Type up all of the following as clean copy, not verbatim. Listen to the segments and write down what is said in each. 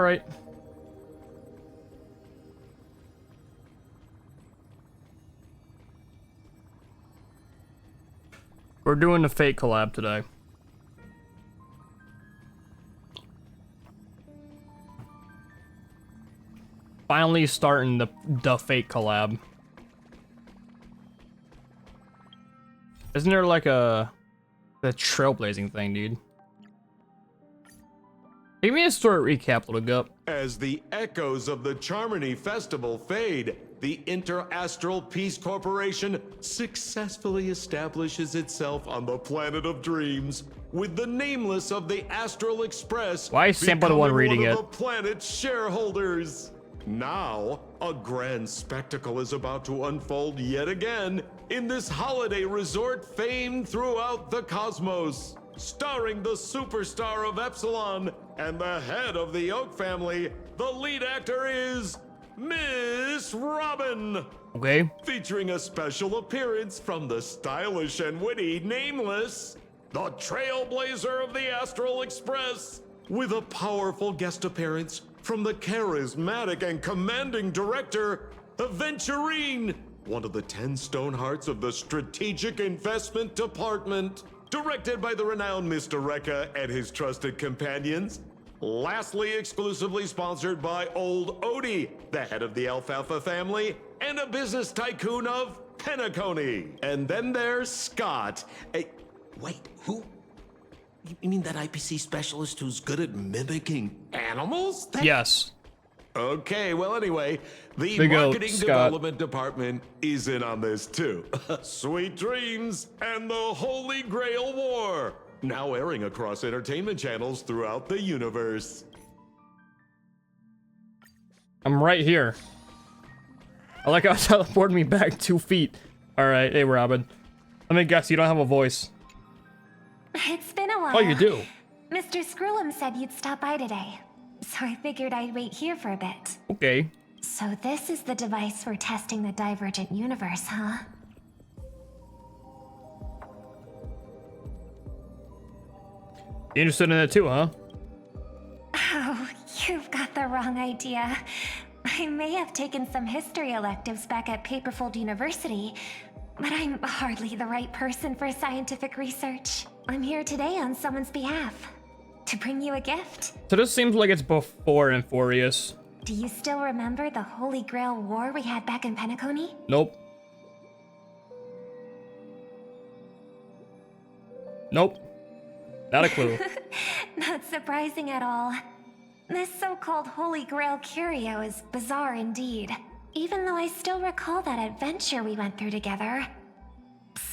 right. We're doing the fake collab today. Finally starting the fake collab. Isn't there like the trailblazing thing, dude? Give me a story recap, little gup. As the echoes of the Charmony Festival fade, the Inter-Astral Peace Corporation successfully establishes itself on the planet of dreams, with the nameless of the Astral Express Why is Sample the one reading one it? of the planet's shareholders. Now, a grand spectacle is about to unfold yet again in this holiday resort famed throughout the cosmos. Starring the superstar of Epsilon and the head of the Oak family, the lead actor is Miss Robin. Okay. Featuring a special appearance from the stylish and witty Nameless, the trailblazer of the Astral Express, with a powerful guest appearance from the charismatic and commanding director, Aventurine, one of the 10 Stonehearts of the Strategic Investment Department, directed by the renowned Mr. Rekka and his trusted companions. Lastly, exclusively sponsored by Old Odie, the head of the Alfalfa family, and a business tycoon of Penacony. And then there's Scott. Wait, who? You mean that IPC specialist who's good at mimicking animals? Yes. Okay, well anyway, the Big O, marketing Scott. development department is in on this too. Sweet Dreams and the Holy Grail War, now airing across entertainment channels throughout the universe. I'm right here. I like how it teleported me back 2 feet. Alright, hey Robin. Let me guess, you don't have a voice. It's been a while. Oh, you do? Mr. Scrollum said you'd stop by today, so I figured I'd wait here for a bit. Okay. So this is the device for testing the divergent universe, huh? You interested in it too, huh? Oh, you've got the wrong idea. I may have taken some history electives back at Paperfold University, but I'm hardly the right person for scientific research. I'm here today on someone's behalf, to bring you a gift. So this seems like it's before Infurious. Do you still remember the Holy Grail War we had back in Penacony? Nope. Nope. Not a clue. Not surprising at all. This so-called Holy Grail curio is bizarre indeed. Even though I still recall that adventure we went through together,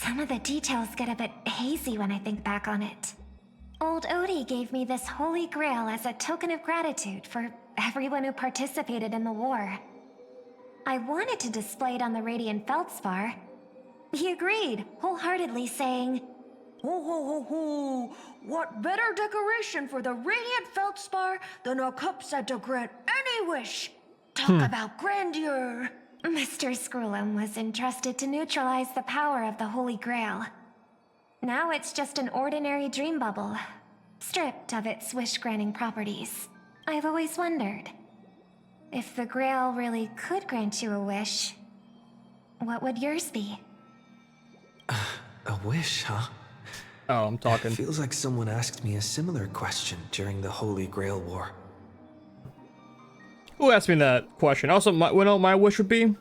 some of the details get a bit hazy when I think back on it. Old Odie gave me this Holy Grail as a token of gratitude for everyone who participated in the war. I wanted to display it on the Radiant Feldspar. He agreed, wholeheartedly saying, Ho ho ho ho! What better decoration for the Radiant Feldspar than a cup set to grant any wish? Talk about grandeur! Mr. Scrollum was entrusted to neutralize the power of the Holy Grail. Now it's just an ordinary dream bubble, stripped of its wish-granting properties. I've always wondered, if the Grail really could grant you a wish, what would yours be? A wish, huh? Oh, I'm talking. Feels like someone asked me a similar question during the Holy Grail War. Who asked me that question? Also, my wish would be?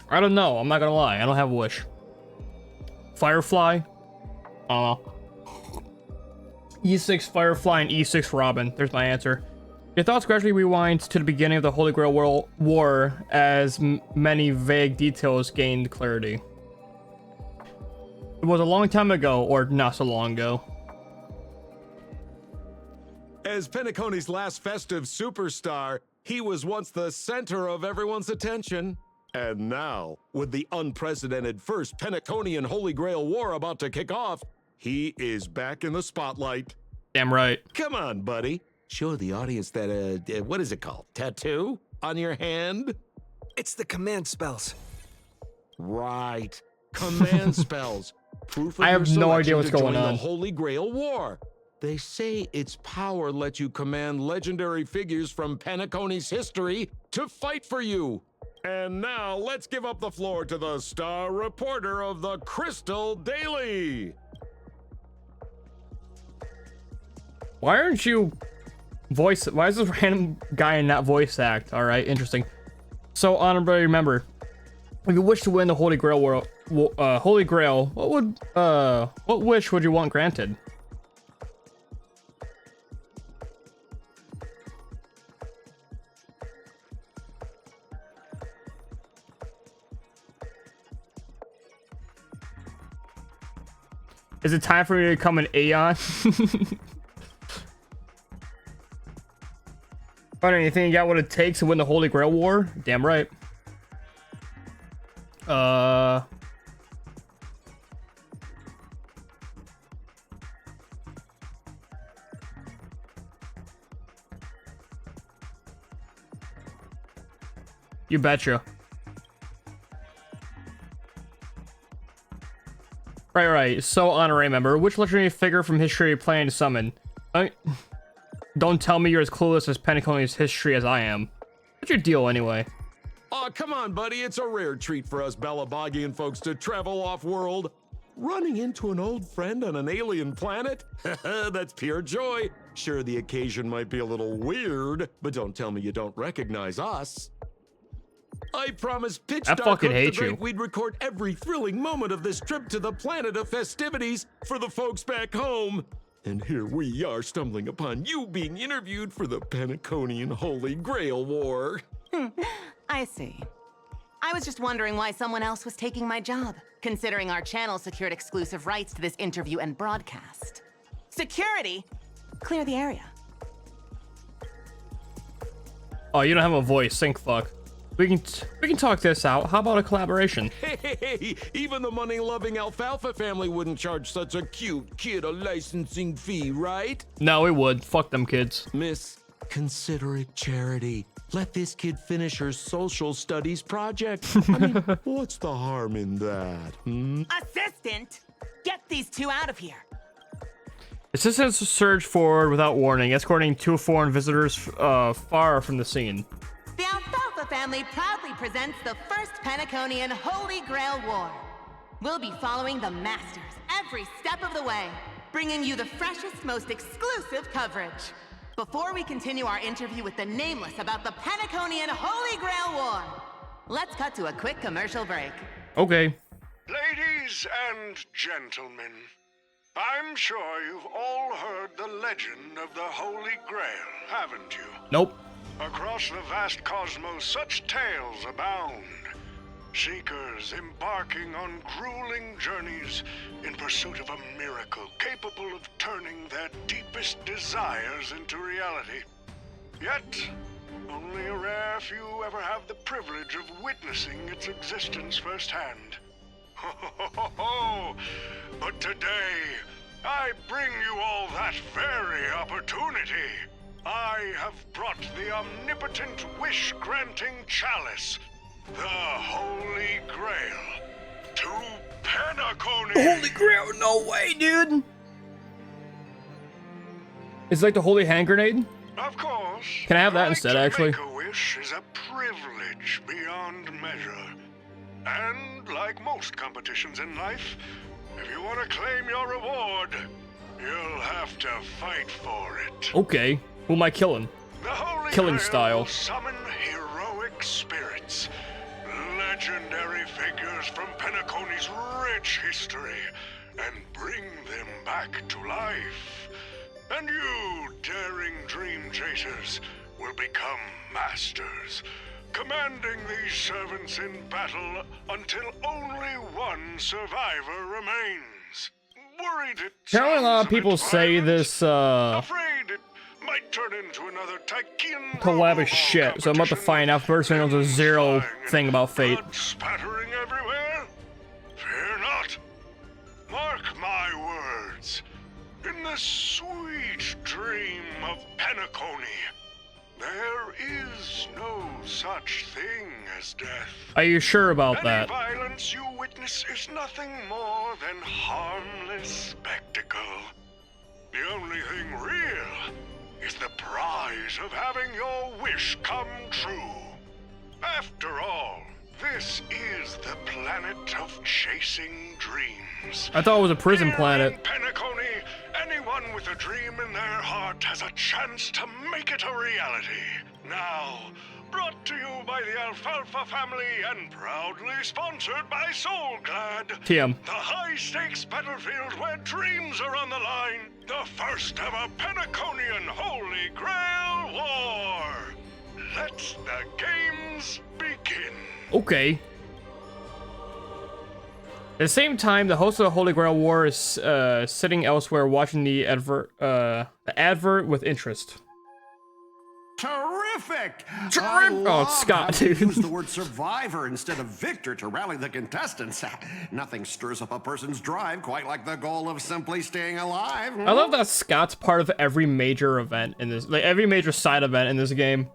I don't know. I'm not gonna lie. I don't have a wish. Firefly? I don't know. E6 Firefly and E6 Robin. There's my answer. Your thoughts gradually rewind to the beginning of the Holy Grail War as many vague details gained clarity. It was a long time ago, or not so long ago. As Penacony's last festive superstar, he was once the center of everyone's attention. And now, with the unprecedented first Penaconian Holy Grail War about to kick off, he is back in the spotlight. Damn right. Come on, buddy. Show the audience that, what is it called? Tattoo? On your hand? It's the command spells. Right. Command spells. Proof of I have your no idea selection what's to going join on. the Holy Grail War. They say its power lets you command legendary figures from Penacony's history to fight for you. And now let's give up the floor to the star reporter of the Crystal Daily. Why aren't you voice? Why is this random guy not voice act? All right, interesting. So honorable member, if you wish to win the Holy Grail world, Holy Grail, what wish would you want granted? Is it time for me to become an Aeon? Fighter, you think you got what it takes to win the Holy Grail War? Damn right. You betcha. Right. So, honorary member, which legendary figure from history are you planning to summon? Don't tell me you're as clueless as Penacony's history as I am. What's your deal anyway? Aw, come on, buddy. It's a rare treat for us Balabagian folks to travel off-world. Running into an old friend on an alien planet? That's pure joy. Sure, the occasion might be a little weird, but don't tell me you don't recognize us. I promised Pitch I Dark fucking Hook the hate Great you. we'd record every thrilling moment of this trip to the planet of festivities for the folks back home. And here we are stumbling upon you being interviewed for the Penaconian Holy Grail War. I see. I was just wondering why someone else was taking my job, considering our channel secured exclusive rights to this interview and broadcast. Security? Clear the area. Oh, you don't have a voice. Think fuck. We can talk this out. How about a collaboration? Hey, even the money-loving Alfalfa family wouldn't charge such a cute kid a licensing fee, right? No, we would. Fuck them kids. Miss, consider it charity. Let this kid finish her social studies project. I mean, what's the harm in that, Assistant! Get these two out of here! Assistants surge forward without warning, escorting two foreign visitors far from the scene. The Alfalfa family proudly presents the first Penaconian Holy Grail War. We'll be following the Masters every step of the way, bringing you the freshest, most exclusive coverage. Before we continue our interview with the Nameless about the Penaconian Holy Grail War, let's cut to a quick commercial break. Okay. Ladies and gentlemen, I'm sure you've all heard the legend of the Holy Grail, haven't you? Nope. Across the vast cosmos, such tales abound. Seekers embarking on grueling journeys in pursuit of a miracle capable of turning their deepest desires into reality. Yet, only a rare few ever have the privilege of witnessing its existence firsthand. But today, I bring you all that very opportunity. I have brought the omnipotent wish-granting chalice, the Holy Grail, to Penacony. Holy Grail? No way, dude. It's like the Holy Hand Grenade? Of course. Can I have that the right instead, to actually? Make a wish is a privilege beyond measure. And like most competitions in life, if you want to claim your reward, you'll have to fight for it. Okay. Who am I killing? The Holy Killing Grail style. will summon heroic spirits, legendary figures from Penacony's rich history, and bring them back to life. And you, daring dream chasers, will become masters, commanding these servants in battle until only one survivor remains. Worried it Apparently a lot of sounds a people bit say violent? this Afraid it might turn into another Tychean collab is shit, so I'm about to find out first who knows a zero thing about Fate. blood spattering everywhere? Fear not. Mark my words. In the sweet dream of Penacony, there is no such thing as death. Are you sure about Any that? violence you witness is nothing more than harmless spectacle. The only thing real is the prize of having your wish come true. After all, this is the planet of chasing dreams. I thought it was a prison planet. In Penacony, anyone with a dream in their heart has a chance to make it a reality. Now, brought to you by the Alfalfa family and proudly sponsored by Soulglad. TM. The high-stakes battlefield where dreams are on the line. The first ever Penaconian Holy Grail War. Let the games begin. Okay. At the same time, the host of the Holy Grail War is sitting elsewhere watching the advert with interest. Terrific! Oh, it's Scott, dude. Use the word survivor instead of victor to rally the contestants. Nothing stirs up a person's drive quite like the goal of simply staying alive. I love that Scott's part of every major event in this, like every major side event in this game.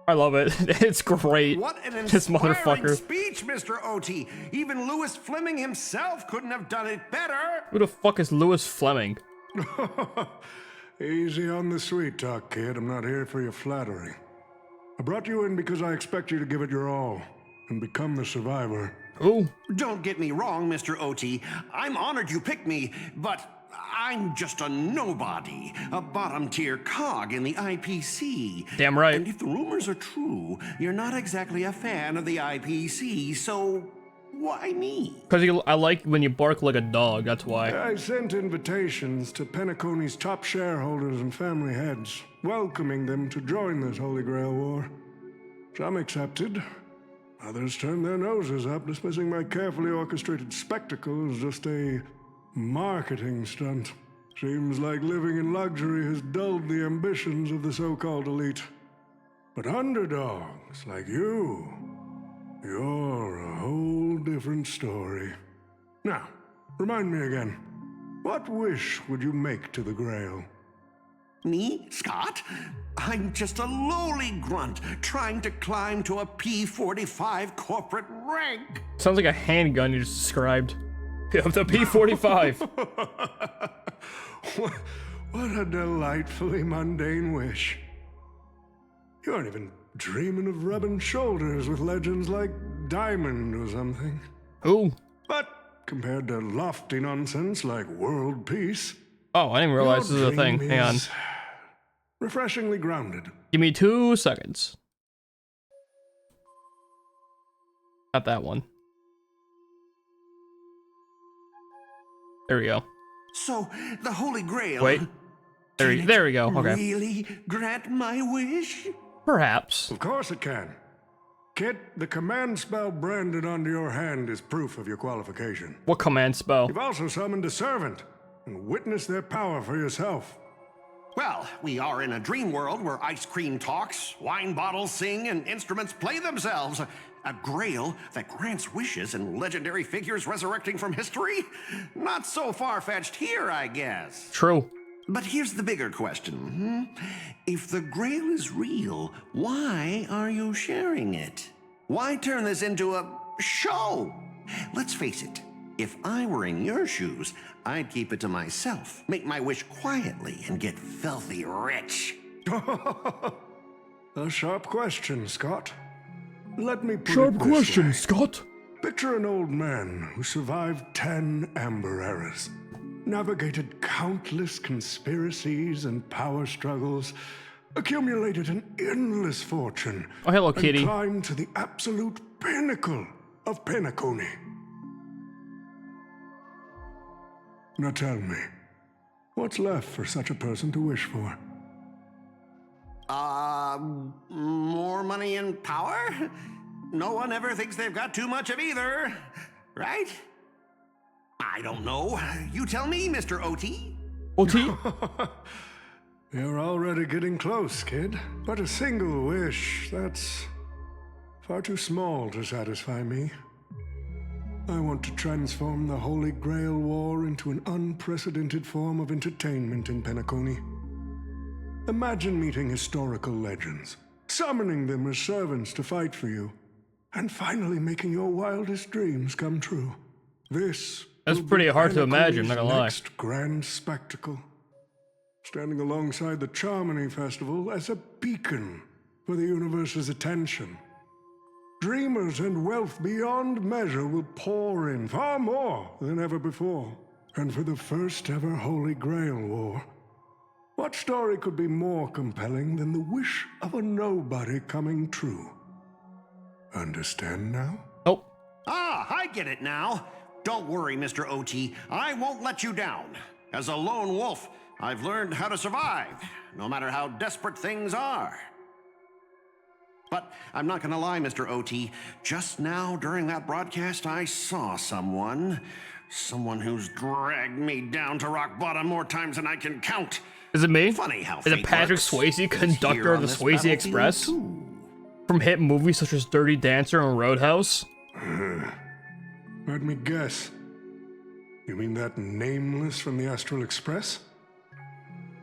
I love it. It's great. What an This inspiring motherfucker. speech, Mr. OT. Even Louis Fleming himself couldn't have done it better. Who the fuck is Louis Fleming? Easy on the sweet talk, kid. I'm not here for your flattery. I brought you in because I expect you to give it your all and become the survivor. Ooh. Don't get me wrong, Mr. OT. I'm honored you picked me, but I'm just a nobody, a bottom-tier cog in the IPC. Damn right. And if the rumors are true, you're not exactly a fan of the IPC, so why me? Because I like when you bark like a dog, that's why. I sent invitations to Penacony's top shareholders and family heads, welcoming them to join this Holy Grail War. Some accepted. Others turned their noses up, dismissing my carefully orchestrated spectacle as just a marketing stunt. Seems like living in luxury has dulled the ambitions of the so-called elite. But underdogs like you, you're a whole different story. Now, remind me again, what wish would you make to the Grail? Me, Scott? I'm just a lowly grunt trying to climb to a P-45 corporate rank. Sounds like a handgun you just described. Of the P-45. What a delightfully mundane wish. You aren't even dreaming of rubbing shoulders with legends like Diamond or something. Ooh. But compared to lofty nonsense like world peace, Oh, I didn't realize this your is a thing. dream Hang on. is refreshingly grounded. Give me 2 seconds. Not that one. There we go. So, the Holy Grail... Wait. There we go. Okay. Really grant my wish? Perhaps. Of course it can. Kid, the command spell branded onto your hand is proof of your qualification. What command spell? You've also summoned a servant and witnessed their power for yourself. Well, we are in a dream world where ice cream talks, wine bottles sing, and instruments play themselves. A grail that grants wishes and legendary figures resurrecting from history? Not so far-fetched here, I guess. True. But here's the bigger question. If the grail is real, why are you sharing it? Why turn this into a show? Let's face it, if I were in your shoes, I'd keep it to myself, make my wish quietly, and get filthy rich. A sharp question, Scott. Let me put Sharp it this question, way. Scott. Picture an old man who survived 10 Amber Eras, navigated countless conspiracies and power struggles, accumulated an endless fortune, Oh, hello, kitty. and climbed to the absolute pinnacle of Penacony. Now tell me, what's left for such a person to wish for? More money and power? No one ever thinks they've got too much of either, right? I don't know. You tell me, Mr. OT. OT? You're already getting close, kid. But a single wish, that's far too small to satisfy me. I want to transform the Holy Grail War into an unprecedented form of entertainment in Penacony. Imagine meeting historical legends, summoning them as servants to fight for you, and finally making your wildest dreams come true. This That's will pretty be hard to imagine, Penacony's not gonna lie. next grand spectacle. standing alongside the Charmony Festival as a beacon for the universe's attention. Dreamers and wealth beyond measure will pour in, far more than ever before. And for the first ever Holy Grail War, what story could be more compelling than the wish of a nobody coming true? Understand now? Nope. Ah, I get it now. Don't worry, Mr. OT. I won't let you down. As a lone wolf, I've learned how to survive, no matter how desperate things are. But I'm not gonna lie, Mr. OT. Just now, during that broadcast, I saw someone who's dragged me down to rock bottom more times than I can count. Is it me? Funny how Is it fate Patrick works. Swayze, conductor of the Swayze Battlefield Express? too. From hit movies such as Dirty Dancer and Roadhouse? Let me guess. You mean that Nameless from the Astral Express?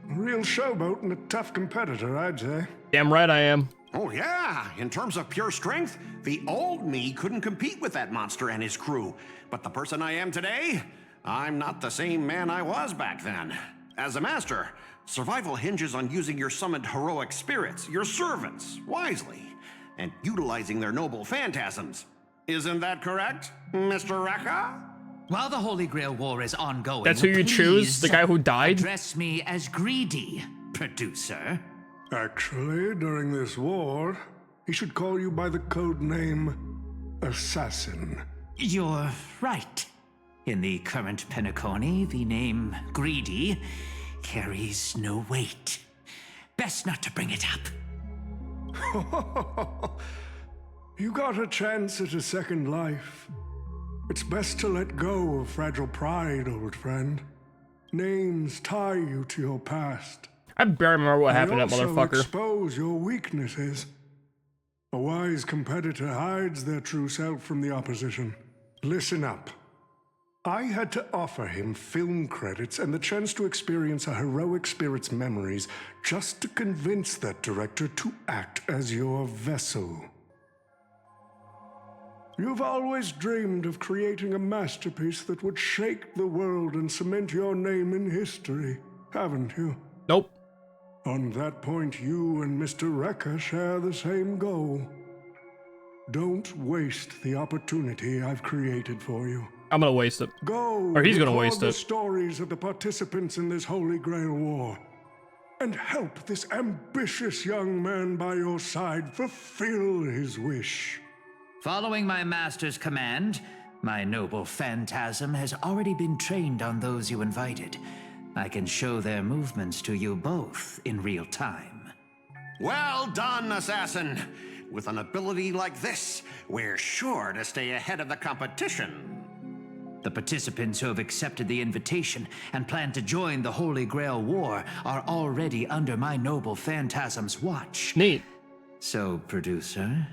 A real showboat and a tough competitor, I'd say. Damn right I am. Oh yeah, in terms of pure strength, the old me couldn't compete with that monster and his crew. But the person I am today, I'm not the same man I was back then. As a master, survival hinges on using your summoned heroic spirits, your servants, wisely, and utilizing their noble phantasms. Isn't that correct, Mr. Rekka? While the Holy Grail War is ongoing, That's who you choose? The guy who died? Address me as Greedy, producer. Actually, during this war, he should call you by the code name Assassin. You're right. In the current Penacony, the name Greedy carries no weight. Best not to bring it up. You got a chance at a second life. It's best to let go of fragile pride, old friend. Names tie you to your past. I barely remember what happened to that They also motherfucker. expose your weaknesses. A wise competitor hides their true self from the opposition. Listen up. I had to offer him film credits and the chance to experience a heroic spirit's memories just to convince that director to act as your vessel. You've always dreamed of creating a masterpiece that would shake the world and cement your name in history, haven't you? Nope. On that point, you and Mr. Rekka share the same goal. Don't waste the opportunity I've created for you. I'm gonna waste it. Go. Or he's gonna record waste the it. stories of the participants in this Holy Grail War, and help this ambitious young man by your side fulfill his wish. Following my master's command, my noble phantasm has already been trained on those you invited. I can show their movements to you both in real time. Well done, Assassin. With an ability like this, we're sure to stay ahead of the competition. The participants who have accepted the invitation and plan to join the Holy Grail War are already under my noble phantasm's watch. Neat. So, producer,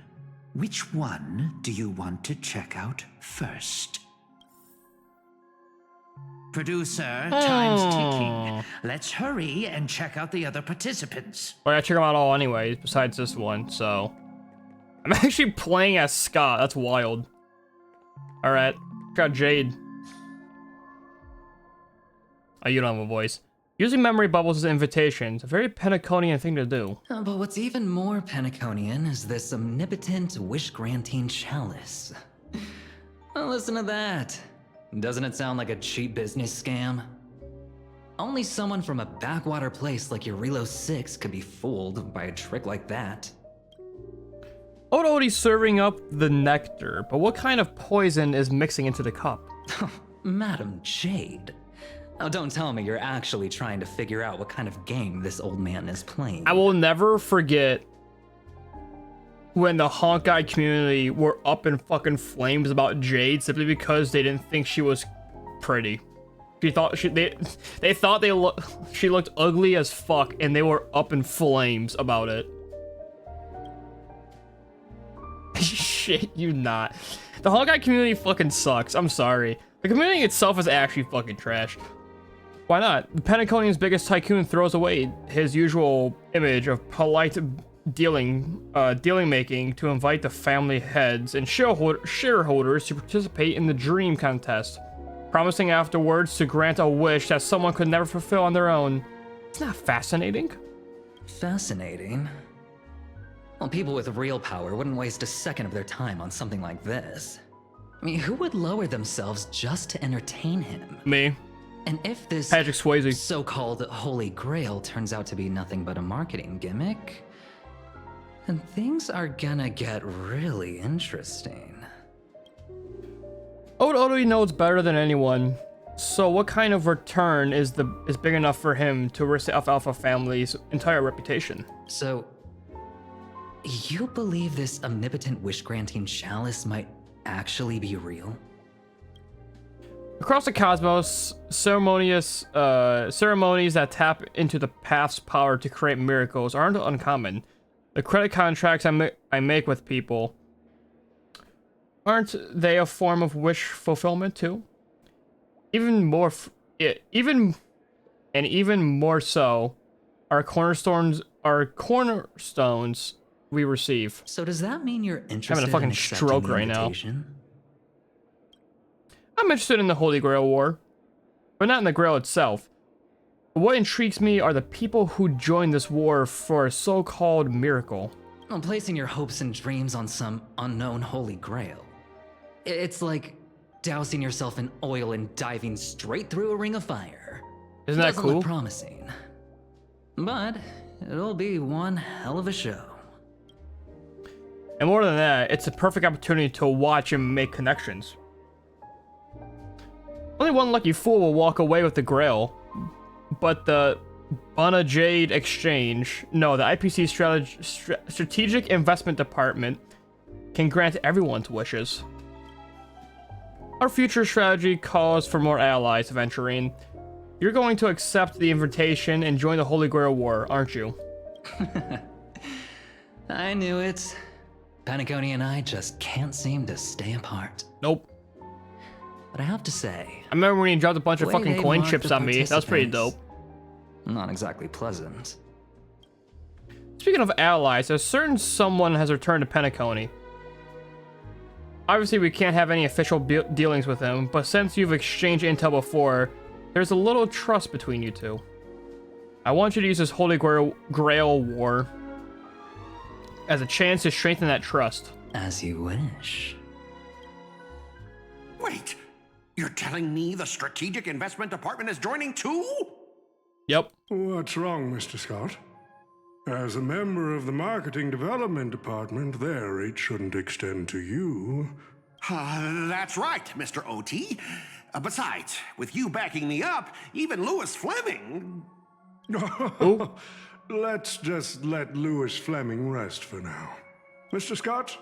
which one do you want to check out first? Producer, time's ticking. Let's hurry and check out the other participants. Well, I gotta check them out all anyways, besides this one, so... I'm actually playing as Scott, that's wild. Alright, got Jade. Oh, you don't have a voice. Using memory bubbles as invitations, a very Penaconian thing to do. But what's even more Penaconian is this omnipotent wish-granting chalice. Well, listen to that. Doesn't it sound like a cheap business scam? Only someone from a backwater place like Eurilo 6 could be fooled by a trick like that. Ododi's serving up the nectar, but what kind of poison is mixing into the cup? Madam Jade. Now don't tell me you're actually trying to figure out what kind of game this old man is playing. I will never forget when the Honkai community were up in fucking flames about Jade simply because they didn't think she was pretty. They thought she looked ugly as fuck, and they were up in flames about it. Shit, you not. The Honkai community fucking sucks. I'm sorry. The community itself is actually fucking trash. Why not? The Penaconian's biggest tycoon throws away his usual image of polite dealing making to invite the family heads and shareholders to participate in the dream contest, promising afterwards to grant a wish that someone could never fulfill on their own. It's not fascinating. Fascinating? Well, people with real power wouldn't waste a second of their time on something like this. I mean, who would lower themselves just to entertain him? Me. And if this Patrick Swayze so-called Holy Grail turns out to be nothing but a marketing gimmick, then things are gonna get really interesting. Oda knows better than anyone. So what kind of return is big enough for him to risk the Alpha family's entire reputation? So, you believe this omnipotent wish-granting chalice might actually be real? Across the cosmos, ceremonies that tap into the path's power to create miracles aren't uncommon. The credit contracts I make with people, aren't they a form of wish fulfillment too? Even more so, our cornerstones we receive. So does that mean you're interested having a fucking in stroke the right now. invitation? I'm interested in the Holy Grail War, but not in the Grail itself. What intrigues me are the people who join this war for a so-called miracle. Well, placing your hopes and dreams on some unknown Holy Grail. It's like dousing yourself in oil and diving straight through a ring of fire. Isn't that Doesn't cool? look promising. But it'll be one hell of a show. And more than that, it's a perfect opportunity to watch and make connections. Only one lucky fool will walk away with the Grail, but the Bana Jade Exchange, no, the IPC Strategic Investment Department can grant everyone's wishes. Our future strategy calls for more allies, Aventurine. You're going to accept the invitation and join the Holy Grail War, aren't you? I knew it. Panaconi and I just can't seem to stay apart. Nope. But I have to say, I remember when he dropped a bunch of the way fucking they coin mark chips the on me. That was pretty dope. participants, not exactly pleasant. Speaking of allies, a certain someone has returned to Penacony. Obviously, we can't have any official dealings with him, but since you've exchanged intel before, there's a little trust between you two. I want you to use this Holy Grail War as a chance to strengthen that trust. As you wish. Wait, you're telling me the Strategic Investment Department is joining too? Yep. What's wrong, Mr. Scott? As a member of the Marketing Development Department, their reach shouldn't extend to you. That's right, Mr. OT. Besides, with you backing me up, even Lewis Fleming... Let's just let Lewis Fleming rest for now. Mr. Scott,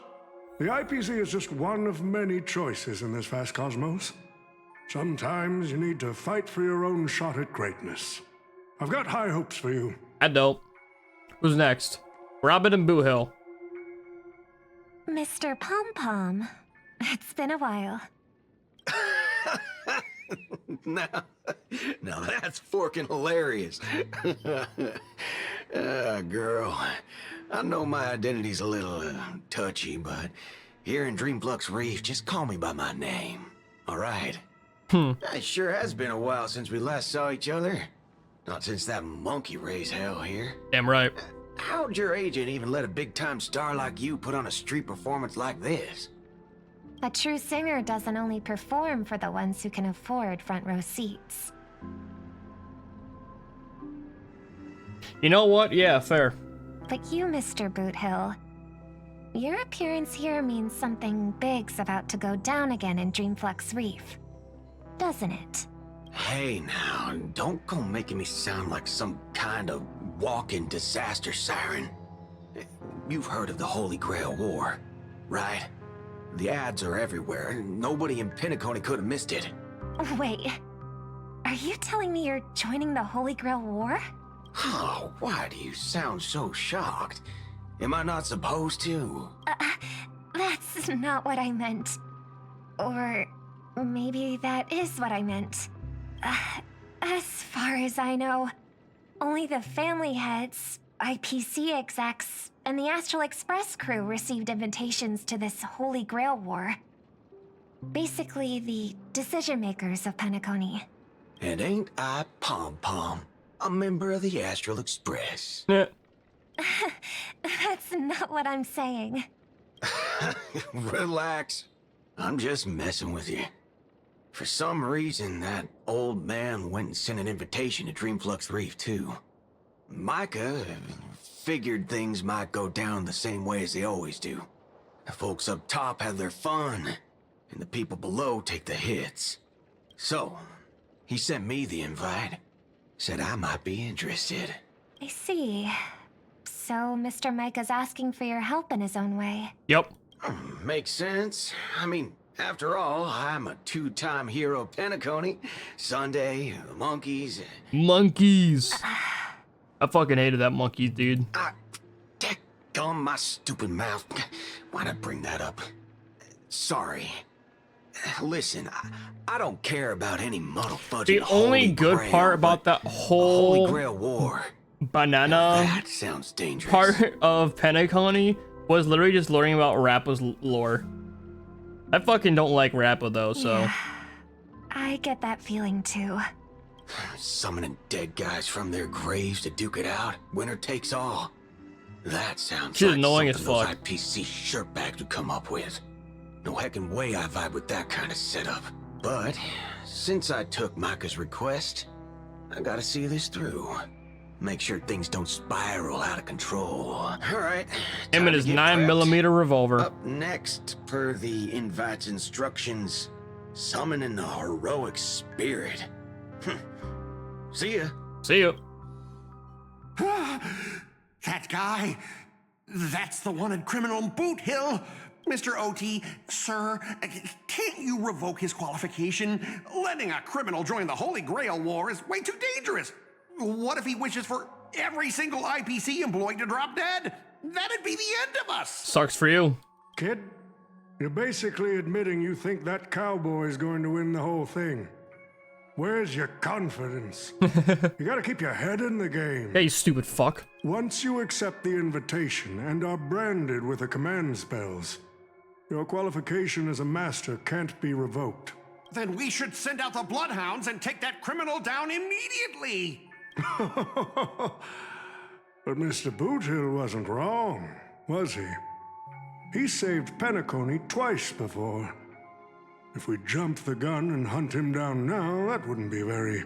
the IPC is just one of many choices in this vast cosmos. Sometimes you need to fight for your own shot at greatness. I've got high hopes for you. I don't. Who's next? Robin and Boo Hill. Mr. Pom Pom, it's been a while. Now that's forking hilarious. Girl, I know my identity's a little touchy, but here in Dreamflux Reef, just call me by my name, all right? It sure has been a while since we last saw each other. Not since that monkey raised hell here. Damn right. How'd your agent even let a big-time star like you put on a street performance like this? A true singer doesn't only perform for the ones who can afford front row seats. You know what? Yeah, fair. But you, Mr. Boothill, your appearance here means something big's about to go down again in Dreamflux Reef, doesn't it? Hey now, don't go making me sound like some kind of walking disaster siren. You've heard of the Holy Grail War, right? The ads are everywhere. Nobody in Penacony could have missed it. Wait, are you telling me you're joining the Holy Grail War? Oh, why do you sound so shocked? Am I not supposed to? That's not what I meant. Or maybe that is what I meant. As far as I know, only the family heads, IPC execs, and the Astral Express crew received invitations to this Holy Grail War. Basically, the decision makers of Penacony. And ain't I pom-pom? a member of the Astral Express. Yeah. That's not what I'm saying. Relax. I'm just messing with you. For some reason, that old man went and sent an invitation to Dreamflux Reef, too. Micah figured things might go down the same way as they always do. The folks up top have their fun, and the people below take the hits. So, he sent me the invite. Said I might be interested. I see. So Mr. Micah's asking for your help in his own way. Yep. Makes sense. I mean, after all, I'm a two-time hero of Penacony. Sunday, the monkeys. Monkeys. I fucking hated that monkeys, dude. Gum my stupid mouth. Why'd I bring that up? Sorry. Listen, I don't care about any muddle-fudging The only Holy good Grail, part about that whole Holy Grail War. banana That sounds dangerous. part of Penacony was literally just learning about Rappa's lore. I fucking don't like Rappa though, so. Yeah, I get that feeling too. Summoning dead guys from their graves to duke it out. Winner takes all. That sounds She's like annoying something as those fuck. IPC shirtbags would come up with. No heckin' way I vibe with that kind of setup. But since I took Micah's request, I gotta see this through. Make sure things don't spiral out of control. All right. Him and his 9mm revolver. Up next, per the invite's instructions, summoning the heroic spirit. See ya. See ya. That guy? That's the one in Criminal Boot Hill. Mr. OT, sir, can't you revoke his qualification? Letting a criminal join the Holy Grail War is way too dangerous. What if he wishes for every single IPC employee to drop dead? That'd be the end of us. Sucks for you. Kid, you're basically admitting you think that cowboy's going to win the whole thing. Where's your confidence? You gotta keep your head in the game. Yeah, you stupid fuck. Once you accept the invitation and are branded with the command spells, your qualification as a master can't be revoked. Then we should send out the bloodhounds and take that criminal down immediately. But Mr. Boothill wasn't wrong, was he? He saved Penacony twice before. If we jumped the gun and hunt him down now, that wouldn't be very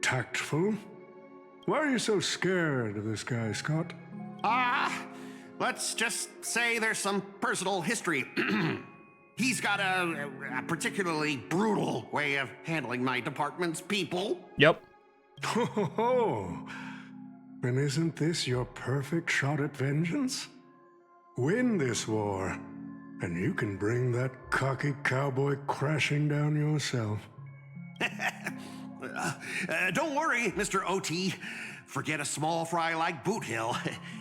tactful. Why are you so scared of this guy, Scott? Let's just say there's some personal history. He's got a particularly brutal way of handling my department's people. Yep. Oh, then isn't this your perfect shot at vengeance? Win this war, and you can bring that cocky cowboy crashing down yourself. Don't worry, Mr. OT. Forget a small fry like Boot Hill.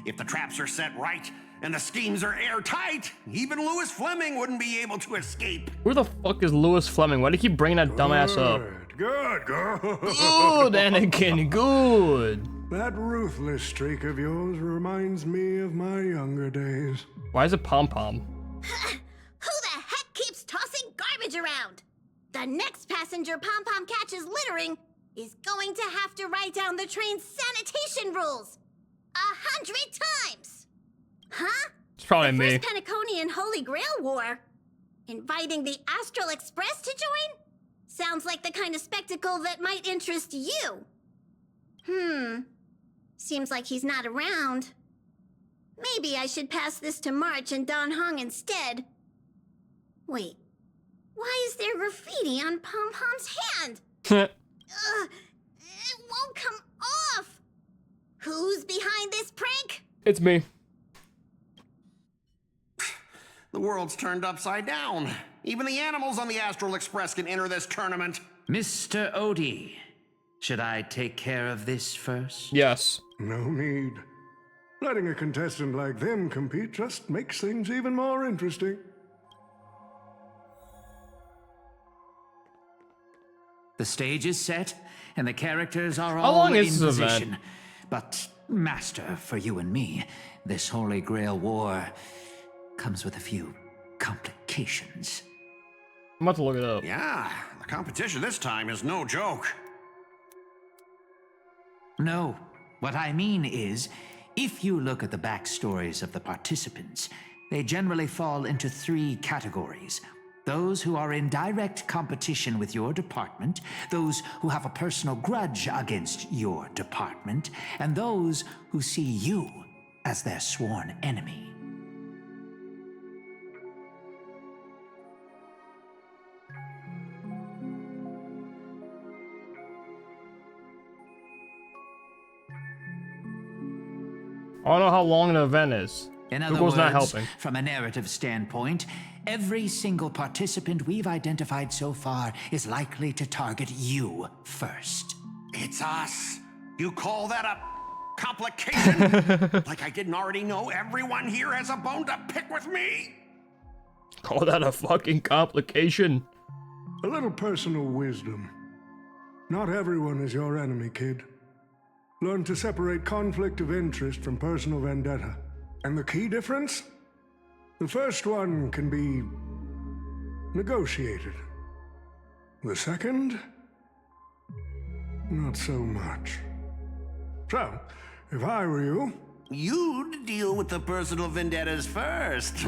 If the traps are set right and the schemes are airtight, even Lewis Fleming wouldn't be able to escape. Who the fuck is Lewis Fleming? Why do you keep bringing that dumbass up? Good. Good, Anakin, good. That ruthless streak of yours reminds me of my younger days. Why is it pom-pom? Who the heck keeps tossing garbage around? The next passenger Pom-Pom catches littering is going to have to write down the train's sanitation rules 100 times. Huh? It's probably the me. First Penaconian Holy Grail War. Inviting the Astral Express to join? Sounds like the kind of spectacle that might interest you. Seems like he's not around. Maybe I should pass this to March and Don Hong instead. Wait, why is there graffiti on Pom-Pom's hand? It won't come off. Who's behind this prank? It's me. The world's turned upside down. Even the animals on the Astral Express can enter this tournament. Mr. Odie, should I take care of this first? Yes. No need. Letting a contestant like them compete just makes things even more interesting. The stage is set, and the characters are How all long in is this event? position. But, Master, for you and me, this Holy Grail War comes with a few complications. I'm about to look it up. Yeah, the competition this time is no joke. No. What I mean is, if you look at the backstories of the participants, they generally fall into 3 categories. Those who are in direct competition with your department, those who have a personal grudge against your department, and those who see you as their sworn enemy. I don't know how long the event is. In other Google's words, not helping. from a narrative standpoint, every single participant we've identified so far is likely to target you first. It's us. You call that a complication? Like I didn't already know everyone here has a bone to pick with me? Call that a fucking complication. A little personal wisdom. Not everyone is your enemy, kid. Learn to separate conflict of interest from personal vendetta. And the key difference? The first one can be negotiated. The second? Not so much. So, if I were you... You'd deal with the personal vendettas first.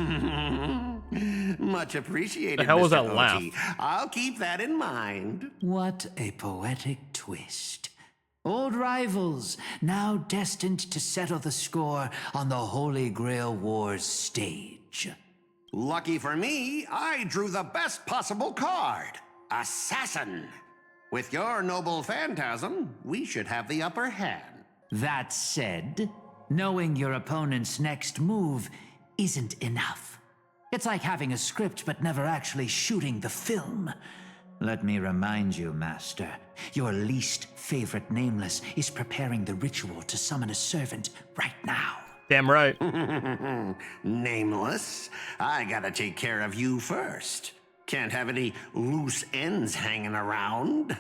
Much appreciated, The hell was Mr. that laugh? OG. I'll keep that in mind. What a poetic twist. Old rivals, now destined to settle the score on the Holy Grail Wars stage. Lucky for me, I drew the best possible card. Assassin. With your noble phantasm, we should have the upper hand. That said, knowing your opponent's next move isn't enough. It's like having a script but never actually shooting the film. Let me remind you, Master, your least favorite Nameless is preparing the ritual to summon a servant right now. Damn right. Nameless, I gotta take care of you first. Can't have any loose ends hanging around.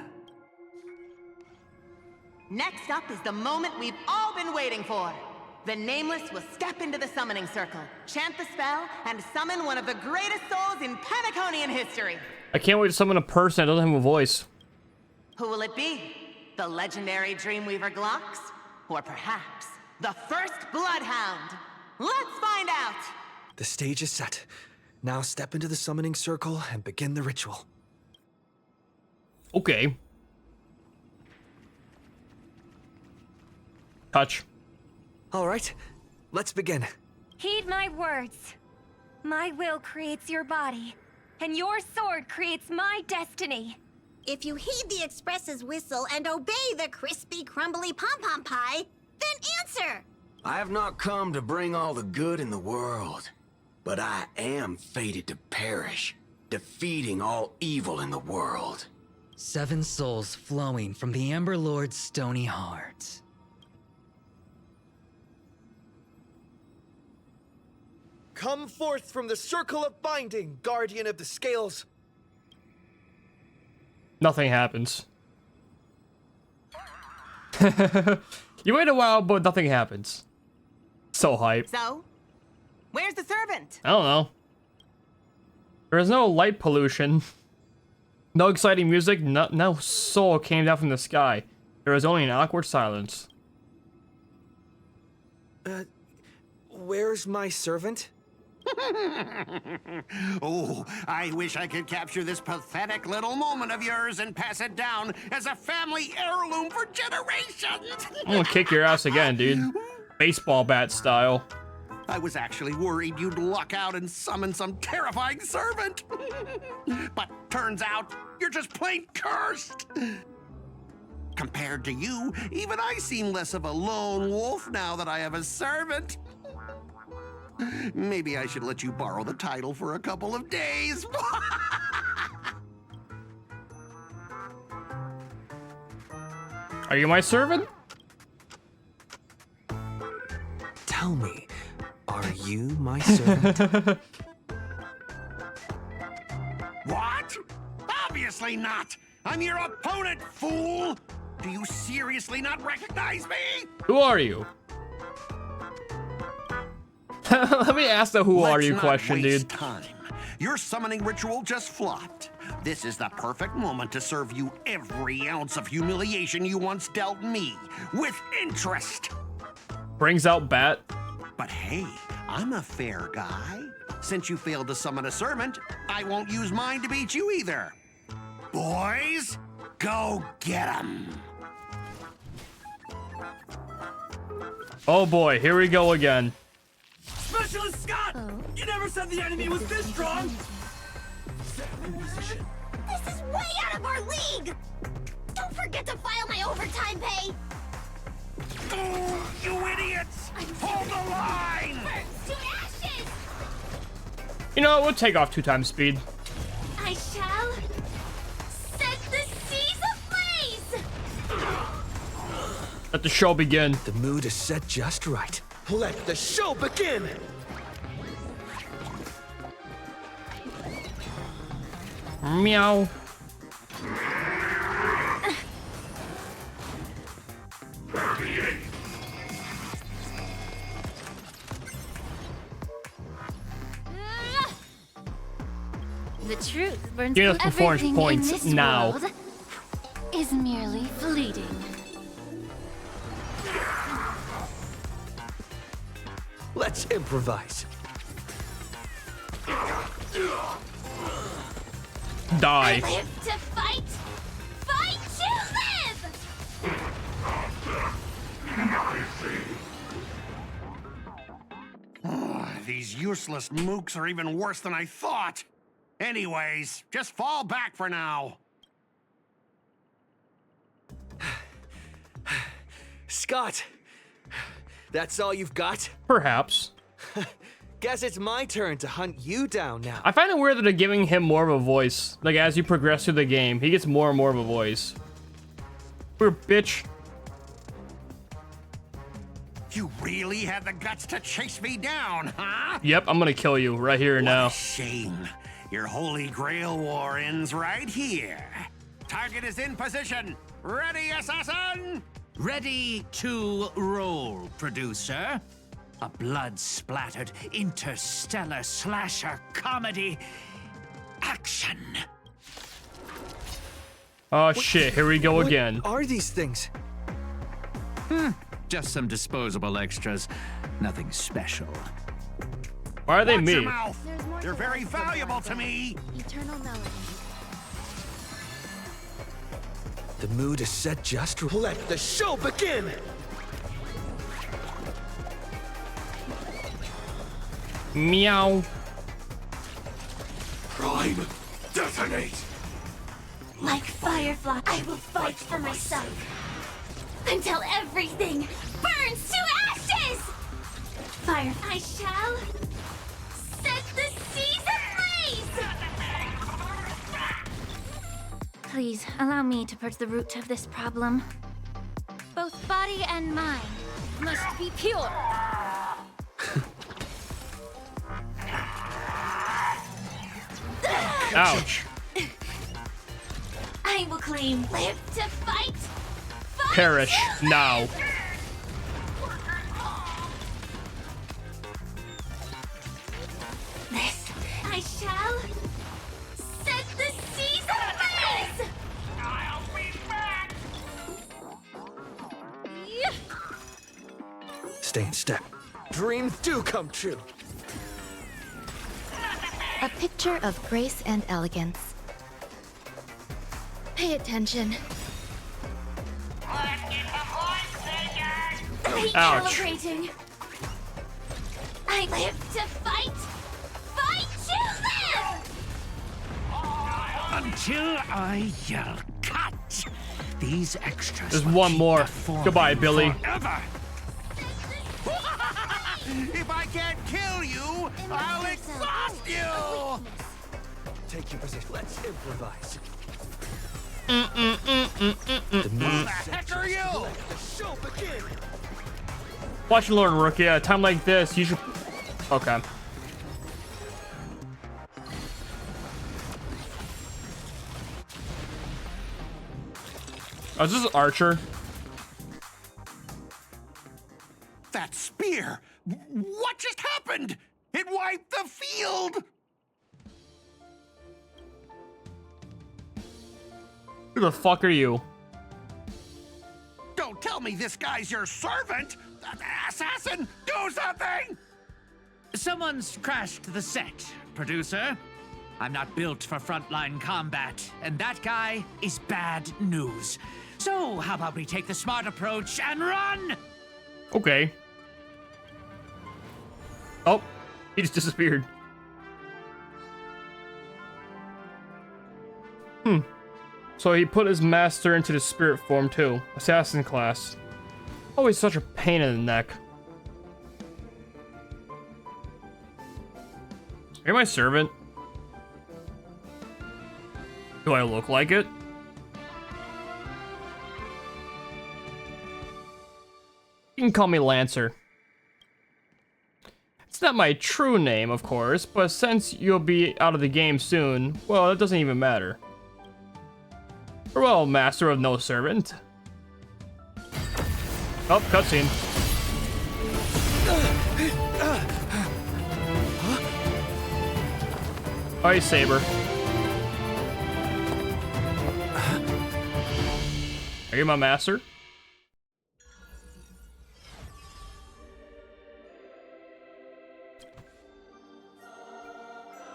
Next up is the moment we've all been waiting for. The Nameless will step into the summoning circle, chant the spell, and summon one of the greatest souls in Penaconian history. I can't wait to summon a person that doesn't have a voice. Who will it be? The legendary Dreamweaver Glocks? Or perhaps the first Bloodhound? Let's find out! The stage is set. Now step into the summoning circle and begin the ritual. Okay. Touch. All right, let's begin. Heed my words. My will creates your body, and your sword creates my destiny. If you heed the Express's whistle and obey the crispy, crumbly pom-pom pie, then answer! I have not come to bring all the good in the world, but I am fated to perish, defeating all evil in the world. 7 souls flowing from the Ember Lord's stony heart. Come forth from the circle of binding, guardian of the scales. Nothing happens. You wait a while, but nothing happens. So hype. So, where's the servant? I don't know. There is no light pollution. No exciting music. No soul came down from the sky. There was only an awkward silence. Where's my servant? Oh, I wish I could capture this pathetic little moment of yours and pass it down as a family heirloom for generations. I'm gonna kick your ass again, dude. Baseball bat style. I was actually worried you'd luck out and summon some terrifying servant. But turns out you're just plain cursed. Compared to you, even I seem less of a lone wolf now that I have a servant. Maybe I should let you borrow the title for a couple of days. Are you my servant? Tell me, are you my servant? What? Obviously not. I'm your opponent, fool. Do you seriously not recognize me? Who are you? Let me ask the who are you question, dude. Time. Your summoning ritual just flopped. This is the perfect moment to serve you every ounce of humiliation you once dealt me, with interest. Brings out Bat. But hey, I'm a fair guy. Since you failed to summon a servant, I won't use mine to beat you either. Boys, go get him. Oh boy, here we go again. Specialist Scott! You never said the enemy was this strong! This is way out of our league! Don't forget to file my overtime pay! You idiots! Hold the line! Burns to ashes! You know, we'll take off 2 times speed. I shall set the seas ablaze! Let the show begin. The mood is set just right. Let the show begin! Meow. The truth burns Give us through performance everything points in this now. world is merely fleeting. Let's improvise. Die. Live to fight! Fight to live! These useless mooks are even worse than I thought. Anyways, just fall back for now. Scott! That's all you've got? Perhaps. Guess it's my turn to hunt you down now. I find it weird that they're giving him more of a voice. Like, as you progress through the game, he gets more and more of a voice. We're bitch. You really had the guts to chase me down, huh? Yep, I'm gonna kill you right here and now. Shame. Your Holy Grail war ends right here. Target is in position. Ready, assassin? Ready to roll, producer. A blood-splattered interstellar slasher comedy. Action. Oh shit, here we go again. What are these things? Just some disposable extras. Nothing special. Why are they Watch me? your mouth. They're very valuable to me. Eternal melody. The mood is set just right. Let the show begin! Meow. Prime, detonate! Like Firefly, I will fight for myself until everything burns to ashes! Fire, I shall set the seas ablaze! Please, allow me to purge the root of this problem. Both body and mind must be pure. Ouch. I will claim live to fight! Fight Perish to now. live! This I shall set the seas ablaze! I'll be back! Stay in step. Dreams do come true. A picture of grace and elegance. Pay attention. Recalibrating. I live to fight! Fight to live! Until I yell cut. These extras. There's will one keep more. performing Goodbye, Billy. Forever. If I can't kill you, I'll exhaust you! Take your position. Let's improvise. The Who mood the heck are you? Let the show begin! Watch and learn, rookie. At a time like this, you should. Okay. Oh, is this Archer? That spear! What just happened? It wiped the field! Who the fuck are you? Don't tell me this guy's your servant! Assassin, do something! Someone's crashed the set, producer. I'm not built for frontline combat, and that guy is bad news. So, how about we take the smart approach and run? Okay. Oh, he just disappeared. So he put his master into the spirit form too. Assassin class. Always such a pain in the neck. Are you my servant? Do I look like it? You can call me Lancer. It's not my true name, of course, but since you'll be out of the game soon, well, it doesn't even matter. Farewell, master of no servant. Oh, cutscene. Hi, Saber. Are you my master?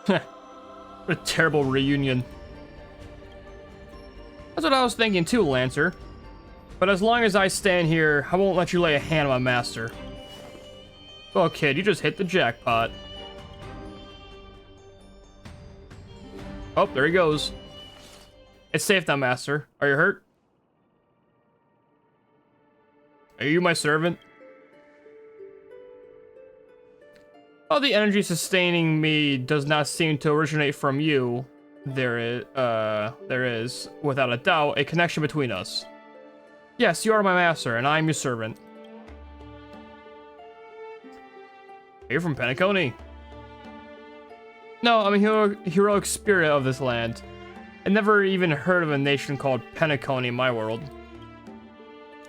What a terrible reunion. That's what I was thinking too, Lancer. But as long as I stand here, I won't let you lay a hand on my master. Well, kid, you just hit the jackpot. Oh, there he goes. It's safe now, master. Are you hurt? Are you my servant? Well, the energy sustaining me does not seem to originate from you. There is, without a doubt, a connection between us. Yes, you are my master, and I am your servant. Are you from Penacony? No, I'm a heroic spirit of this land. I never even heard of a nation called Penacony in my world.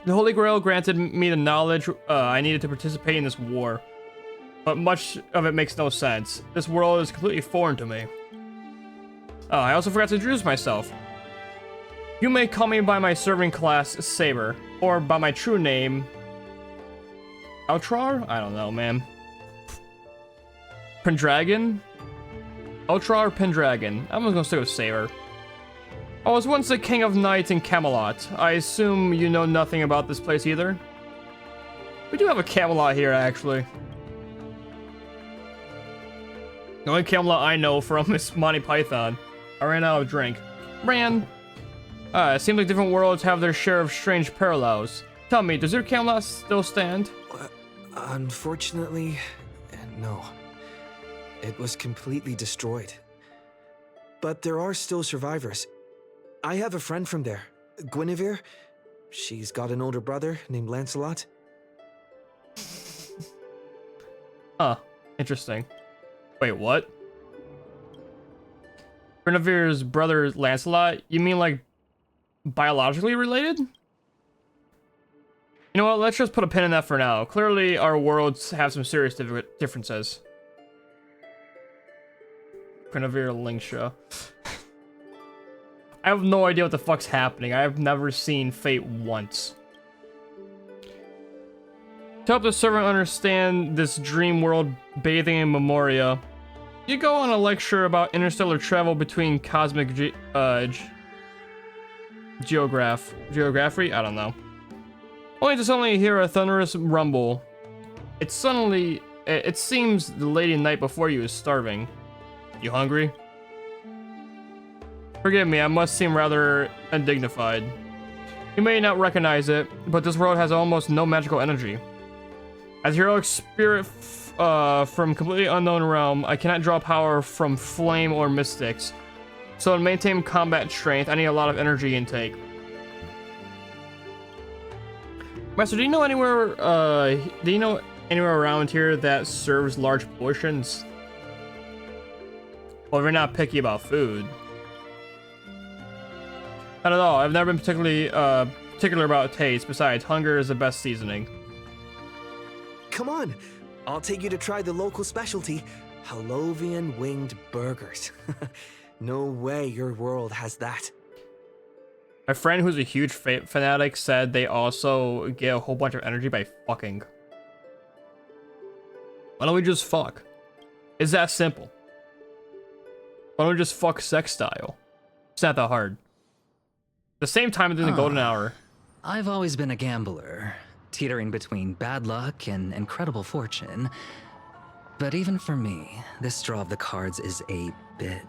The Holy Grail granted me the knowledge I needed to participate in this war. But much of it makes no sense. This world is completely foreign to me. Oh, I also forgot to introduce myself. You may call me by my serving class, Saber, or by my true name, Outrar? I don't know, man. Pendragon? Outrar or Pendragon? I'm just gonna stick with Saber. I was once the king of knights in Camelot. I assume you know nothing about this place either? We do have a Camelot here, actually. The only Camelot I know from is Monty Python. I ran out of drink. It seems like different worlds have their share of strange parallels. Tell me, does your Camelot still stand? Unfortunately, no. It was completely destroyed. But there are still survivors. I have a friend from there, Guinevere. She's got an older brother named Lancelot. Huh, interesting. Wait, what? Guinevere's brother Lancelot? You mean like biologically related? You know what, let's just put a pin in that for now. Clearly our worlds have some serious differences. Guinevere Linksha. I have no idea what the fuck's happening. I have never seen Fate once. To help the servant understand this dream world bathing in memoria, you go on a lecture about interstellar travel between cosmic geography? I don't know. Only to suddenly hear a thunderous rumble. It seems the lady night before you is starving. You hungry? Forgive me, I must seem rather undignified. You may not recognize it, but this world has almost no magical energy. As a heroic spirit from completely unknown realm, I cannot draw power from flame or mystics. So to maintain combat strength, I need a lot of energy intake. Master, do you know anywhere around here that serves large portions? Well, if you're not picky about food. I don't know, I've never been particular about taste. Besides, hunger is the best seasoning. Come on, I'll take you to try the local specialty, Halovian winged burgers. No way your world has that. My friend who's a huge fanatic said they also get a whole bunch of energy by fucking. Why don't we just fuck? It's that simple. Why don't we just fuck sex style? It's not that hard. At the same time, it's in the golden hour. I've always been a gambler, teetering between bad luck and incredible fortune. But even for me, this draw of the cards is a bit...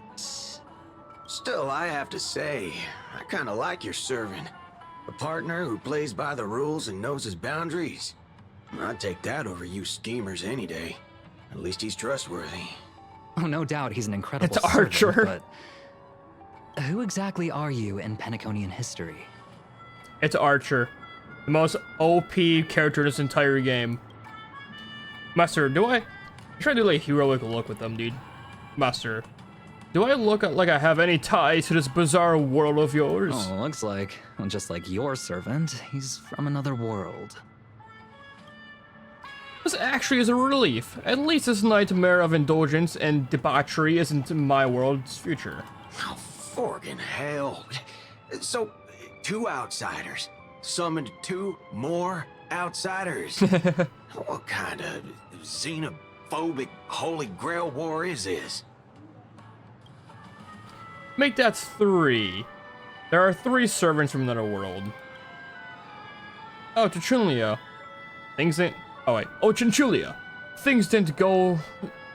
Still, I have to say, I kinda like your servant. A partner who plays by the rules and knows his boundaries. I'd take that over you schemers any day. At least he's trustworthy. Oh, no doubt he's an incredible It's Archer. servant, but who exactly are you in Penaconian history? It's Archer. The most OP character in this entire game. Master, do I try to do like heroic look with them, dude? Master, do I look like I have any ties to this bizarre world of yours? Oh, looks like, well, just like your servant, he's from another world. This actually is a relief. At least this nightmare of indulgence and debauchery isn't my world's future. Oh, forkin' hell. So, 2 outsiders summoned 2 more outsiders. What kind of xenophobic Holy Grail war is this? Make that 3. There are 3 servants from another world. Oh, Chinchulia. Things ain't... Oh, wait. Oh, Chinchulia. Things didn't go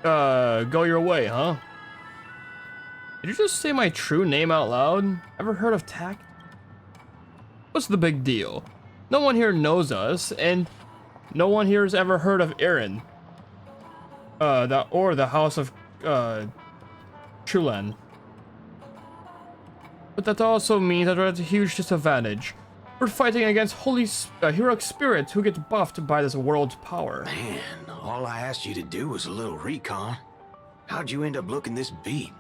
your way, huh? Did you just say my true name out loud? Ever heard of tact? What's the big deal? No one here knows us, and no one here has ever heard of Aaron. Or the House of, Chulan. But that also means that we're at a huge disadvantage. We're fighting against heroic spirits who get buffed by this world's power. Man, all I asked you to do was a little recon. How'd you end up looking this beat?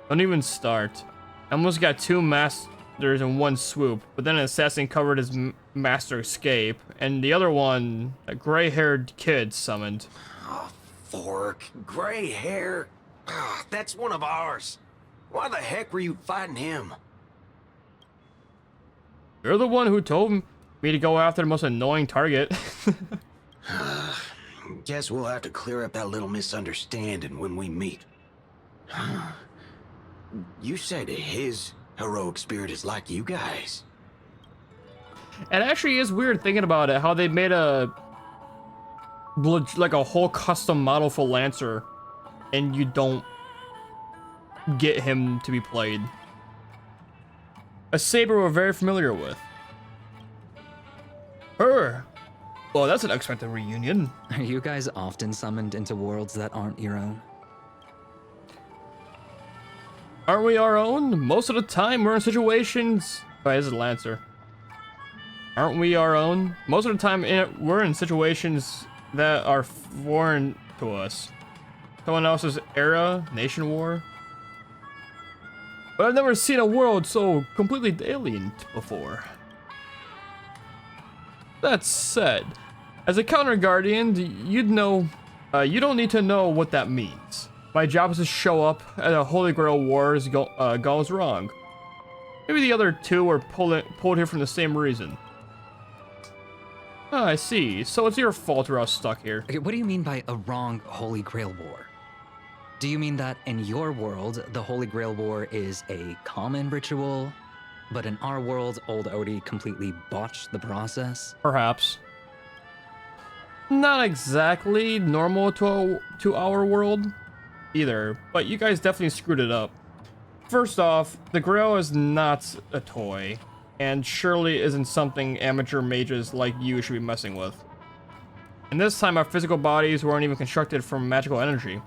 Don't even start. I almost got 2 masters in one swoop, but then an assassin covered his master escape, and the other one, a gray-haired kid, summoned. Oh, fork. Gray hair. Ugh, that's one of ours. Why the heck were you fighting him? You're the one who told me to go after the most annoying target. Guess we'll have to clear up that little misunderstanding when we meet. You said his heroic spirit is like you guys. It actually is weird thinking about it, how they made a whole custom model for Lancer, and you don't get him to be played. A Saber we're very familiar with. Well, that's an unexpected reunion. Are you guys often summoned into worlds that aren't your own? Aren't we our own? Most of the time we're in situations... Oh, this is Lancer. Aren't we our own? Most of the time we're in situations that are foreign to us. Someone else's era, nation war. But I've never seen a world so completely alien before. That said, as a counter guardian, you'd know, you don't need to know what that means. My job is to show up at a Holy Grail war goes wrong. Maybe the other 2 were pulled here from the same reason. I see. So it's your fault we're all stuck here. Okay, what do you mean by a wrong Holy Grail war? Do you mean that in your world, the Holy Grail War is a common ritual, but in our world, old Odie completely botched the process? Perhaps. Not exactly normal to our world either, but you guys definitely screwed it up. First off, the Grail is not a toy, and surely isn't something amateur mages like you should be messing with. And this time our physical bodies weren't even constructed from magical energy.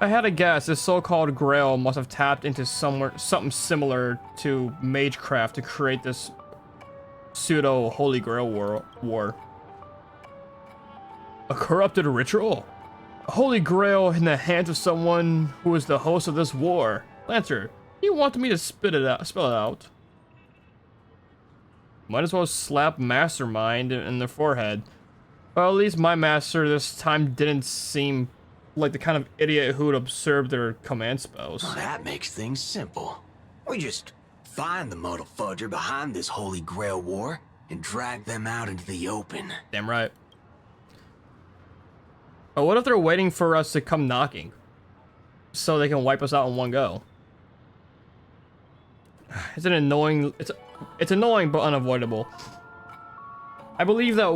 I had a guess, this so-called Grail must have tapped into something similar to Magecraft to create this pseudo Holy Grail war. A corrupted ritual? A Holy Grail in the hands of someone who is the host of this war. Lancer, you want me to spell it out? Might as well slap Mastermind in the forehead. Well, at least my master this time didn't seem like the kind of idiot who would observe their command spells. Well, that makes things simple. We just find the muddle fudger behind this Holy Grail war and drag them out into the open. Damn right. But what if they're waiting for us to come knocking? So they can wipe us out in one go? It's an annoying... It's annoying but unavoidable. I believe that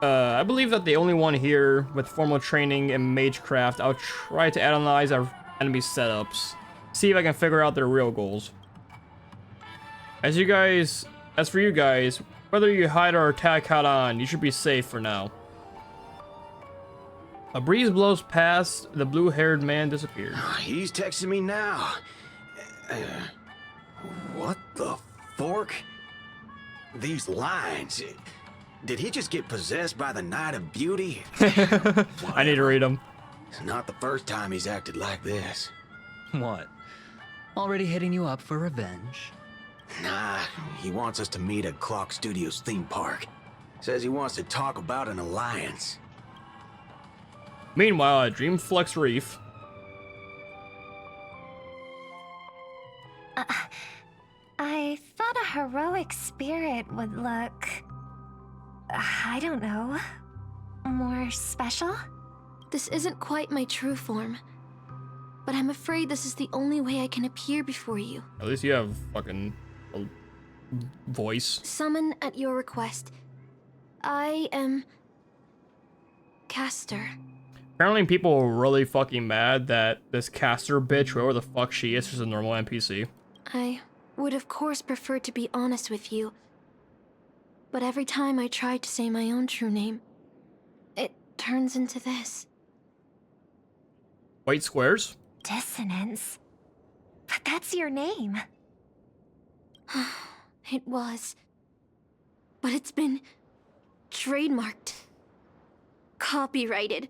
I believe that the only one here with formal training in magecraft. I'll try to analyze our enemy setups. See if I can figure out their real goals. As for you guys, whether you hide or attack head on, you should be safe for now. A breeze blows past, the blue-haired man disappeared. He's texting me now. What the fork? These lines. Did he just get possessed by the Night of Beauty? I need to read them. It's not the first time he's acted like this. What? Already hitting you up for revenge? Nah, he wants us to meet at Clock Studios theme park. Says he wants to talk about an alliance. Meanwhile, at Dreamflux Reef. I thought a heroic spirit would look... I don't know... more special? This isn't quite my true form, but I'm afraid this is the only way I can appear before you. At least you have fucking a voice. Summon at your request. I am... Caster. Apparently people are really fucking mad that this caster bitch, whoever the fuck she is, is a normal NPC. I would of course prefer to be honest with you, but every time I try to say my own true name, it turns into this. White squares? Dissonance. But that's your name. It was. But it's been trademarked, copyrighted,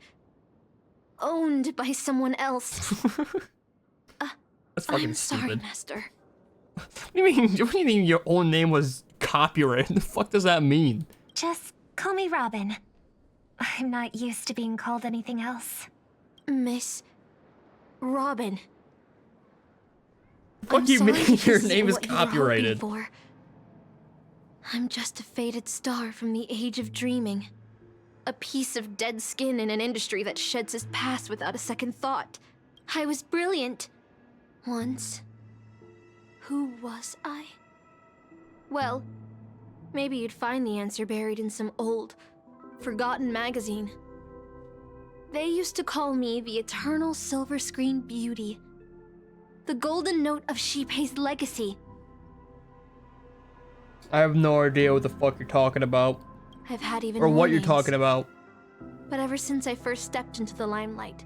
owned by someone else. That's fucking I'm sorry, stupid. Master. What do you mean your own name was copyrighted? The fuck does that mean? Just call me Robin. I'm not used to being called anything else. Miss Robin. Fuck you sorry mean this your isn't name is what you were hoping copyrighted? for. I'm just a faded star from the age of dreaming. A piece of dead skin in an industry that sheds its past without a second thought. I was brilliant. Once. Who was I? Well, maybe you'd find the answer buried in some old, forgotten magazine. They used to call me the Eternal Silver Screen Beauty. The golden note of Shipei's legacy. I have no idea what the fuck you're talking about. I've had even or more what you're names. talking about. But ever since I first stepped into the limelight,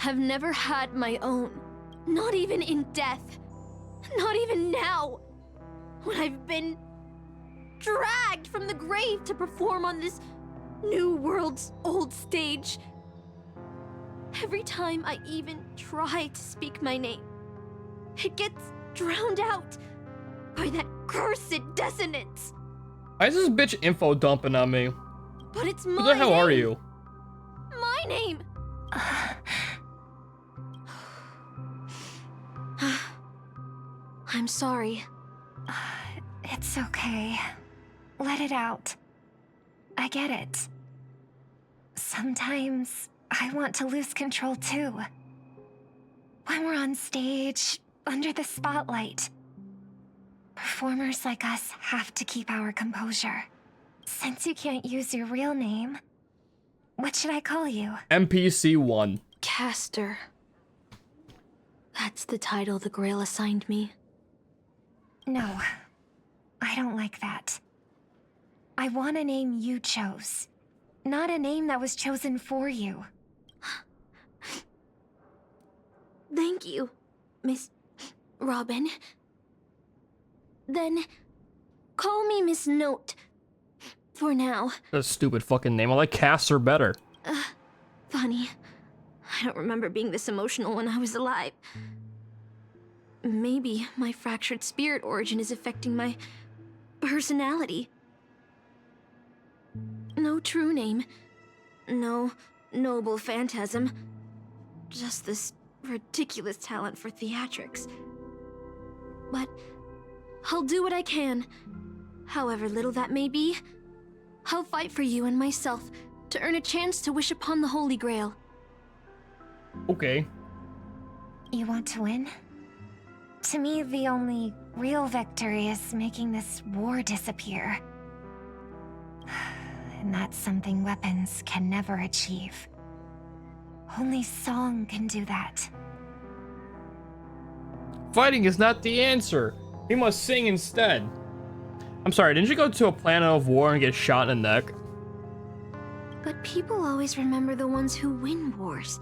I've never had my own. Not even in death. Not even now. When I've been dragged from the grave to perform on this new world's old stage. Every time I even try to speak my name, it gets drowned out by that cursed dissonance. Why is this bitch info dumping on me? But it's Who my the hell name. are you? My name. I'm sorry. It's okay. Let it out. I get it. Sometimes I want to lose control too. When we're on stage, under the spotlight, performers like us have to keep our composure. Since you can't use your real name, what should I call you? NPC1. Caster. That's the title the Grail assigned me. No, I don't like that. I want a name you chose, not a name that was chosen for you. Thank you, Miss Robin. Then, call me Miss Note. For now. That's a stupid fucking name. I like Caster better. Funny. I don't remember being this emotional when I was alive. Maybe my fractured spirit origin is affecting my personality. No true name. No noble phantasm. Just this ridiculous talent for theatrics. but I'll do what I can. However little that may be, I'll fight for you and myself to earn a chance to wish upon the Holy Grail. Okay. You want to win? To me, the only real victory is making this war disappear. And that's something weapons can never achieve. Only song can do that. Fighting is not the answer. We must sing instead. I'm sorry, didn't you go to a planet of war and get shot in the neck? But people always remember the ones who win wars,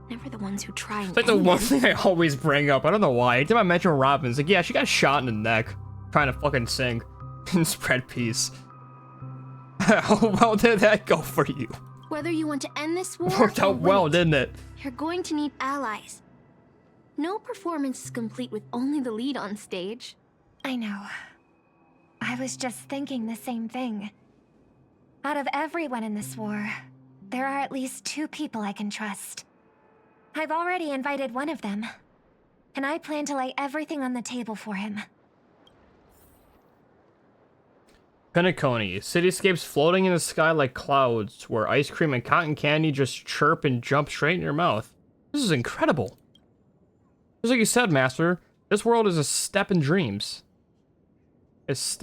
never the ones who try and It's like the end one them. thing I always bring up. I don't know why. Anytime I mention Robin, it's like, yeah, she got shot in the neck trying to fucking sing and spread peace. How well did that go for you? Whether you want to end this war Worked or out well, win it, didn't it? you're going to need allies. No performance is complete with only the lead on stage. I know. I was just thinking the same thing. Out of everyone in this war, there are at least 2 people I can trust. I've already invited one of them, and I plan to lay everything on the table for him. Penacony, cityscapes floating in the sky like clouds, where ice cream and cotton candy just chirp and jump straight in your mouth. This is incredible. Just like you said, Master, this world is a step in dreams. It's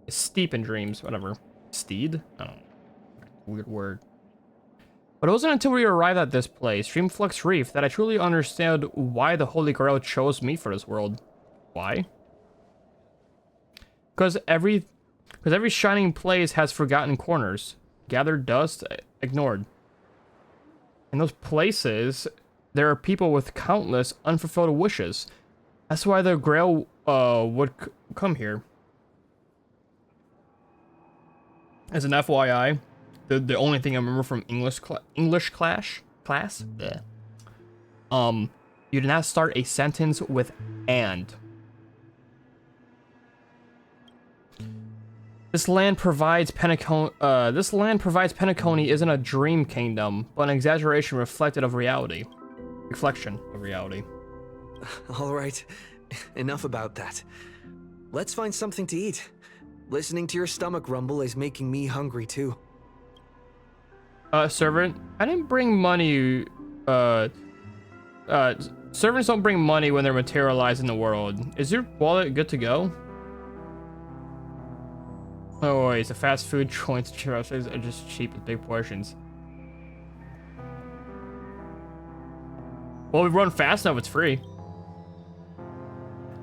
steep in dreams, whatever. Steed? I don't know. Weird word. But it wasn't until we arrived at this place, Dreamflux Reef, that I truly understood why the Holy Grail chose me for this world. Why? Because every shining place has forgotten corners. Gathered dust, ignored. In those places, there are people with countless unfulfilled wishes. That's why the Grail would come here. As an FYI, the only thing I remember from English class, bleh. You did not start a sentence with "and." This land provides Penacony isn't a dream kingdom, but an exaggeration reflection of reality. All right, enough about that. Let's find something to eat. Listening to your stomach rumble is making me hungry too. Servant, I didn't bring money. Servants don't bring money when they're materialized in the world. Is your wallet good to go? No worries, the fast food joints are just cheap with big portions. Well, we run fast enough, it's free.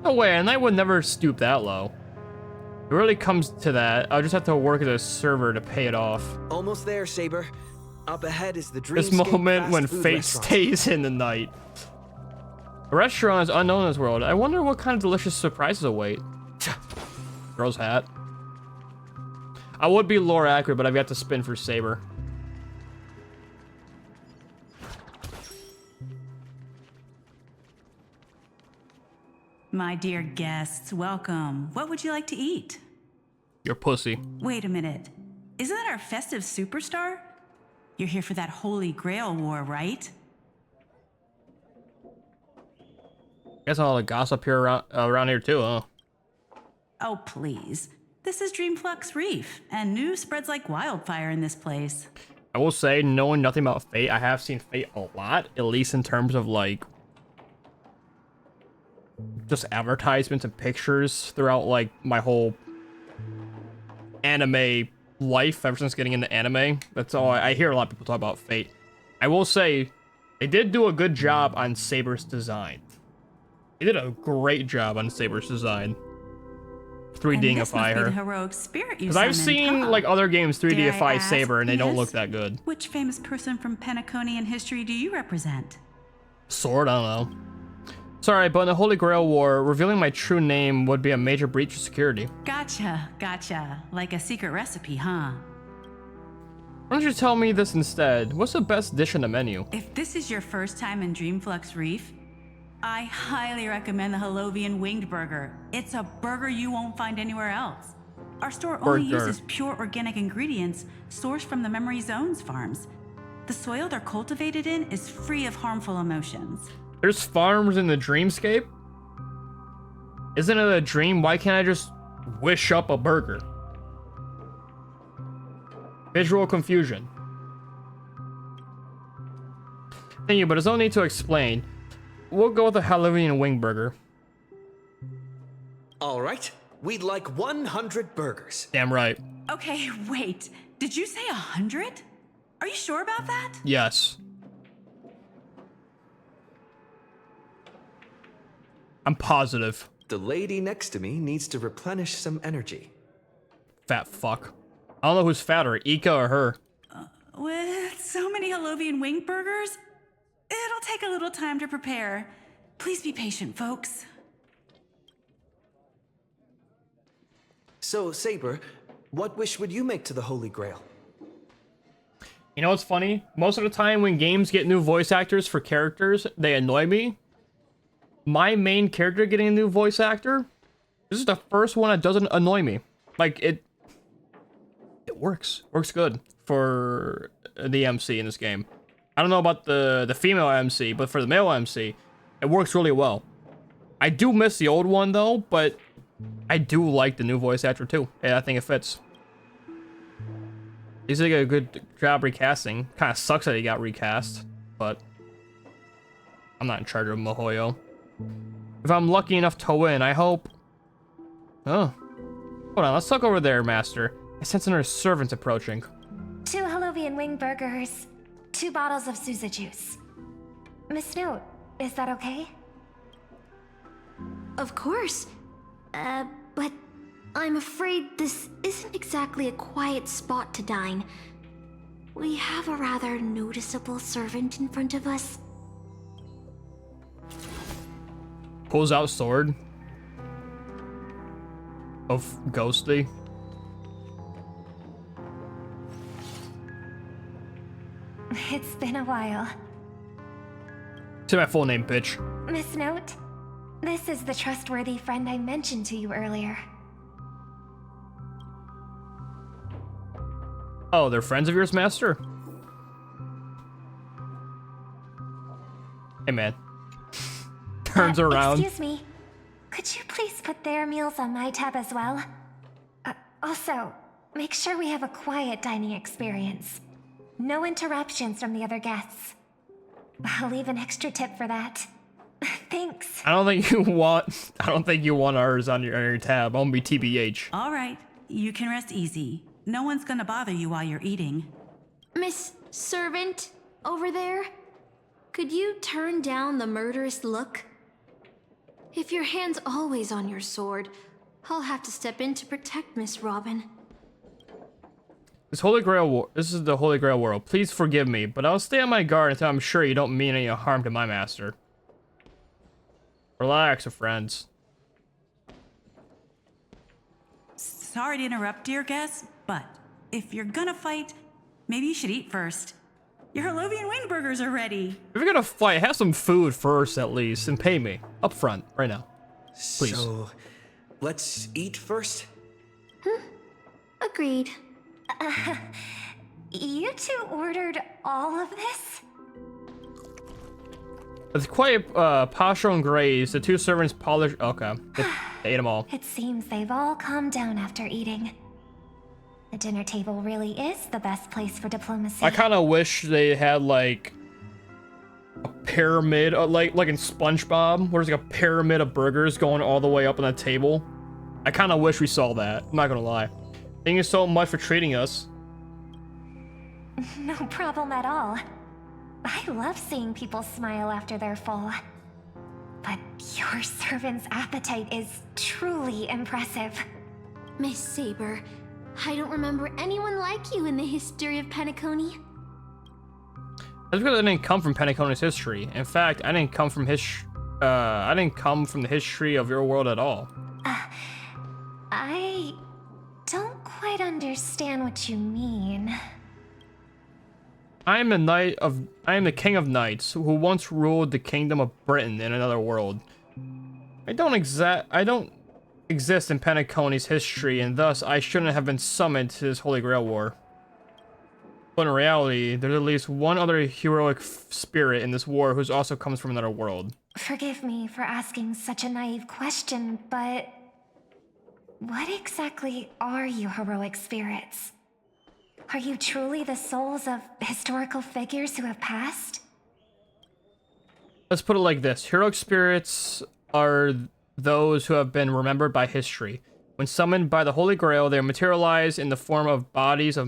No way, and I would never stoop that low. If it really comes to that, I'll just have to work as a server to pay it off. Almost there, Saber. Up ahead is the This moment when fate stays in the night. A restaurant is unknown in this world. I wonder what kind of delicious surprises await. Girl's hat. I would be lore accurate, but I've got to spin for Saber. My dear guests, welcome. What would you like to eat? You're pussy. Wait a minute. Isn't that our festive superstar? You're here for that Holy Grail war, right? Guess all the gossip here around here too, huh? Oh, please. This is Dreamflux Reef, and news spreads like wildfire in this place. I will say, knowing nothing about Fate, I have seen Fate a lot, at least in terms of like just advertisements and pictures throughout like my whole anime life ever since getting into anime. That's all I hear a lot of people talk about Fate. I will say they did do a good job on Saber's design. They did a great job on Saber's design. 3Dify her. Heroic spirit you because I've summoned, seen huh? like other games Dare I 3Dify ask? Saber and they don't Yes? look that good. Which famous person from Penaconian history do you represent? Sword, I don't know. Sorry, but in the Holy Grail War, revealing my true name would be a major breach of security. Gotcha. Like a secret recipe, huh? Why don't you tell me this instead? What's the best dish on the menu? If this is your first time in Dreamflux Reef, I highly recommend the Halovian Winged Burger. It's a burger you won't find anywhere else. Our store only uses pure organic ingredients sourced from the Memory Zones farms. The soil they're cultivated in is free of harmful emotions. There's farms in the dreamscape? Isn't it a dream? Why can't I just wish up a burger? Visual confusion. Thank you, but there's no need to explain. We'll go with the Halloween wing burger. All right. We'd like 100 burgers. Damn right. Okay, wait. Did you say 100? Are you sure about that? Yes. I'm positive. The lady next to me needs to replenish some energy. Fat fuck. I don't know who's fatter, Ika or her. With so many Halovian wing burgers, it'll take a little time to prepare. Please be patient, folks. So, Saber, what wish would you make to the Holy Grail? You know what's funny? Most of the time when games get new voice actors for characters, they annoy me. My main character getting a new voice actor, this is the first one that doesn't annoy me. Like, it works. Works good for the MC in this game. I don't know about the female MC, but for the male MC, it works really well. I do miss the old one though, but I do like the new voice actor too. Yeah, I think it fits. He's like a good job recasting. Kind of sucks that he got recast, but I'm not in charge of Mihoyo. If I'm lucky enough to win, I hope. Oh, hold on. Let's talk over there, Master. I sense another servant approaching. 2 Halovian wing burgers, 2 bottles of Suza juice. Miss Note, is that okay? Of course. But I'm afraid this isn't exactly a quiet spot to dine. We have a rather noticeable servant in front of us. Pulls out sword of Ghostly. It's been a while. Say my full name, bitch. Miss Note, this is the trustworthy friend I mentioned to you earlier. Oh, they're friends of yours, Master? Hey, man. Turns around. Excuse me. Could you please put their meals on my tab as well? Also, make sure we have a quiet dining experience. No interruptions from the other guests. I'll leave an extra tip for that. Thanks. I don't think you want ours on your tab. I'm gonna be TBH. All right, you can rest easy. No one's gonna bother you while you're eating. Miss Servant, over there? Could you turn down the murderous look? If your hand's always on your sword, I'll have to step in to protect Miss Robin. This is the Holy Grail world. Please forgive me, but I'll stay on my guard until I'm sure you don't mean any harm to my master. Relax, friends. Sorry to interrupt, dear guest, but if you're gonna fight, maybe you should eat first. Your Halovian wing burgers are ready. If you're gonna fight, have some food first at least, and pay me up front right now, please. So, let's eat first. Agreed. You 2 ordered all of this? With quiet posture and graze, the 2 servants polish. Okay, they ate them all. It seems they've all calmed down after eating. The dinner table really is the best place for diplomacy. I kind of wish they had like a pyramid, like in SpongeBob, where there's like a pyramid of burgers going all the way up on the table. I kind of wish we saw that. I'm not gonna lie. Thank you so much for treating us. No problem at all. I love seeing people smile after they're full. But your servant's appetite is truly impressive. Miss Saber, I don't remember anyone like you in the history of Penacony. That's because I didn't come from Penacony's history. In fact, I didn't come from the history of your world at all. I don't quite understand what you mean. I am the king of knights who once ruled the kingdom of Britain in another world. I don't exist in Penacony's history, and thus I shouldn't have been summoned to this Holy Grail War. But in reality, there's at least one other heroic spirit in this war who also comes from another world. Forgive me for asking such a naive question, but what exactly are you heroic spirits? Are you truly the souls of historical figures who have passed? Let's put it like this. Heroic spirits are those who have been remembered by history. When summoned by the Holy Grail, they materialize in the form of bodies of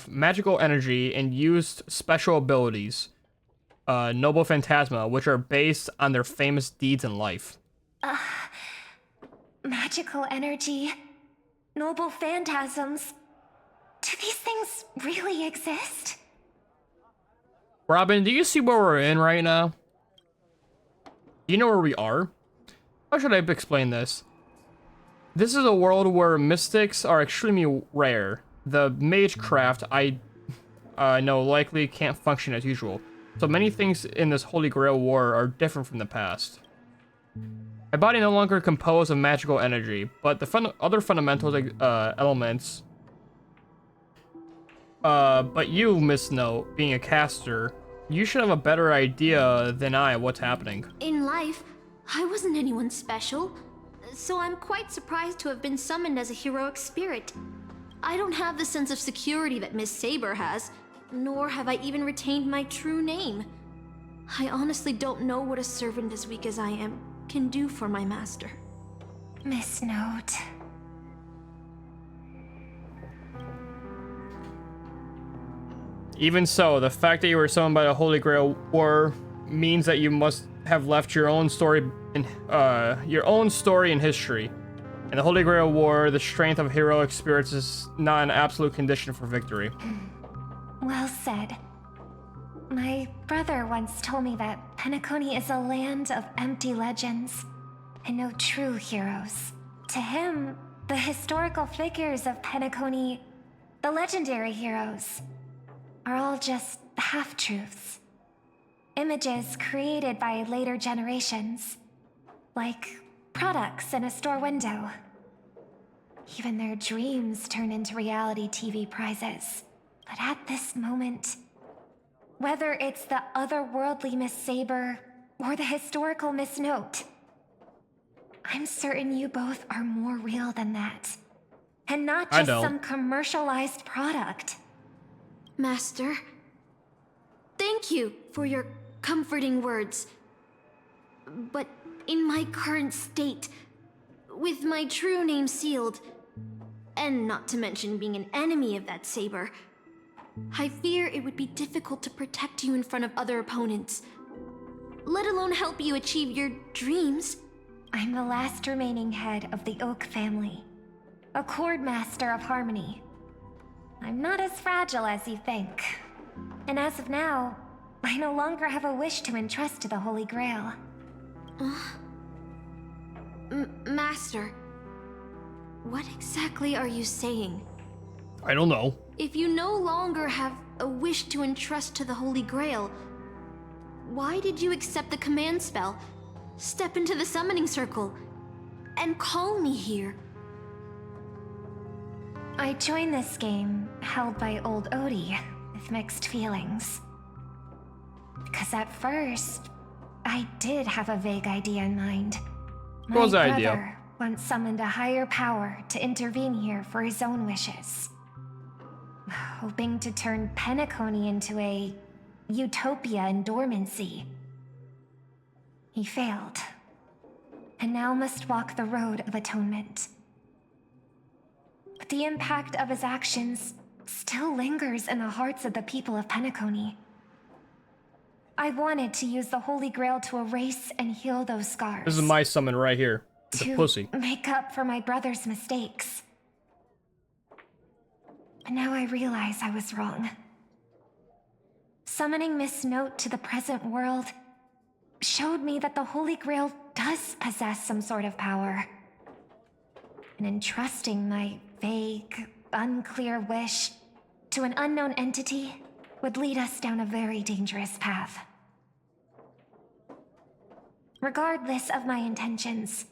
magical energy and used special abilities, noble phantasma, which are based on their famous deeds in life. Magical energy, noble phantasms. Do these things really exist? Robin, do you see where we're in right now? Do you know where we are? How should I explain this? This is a world where mystics are extremely rare. The magecraft I know likely can't function as usual. So many things in this Holy Grail war are different from the past. My body no longer composed of magical energy, but the other fundamental elements. But you, Miss Note, being a caster, you should have a better idea than I of what's happening. In life, I wasn't anyone special, so I'm quite surprised to have been summoned as a heroic spirit. I don't have the sense of security that Miss Saber has, nor have I even retained my true name. I honestly don't know what a servant as weak as I am can do for my master. Miss Note. Even so, the fact that you were summoned by the Holy Grail war means that you must have left your own story in history. In the Holy Grail war, the strength of heroic spirits is not an absolute condition for victory. Well said. My brother once told me that Penacony is a land of empty legends and no true heroes. To him, the historical figures of Penacony, the legendary heroes, are all just half-truths. Images created by later generations, like products in a store window. Even their dreams turn into reality TV prizes. But at this moment, whether it's the otherworldly Miss Saber or the historical Miss Note, I'm certain you both are more real than that. And not just some commercialized product. Master, thank you for your comforting words. But in my current state, with my true name sealed, and not to mention being an enemy of that Saber, I fear it would be difficult to protect you in front of other opponents, let alone help you achieve your dreams. I'm the last remaining head of the Oak family, a chord master of harmony. I'm not as fragile as you think. And as of now, I no longer have a wish to entrust to the Holy Grail. Master, what exactly are you saying? I don't know. If you no longer have a wish to entrust to the Holy Grail, why did you accept the command spell, step into the summoning circle, and call me here? I joined this game, held by old Odie, with mixed feelings. Because at first, I did have a vague idea in mind. What was the My idea? brother once summoned a higher power to intervene here for his own wishes. Hoping to turn Penacony into a utopia in dormancy. He failed, and now must walk the road of atonement. But the impact of his actions still lingers in the hearts of the people of Penacony. I wanted to use the Holy Grail to erase and heal those scars. This is my summon right here. It's a pussy. To make up for my brother's mistakes. But now I realize I was wrong. Summoning Miss Note to the present world showed me that the Holy Grail does possess some sort of power. And entrusting my vague, unclear wish to an unknown entity would lead us down a very dangerous path. Regardless of my intentions,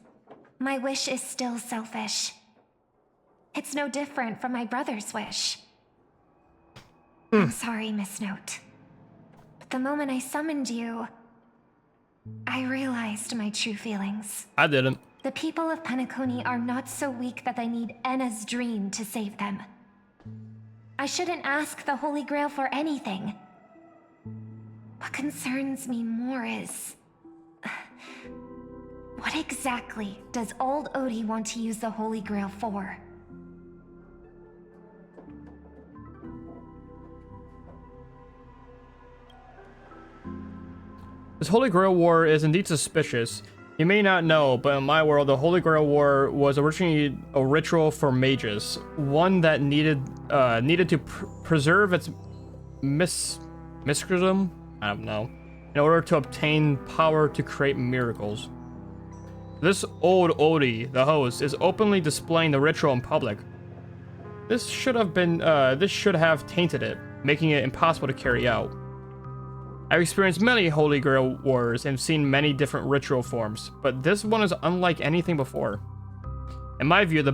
my wish is still selfish. It's no different from my brother's wish. I'm sorry, Miss Note. But the moment I summoned you, I realized my true feelings. I didn't. The people of Penacony are not so weak that they need Enna's dream to save them. I shouldn't ask the Holy Grail for anything. What concerns me more is... what exactly does old Odie want to use the Holy Grail for? This Holy Grail War is indeed suspicious. You may not know, but in my world, the Holy Grail War was originally a ritual for mages, one that needed to preserve its mysticism, I don't know, in order to obtain power to create miracles. This old Odie, the host, is openly displaying the ritual in public. This should have tainted it, making it impossible to carry out. I've experienced many Holy Grail wars and seen many different ritual forms, but this one is unlike anything before. In my view,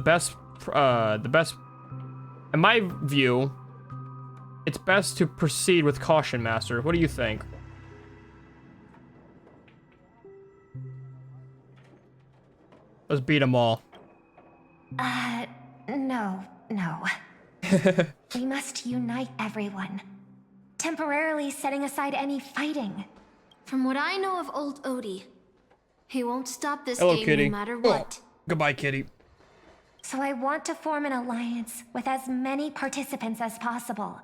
it's best to proceed with caution, Master. What do you think? Let's beat them all. No. We must unite everyone. Temporarily setting aside any fighting. From what I know of old Odie, he won't stop this Hello, game Kitty. no matter what. Goodbye, Kitty. So I want to form an alliance with as many participants as possible.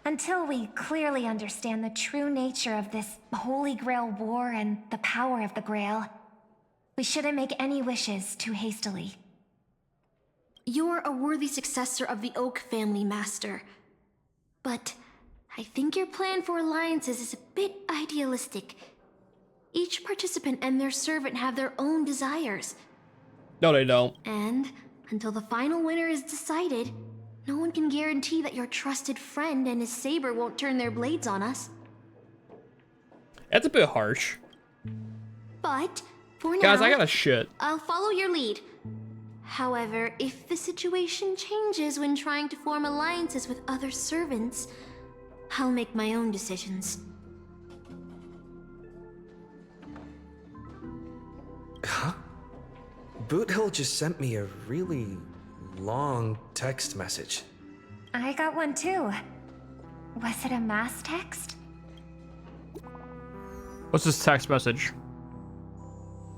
Until we clearly understand the true nature of this Holy Grail War and the power of the Grail, we shouldn't make any wishes too hastily. You're a worthy successor of the Oak family, Master. But I think your plan for alliances is a bit idealistic. Each participant and their servant have their own desires. No, they don't. And until the final winner is decided, no one can guarantee that your trusted friend and his saber won't turn their blades on us. That's a bit harsh. But for now, Guys, I gotta shit. I'll follow your lead. However, if the situation changes when trying to form alliances with other servants, I'll make my own decisions. Huh? Boothill just sent me a really long text message. I got one too. Was it a mass text? What's this text message?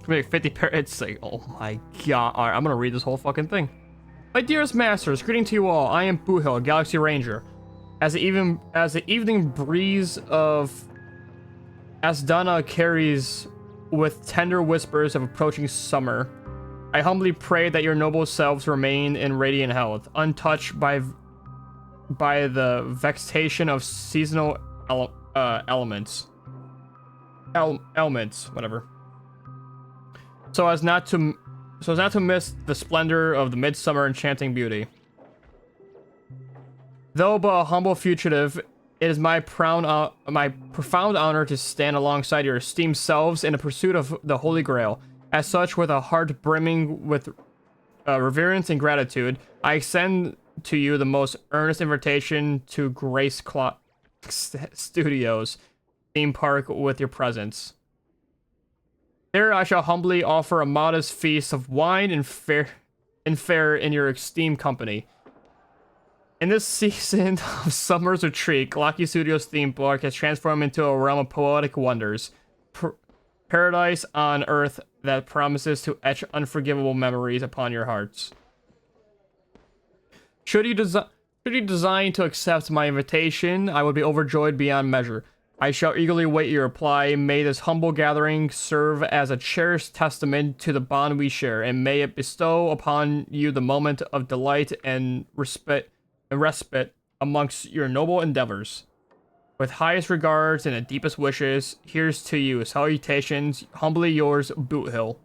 Make 50 it's like, oh my god. Alright, I'm gonna read this whole fucking thing. My dearest masters, greeting to you all. I am Boothill, Galaxy Ranger. As the evening breeze of Asdana carries with tender whispers of approaching summer, I humbly pray that your noble selves remain in radiant health, untouched by the vexation of seasonal ailments, whatever. So as not to miss the splendor of the midsummer enchanting beauty. Though but a humble fugitive, it is my profound honor to stand alongside your esteemed selves in the pursuit of the Holy Grail. As such, with a heart brimming with reverence and gratitude, I extend to you the most earnest invitation to Grace Studios theme park with your presence. There I shall humbly offer a modest feast of wine and fare in your esteemed company. In this season of summer's retreat, Galactic Studios theme park has transformed into a realm of poetic wonders. Paradise on earth that promises to etch unforgivable memories upon your hearts. Should you design to accept my invitation, I would be overjoyed beyond measure. I shall eagerly wait your reply. May this humble gathering serve as a cherished testament to the bond we share, and may it bestow upon you the moment of delight and respite amongst your noble endeavors. With highest regards and the deepest wishes, here's to you. Salutations, humbly yours, Boothill.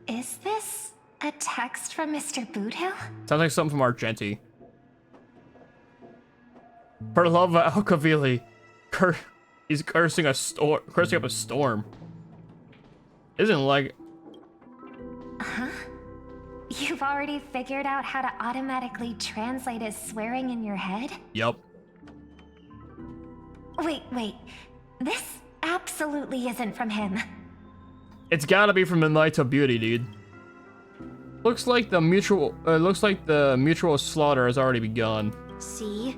Is this a text from Mr. Boothill? Sounds like something from Argenti. For the love of Alcavili, he's cursing up a storm. Isn't like... Huh? You've already figured out how to automatically translate his swearing in your head? Yup. Wait. This absolutely isn't from him. It's gotta be from Midnight to Beauty, dude. Looks like the mutual slaughter has already begun. See?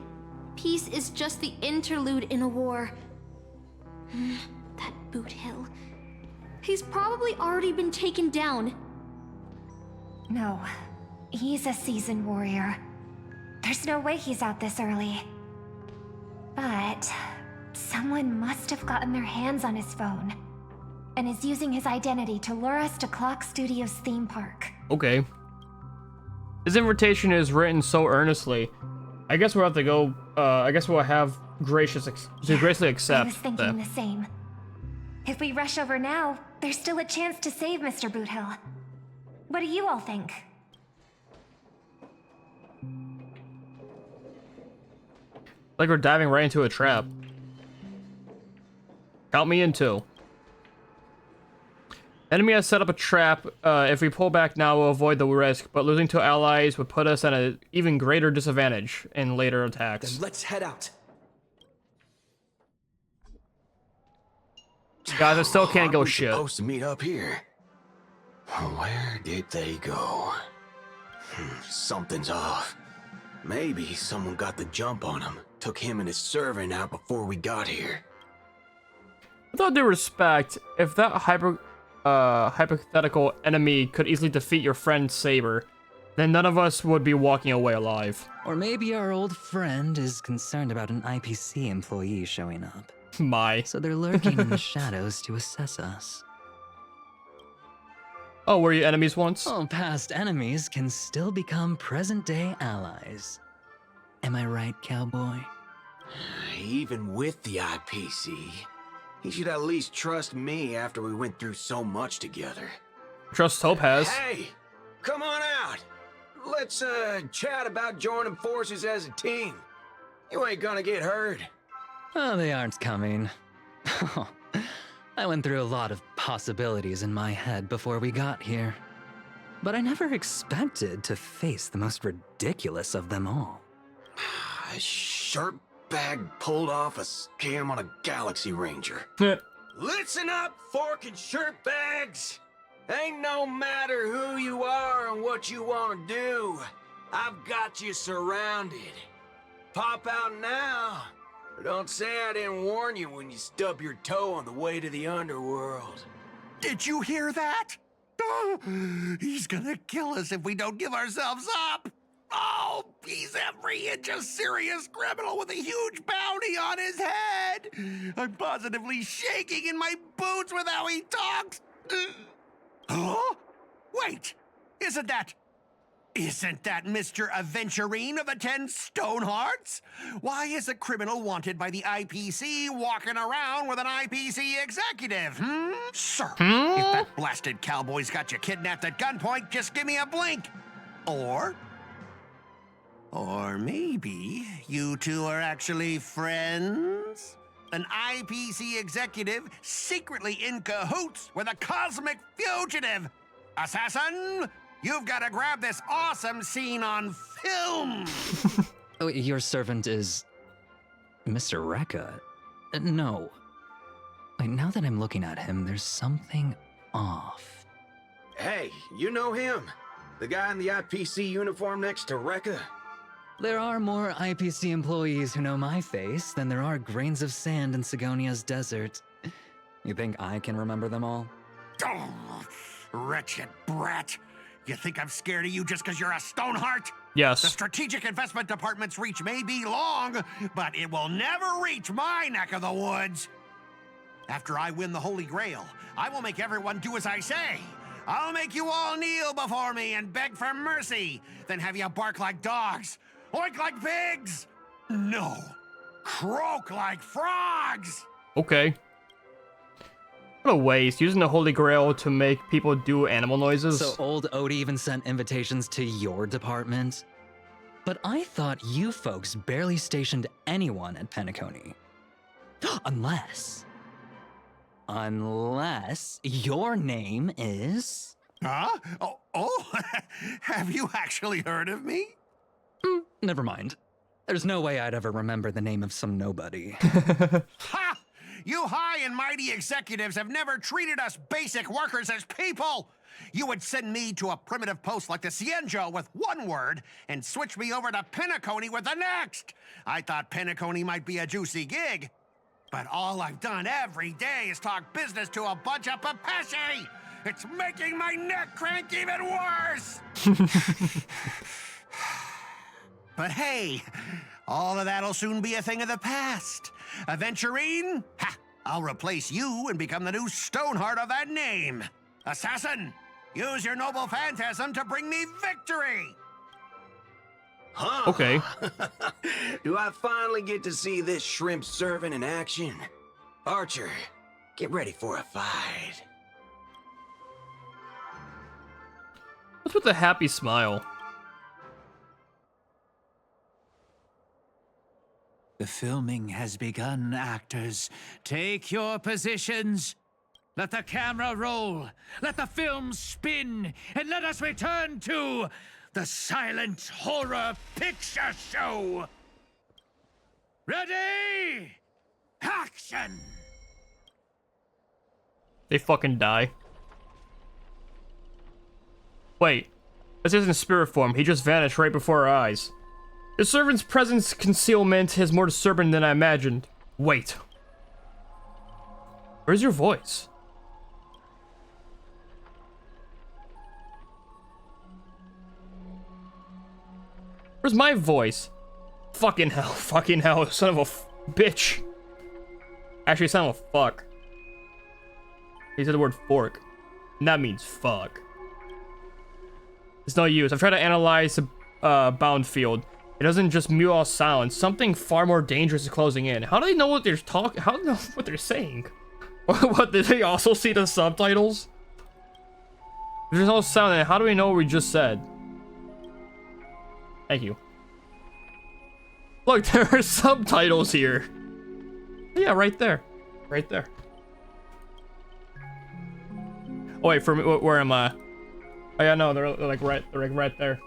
Peace is just the interlude in a war. That Boot Hill. He's probably already been taken down. No, he's a seasoned warrior. There's no way he's out this early. But someone must have gotten their hands on his phone and is using his identity to lure us to Clock Studios theme park. Okay. His invitation is written so earnestly. I guess we'll have to go. I guess we'll have graciously accept. I was thinking the same. If we rush over now, there's still a chance to save Mr. Boothill. What do you all think? Like we're diving right into a trap. Count me in too. Enemy has set up a trap. If we pull back now, we'll avoid the risk, but losing to allies would put us at an even greater disadvantage in later attacks. Then let's head out. Guys, I still can't go shit. Supposed to meet up here. Where did they go? Something's off. Maybe someone got the jump on him, took him and his servant out before we got here. With all due respect, if that hypothetical enemy could easily defeat your friend Saber, then none of us would be walking away alive. Or maybe our old friend is concerned about an IPC employee showing up. So they're lurking in the shadows to assess us. Oh, were you enemies once? Oh, past enemies can still become present-day allies. Am I right, cowboy? Even with the IPC, he should at least trust me after we went through so much together. Trust Topaz. Hey, come on out. Let's chat about joining forces as a team. You ain't gonna get hurt. Oh, they aren't coming. I went through a lot of possibilities in my head before we got here. But I never expected to face the most ridiculous of them all. A shirt bag pulled off a scam on a Galaxy Ranger. Listen up, fork and shirt bags. Ain't no matter who you are and what you want to do. I've got you surrounded. Pop out now. Don't say I didn't warn you when you stub your toe on the way to the underworld. Did you hear that? Oh, he's gonna kill us if we don't give ourselves up. Oh, he's every inch a serious criminal with a huge bounty on his head. I'm positively shaking in my boots with how he talks. Huh? Wait, isn't that Mr. Aventurine of the 10 Stonehearts? Why is a criminal wanted by the IPC walking around with an IPC executive, Sir, if that blasted cowboy's got you kidnapped at gunpoint, just give me a blink. Or maybe you two are actually friends? An IPC executive secretly in cahoots with a cosmic fugitive. Assassin! You've got to grab this awesome scene on film! Oh, your servant is... Mr. Rekka? No. Wait, now that I'm looking at him, there's something off. Hey, you know him? The guy in the IPC uniform next to Rekka? There are more IPC employees who know my face than there are grains of sand in Sigonia's desert. You think I can remember them all? Oh, wretched brat. You think I'm scared of you just because you're a Stoneheart? Yes. The Strategic Investment Department's reach may be long, but it will never reach my neck of the woods. After I win the Holy Grail, I will make everyone do as I say. I'll make you all kneel before me and beg for mercy, then have you bark like dogs, oink like pigs. No, croak like frogs. Okay. What a waste, using the Holy Grail to make people do animal noises. So old Odie even sent invitations to your department? But I thought you folks barely stationed anyone at Penacony. Unless your name is... Huh? Oh, have you actually heard of me? Never mind. There's no way I'd ever remember the name of some nobody. Ha! You high and mighty executives have never treated us basic workers as people! You would send me to a primitive post like the Cienjo with one word and switch me over to Penacony with the next! I thought Penacony might be a juicy gig, but all I've done every day is talk business to a bunch of papashi! It's making my neck crank even worse! But hey, all of that'll soon be a thing of the past. Aventurine? Ha! I'll replace you and become the new Stoneheart of that name. Assassin, use your noble phantasm to bring me victory! Huh? Okay. Do I finally get to see this shrimp servant in action? Archer, get ready for a fight. What's with the happy smile? The filming has begun, actors. Take your positions. Let the camera roll. Let the film spin. And let us return to the silent horror picture show. Ready? Action! They fucking die. Wait, this isn't spirit form. He just vanished right before our eyes. The servant's presence concealment is more disturbing than I imagined. Wait. Where's your voice? Where's my voice? Fucking hell, son of a bitch. Actually, son of a fuck. He said the word fork, and that means fuck. It's no use. I've tried to analyze the bound field. It doesn't just mute all sounds. Something far more dangerous is closing in. How do they know what they're talking? How do they know what they're saying? What, did they also see the subtitles? There's no sound in it. How do we know what we just said? Thank you. Look, there are subtitles here. Yeah, right there. Right there. Oh wait, where am I? Oh yeah, no, they're like right there.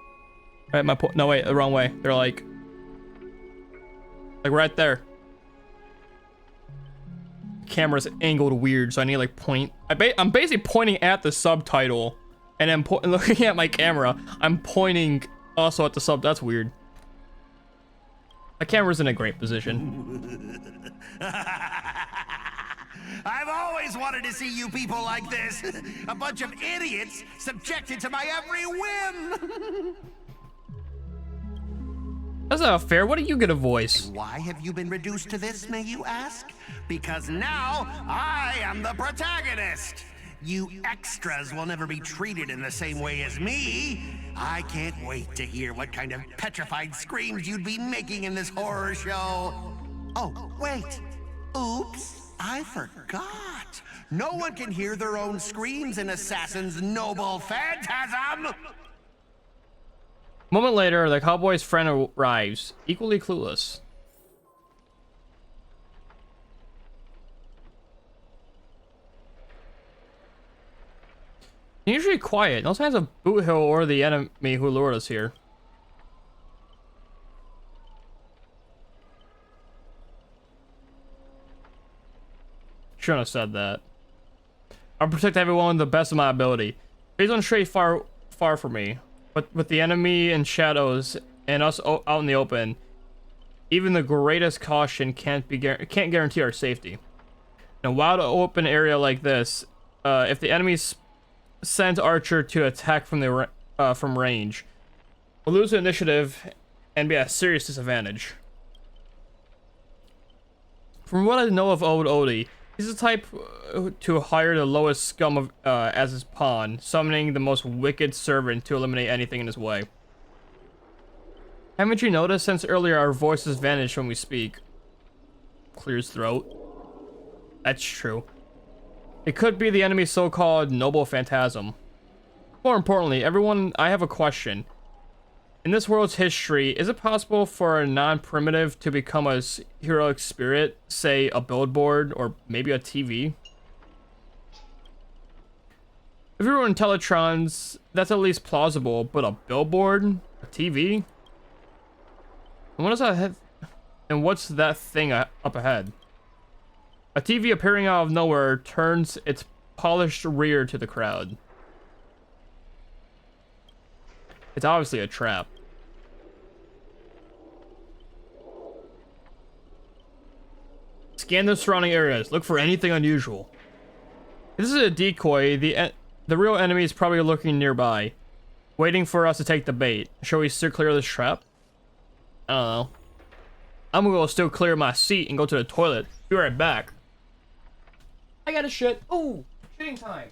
Right, my point. No, wait, the wrong way. They're like right there. The camera's angled weird, so I need to like point. I'm basically pointing at the subtitle, and then looking at my camera. I'm pointing also at the sub. That's weird. My camera's in a great position. I've always wanted to see you people like this. A bunch of idiots subjected to my every whim. That's not fair. What do you get a voice? And why have you been reduced to this, may you ask? Because now I am the protagonist. You extras will never be treated in the same way as me. I can't wait to hear what kind of petrified screams you'd be making in this horror show. Oh, wait. Oops. I forgot. No one can hear their own screams in Assassin's noble phantasm. A moment later, the cowboy's friend arrives, equally clueless. Usually quiet, no signs of Boot Hill or the enemy who lured us here. Shouldn't have said that. I'll protect everyone to the best of my ability. Please don't stray far from me. But with the enemy in shadows and us out in the open, even the greatest caution can't guarantee our safety. In a wild open area like this, if the enemy sends Archer to attack from range, we'll lose the initiative and be at a serious disadvantage. From what I know of old Odie, he's the type to hire the lowest scum of, as his pawn, summoning the most wicked servant to eliminate anything in his way. Haven't you noticed since earlier our voices vanish when we speak? Clears throat. That's true. It could be the enemy's so-called noble phantasm. More importantly, everyone, I have a question. In this world's history, is it possible for a non-primitive to become a heroic spirit, say a billboard or maybe a TV? If you were in Teletrons, that's at least plausible, but a billboard? A TV? And what is that? And what's that thing up ahead? A TV appearing out of nowhere turns its polished rear to the crowd. It's obviously a trap. Scan the surrounding areas. Look for anything unusual. If this is a decoy, the real enemy is probably lurking nearby, waiting for us to take the bait. Shall we steer clear of this trap? I don't know. I'm gonna go still clear my seat and go to the toilet. Be right back. I gotta shit. Ooh, shitting time.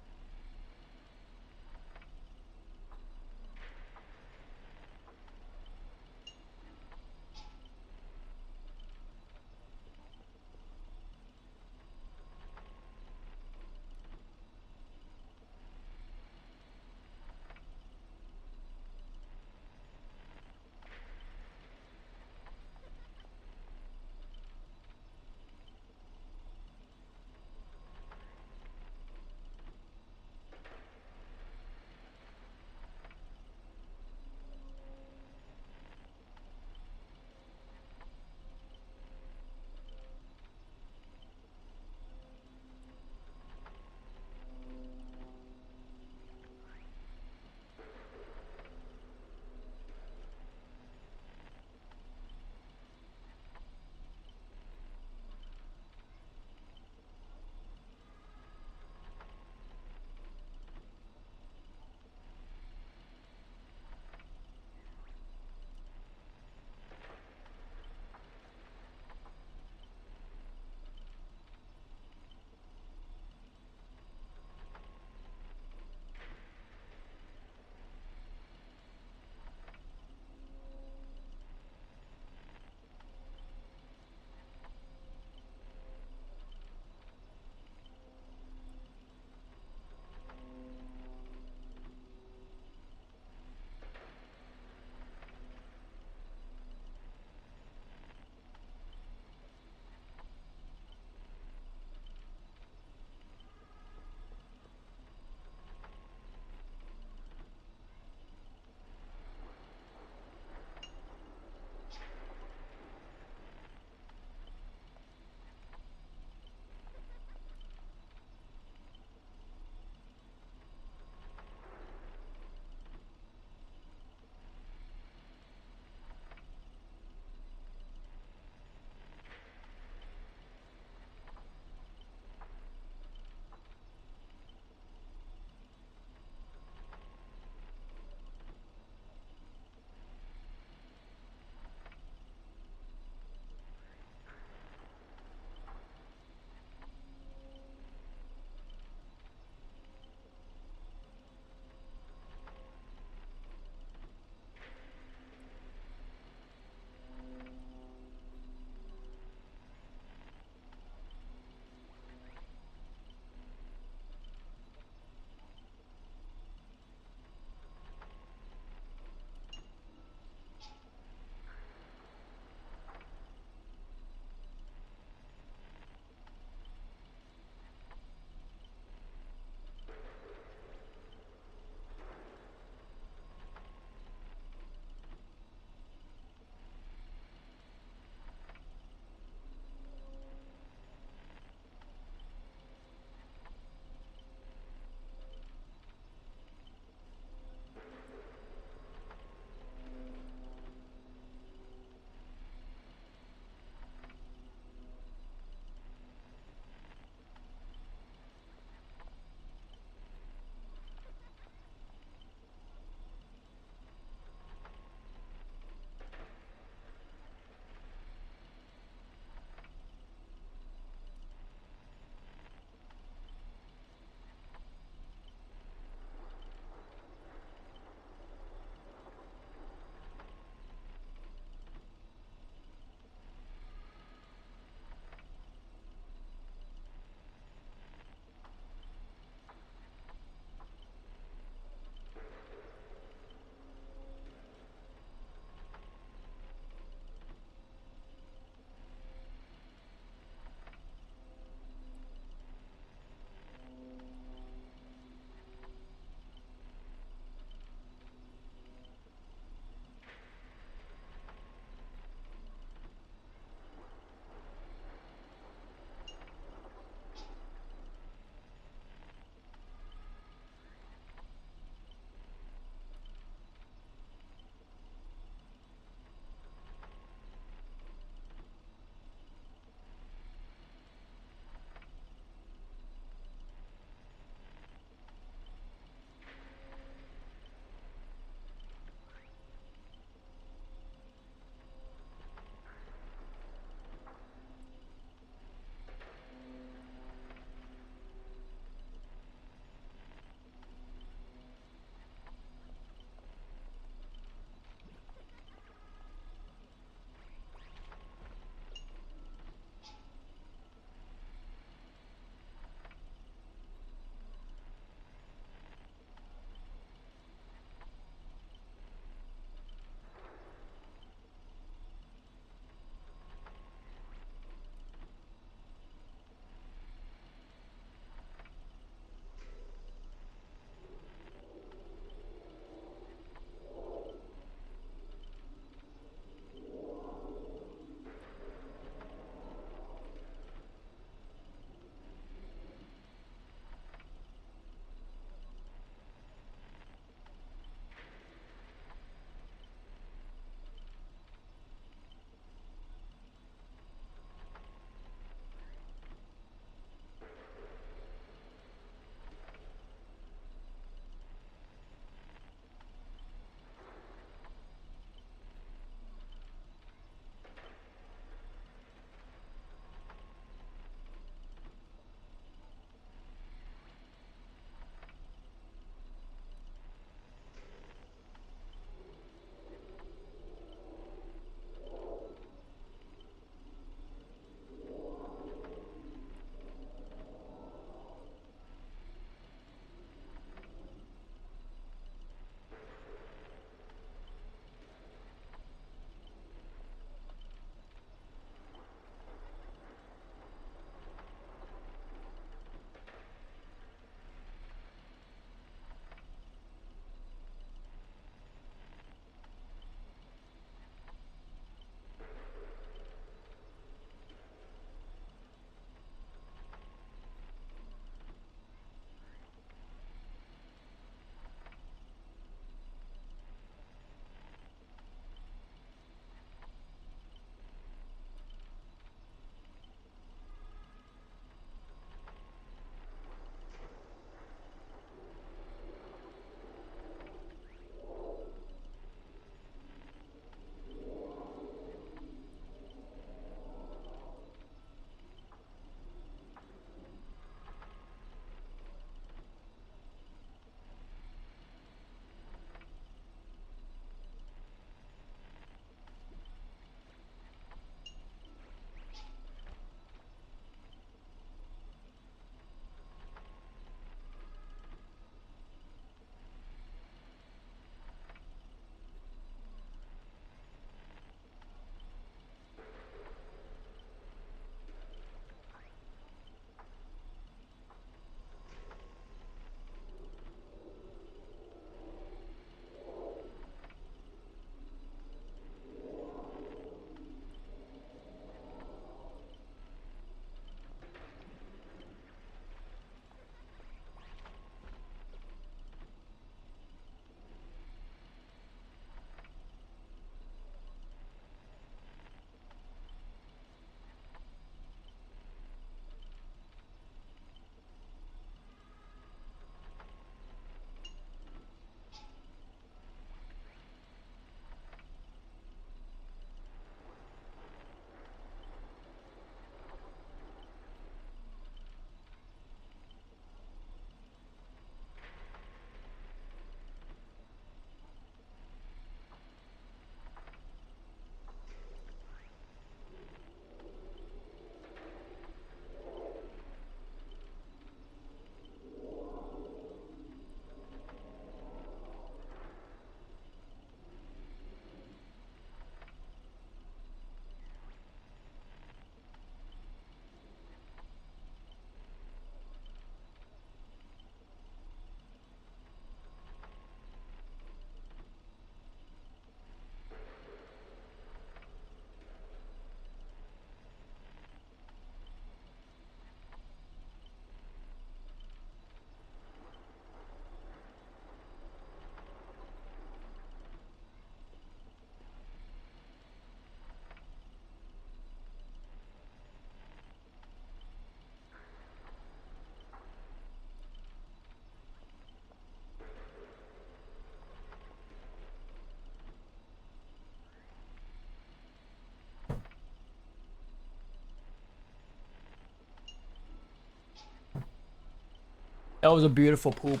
That was a beautiful poop.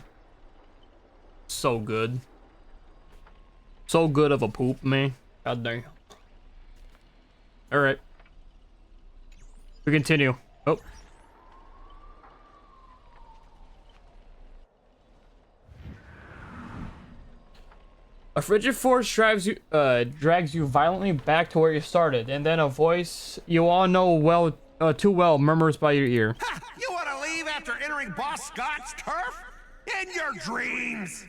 So good. So good of a poop, man. God dang. Alright. We continue. Oh. A frigid force drags you violently back to where you started, and then a voice you all know too well murmurs by your ear. Ha! You want to leave after entering Boss Scott's turf? In your dreams!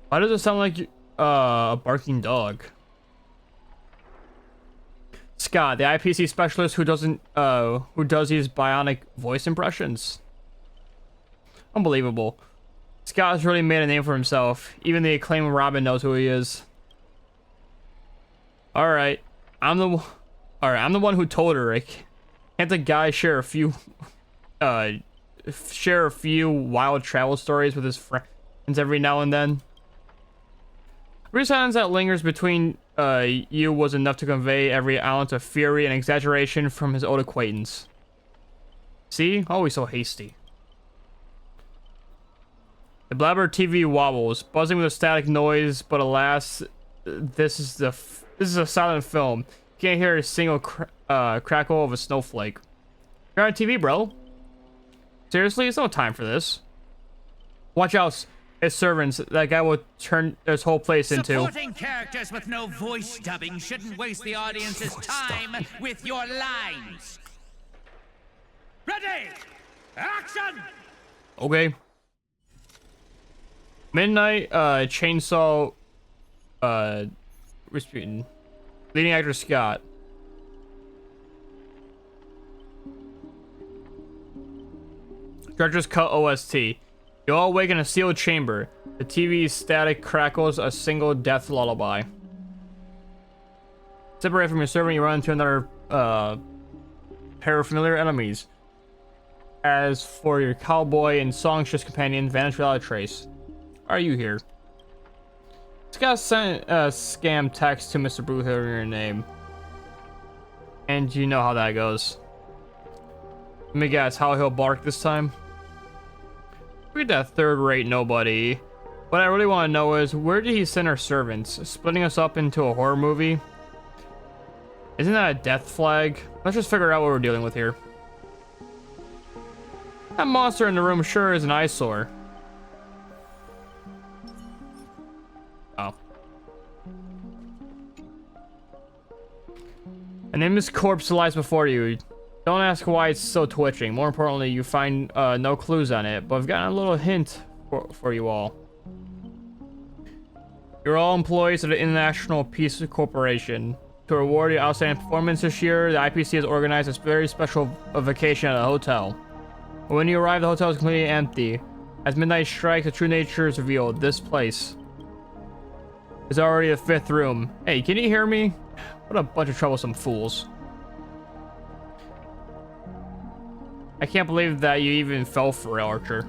Why does it sound like a barking dog? Scott, the IPC specialist who does these bionic voice impressions. Unbelievable. Scott has really made a name for himself. Even the acclaimed Robin knows who he is. Alright. I'm the one who told her. Can't the guy share a few wild travel stories with his friends every now and then? The brief silence that lingers between you was enough to convey every ounce of fury and exaggeration from his old acquaintance. See? Always so hasty. The blabber TV wobbles, buzzing with a static noise, but alas, this is a silent film. You can't hear a single crackle of a snowflake. You're on TV, bro. Seriously, it's no time for this. Watch out, his servants. That guy will turn this whole place into. Supporting characters with no voice dubbing shouldn't waste the audience's time with your lines. Ready, action! Okay. Midnight Chainsaw Rasputin. Leading actor Scott. Director's cut OST. You all awake in a sealed chamber. The TV's static crackles a single death lullaby. Separate from your servant, you run into another pair of familiar enemies. As for your cowboy and songstress companion, vanish without a trace. Are you here? Scott sent a scam text to Mr. Brewhill in your name. And you know how that goes. Let me guess, how he'll bark this time? Read that third-rate nobody. What I really want to know is, where did he send our servants? Splitting us up into a horror movie? Isn't that a death flag? Let's just figure out what we're dealing with here. That monster in the room sure is an eyesore. Oh. An nameless corpse lies before you. Don't ask why it's so twitching. More importantly, you find no clues on it, but I've got a little hint for you all. You're all employees of the International Peace Corporation. To reward your outstanding performance this year, the IPC has organized a very special vacation at a hotel. When you arrive, the hotel is completely empty. As midnight strikes, the true nature is revealed. This place is already the 5th room. Hey, can you hear me? What a bunch of troublesome fools. I can't believe that you even fell for it, Archer.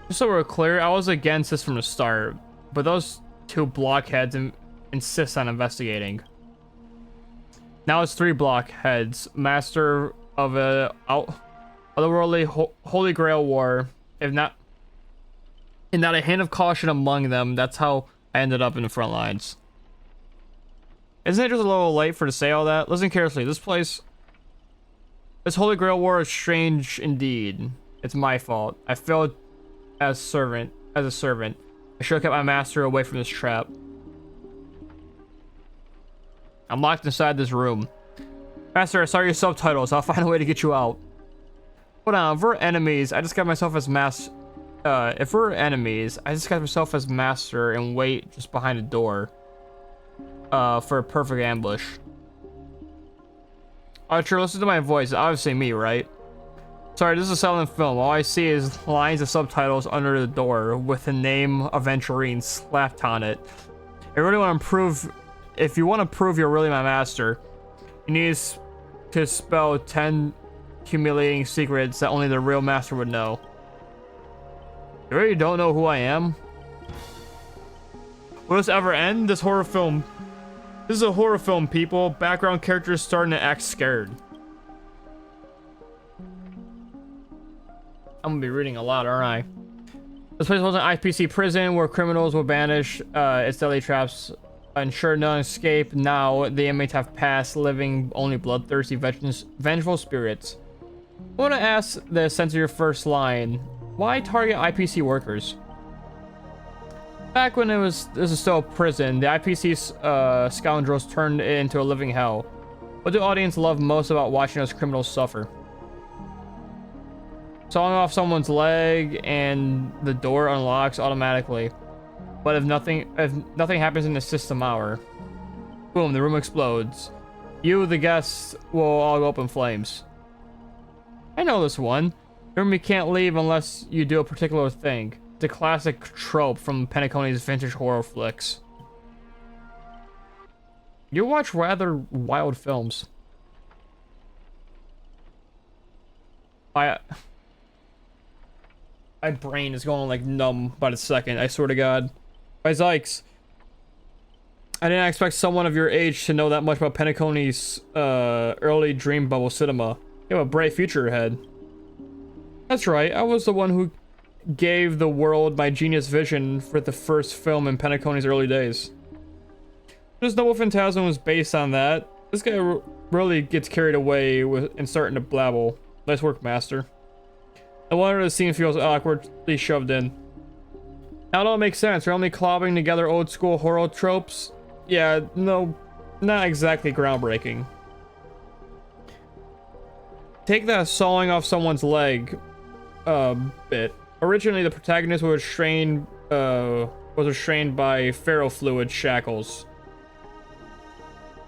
Just so we're clear, I was against this from the start, but those two blockheads insist on investigating. Now it's 3 blockheads, master of a otherworldly Holy Grail war, if not a hint of caution among them. That's how I ended up in the front lines. Isn't it just a little late to say all that? Listen carefully. This Holy Grail war is strange indeed. It's my fault. I failed as a servant. I should have kept my master away from this trap. I'm locked inside this room. Master, I saw your subtitles. I'll find a way to get you out. Hold on. If we're enemies, I just got myself as master. If we're enemies, I just got myself as master and wait just behind a door. For a perfect ambush. Archer, listen to my voice. It's obviously me, right? Sorry, this is a silent film. All I see is lines of subtitles under the door with the name Aventurine slapped on it. If you want to prove you're really my master, you need to spell 10 humiliating secrets that only the real master would know. You really don't know who I am? Will this ever end? This is a horror film, people. Background characters starting to act scared. I'm gonna be reading a lot, aren't I? This place was an IPC prison where criminals will banish its deadly traps. Ensure none escape. Now the inmates have passed, living only bloodthirsty, vengeful spirits. I want to ask the sense of your first line. Why target IPC workers? Back when this was still a prison, the IPC scoundrels turned it into a living hell. What do audience love most about watching those criminals suffer? Sawing off someone's leg and the door unlocks automatically. But if nothing happens in the system hour, boom, the room explodes. You, the guests, will all go up in flames. I know this one. The room you can't leave unless you do a particular thing. It's a classic trope from Penacony's vintage horror flicks. You watch rather wild films. My brain is going like numb by the second, I swear to God. By Zykes. I didn't expect someone of your age to know that much about Penacony's early dream bubble cinema. You have a bright future ahead. That's right, I was the one who gave the world my genius vision for the first film in Penacony's early days. This Noble Phantasm was based on that. This guy really gets carried away and starting to blabble. Nice work, master. No wonder the scene feels awkwardly shoved in. Now it all makes sense. You're only clobbing together old school horror tropes. Yeah, no, not exactly groundbreaking. Take that sawing off someone's leg bit. Originally, the protagonist was restrained by ferrofluid shackles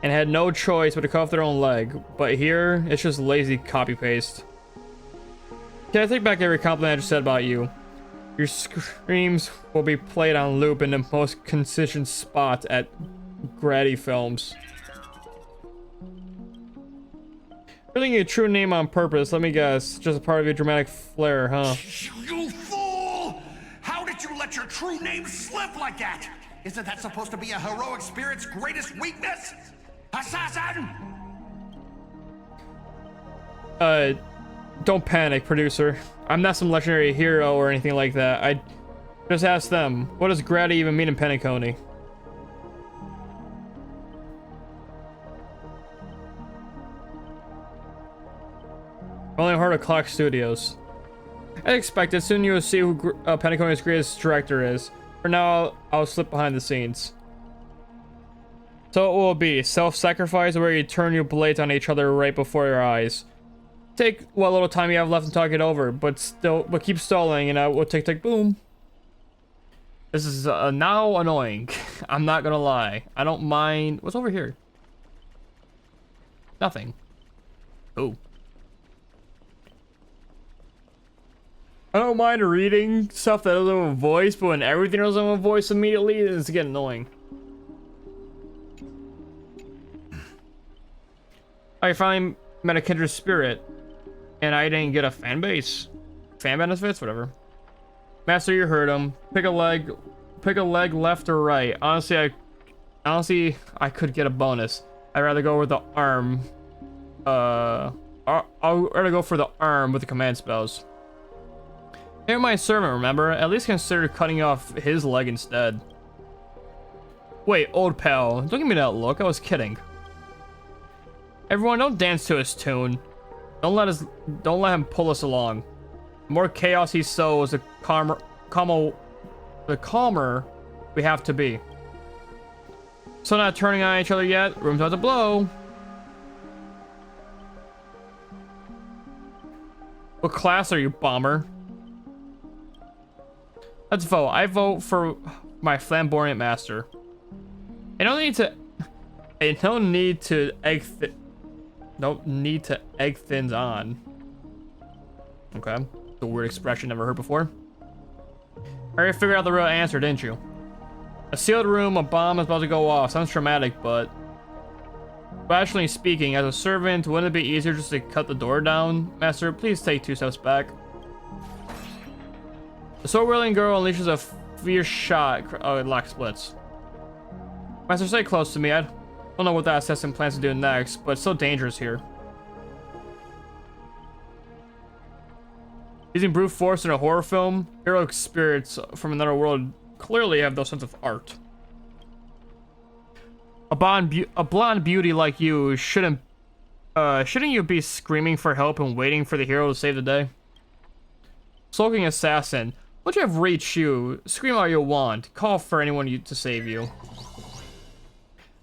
and had no choice but to cut off their own leg. But here, it's just lazy copy paste. Can I take back every compliment I just said about you? Your screams will be played on loop in the most consistent spot at Grady Films. Putting your true name on purpose, let me guess. Just a part of your dramatic flair, huh? You fool! How did you let your true name slip like that? Isn't that supposed to be a heroic spirit's greatest weakness? Assassin! Don't panic, producer. I'm not some legendary hero or anything like that. I just asked them, what does Grady even mean in Penacony? Only heard of Clock Studios. I expected soon you will see who Penacony's greatest director is. For now, I'll slip behind the scenes. So it will be self-sacrifice where you turn your blades on each other right before your eyes. Take what little time you have left and talk it over, but keep stalling and I will tick boom. This is now annoying. I'm not gonna lie. I don't mind. What's over here? Nothing. Ooh. I don't mind reading stuff that doesn't have a voice, but when everything doesn't have a voice immediately, it's getting annoying. I finally met a kindred spirit, and I didn't get a fan base. Fan benefits, whatever. Master, you heard him. Pick a leg left or right. Honestly, I could get a bonus. I'd rather go with the arm. I'll rather go for the arm with the command spells. You're my servant, remember? At least consider cutting off his leg instead. Wait, old pal, don't give me that look. I was kidding. Everyone, don't dance to his tune. Don't let him pull us along. The more chaos he sows, the calmer we have to be. So not turning on each other yet. Room's about to blow. What class are you, bomber? Let's vote. I vote for my flamboyant master. I don't need to egg thins on. Okay. It's a weird expression never heard before. Already figured out the real answer, didn't you? A sealed room, a bomb is about to go off. Sounds traumatic, but rationally speaking, as a servant, wouldn't it be easier just to cut the door down? Master, please take 2 steps back. The sword-wielding girl unleashes a fierce shot. Oh, it lock splits. Master, stay close to me. I don't know what that assassin plans to do next, but it's so dangerous here. Using brute force in a horror film, heroic spirits from another world clearly have no sense of art. A blonde beauty like you shouldn't you be screaming for help and waiting for the hero to save the day? Sulking assassin, once you have reached you, scream all you want. Call for anyone to save you.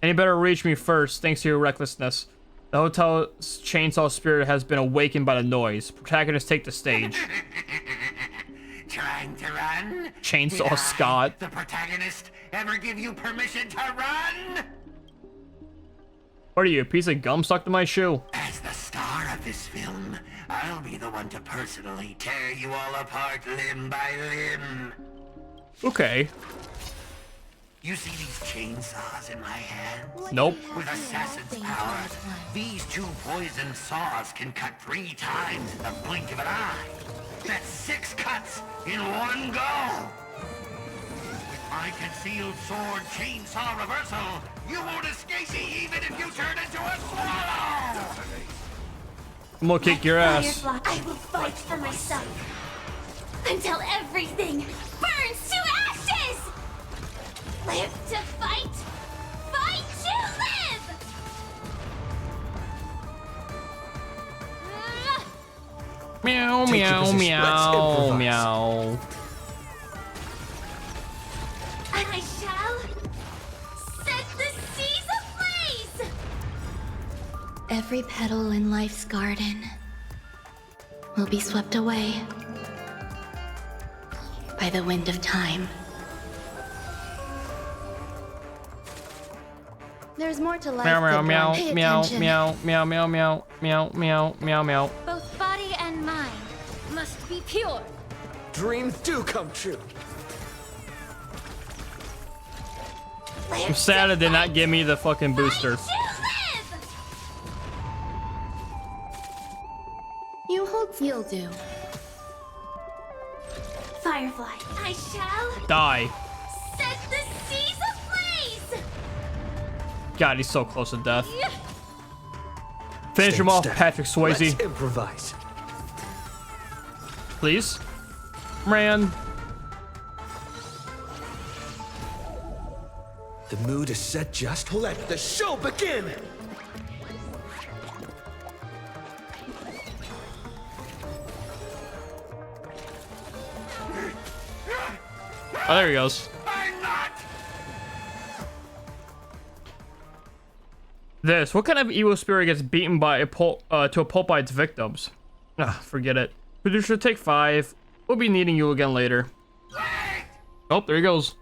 And you better reach me first, thanks to your recklessness. The hotel's chainsaw spirit has been awakened by the noise. Protagonists take the stage. Trying to run? Chainsaw Did Scott. I, the protagonist, ever give you permission to run? What are you, a piece of gum stuck to my shoe? As the star of this film, I'll be the one to personally tear you all apart limb by limb. Okay. You see these chainsaws in my hands? Nope. With assassin's power, these 2 poison saws can cut 3 times in the blink of an eye. That's 6 cuts in one go. With my concealed sword chainsaw reversal, you won't escape me even if you turn into a swallow! I'm gonna kick your ass. Firefly, I will fight for myself until everything burns to ashes! Live to fight, fight to live! Meow, meow, meow, meow. I shall set the seas ablaze! Every petal in life's garden will be swept away by the wind of time. There's more to life Meow, meow, than meow, Pay meow, attention. meow, meow, meow, meow, meow, meow, meow, meow. Both body and mind must be pure. Dreams do come true. I'm sad it did not give me the fucking booster. You hold, you'll do. Firefly, I shall Die. set the seas ablaze! God, he's so close to death. Finish him off, Patrick Swayze. Let's improvise. Please. Ran. The mood is set just. Let the show begin! Oh, there he goes. This. What kind of evil spirit gets beaten by to a pulp by its victims? Ah, forget it. Producer, take 5. We'll be needing you again later. Oh, there he goes.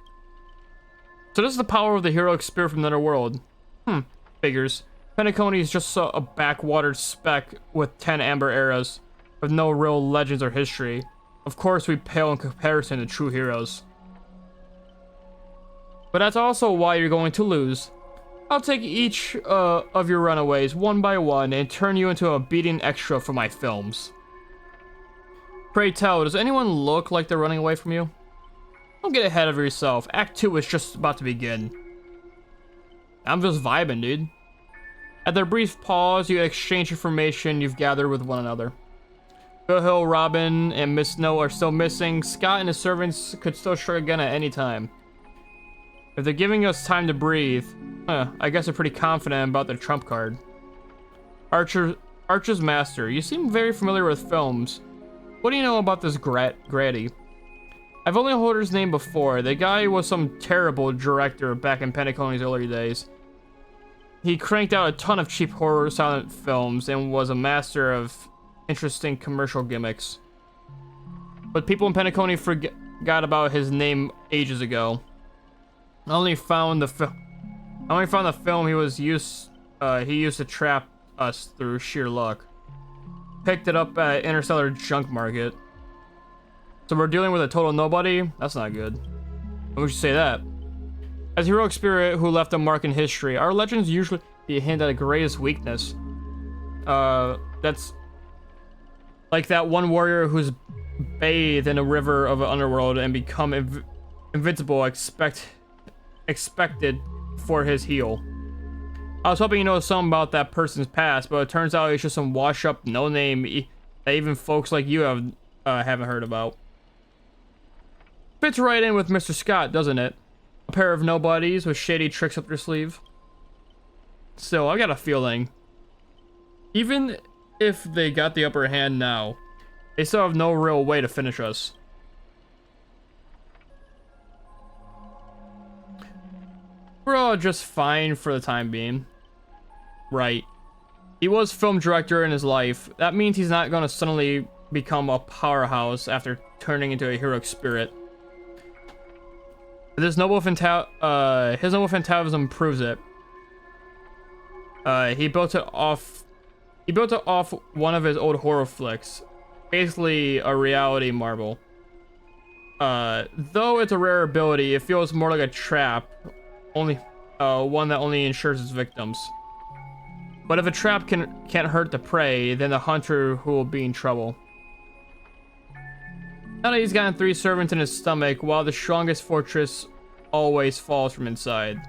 So this is the power of the heroic spirit from another world. Figures. Penacony is just a backwatered speck with 10 amber eras, with no real legends or history. Of course, we pale in comparison to true heroes. But that's also why you're going to lose. I'll take each of your runaways one by one and turn you into a beating extra for my films. Pray tell, does anyone look like they're running away from you? Don't get ahead of yourself. Act 2 is just about to begin. I'm just vibing, dude. At their brief pause, you exchange information you've gathered with one another. Bill Hill, Robin, and Miss Snow are still missing. Scott and his servants could still strike again at any time. If they're giving us time to breathe, I guess they're pretty confident about their trump card. Archer's Master, you seem very familiar with films. What do you know about this Grady? I've only heard his name before. The guy was some terrible director back in Penacony's early days. He cranked out a ton of cheap horror silent films and was a master of interesting commercial gimmicks. But people in Penacony forgot about his name ages ago. I only found the film he used to trap us through sheer luck. Picked it up at Interstellar Junk Market. So we're dealing with a total nobody? That's not good. Why would you say that? As a heroic spirit who left a mark in history, our legends usually hint at a greatest weakness. That's like that one warrior who's bathed in a river of an underworld and become invincible, expected for his heel. I was hoping you know something about that person's past, but it turns out he's just some wash-up no-name that even folks like you have haven't heard about. Fits right in with Mr. Scott, doesn't it? A pair of nobodies with shady tricks up their sleeve. Still, I got a feeling, even if they got the upper hand now, they still have no real way to finish us. We're all just fine for the time being. Right. He was film director in his life. That means he's not gonna suddenly become a powerhouse after turning into a heroic spirit. His noble phantasm proves it. He built it off one of his old horror flicks. Basically a reality marble. Though it's a rare ability, it feels more like a trap. Only one that only ensures its victims. But if a trap can't hurt the prey, then the hunter who will be in trouble. Now that he's gotten 3 servants in his stomach, while the strongest fortress always falls from inside.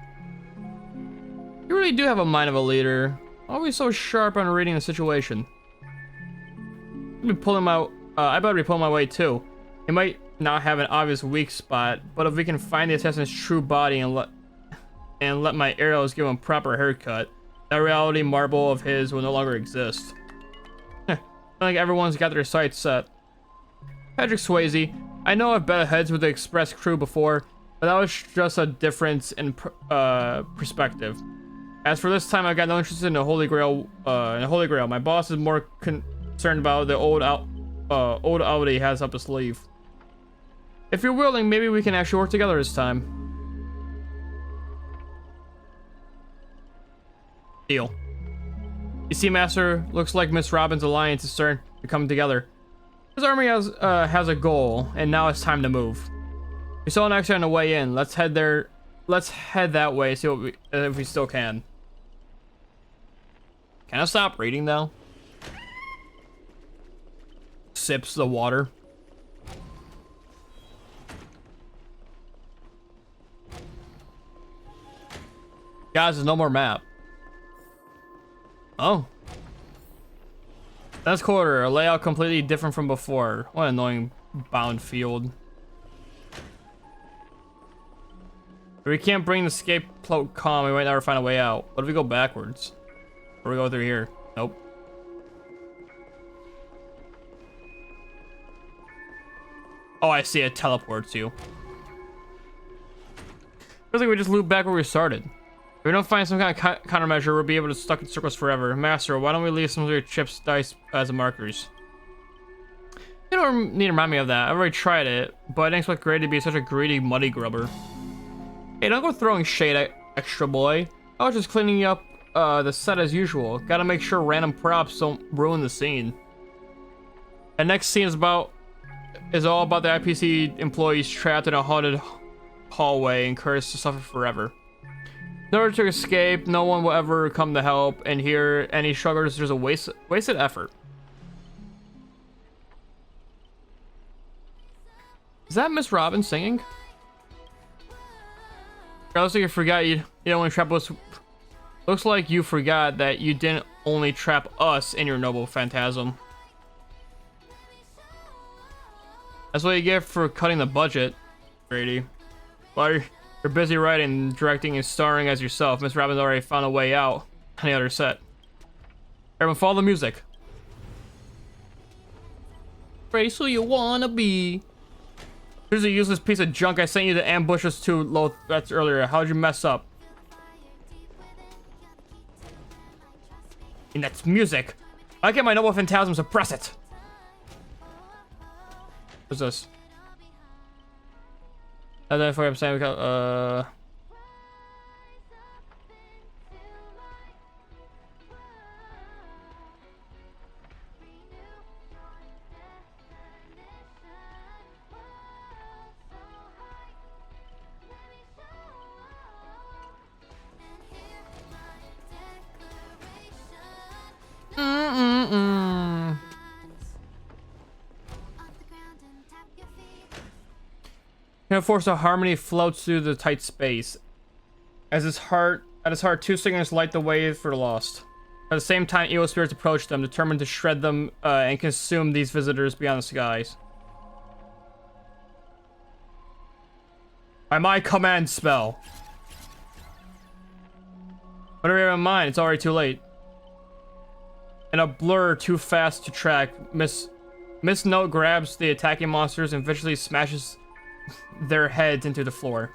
You really do have a mind of a leader. Always so sharp on reading the situation. I better be pulling my weight too. He might not have an obvious weak spot, but if we can find the assassin's true body and let my arrows give him a proper haircut, that reality marble of his will no longer exist. I think everyone's got their sights set. Patrick Swayze, I know I've butted heads with the Express crew before, but that was just a difference in perspective. As for this time, I got no interest in the Holy Grail. My boss is more concerned about the old Audi he has up his sleeve. If you're willing, maybe we can actually work together this time. Deal. You see, Master, looks like Miss Robin's alliance is starting to come together. His army has a goal, and now it's time to move. We saw an exit on the way in. Let's head there. Let's head that way. See what if we still can. Can I stop reading though? Sips the water. Guys, there's no more map. Oh. That's quarter. A layout completely different from before. What an annoying bound field. If we can't bring the escape cloak calm, we might never find a way out. What if we go backwards? Or we go through here? Nope. Oh, I see. It teleports you. Feels like we just loop back where we started. If we don't find some kind of countermeasure, we'll be able to stuck in circles forever. Master, why don't we leave some of your chips, dice as markers? You don't need to remind me of that. I've already tried it, but I didn't expect Gray to be such a greedy muddy grubber. Hey, don't go throwing shade at extra boy. I was just cleaning up the set as usual. Gotta make sure random props don't ruin the scene. The next scene is all about the IPC employees trapped in a haunted hallway and cursed to suffer forever. In order to escape, no one will ever come to help, and here any strugglers, there's a wasted effort. Is that Miss Robin singing? Looks like you forgot you only trap us. Looks like you forgot that you didn't only trap us in your noble phantasm. That's what you get for cutting the budget, Grady. While you're busy writing, directing, and starring as yourself, Miss Robin's already found a way out on the other set. Everyone, follow the music. Race who you wanna be. Here's a useless piece of junk I sent you to ambush us 2 low threats earlier. How'd you mess up? And that's music. I get my noble phantasm, suppress it. What's this? Identify I'm saying we got force of harmony floats through the tight space. At his heart, 2 singers light the way for the lost. At the same time, evil spirits approach them, determined to shred them and consume these visitors beyond the skies. By my command spell. Whatever you have in mind, it's already too late. In a blur too fast to track, Miss Note grabs the attacking monsters and viciously smashes their heads into the floor.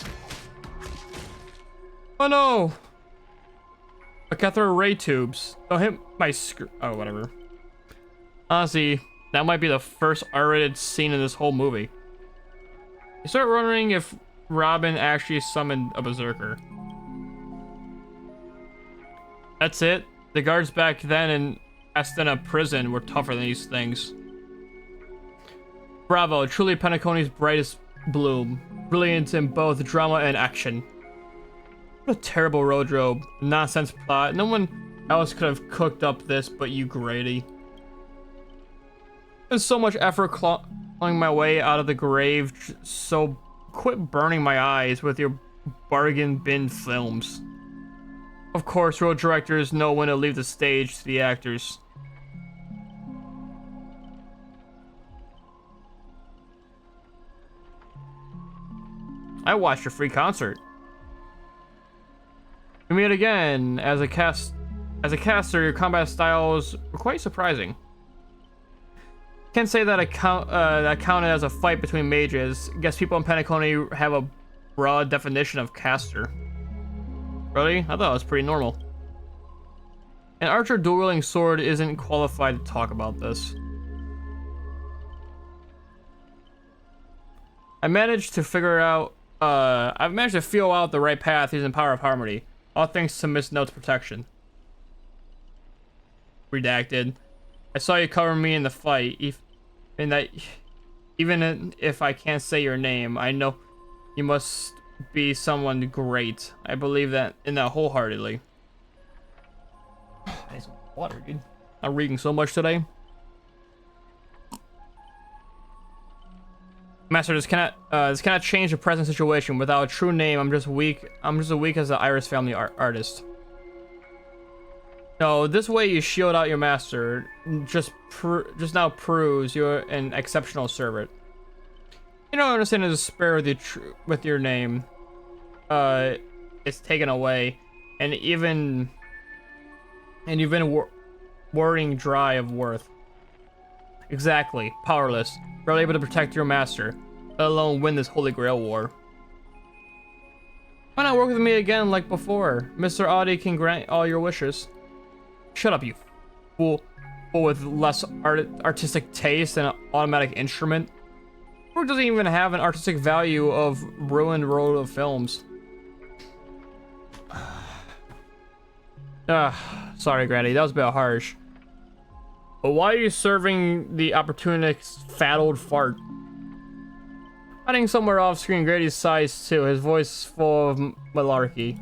Oh no! I got through ray tubes. Don't hit my oh, whatever. Honestly, that might be the first R-rated scene in this whole movie. You start wondering if Robin actually summoned a berserker. That's it? The guards back then in Astana prison were tougher than these things. Bravo, truly Penacony's brightest bloom. Brilliant in both drama and action. What a terrible wardrobe. Nonsense plot. No one else could have cooked up this but you, Grady. There's so much effort clawing my way out of the grave, so quit burning my eyes with your bargain bin films. Of course, road directors know when to leave the stage to the actors. I watched your free concert. We meet again. As a caster, your combat styles were quite surprising. Can't say that that counted as a fight between mages. Guess people in Penacony have a broad definition of caster. Really? I thought it was pretty normal. An archer dual-wielding sword isn't qualified to talk about this. I've managed to feel out the right path using Power of Harmony. All thanks to Miss Note's protection. Redacted. I saw you cover me in the fight. Even if I can't say your name, I know you must be someone great. I believe that wholeheartedly. I need some water, dude. I'm reading so much today. Master, this cannot change the present situation. Without a true name, I'm just weak as an Iris family artist. No, this way you shield out your master. Just now proves you're an exceptional servant. You don't understand the despair with your name. It's taken away, and you've been worrying dry of worth. Exactly, powerless, barely able to protect your master, let alone win this Holy Grail war. Why not work with me again like before? Mr. Audi can grant all your wishes. Shut up, you fool with less artistic taste than an automatic instrument. Work doesn't even have an artistic value of ruined road of films. Sorry, Granny, that was a bit harsh. But why are you serving the opportunist fat old fart? Hiding somewhere off screen, Grady's sighs too, his voice full of malarkey.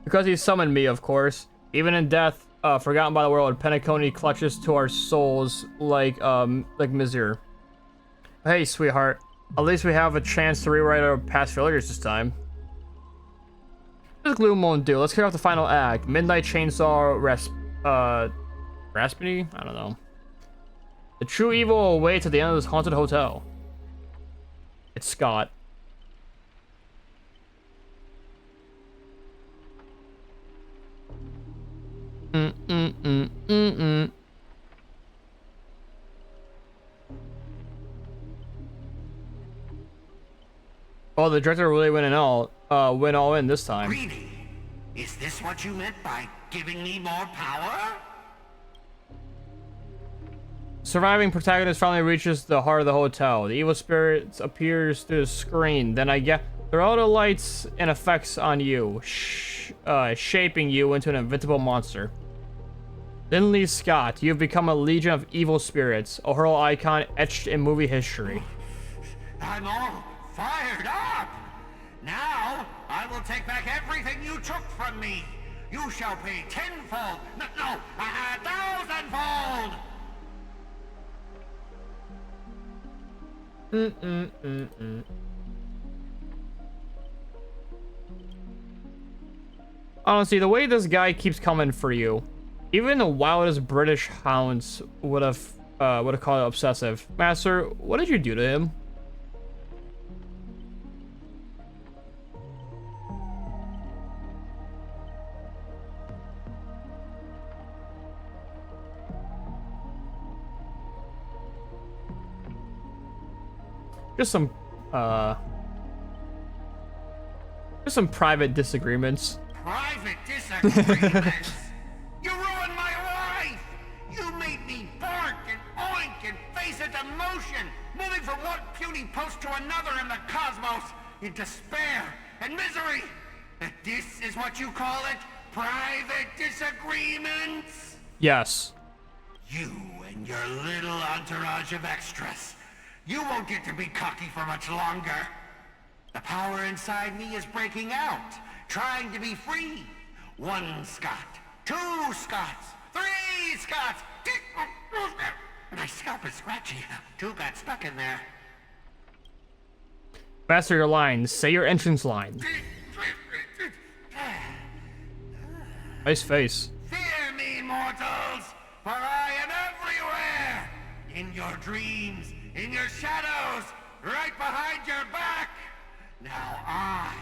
Because he summoned me, of course. Even in death, forgotten by the world, Penacony clutches to our souls like Mizir. Hey, sweetheart. At least we have a chance to rewrite our past failures this time. This gloom won't do. Let's kick off the final act. Midnight Chainsaw Raspity? I don't know. The true evil awaits at the end of this haunted hotel. It's Scott. Oh, the director really went all in this time. Greedy, is this what you meant by giving me more power? Surviving protagonist finally reaches the heart of the hotel. The evil spirit appears through the screen. Then I get there are all the lights and effects on you, shaping you into an invincible monster. Lindley Scott, you've become a legion of evil spirits, a horror icon etched in movie history. I'm all fired up! Now, I will take back everything you took from me! You shall pay tenfold, no, 1,000-fold! Honestly, the way this guy keeps coming for you, even the wildest British hounds would have called it obsessive. Master, what did you do to him? Just some private disagreements. Private disagreements? You ruined my life! You made me bark and oink and face a demotion, moving from one puny post to another in the cosmos, in despair and misery. And this is what you call it? Private disagreements? Yes. You and your little entourage of extras. You won't get to be cocky for much longer. The power inside me is breaking out, trying to be free. 1 Scott, 2 Scots, 3 Scots. My scalp is scratchy. 2 got stuck in there. Master your lines. Say your entrance line. Nice face. Fear me, mortals, for I am everywhere. In your dreams, in your shadows, right behind your back. Now I,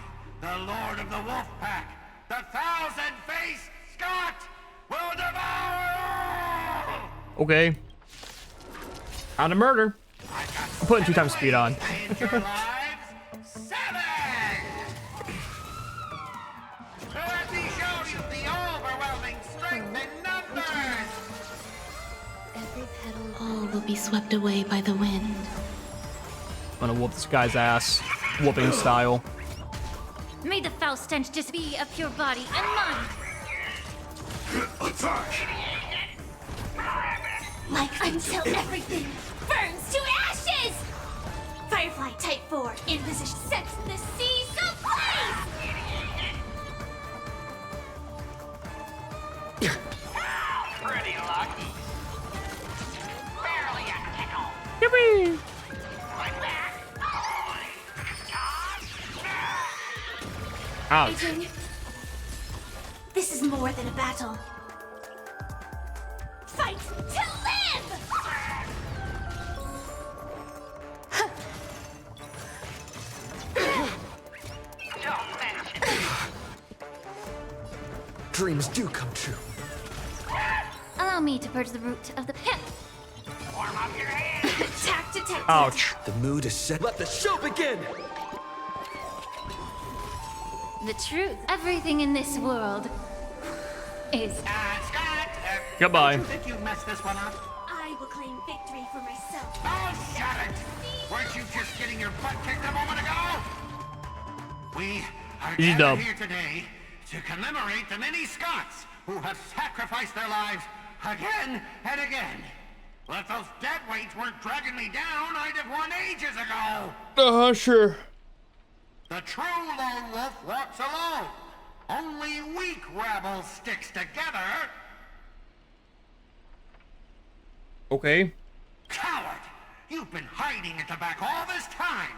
the Lord of the Wolf Pack, the 1,000-faced Scott, will devour all! Okay. On a murder. I'm putting 2 times speed on. Let me show you the overwhelming strength in numbers! Every petal, all will be swept away by the wind. I'm gonna whoop this guy's ass. Whooping style. May the foul stench just be of your body and mind. Like until everything burns to ashes! Firefly Type 4 in position sets the seas ablaze! Pretty lucky. Barely a tickle. Yippee! Ouch. Aging. This is more than a battle. Fight to live! Dreams do come true. Allow me to purge the root of the pit. Attack detected. Ouch. The mood is set. Let the show begin! The truth. Everything in this world is. Scott! Goodbye. Don't you think you messed this one up? I will claim victory for myself. Oh, shut it! Weren't you just getting your butt kicked a moment ago? We are Easy gathered dub. here today to commemorate the many Scots who have sacrificed their lives again and again. Well, if those dead weights weren't dragging me down, I'd have won ages ago. Sure. The true lone wolf walks alone. Only weak rabble sticks together. Okay. Coward! You've been hiding at the back all this time.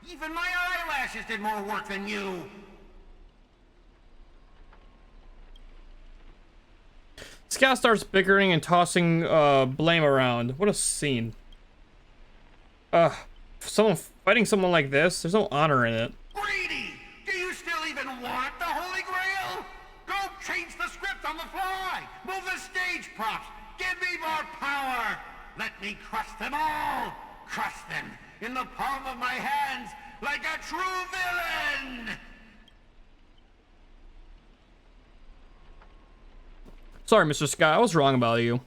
Even my eyelashes did more work than you. Scout starts bickering and tossing blame around. What a scene. Someone fighting someone like this, there's no honor in it. Greedy! Do you still even want the Holy Grail? Go change the script on the fly! Move the stage props! Give me more power! Let me crush them all! Crush them in the palm of my hands like a true villain! Sorry, Mr. Scott, I was wrong about you.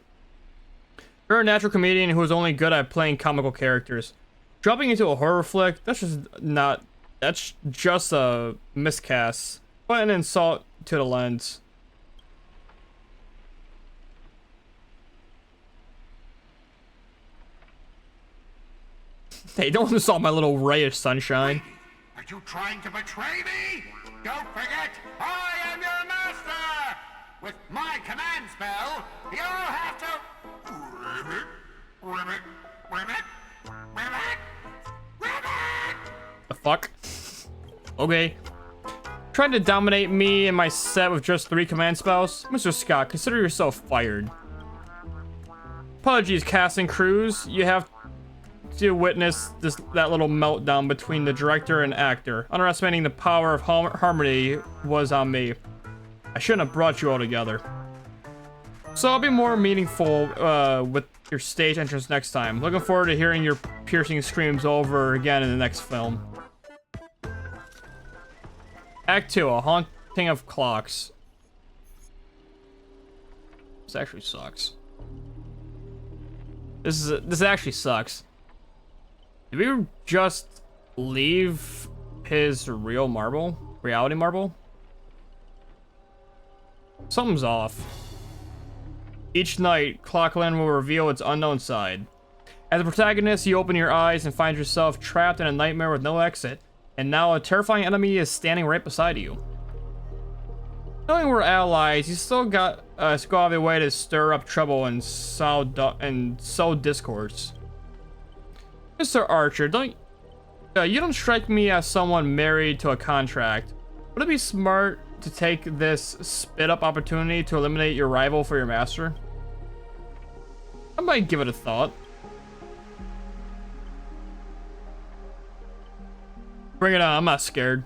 You're a natural comedian who is only good at playing comical characters. Dropping into a horror flick, that's just a miscast. But an insult to the lens. Hey, don't insult my little ray of sunshine. Are you trying to betray me? Don't forget, I am your master! With my command spell, you'll have to... Ribbit, ribbit, ribbit, ribbit! The fuck? Okay. Trying to dominate me and my set with just 3 command spells? Mr. Scott, consider yourself fired. Apologies, cast and crews. You have to witness that little meltdown between the director and actor. Underestimating the power of harmony was on me. I shouldn't have brought you all together. So I'll be more meaningful with your stage entrance next time. Looking forward to hearing your piercing screams over again in the next film. Act 2, A Haunting of Clocks. This actually sucks. This actually sucks. Did we just leave his reality marble? Something's off. Each night, Clockland will reveal its unknown side. As a protagonist, you open your eyes and find yourself trapped in a nightmare with no exit, and now a terrifying enemy is standing right beside you. Knowing we're allies, you still got to go out of your way to stir up trouble and sow discords. Mr. Archer, you don't strike me as someone married to a contract. Would it be smart to take this spit-up opportunity to eliminate your rival for your master? I might give it a thought. Bring it on, I'm not scared.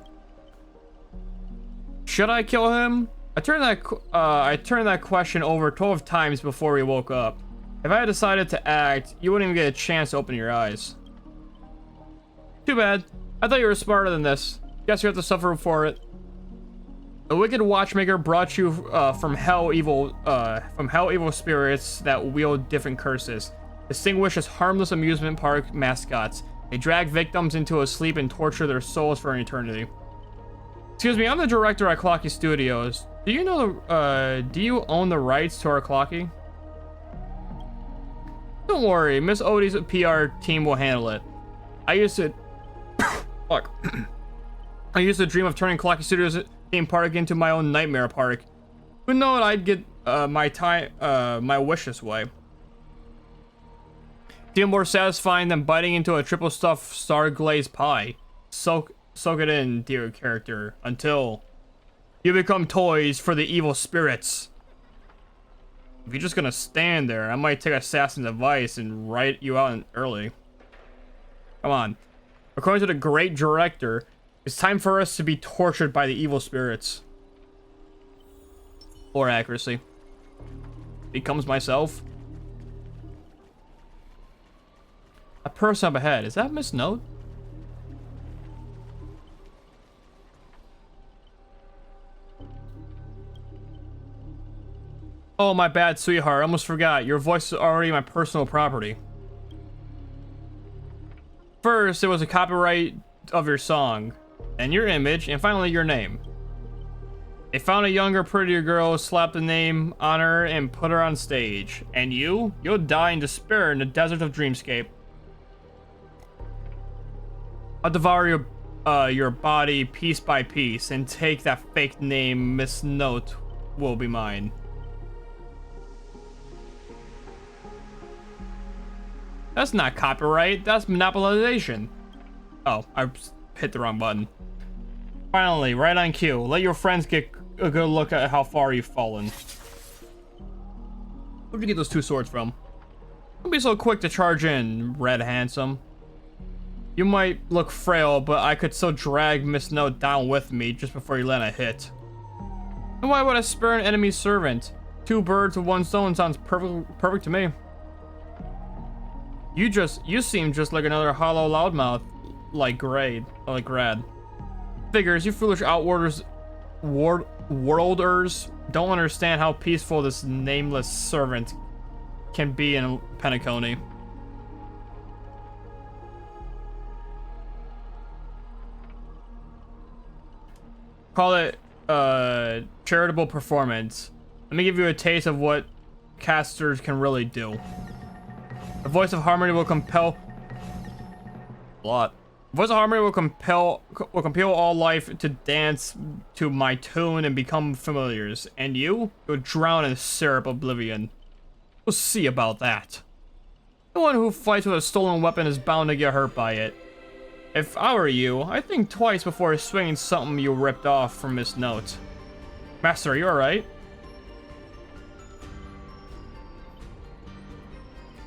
Should I kill him? I turned that question over 12 times before we woke up. If I had decided to act, you wouldn't even get a chance to open your eyes. Too bad. I thought you were smarter than this. Guess you have to suffer for it. The wicked watchmaker brought you from hell evil spirits that wield different curses. Distinguished as harmless amusement park mascots. They drag victims into a sleep and torture their souls for an eternity. Excuse me, I'm the director at Clocky Studios. Do you know do you own the rights to our Clocky? Don't worry, Miss Odie's PR team will handle it. I used to fuck. I used to dream of turning Clocky Studios theme park into my own nightmare park. Who knows I'd get my wish this way. Feel more satisfying than biting into a triple stuffed star glazed pie. Soak it in, dear character, until you become toys for the evil spirits. If you're just gonna stand there, I might take assassin's advice and write you out early. Come on. According to the great director, it's time for us to be tortured by the evil spirits. Or accuracy. Becomes myself. A person up ahead. Is that Miss Note? Oh, my bad, sweetheart. I almost forgot. Your voice is already my personal property. First, it was a copyright of your song, then your image, and finally your name. They found a younger, prettier girl, slapped the name on her, and put her on stage. And you'll die in despair in the desert of Dreamscape. I'll devour your body piece by piece, and take that fake name. Miss Note will be mine. That's not copyright, that's monopolization. Oh, I hit the wrong button. Finally, right on cue. Let your friends get a good look at how far you've fallen. Where'd you get those two swords from? Don't be so quick to charge in, Red Handsome. You might look frail, but I could still drag Miss Note down with me just before you land a hit. And why would I spare an enemy servant? 2 birds with 1 stone sounds perfect to me. You seem just like another hollow loudmouth, like Grad. Figures, you foolish outwarders, worlders don't understand how peaceful this nameless servant can be in Penacony. Call it charitable performance. Let me give you a taste of what casters can really do. The voice of harmony will compel The voice of harmony will compel all life to dance to my tune and become familiars. And you'll drown in syrup oblivion. We'll see about that. The one who fights with a stolen weapon is bound to get hurt by it. If I were you, I'd think twice before swinging something you ripped off from Miss Note. Master, are you alright?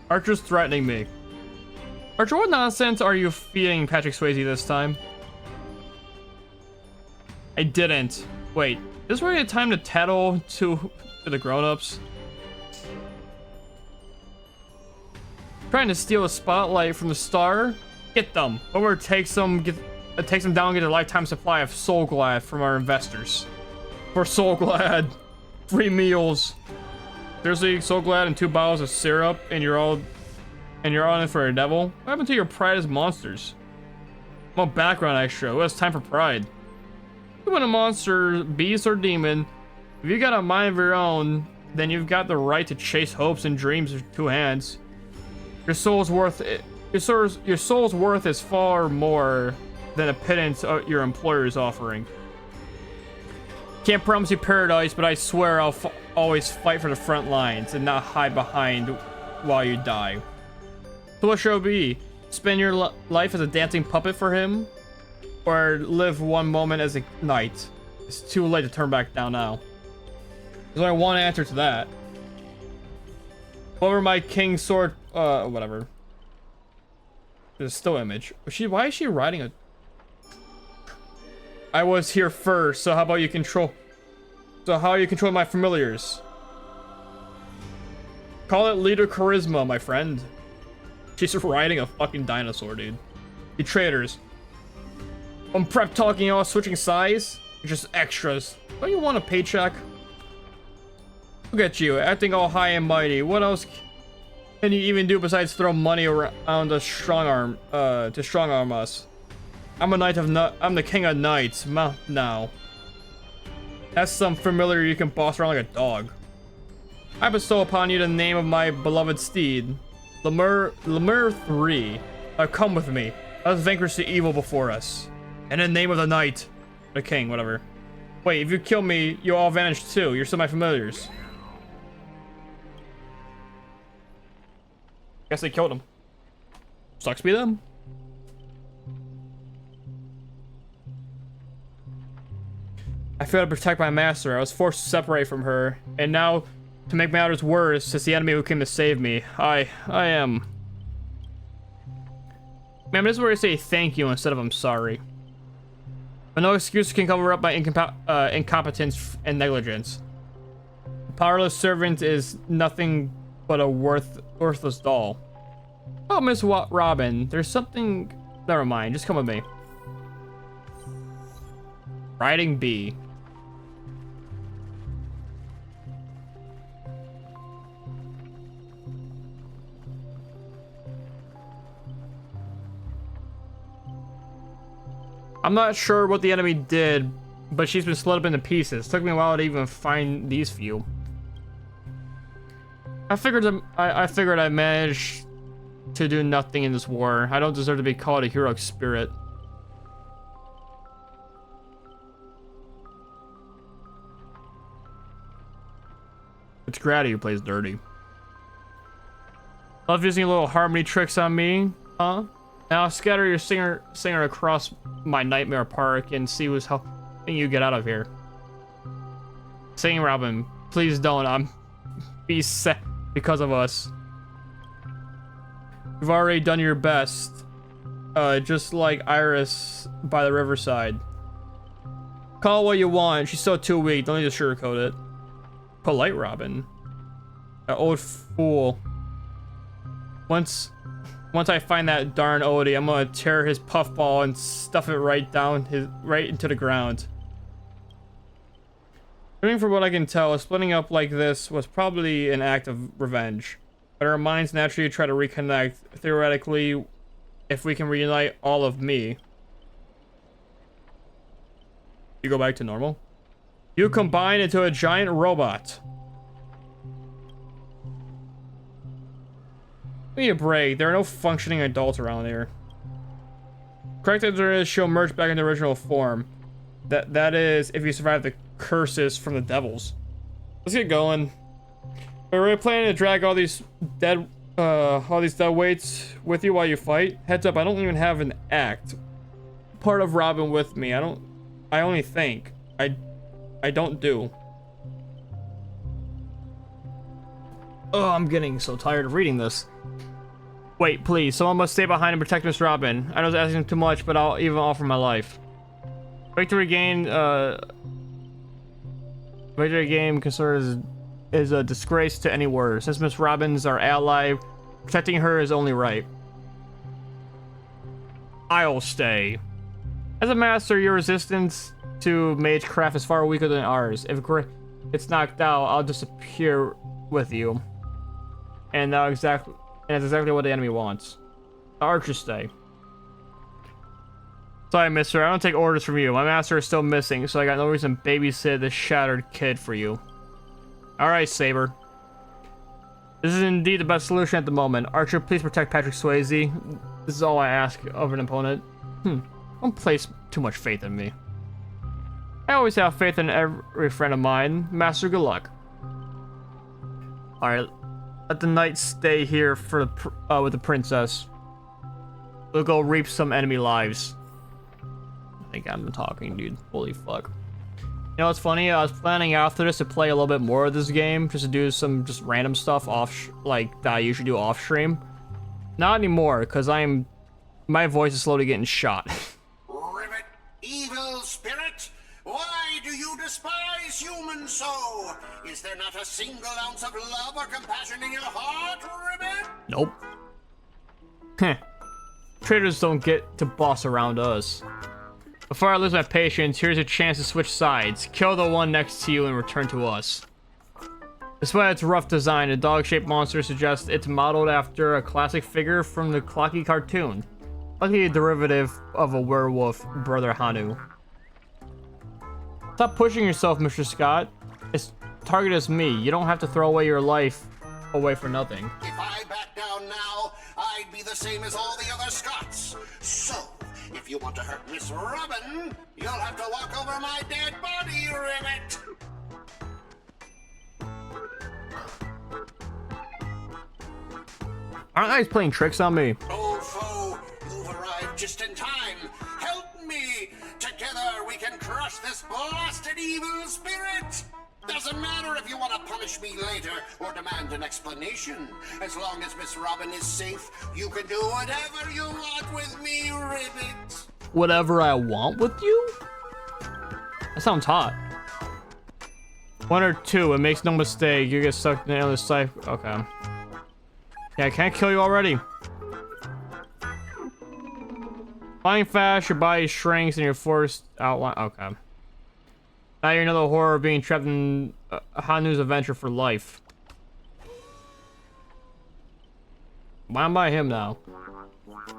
Archer's threatening me. Archer, what nonsense are you feeding Patrick Swayze this time? I didn't. Wait, is this really a time to tattle to the grown-ups? Trying to steal a spotlight from the star? Get them. Or takes them down and get a lifetime supply of Soul Glad from our investors. For Soul Glad. Free meals. Seriously, Soul Glad and 2 bottles of syrup and you're all in for a devil? What happened to your pride as monsters? Well, background extra. Well, it's time for pride. When a monster, beast, or demon, if you got a mind of your own, then you've got the right to chase hopes and dreams with 2 hands. Your soul's worth is far more than a pittance your employer is offering. Can't promise you paradise, but I swear I'll always fight for the front lines and not hide behind while you die. So what shall it be? Spend your life as a dancing puppet for him? Or live one moment as a knight? It's too late to turn back down now. There's only one answer to that. Over my king's sword, whatever. There's a still image. Why is she riding a... I was here first, so how about you control... So how you control my familiars? Call it leader charisma, my friend. She's riding a fucking dinosaur, dude. You traitors. I'm prep talking, y'all switching sides? You're just extras. Don't you want a paycheck? Look at you, acting all high and mighty. What else can you even do besides throw money around to strong arm us? I'm the king of knights. Now. That's some familiar you can boss around like a dog. I bestow upon you the name of my beloved steed. Lemur 3. Come with me. Let's vanquish the evil before us. In the name of the knight. The king, whatever. Wait, if you kill me, you'll all vanish too. You're still my familiars. Guess they killed him. Sucks be them. I failed to protect my master. I was forced to separate from her. And now, to make matters worse, it's the enemy who came to save me. I am... Man, this is where I say thank you instead of I'm sorry. But no excuse can cover up my incompetence and negligence. A powerless servant is nothing but a worthless doll. Oh, Miss Robin, there's something... Never mind, just come with me. Riding B. I'm not sure what the enemy did, but she's been split up into pieces. Took me a while to even find these few. I figured I managed to do nothing in this war. I don't deserve to be called a heroic spirit. It's Grady who plays dirty. Love using little harmony tricks on me, huh? Now scatter your singer across my nightmare park and see who's helping you get out of here. Singing Robin, please don't. Be set because of us. You've already done your best. Just like Iris by the riverside. Call it what you want. She's still too weak. Don't need to sugarcoat it. Polite Robin. That old fool. Once I find that darn Odie, I'm gonna tear his puffball and stuff it right into the ground. Judging from what I can tell, splitting up like this was probably an act of revenge. But our minds naturally try to reconnect. Theoretically, if we can reunite all of me. You go back to normal? You combine into a giant robot. Give me a break. There are no functioning adults around here. Correct answer is she'll merge back into original form. That is if you survive the curses from the devils. Let's get going. We're really planning to drag all these dead weights with you while you fight. Heads up, I don't even have an act. Part of Robin with me. I only think. I don't do. Oh, I'm getting so tired of reading this. Wait, please. Someone must stay behind and protect Miss Robin. I know it's asking too much, but I'll even offer my life. Victory game considered is a disgrace to any war. Since Miss Robin's our ally, Protecting her is only right. I'll stay. As a master, your resistance to magecraft is far weaker than ours. If it's knocked out, I'll disappear with you. And that's exactly what the enemy wants. Archers stay. Sorry, mister. I don't take orders from you. My master is still missing, so I got no reason to babysit this shattered kid for you. Alright, Saber. This is indeed the best solution at the moment. Archer, please protect Patrick Swayze. This is all I ask of an opponent. Don't place too much faith in me. I always have faith in every friend of mine. Master, good luck. Alright, let the knight stay here for with the princess. We'll go reap some enemy lives. I think I'm talking, dude. Holy fuck. You know what's funny? I was planning after this to play a little bit more of this game, just to do some just random stuff off, like that I usually do off stream. Not anymore, because my voice is slowly getting shot. Ribbit, evil spirit, why do you despise humans so? Is there not a single ounce of love or compassion in your heart, Ribbit? Nope. Heh. Traitors don't get to boss around us. Before I lose my patience, here's a chance to switch sides. Kill the one next to you and return to us. Despite its rough design, the dog-shaped monster suggests it's modeled after a classic figure from the Clocky cartoon. Likely a derivative of a werewolf, Brother Hanu. Stop pushing yourself, Mr. Scott. Its target is me. You don't have to throw away your life away for nothing. If I back down now, I'd be the same as all the other Scots. So, if you want to hurt Miss Robin, you'll have to walk over my dead body, Ribbit. Aren't guys playing tricks on me? Old foe, you've arrived just in time. Help me! Together we can crush this blasted evil spirit! Doesn't matter if you want to punish me later or demand an explanation. As long as Miss Robin is safe, you can do whatever you want with me, Ribbit. Whatever I want with you? That sounds hot. 1 or 2, it makes no mistake. You get sucked in the other side. Okay. Yeah, I can't kill you already. Flying fast, your body shrinks and you're forced outline. Okay. Now you know the horror of being trapped in Hanu's adventure for life. Why am I him now?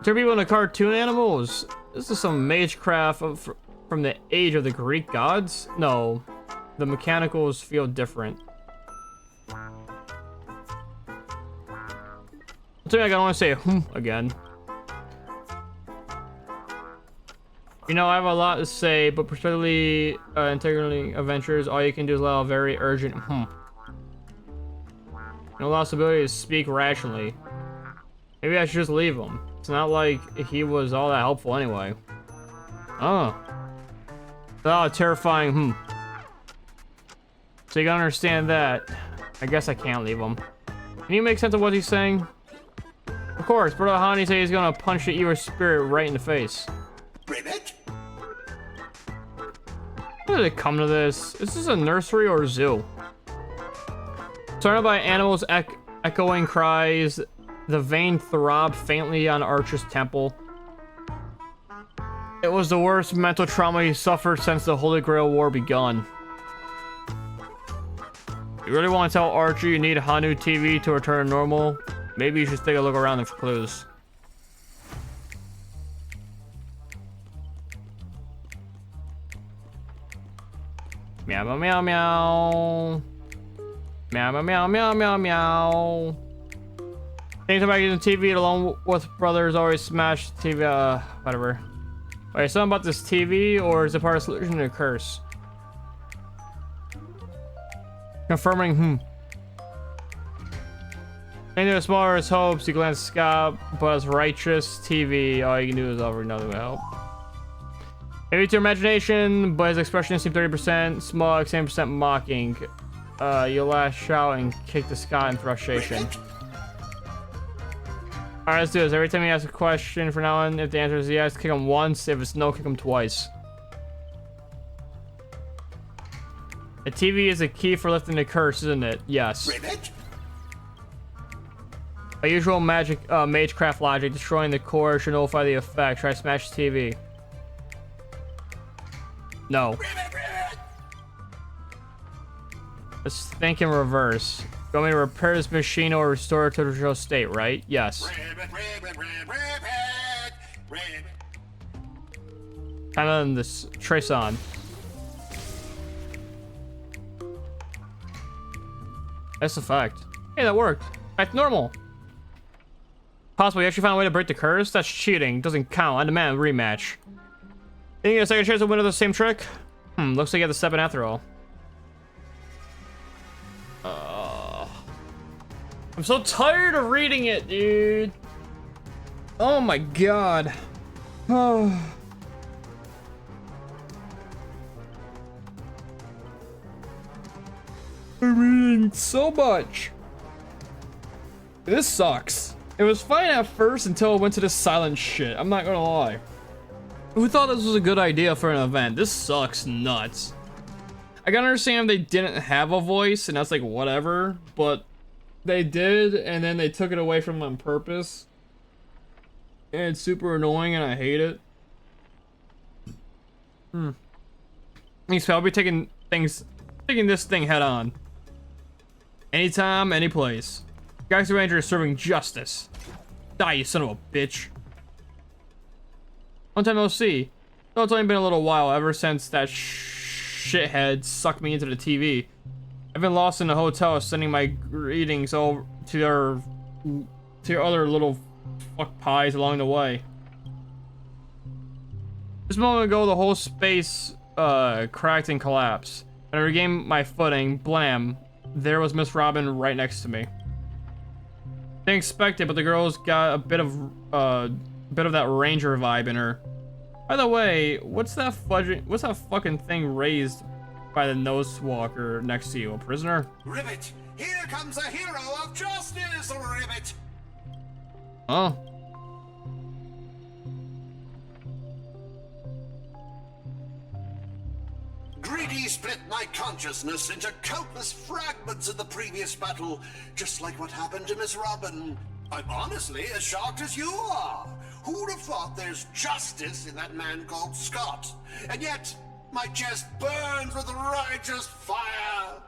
Turn people into cartoon animals? This is some magecraft from the age of the Greek gods? No, the mechanicals feel different. I think I can only say again. You know, I have a lot to say, but particularly integrally adventures, all you can do is allow a very urgent No lost ability to speak rationally. Maybe I should just leave him. It's not like he was all that helpful anyway. Oh. Oh, terrifying So you gotta understand that. I guess I can't leave him. Can you make sense of what he's saying? Of course, Brother Hani said he's gonna punch the evil spirit right in the face. Ribbit? How did it come to this? Is this a nursery or a zoo? Surrounded by animals' echoing cries, the vein throbbed faintly on Archer's temple. It was the worst mental trauma he suffered since the Holy Grail War begun. You really want to tell Archer you need Hanu TV to return to normal? Maybe you should take a look around for clues. Meow meow meow meow. Meow meow meow meow meow meow. Anytime I get the TV along with brothers always smash the TV, whatever. Wait, something about this TV, or is it part of the solution to a curse? Confirming, Anything as small as hopes, you glance Scott, but as righteous TV, all you can do is offer nothing to help. Maybe it's your imagination, but his expression seems 30% smug, 7% mocking. You lash out and kick the sky in frustration. Alright, let's do this. Every time you ask a question from now on, if the answer is yes, kick him once. If it's no, kick him twice. The TV is a key for lifting the curse, isn't it? Yes. Ribbit? By usual magic, magecraft logic, destroying the core should nullify the effect. Try to smash the TV. No. Let's think in reverse. You want me to repair this machine or restore it to the original state, right? Yes. Kind of in this trace on. That's effect. Hey, that worked. Back to normal. Possible you actually found a way to break the curse? That's cheating. Doesn't count. I demand a rematch. Think you get a second chance to win with the same trick? Looks like you have to step in after all. I'm so tired of reading it, dude. Oh my god. Oh. I'm reading so much. This sucks. It was fine at first until it went to this silent shit. I'm not gonna lie. Who thought this was a good idea for an event? This sucks nuts. I can understand if they didn't have a voice and that's like whatever, but they did and then they took it away from them on purpose. And it's super annoying and I hate it. Thanks, pal. I'll be taking this thing head on. Anytime, any place. Galaxy Ranger is serving justice. Die, you son of a bitch. One time OC. Though it's only been a little while ever since that shithead sucked me into the TV. I've been lost in the hotel sending my greetings over to your other little fuck pies along the way. Just a moment ago, the whole space cracked and collapsed. When I regained my footing, blam, there was Miss Robin right next to me. Didn't expect it, but the girl's got a bit of that ranger vibe in her. By the way, what's that fucking thing raised by the nose walker next to you? A prisoner? Ribbit! Here comes a hero of justice, Ribbit! Oh. Greedy split my consciousness into countless fragments in the previous battle, just like what happened to Miss Robin. I'm honestly as shocked as you are. Who'd have thought there's justice in that man called Scott? And yet, my chest burns with righteous fire.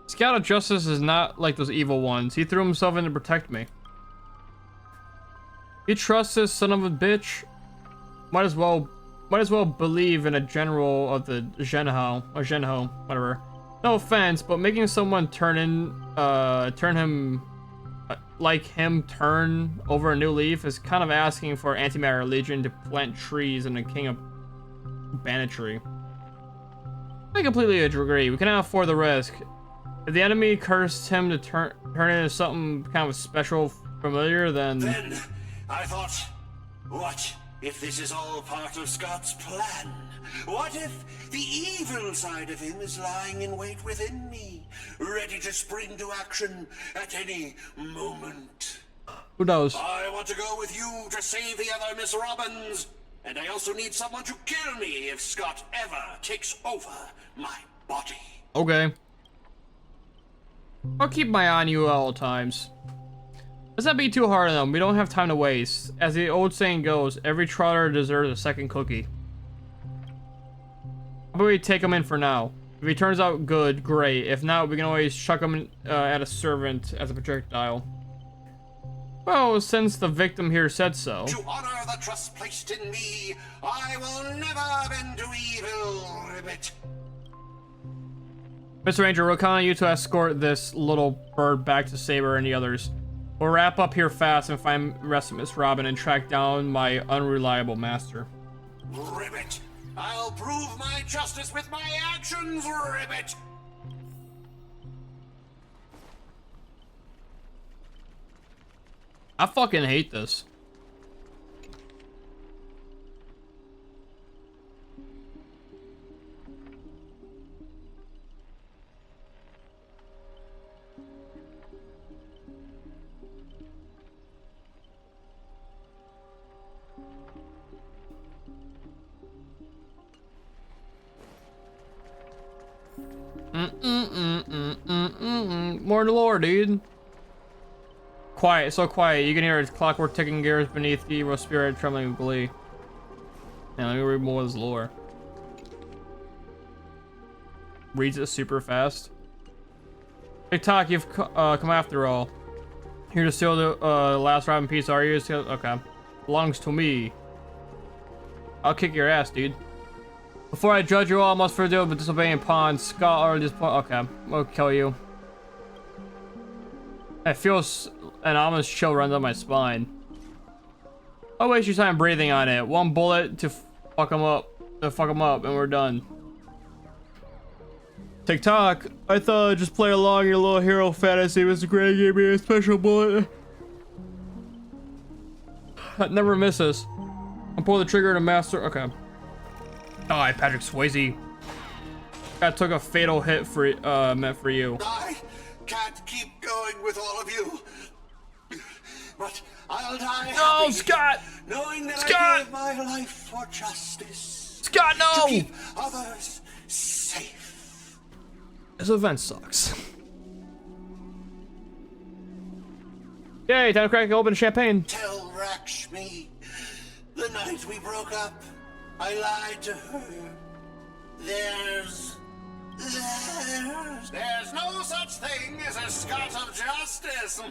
Scout of Justice is not like those evil ones. He threw himself in to protect me. You trust this son of a bitch? Might as well believe in a general of the Genho, or Genho, whatever. No offense, but making someone turn over a new leaf is kind of asking for Antimatter Legion to plant trees and a king of banditry. I completely agree. We cannot afford the risk. If the enemy cursed him to turn into something kind of special, familiar, then I thought, what if this is all part of Scott's plan? What if the evil side of him is lying in wait within me, ready to spring to action at any moment? Who knows? I want to go with you to save the other Miss Robins, and I also need someone to kill me if Scott ever takes over my body. Okay. I'll keep my eye on you at all times. Let's not be too hard on them. We don't have time to waste. As the old saying goes, every trotter deserves a second cookie. How about we take him in for now? If he turns out good, great. If not, we can always chuck him at a servant as a projectile. Well, since the victim here said so. To honor the trust placed in me, I will never bend to evil, Ribbit. Mr. Ranger, we'll count on you to escort this little bird back to Saber and the others. We'll wrap up here fast and find the rest of Miss Robin and track down my unreliable master. Ribbit! I'll prove my justice with my actions, Ribbit! I fucking hate this. More lore, dude. quiet, so quiet. You can hear its clockwork ticking gears beneath the evil spirit trembling with glee. And let me read more of his lore. Reads it super fast. TikTok, you've come after all. Here to steal the last robbing piece, are you? Okay. Belongs to me. I'll kick your ass, dude. Before I judge you all, I must forgive but disobeying pawns. Scott already disappointed. Okay, I'll kill you. I feel an ominous chill runs down my spine. I'll waste your time breathing on it. One bullet to fuck him up. And we're done. TikTok, I thought I'd just play along your little hero fantasy. Mr. Gray gave me a special bullet. That never misses. I'll pull the trigger to master. Okay. Alright, Patrick Swayze. That took a fatal hit for meant for you. I can't keep going with all of you. But I'll die happy, Scott! knowing that Scott! I gave my life for justice. Scott, no! To keep others safe. This event sucks. Yay, time to crack open champagne. Tell Rakshmi, the night we broke up, I lied to her. There's no such thing as a Scott of Justice.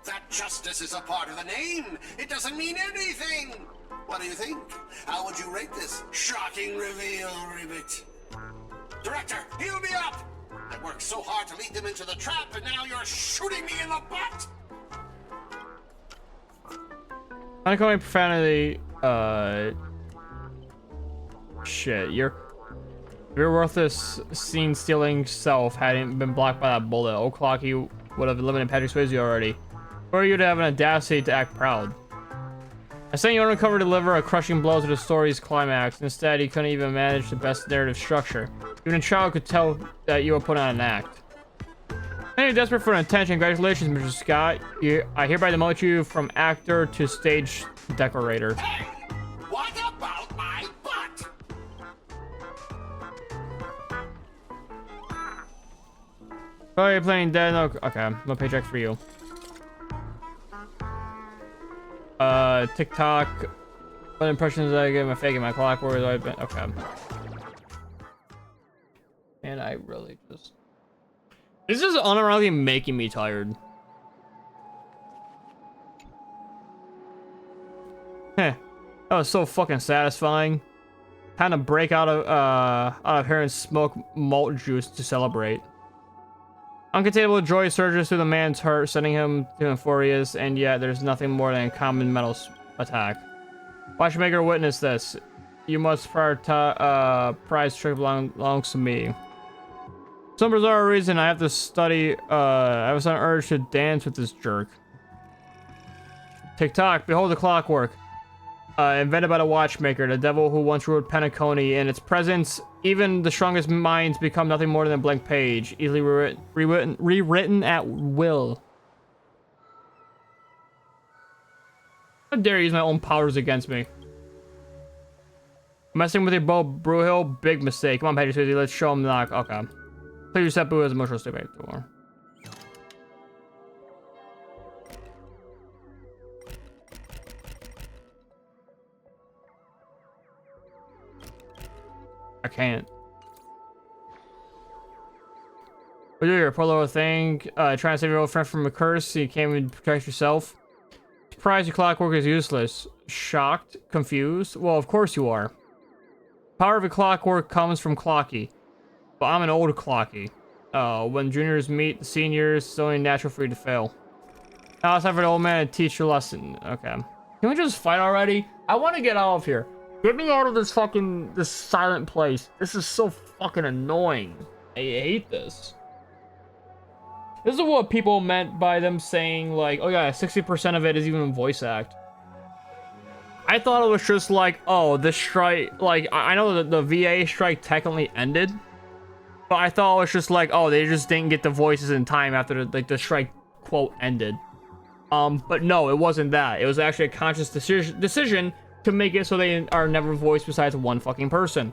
That justice is a part of the name. It doesn't mean anything. What do you think? How would you rate this shocking reveal, Ribbit? Director, heal me up! I worked so hard to lead them into the trap, and now you're shooting me in the butt! I'm calling profanity, shit, your worthless scene-stealing self hadn't been blocked by that bullet. Old Clocky would have eliminated Patrick Swayze already. Or you'd have an audacity to act proud. I sent you undercover to deliver a crushing blow to the story's climax. Instead, he couldn't even manage the best narrative structure. Even a child could tell that you were put on an act. And you're desperate for attention. Congratulations, Mr. Scott. I hereby demote you from actor to stage decorator. Hey! What about my butt? Oh, you're playing dead? No, okay, no paycheck for you. TikTok. What impressions did I get? My fake my clockwork? Okay. And I really just... This is unironically making me tired. Heh. That was so fucking satisfying. Time to break out of here and smoke malt juice to celebrate. Uncontainable joy surges through the man's heart, sending him to euphorious, and yet there's nothing more than a common metal attack. Watchmaker, witness this. You must prize trick belongs to me. Some bizarre reason I have to study, I have some urge to dance with this jerk. TikTok, behold the clockwork. Invented by the watchmaker, the devil who once ruled Penacony. In its presence, even the strongest minds become nothing more than a blank page, easily rewritten at will. How dare you use my own powers against me? Messing with your bow, Brewhill, big mistake. Come on, Patrick Swayze, let's show him the knock. Okay. Please accept Boo as emotional state back to war. I can't. What do you do? Poor little thing. Trying to save your old friend from a curse. So you can't even protect yourself. Surprised your clockwork is useless. Shocked? Confused? Well, of course you are. Power of a clockwork comes from Clocky. But I'm an old Clocky. When juniors meet the seniors, it's only natural for you to fail. Now it's time for the old man to teach you a lesson. Okay. Can we just fight already? I want to get out of here. Get me out of this silent place. This is so fucking annoying. I hate this. This is what people meant by them saying, like, oh yeah, 60% of it is even voice act. I thought it was just like, oh, the strike, like, I know that the VA strike technically ended, but I thought it was just like, oh, they just didn't get the voices in time after the strike, quote, ended. But no, it wasn't that. It was actually a conscious decision to make it so they are never voiced besides one fucking person.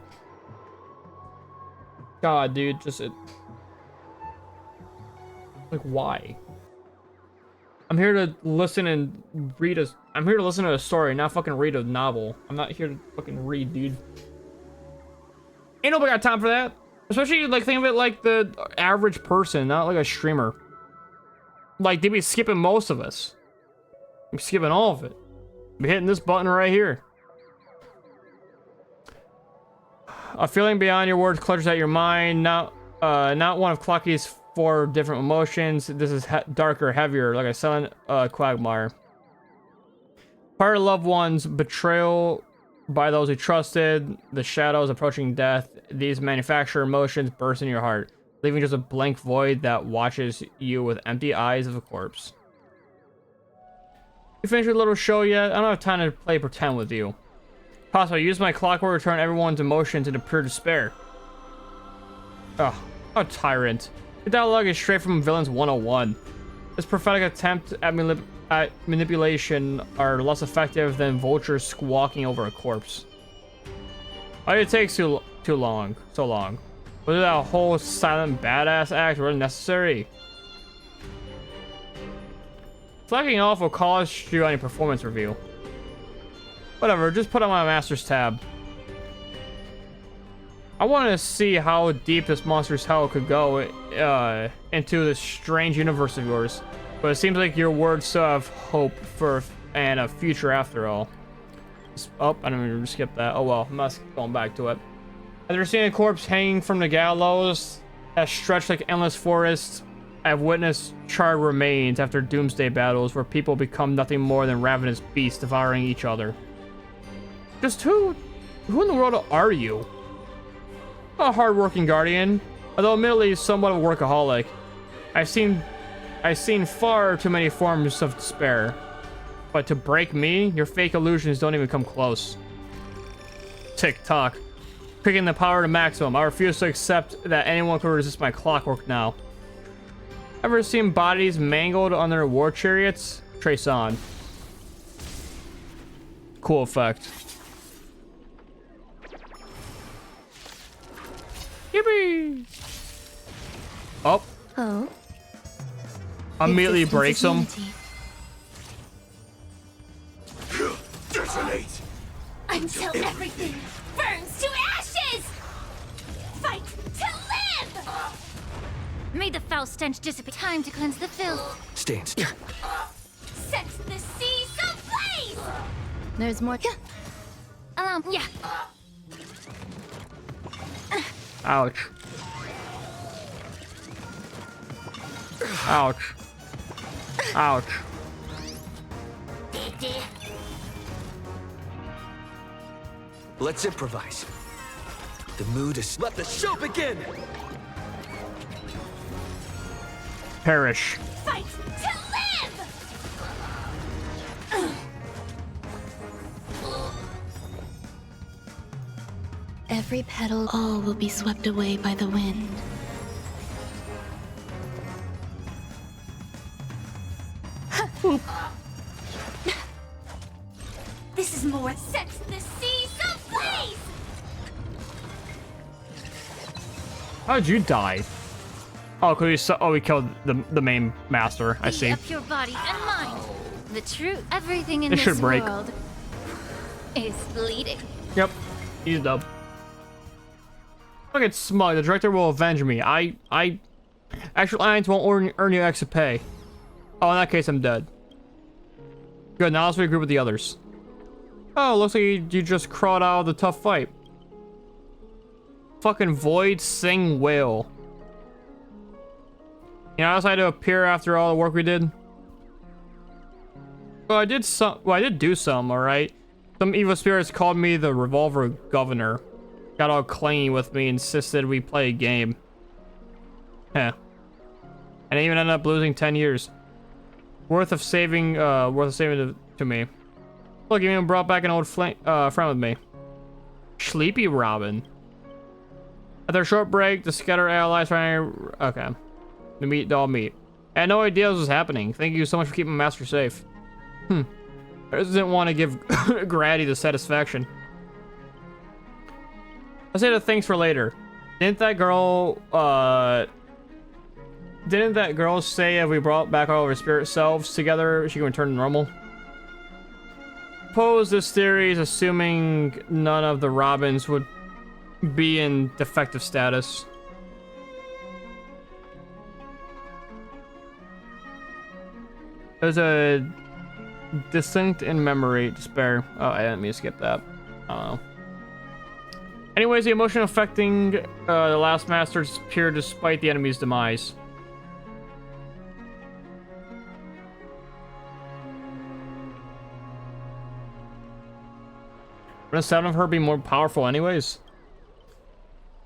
God, dude, just like, why? I'm here to listen and read a... I'm here to listen to a story, not fucking read a novel. I'm not here to fucking read, dude. Ain't nobody got time for that. Especially, like, think of it like the average person, not like a streamer. Like, they'd be skipping most of us. I'm skipping all of it. I'm hitting this button right here. A feeling beyond your words clutches at your mind. Not one of Clucky's 4 different emotions. This is darker, heavier, like a silent quagmire. Part of loved ones, betrayal by those who trusted, the shadows approaching death. These manufactured emotions burst in your heart, leaving just a blank void that watches you with empty eyes of a corpse. You finished your little show yet? I don't have time to play pretend with you. Possible, use my clockwork to turn everyone's emotions into pure despair. Oh, a tyrant. Your dialogue is straight from Villains 101. This prophetic attempt at manipulation are less effective than vultures squawking over a corpse. Why did it take so long? Was that whole silent badass act really necessary? Flagging off will cost you on your performance review. Whatever, just put on my master's tab. I want to see how deep this monster's hell could go into this strange universe of yours. But it seems like your words still have hope for and a future after all. Oh, I didn't even skip that. Oh well, I'm not going back to it. After seeing a corpse hanging from the gallows that stretched like endless forests, I've witnessed charred remains after doomsday battles where people become nothing more than ravenous beasts devouring each other. Just who in the world are you? A hard-working guardian, although admittedly somewhat of a workaholic. I've seen far too many forms of despair. But to break me, your fake illusions don't even come close. Tick-tock. Picking the power to maximum. I refuse to accept that anyone could resist my clockwork now. Ever seen bodies mangled on their war chariots? Trace on. Cool effect. Yippee! Oh. Immediately breaks him. Detonate! Until everything burns to ashes! Fight to live! May the foul stench dissipate. Time to cleanse the filth. Stains. Set the seas ablaze! There's more. Yeah. Ouch. Ouch. Ouch. Let's improvise. The mood is... Let the show begin! Perish. Fight to live! Every petal, all will be swept away by the wind. This is more. Set the seas ablaze! How did you die? Oh, cause we killed the main master. I see. Up your body and mind. The truth, everything in It this should break. world is bleeding. Yep. He's dub. Look at Smug. The director will avenge me. Actual lines won't earn you extra pay. Oh, in that case, I'm dead. Good, now let's regroup with the others. Oh, looks like you just crawled out of the tough fight. Fucking Void Sing Whale. You know, I decided to appear after all the work we did. Well, I did do some, alright? Some evil spirits called me the Revolver Governor. Got all clingy with me, insisted we play a game. Heh. And I even ended up losing 10 years. Worth of saving to me. Look, you even brought back an old friend with me. Sleepy Robin. After a short break, the scattered allies trying. Okay. The meat doll meet. I had no idea this was happening. Thank you so much for keeping my master safe. I just didn't want to give Grady the satisfaction. I'll say the thanks for later. Didn't that girl, didn't that girl say if we brought back all of our spirit selves together, she can return to normal? Suppose this theory is assuming none of the Robins would be in defective status. There's a distinct in memory despair. Oh, I didn't mean to skip that. I don't know. Anyways, the emotion affecting the last master disappeared despite the enemy's demise. Wouldn't the sound of her be more powerful anyways?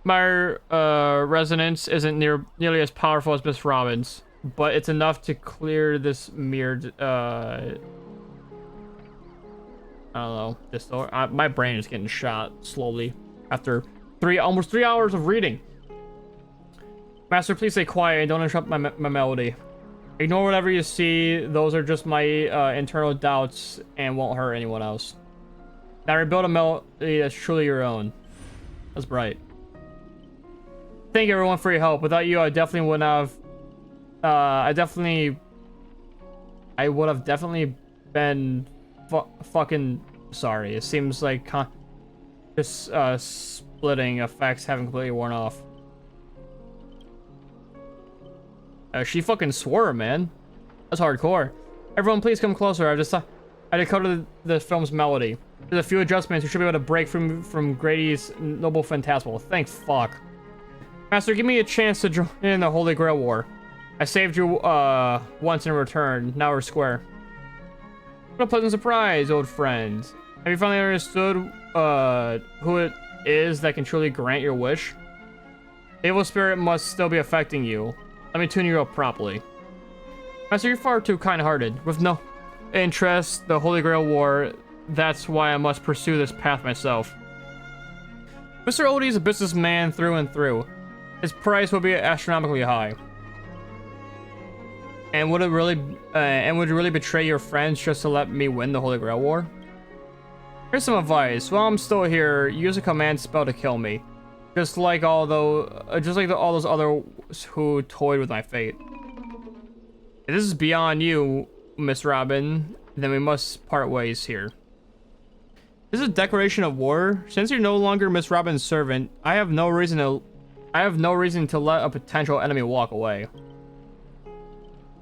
My resonance isn't nearly as powerful as Miss Robin's, but it's enough to clear this mirrored I don't know. This my brain is getting shot slowly after almost 3 hours of reading. Master, please stay quiet and don't interrupt my melody. Ignore whatever you see. Those are just my internal doubts and won't hurt anyone else. Now rebuild a melody that's truly your own. That's bright. Thank you everyone for your help. Without you, I definitely wouldn't have. I would have definitely been fucking sorry. It seems like this splitting effects haven't completely worn off. She fucking swore, man. That's hardcore. Everyone, please come closer. I decoded the film's melody. There's a few adjustments. You should be able to break from Grady's Noble Phantasmal. Thank fuck. Master, give me a chance to join in the Holy Grail War. I saved you once in return. Now we're square. What a pleasant surprise, old friend. Have you finally understood who it is that can truly grant your wish? The evil spirit must still be affecting you. Let me tune you up properly. Master, you're far too kind-hearted. With no interest, the Holy Grail War, that's why I must pursue this path myself. Mr. Odie is a businessman through and through. His price will be astronomically high. And would you really betray your friends just to let me win the Holy Grail War? Here's some advice. While I'm still here, use a command spell to kill me. Just like all those others who toyed with my fate. If this is beyond you, Miss Robin, then we must part ways here. This is a declaration of war. Since you're no longer Miss Robin's servant, I have no reason to let a potential enemy walk away.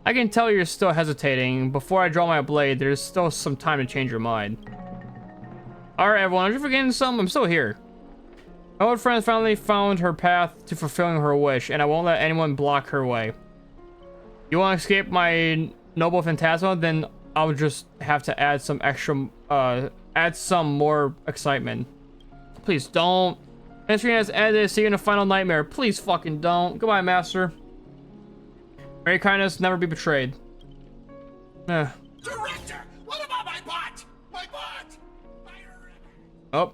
I can tell you're still hesitating. Before I draw my blade, there's still some time to change your mind. Alright, everyone, are you forgetting something? I'm still here. My old friend finally found her path to fulfilling her wish, and I won't let anyone block her way. You want to escape my Noble Phantasma? Then I'll just have to add some more excitement. Please don't. Mystery has ended. See you in a final nightmare. Please fucking don't. Goodbye, Master. May kindness never be betrayed. Director, what about my bot? My bot! Oh.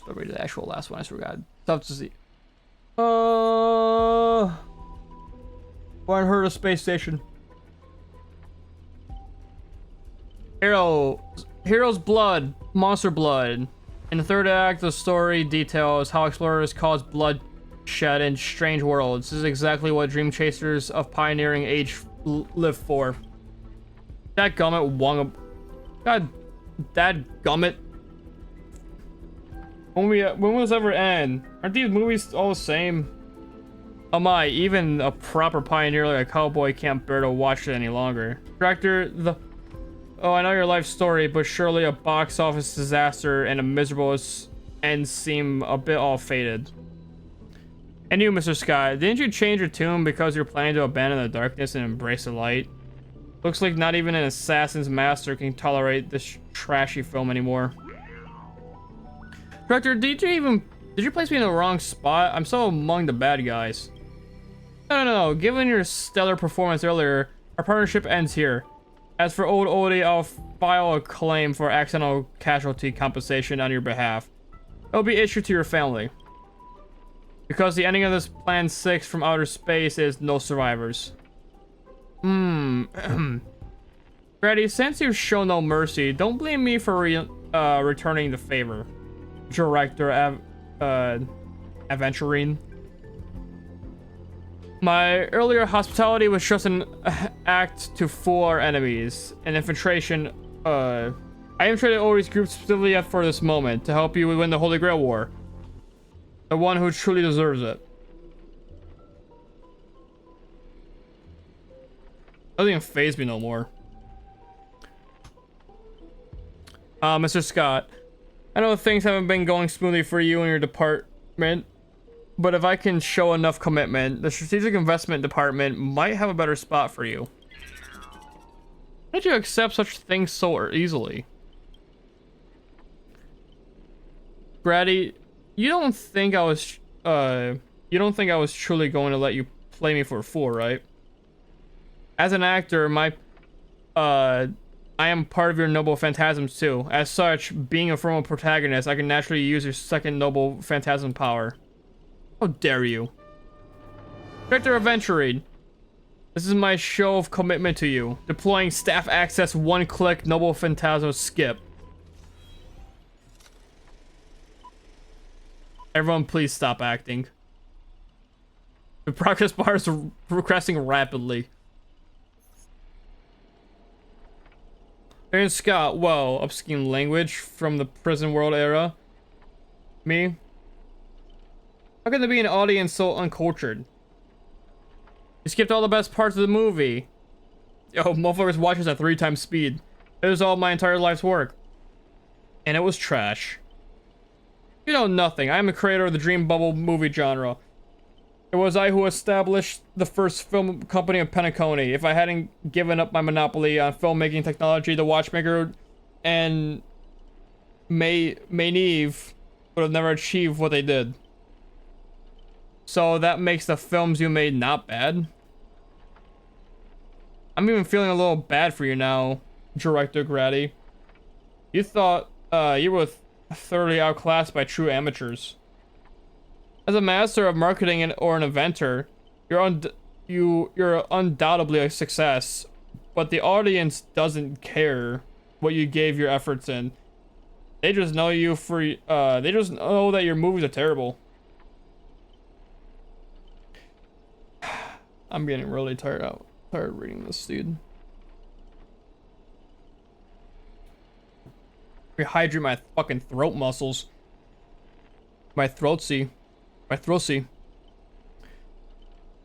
Let's read the actual last one. I forgot. Tough to see. One heard of space station. Hero's blood, monster blood. In the third act, the story details how explorers cause bloodshed in strange worlds. This is exactly what dream chasers of pioneering age live for. That gummit God, that gummit. When will this ever end? Aren't these movies all the same? Oh my, even a proper pioneer like a cowboy can't bear to watch it any longer. Director, oh, I know your life story, but surely a box office disaster and a miserable end seem a bit all faded. And you, Mr. Scott, didn't you change your tune because you're planning to abandon the darkness and embrace the light? Looks like not even an assassin's master can tolerate this trashy film anymore. Director, did you place me in the wrong spot? I'm so among the bad guys. No. Given your stellar performance earlier, our partnership ends here. As for old Odie, I'll file a claim for accidental casualty compensation on your behalf. It'll be issued to your family. Because the ending of this Plan 6 from outer space is no survivors. Grady, since you've shown no mercy, don't blame me for returning the favor. Director Aventurine. My earlier hospitality was just an act to fool our enemies. An infiltration, I infiltrated Ori's group specifically for this moment, to help you win the Holy Grail War. The one who truly deserves it. Doesn't even faze me no more. Mr. Scott, I know things haven't been going smoothly for you and your department, but if I can show enough commitment, the strategic investment department might have a better spot for you. How did you accept such things so easily? Grady, you don't think I was truly going to let you play me for a fool, right? As an actor, I am part of your noble phantasms too. As such, being a formal protagonist, I can naturally use your second noble phantasm power. How dare you? Director Aventurine, this is my show of commitment to you. Deploying staff access one-click noble phantasm skip. Everyone please stop acting. The progress bar is progressing rapidly. Aaron Scott, whoa, obscene language from the prison world era. Me? How can there be an audience so uncultured? You skipped all the best parts of the movie. Yo, motherfuckers watch us at 3 times speed. It was all my entire life's work. And it was trash. You know nothing. I am the creator of the Dream Bubble movie genre. It was I who established the first film company of Penacony. If I hadn't given up my monopoly on filmmaking technology, the watchmaker and Mayneve would have never achieved what they did. So that makes the films you made not bad. I'm even feeling a little bad for you now, Director Grady. You thought you were thoroughly outclassed by true amateurs. As a master of marketing or an inventor, you're undoubtedly a success, but the audience doesn't care what you gave your efforts in. They just know you for they just know that your movies are terrible. I'm getting really tired reading this, dude. Rehydrate my fucking throat muscles. My throatsy.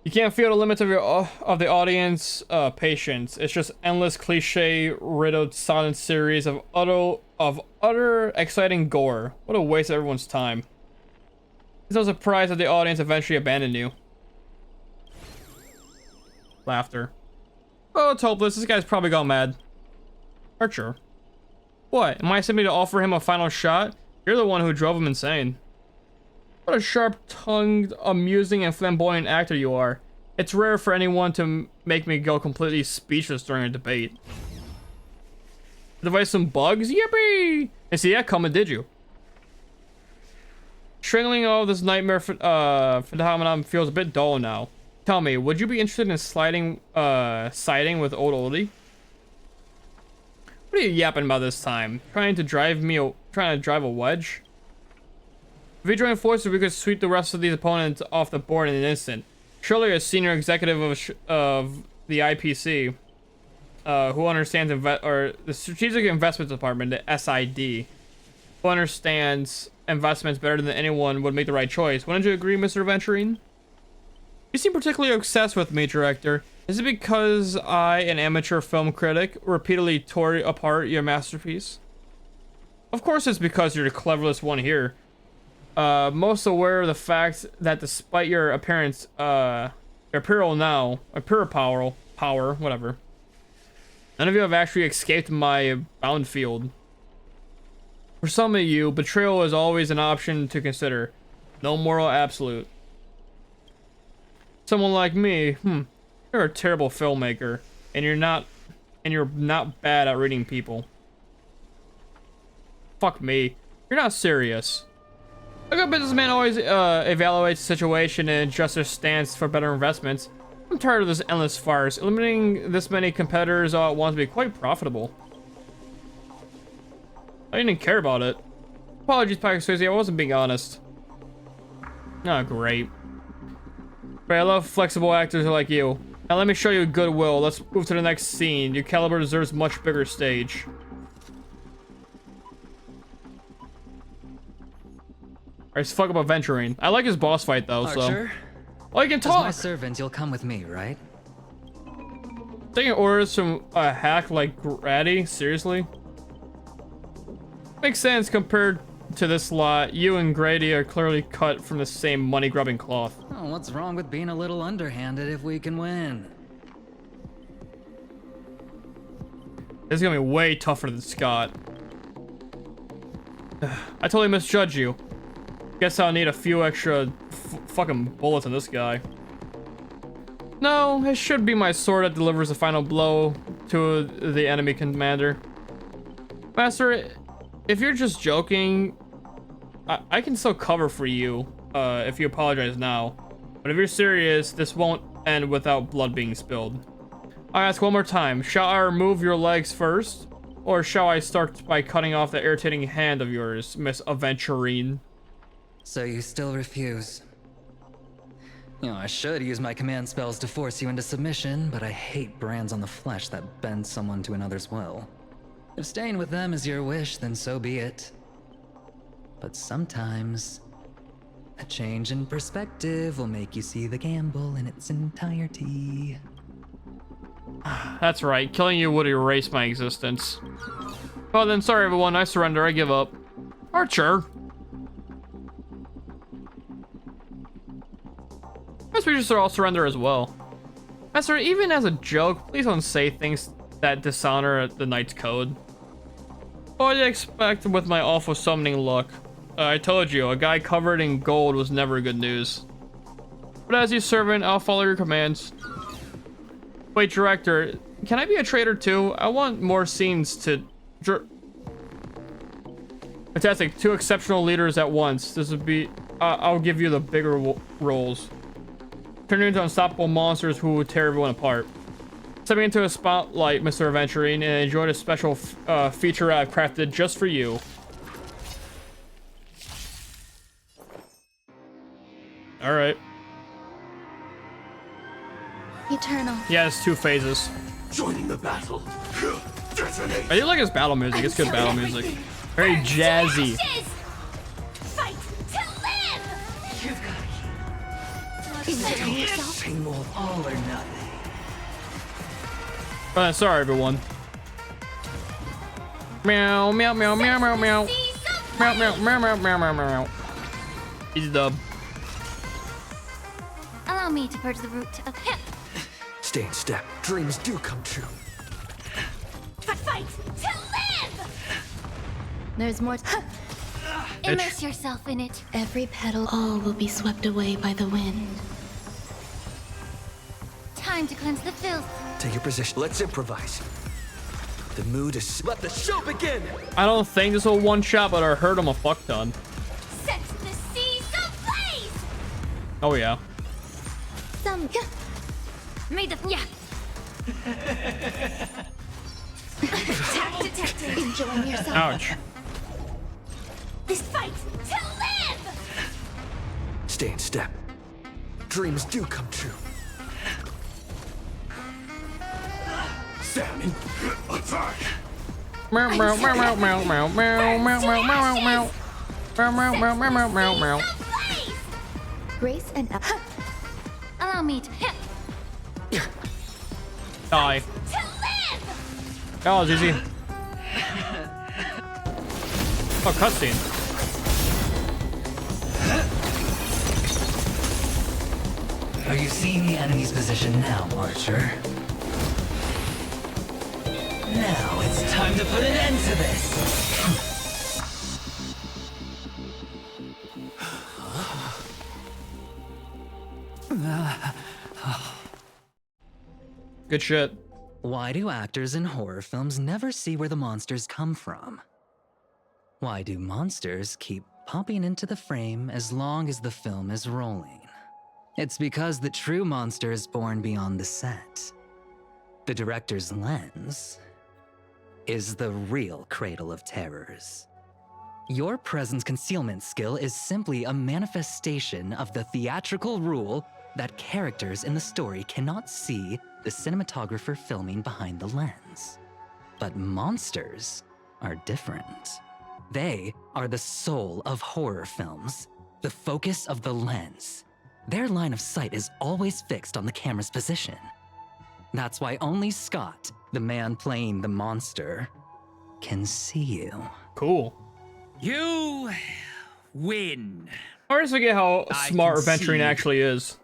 You can't feel the limits of the audience patience. It's just endless cliche riddled silent series of utter exciting gore. What a waste of everyone's time. It's no surprise that the audience eventually abandoned you. Laughter. Oh, it's hopeless. This guy's probably gone mad. Archer. What? Am I simply to offer him a final shot? You're the one who drove him insane. What a sharp-tongued, amusing, and flamboyant actor you are. It's rare for anyone to make me go completely speechless during a debate. Device some bugs? Yippee! And see that coming, did you? Strangling all this nightmare phenomenon feels a bit dull now. Tell me, would you be interested in siding with old oldie? What are you yapping about this time? Trying to drive a wedge? If we join forces, we could sweep the rest of these opponents off the board in an instant. Surely a senior executive of the IPC, who understands the Strategic Investments Department, the SID, who understands investments better than anyone would make the right choice. Wouldn't you agree, Mr. Aventurine? You seem particularly obsessed with me, Director. Is it because I, an amateur film critic, repeatedly tore apart your masterpiece? Of course it's because you're the cleverest one here. Most aware of the fact that despite your appearance, your power, whatever, none of you have actually escaped my bound field. For some of you, betrayal is always an option to consider. No moral absolute. Someone like me, you're a terrible filmmaker, and you're not bad at reading people. Fuck me. You're not serious. A good businessman always evaluates the situation and adjusts their stance for better investments. I'm tired of this endless farce. Eliminating this many competitors all at once would be quite profitable. I didn't care about it. Apologies, Swayze, I wasn't being honest. Oh, great. But I love flexible actors like you. Now let me show you goodwill. Let's move to the next scene. Your caliber deserves much bigger stage. Alright, fuck up adventuring. I like his boss fight though, Archer? so. Oh, you can As talk! my servant, you'll come with me, right? Taking orders from a hack like Grady? Seriously? Makes sense compared to this lot. You and Grady are clearly cut from the same money-grubbing cloth. Oh, what's wrong with being a little underhanded if we can win? This is gonna be way tougher than Scott. I totally misjudged you. Guess I'll need a few extra fucking bullets on this guy. No, it should be my sword that delivers the final blow to the enemy commander. Master, if you're just joking, I can still cover for you if you apologize now. But if you're serious, this won't end without blood being spilled. I ask one more time, shall I remove your legs first? Or shall I start by cutting off the irritating hand of yours, Miss Aventurine? So you still refuse? You know, I should use my command spells to force you into submission, but I hate brands on the flesh that bend someone to another's will. If staying with them is your wish, then so be it. But sometimes, a change in perspective will make you see the gamble in its entirety. That's right, killing you would erase my existence. Well then, sorry everyone, I surrender, I give up. Archer! I guess we should all surrender as well. Master, even as a joke, please don't say things that dishonor the Knight's Code. What do you expect with my awful summoning luck? I told you, a guy covered in gold was never good news. But as your servant, I'll follow your commands. Wait, director, can I be a traitor too? I want more scenes to... Fantastic, 2 exceptional leaders at once. This would be... I'll give you the bigger roles. Turn into unstoppable monsters who would tear everyone apart. Stepping into a spotlight, Mr. Aventurine, and enjoy the special feature I've crafted just for you. Alright. Eternal. Yeah, it's 2 phases. Joining the battle. I do like his battle music. It's good battle music. Very jazzy. Fight to live! You've got same old all or nothing. Sorry, everyone. Meow, meow, meow, meow, meow, meow. Meow, meow, meow, meow, meow, meow, meow. Easy dub. Allow me to purge the root of him. Stay in step. Dreams do come true. But fight to live! There's more. Immerse yourself in it. Every petal, all will be swept away by the wind. Time to cleanse the filth. Take your position. Let's improvise. The mood is... Let the show begin! I don't think this will one-shot, but I heard him a fuck ton. Set the seas ablaze! Oh, yeah. Some... Made the... Yeah. Attack detected. Enjoying yourself. Ouch. This fight to live! Stay in step. Dreams do come true. Salmon, attack! Meow, meow, meow, meow, meow, meow, meow, meow, meow, meow, meow. Meow, meow, meow, meow, meow, meow, meow. Grace and... Allow me to... Die. That was easy. Oh, cutscene. Are you seeing the enemy's position now, Archer? Now it's time to put an end to this! Good shit. Why do actors in horror films never see where the monsters come from? Why do monsters keep popping into the frame as long as the film is rolling? It's because the true monster is born beyond the set. The director's lens is the real cradle of terrors. Your presence concealment skill is simply a manifestation of the theatrical rule that characters in the story cannot see the cinematographer filming behind the lens. But monsters are different. They are the soul of horror films, the focus of the lens. Their line of sight is always fixed on the camera's position. That's why only Scott, the man playing the monster, can see you. Cool. You win. I always forget how smart Venturing actually is.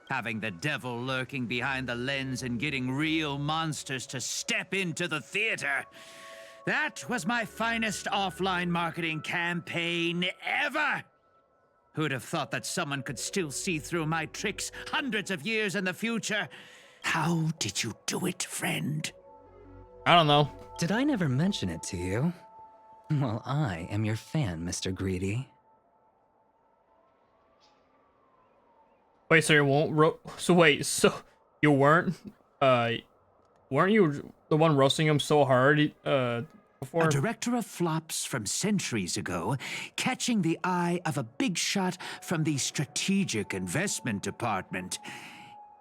Having the devil lurking behind the lens and getting real monsters to step into the theater. That was my finest offline marketing campaign ever. Who'd have thought that someone could still see through my tricks hundreds of years in the future? How did you do it, friend? I don't know. Did I never mention it to you? Well, I am your fan, Mr. Greedy. Wait, so you won't so you weren't you the one roasting him so hard before? A director of flops from centuries ago, catching the eye of a big shot from the strategic investment department.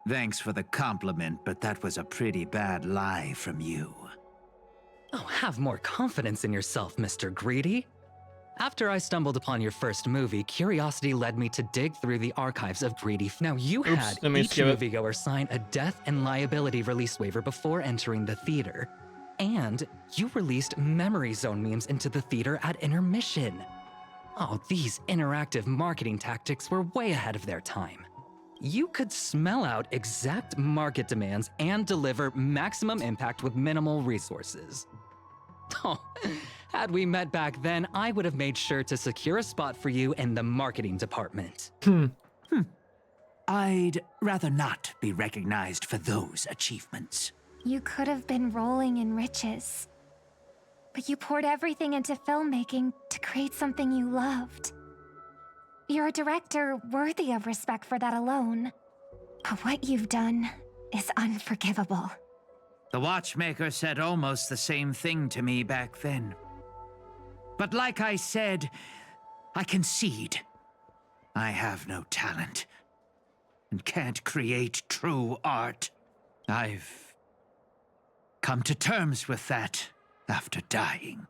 Thanks for the compliment, but that was a pretty bad lie from you. Oh, have more confidence in yourself, Mr. Greedy. After I stumbled upon your first movie, curiosity led me to dig through the archives of Greedy. Now, you had each moviegoer sign a death and liability release waiver before entering the theater. And you released Memory Zone memes into the theater at intermission. Oh, these interactive marketing tactics were way ahead of their time. You could smell out exact market demands and deliver maximum impact with minimal resources. Oh, had we met back then, I would have made sure to secure a spot for you in the marketing department. I'd rather not be recognized for those achievements. You could have been rolling in riches. But you poured everything into filmmaking to create something you loved. You're a director worthy of respect for that alone. But what you've done is unforgivable. The watchmaker said almost the same thing to me back then. But like I said, I concede. I have no talent and can't create true art. I've come to terms with that after dying.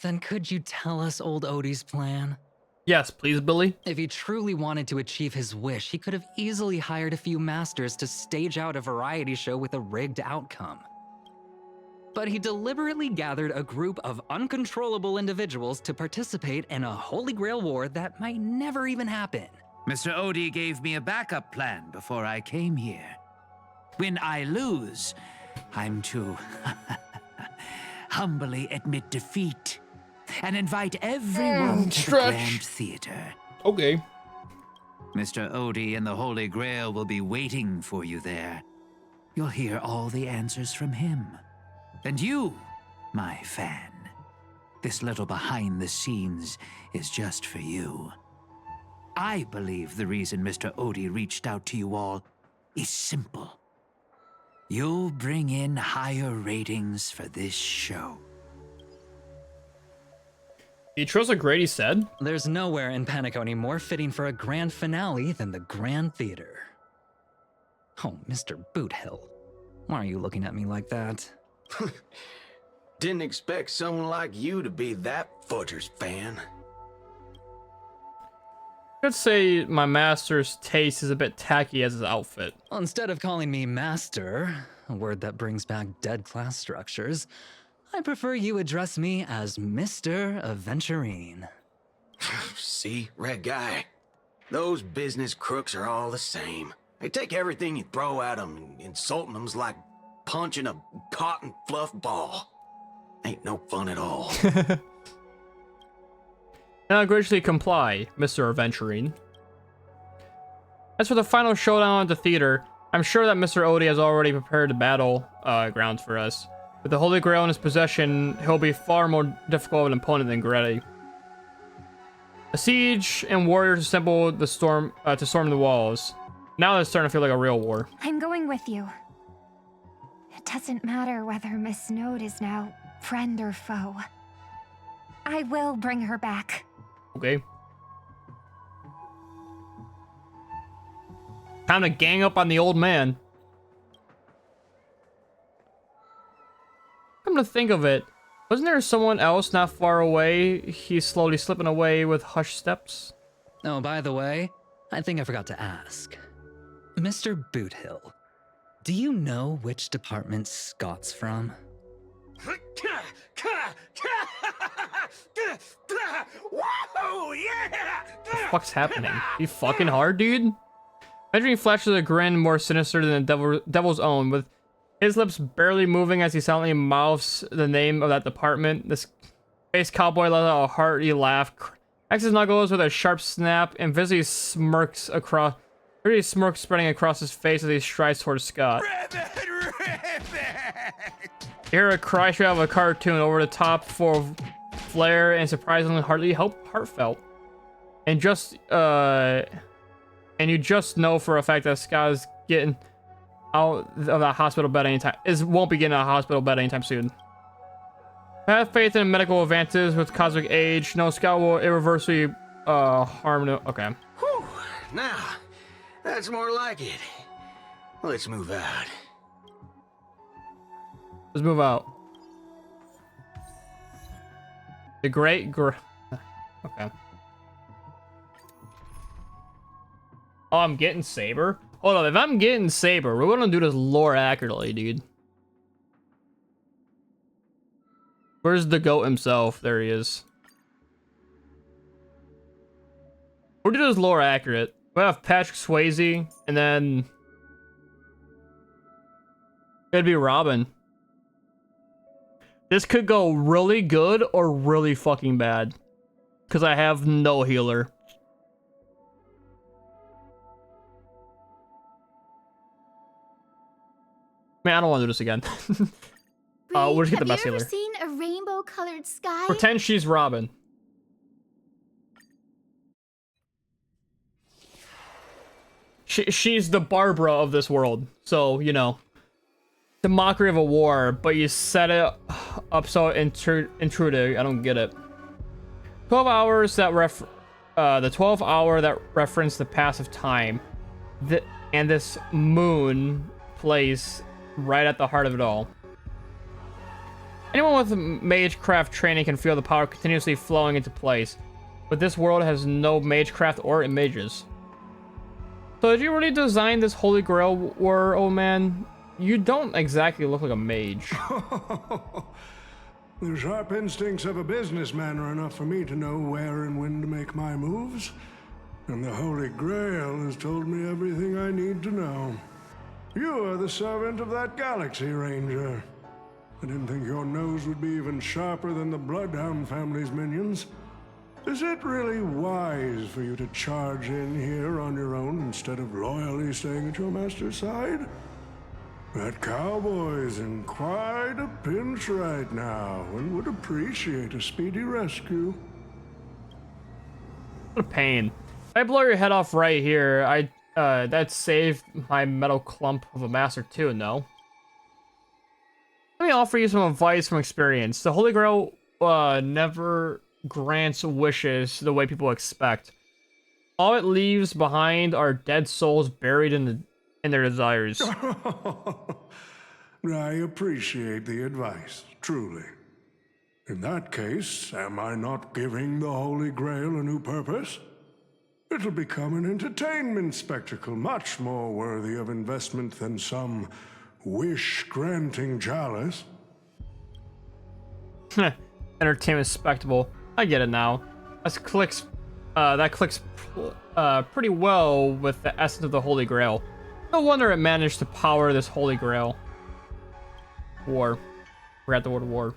Then could you tell us old Odie's plan? Yes, please, Billy. If he truly wanted to achieve his wish, he could have easily hired a few masters to stage out a variety show with a rigged outcome. But he deliberately gathered a group of uncontrollable individuals to participate in a Holy Grail war that might never even happen. Mr. Odie gave me a backup plan before I came here. When I lose, I'm to humbly admit defeat and invite everyone to the Grand Theater. Okay. Mr. Odie and the Holy Grail will be waiting for you there. You'll hear all the answers from him. And you, my fan, this little behind the scenes is just for you. I believe the reason Mr. Odie reached out to you all is simple. You'll bring in higher ratings for this show. You trust what Grady said? There's nowhere in Penacony more fitting for a grand finale than the Grand Theater. Oh, Mr. Boothill, why are you looking at me like that? Didn't expect someone like you to be that Fudger's fan. I'd say my master's taste is a bit tacky as his outfit. Well, instead of calling me master, a word that brings back dead class structures, I prefer you address me as Mr. Aventurine. See, Red Guy? Those business crooks are all the same. They take everything you throw at them, and insulting them's like punching a cotton fluff ball. Ain't no fun at all. And I'll graciously comply, Mr. Aventurine. As for the final showdown at the theater, I'm sure that Mr. Odie has already prepared the battle grounds for us. With the Holy Grail in his possession, he'll be far more difficult of an opponent than Grady. A siege and warriors assemble to storm the walls. Now it's starting to feel like a real war. I'm going with you. It doesn't matter whether Miss Node is now friend or foe. I will bring her back. Okay. Time to gang up on the old man. Come to think of it, wasn't there someone else not far away? He's slowly slipping away with hushed steps. Oh, by the way, I think I forgot to ask. Mr. Boothill, do you know which department Scott's from? Whoa, yeah! What the fuck's happening? You fucking hard, dude? Imagine flashes a grin more sinister than the devil's own, with his lips barely moving as he silently mouths the name of that department. This face cowboy let out a hearty laugh, cracks his knuckles with a sharp snap, and visibly smirks across. Pretty smirk spreading across his face as he strides towards Scott. You hear a cry straight out of a cartoon, over the top, full of flair and surprisingly heartfelt. And you just know for a fact that Scott is getting out of that hospital bed anytime. Won't be getting out of hospital bed anytime soon. Have faith in medical advances with cosmic age. No, Scott will irreversibly harm no. Okay. Whew. Now, that's more like it. Let's move out. Let's move out. The great okay. Oh, I'm getting Saber? Hold on, if I'm getting Saber, we're gonna do this lore accurately, dude. Where's the goat himself? There he is. We'll do this lore accurate. We'll have Patrick Swayze, and then it'd be Robin. This could go really good or really fucking bad, because I have no healer. Man, I don't want to do this again. We'll just get the best healer. Have you ever seen a rainbow-colored sky? Pretend she's Robin. She's the Barbara of this world. So, you know, the mockery of a war, but you set it up so intruding. I don't get it. 12 hours that the 12 hour that reference the pass of time. And this moon plays right at the heart of it all. Anyone with magecraft training can feel the power continuously flowing into place, but this world has no magecraft or mages. So did you really design this Holy Grail war, old man? You don't exactly look like a mage. The sharp instincts of a businessman are enough for me to know where and when to make my moves. And the Holy Grail has told me everything I need to know. You are the servant of that Galaxy Ranger. I didn't think your nose would be even sharper than the Bloodhound family's minions. Is it really wise for you to charge in here on your own instead of loyally staying at your master's side? That cowboy's in quite a pinch right now and would appreciate a speedy rescue. What a pain. If I blow your head off right here, that saved my metal clump of a master too, no? Let me offer you some advice from experience. The Holy Grail never grants wishes the way people expect. All it leaves behind are dead souls buried in their desires. I appreciate the advice, truly. In that case, am I not giving the Holy Grail a new purpose? It'll become an entertainment spectacle much more worthy of investment than some wish-granting chalice. Entertainment spectacle. I get it now. That clicks pretty well with the essence of the Holy Grail. No wonder it managed to power this Holy Grail. War. We're at the word war.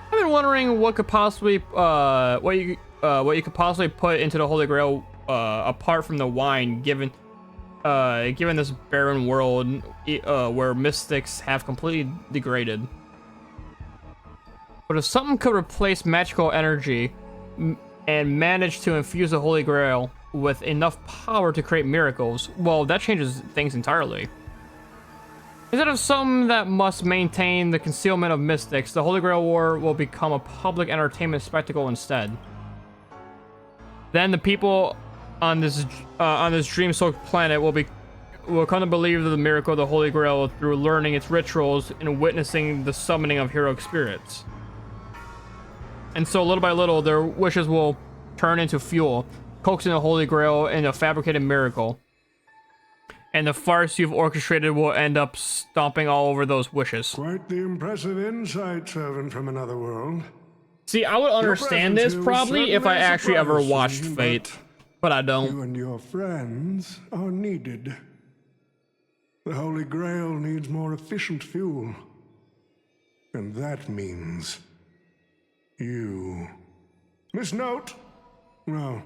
I've been wondering what could possibly what you could possibly put into the Holy Grail apart from the wine, given this barren world where mystics have completely degraded. But if something could replace magical energy and manage to infuse the Holy Grail with enough power to create miracles, well, that changes things entirely. Instead of some that must maintain the concealment of mystics, the Holy Grail War will become a public entertainment spectacle instead. Then the people on this dream-soaked planet will come to believe the miracle of the Holy Grail through learning its rituals and witnessing the summoning of heroic spirits. And so little by little, their wishes will turn into fuel, coaxing the Holy Grail in a fabricated miracle. And the farce you've orchestrated will end up stomping all over those wishes. Quite the impressive insight, servant from another world. See, I would understand this probably if I actually ever watched Fate, but I don't. You and your friends are needed. The Holy Grail needs more efficient fuel. And that means you. Miss Note? No.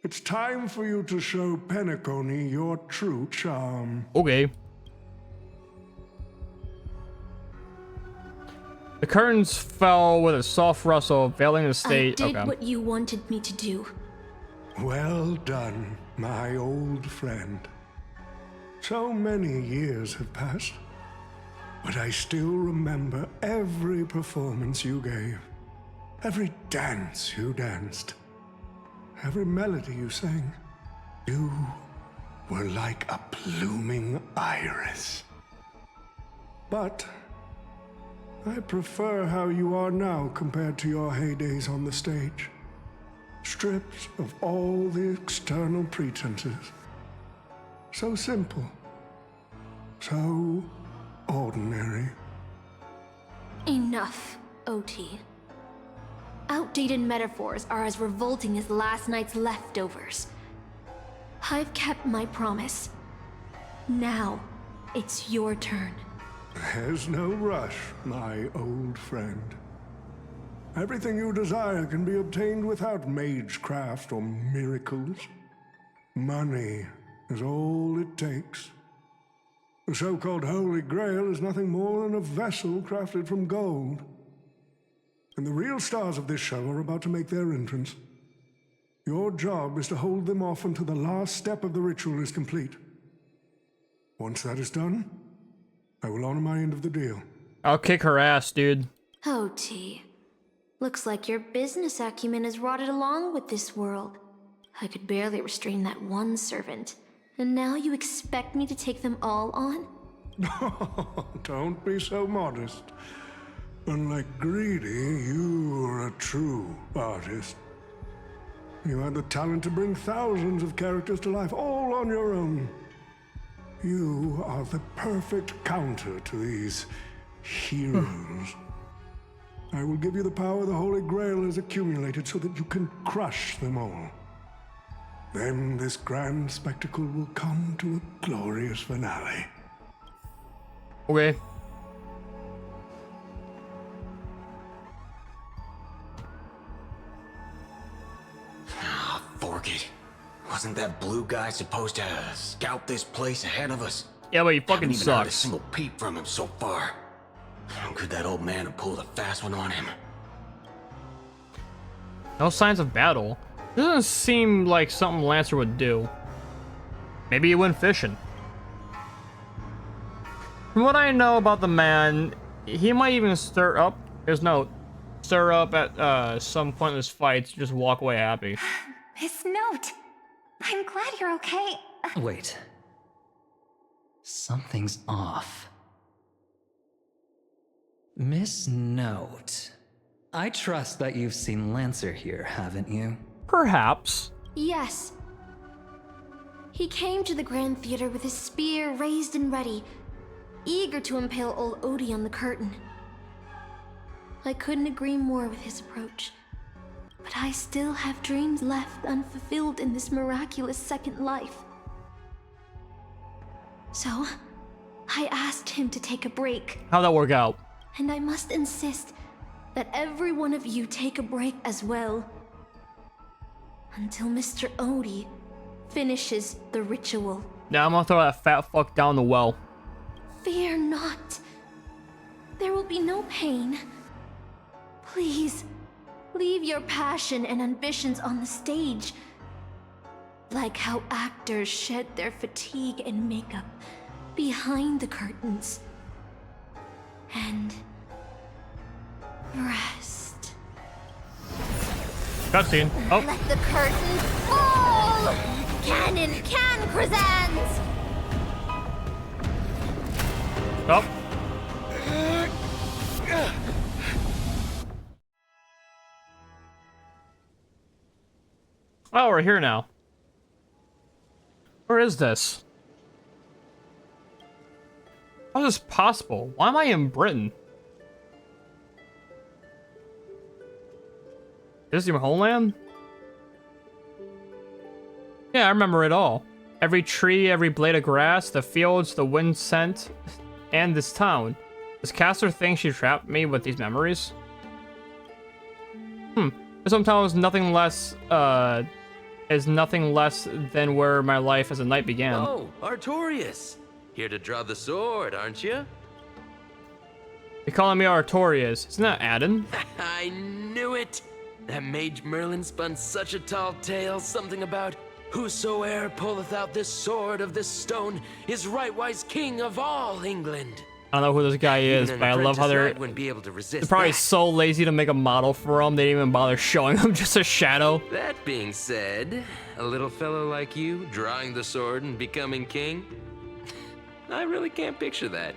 It's time for you to show Penacony your true charm. Okay. The curtains fell with a soft rustle, veiling the stage. I did what you wanted me to do. Well done, my old friend. So many years have passed, but I still remember every performance you gave, every dance you danced, every melody you sang. You were like a blooming iris. But I prefer how you are now compared to your heydays on the stage. Stripped of all the external pretenses. So simple. So ordinary. Enough, OT. Outdated metaphors are as revolting as last night's leftovers. I've kept my promise. Now, it's your turn. There's no rush, my old friend. Everything you desire can be obtained without magecraft or miracles. Money is all it takes. The so-called Holy Grail is nothing more than a vessel crafted from gold. And the real stars of this show are about to make their entrance. Your job is to hold them off until the last step of the ritual is complete. Once that is done, I will honor my end of the deal. I'll kick her ass, dude. OT. Looks like your business acumen has rotted along with this world. I could barely restrain that one servant. And now you expect me to take them all on? Don't be so modest. Unlike Greedy, you are a true artist. You had the talent to bring thousands of characters to life all on your own. You are the perfect counter to these heroes. I will give you the power the Holy Grail has accumulated so that you can crush them all. Then this grand spectacle will come to a glorious finale. Okay. Fork it. Wasn't that blue guy supposed to scout this place ahead of us? Yeah, but he fucking Haven't even heard a sucks. single peep from him so far. How could that old man have pulled a fast one on him? No signs of battle. This doesn't seem like something Lancer would do. Maybe he went fishing. From what I know about the man, he might even stir up at some point in this fight to just walk away happy. Miss Note, I'm glad you're okay. Wait. Something's off. Miss Note. I trust that you've seen Lancer here, haven't you? Perhaps. Yes. He came to the Grand Theater with his spear raised and ready, eager to impale old Odie on the curtain. I couldn't agree more with his approach. But I still have dreams left unfulfilled in this miraculous second life. So, I asked him to take a break. How'd that work out? And I must insist that every one of you take a break as well. Until Mr. Odie finishes the ritual. Now I'm gonna throw that fat fuck down the well. Fear not. There will be no pain. Please, leave your passion and ambitions on the stage. Like how actors shed their fatigue and makeup behind the curtains. And rest. Cutscene. Oh. Let the curtain fall! Cannon can present! Oh. Oh, we're here now. Where is this? How is this possible? Why am I in Britain? Is this your homeland? Yeah, I remember it all. Every tree, every blade of grass, the fields, the wind scent, and this town. Does Caster think she trapped me with these memories? This hometown is nothing less than where my life as a knight began. Oh, Artorias! Here to draw the sword, aren't you? You're calling me Artorias. Isn't that Adden? I knew it! That mage Merlin spun such a tall tale, something about whosoe'er pulleth out this sword of this stone is rightwise king of all England. I don't know who this guy is, but I love how they're probably so lazy to make a model for him, they didn't even bother showing him just a shadow. That being said, a little fellow like you drawing the sword and becoming king, I really can't picture that.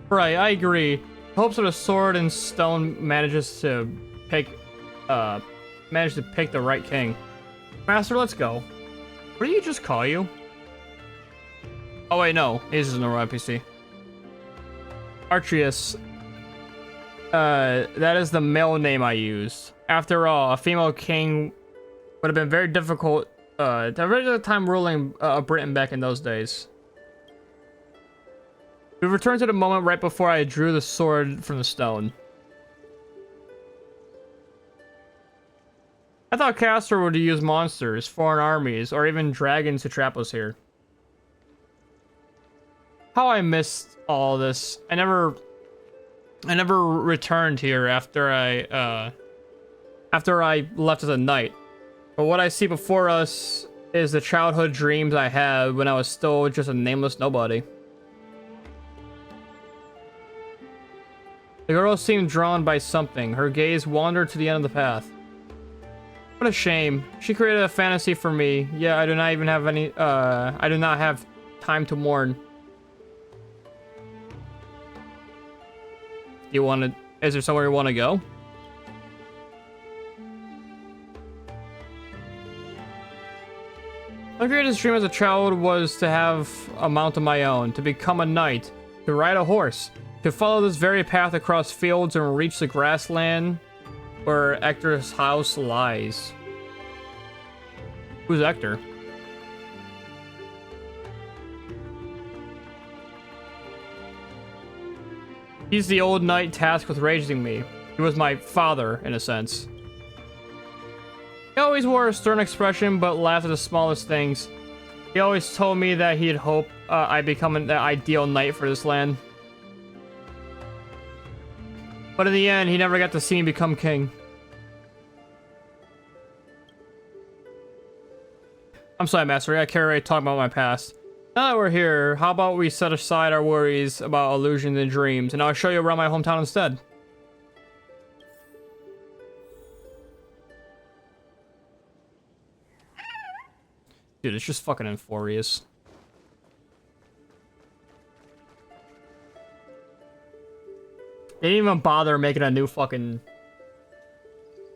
Right, I agree. Hopes that a sword and stone manages to pick the right king. Master, let's go. What did you just call you? Oh wait, no, he's just a normal NPC. Artrius. That is the male name I used. After all, a female king would have been very difficult to have a very good time ruling Britain back in those days. We returned to the moment right before I drew the sword from the stone. I thought Castor would use monsters, foreign armies, or even dragons to trap us here. How I missed all this. I never returned here after I left as a knight. But what I see before us is the childhood dreams I had when I was still just a nameless nobody. The girl seemed drawn by something. Her gaze wandered to the end of the path. What a shame. She created a fantasy for me. Yeah, I do not even have any, I do not have time to mourn. You want to, is there somewhere you want to go? My greatest dream as a child was to have a mount of my own, to become a knight, to ride a horse, to follow this very path across fields and reach the grassland where Ector's house lies. Who's Ector? He's the old knight tasked with raising me. He was my father, in a sense. He always wore a stern expression, but laughed at the smallest things. He always told me that he'd hope I become the ideal knight for this land. But in the end, he never got to see me become king. I'm sorry, Master. I can't really talk about my past. Now that we're here, how about we set aside our worries about illusions and dreams, and I'll show you around my hometown instead. Dude, it's just fucking Euphorious. They didn't even bother making a new fucking,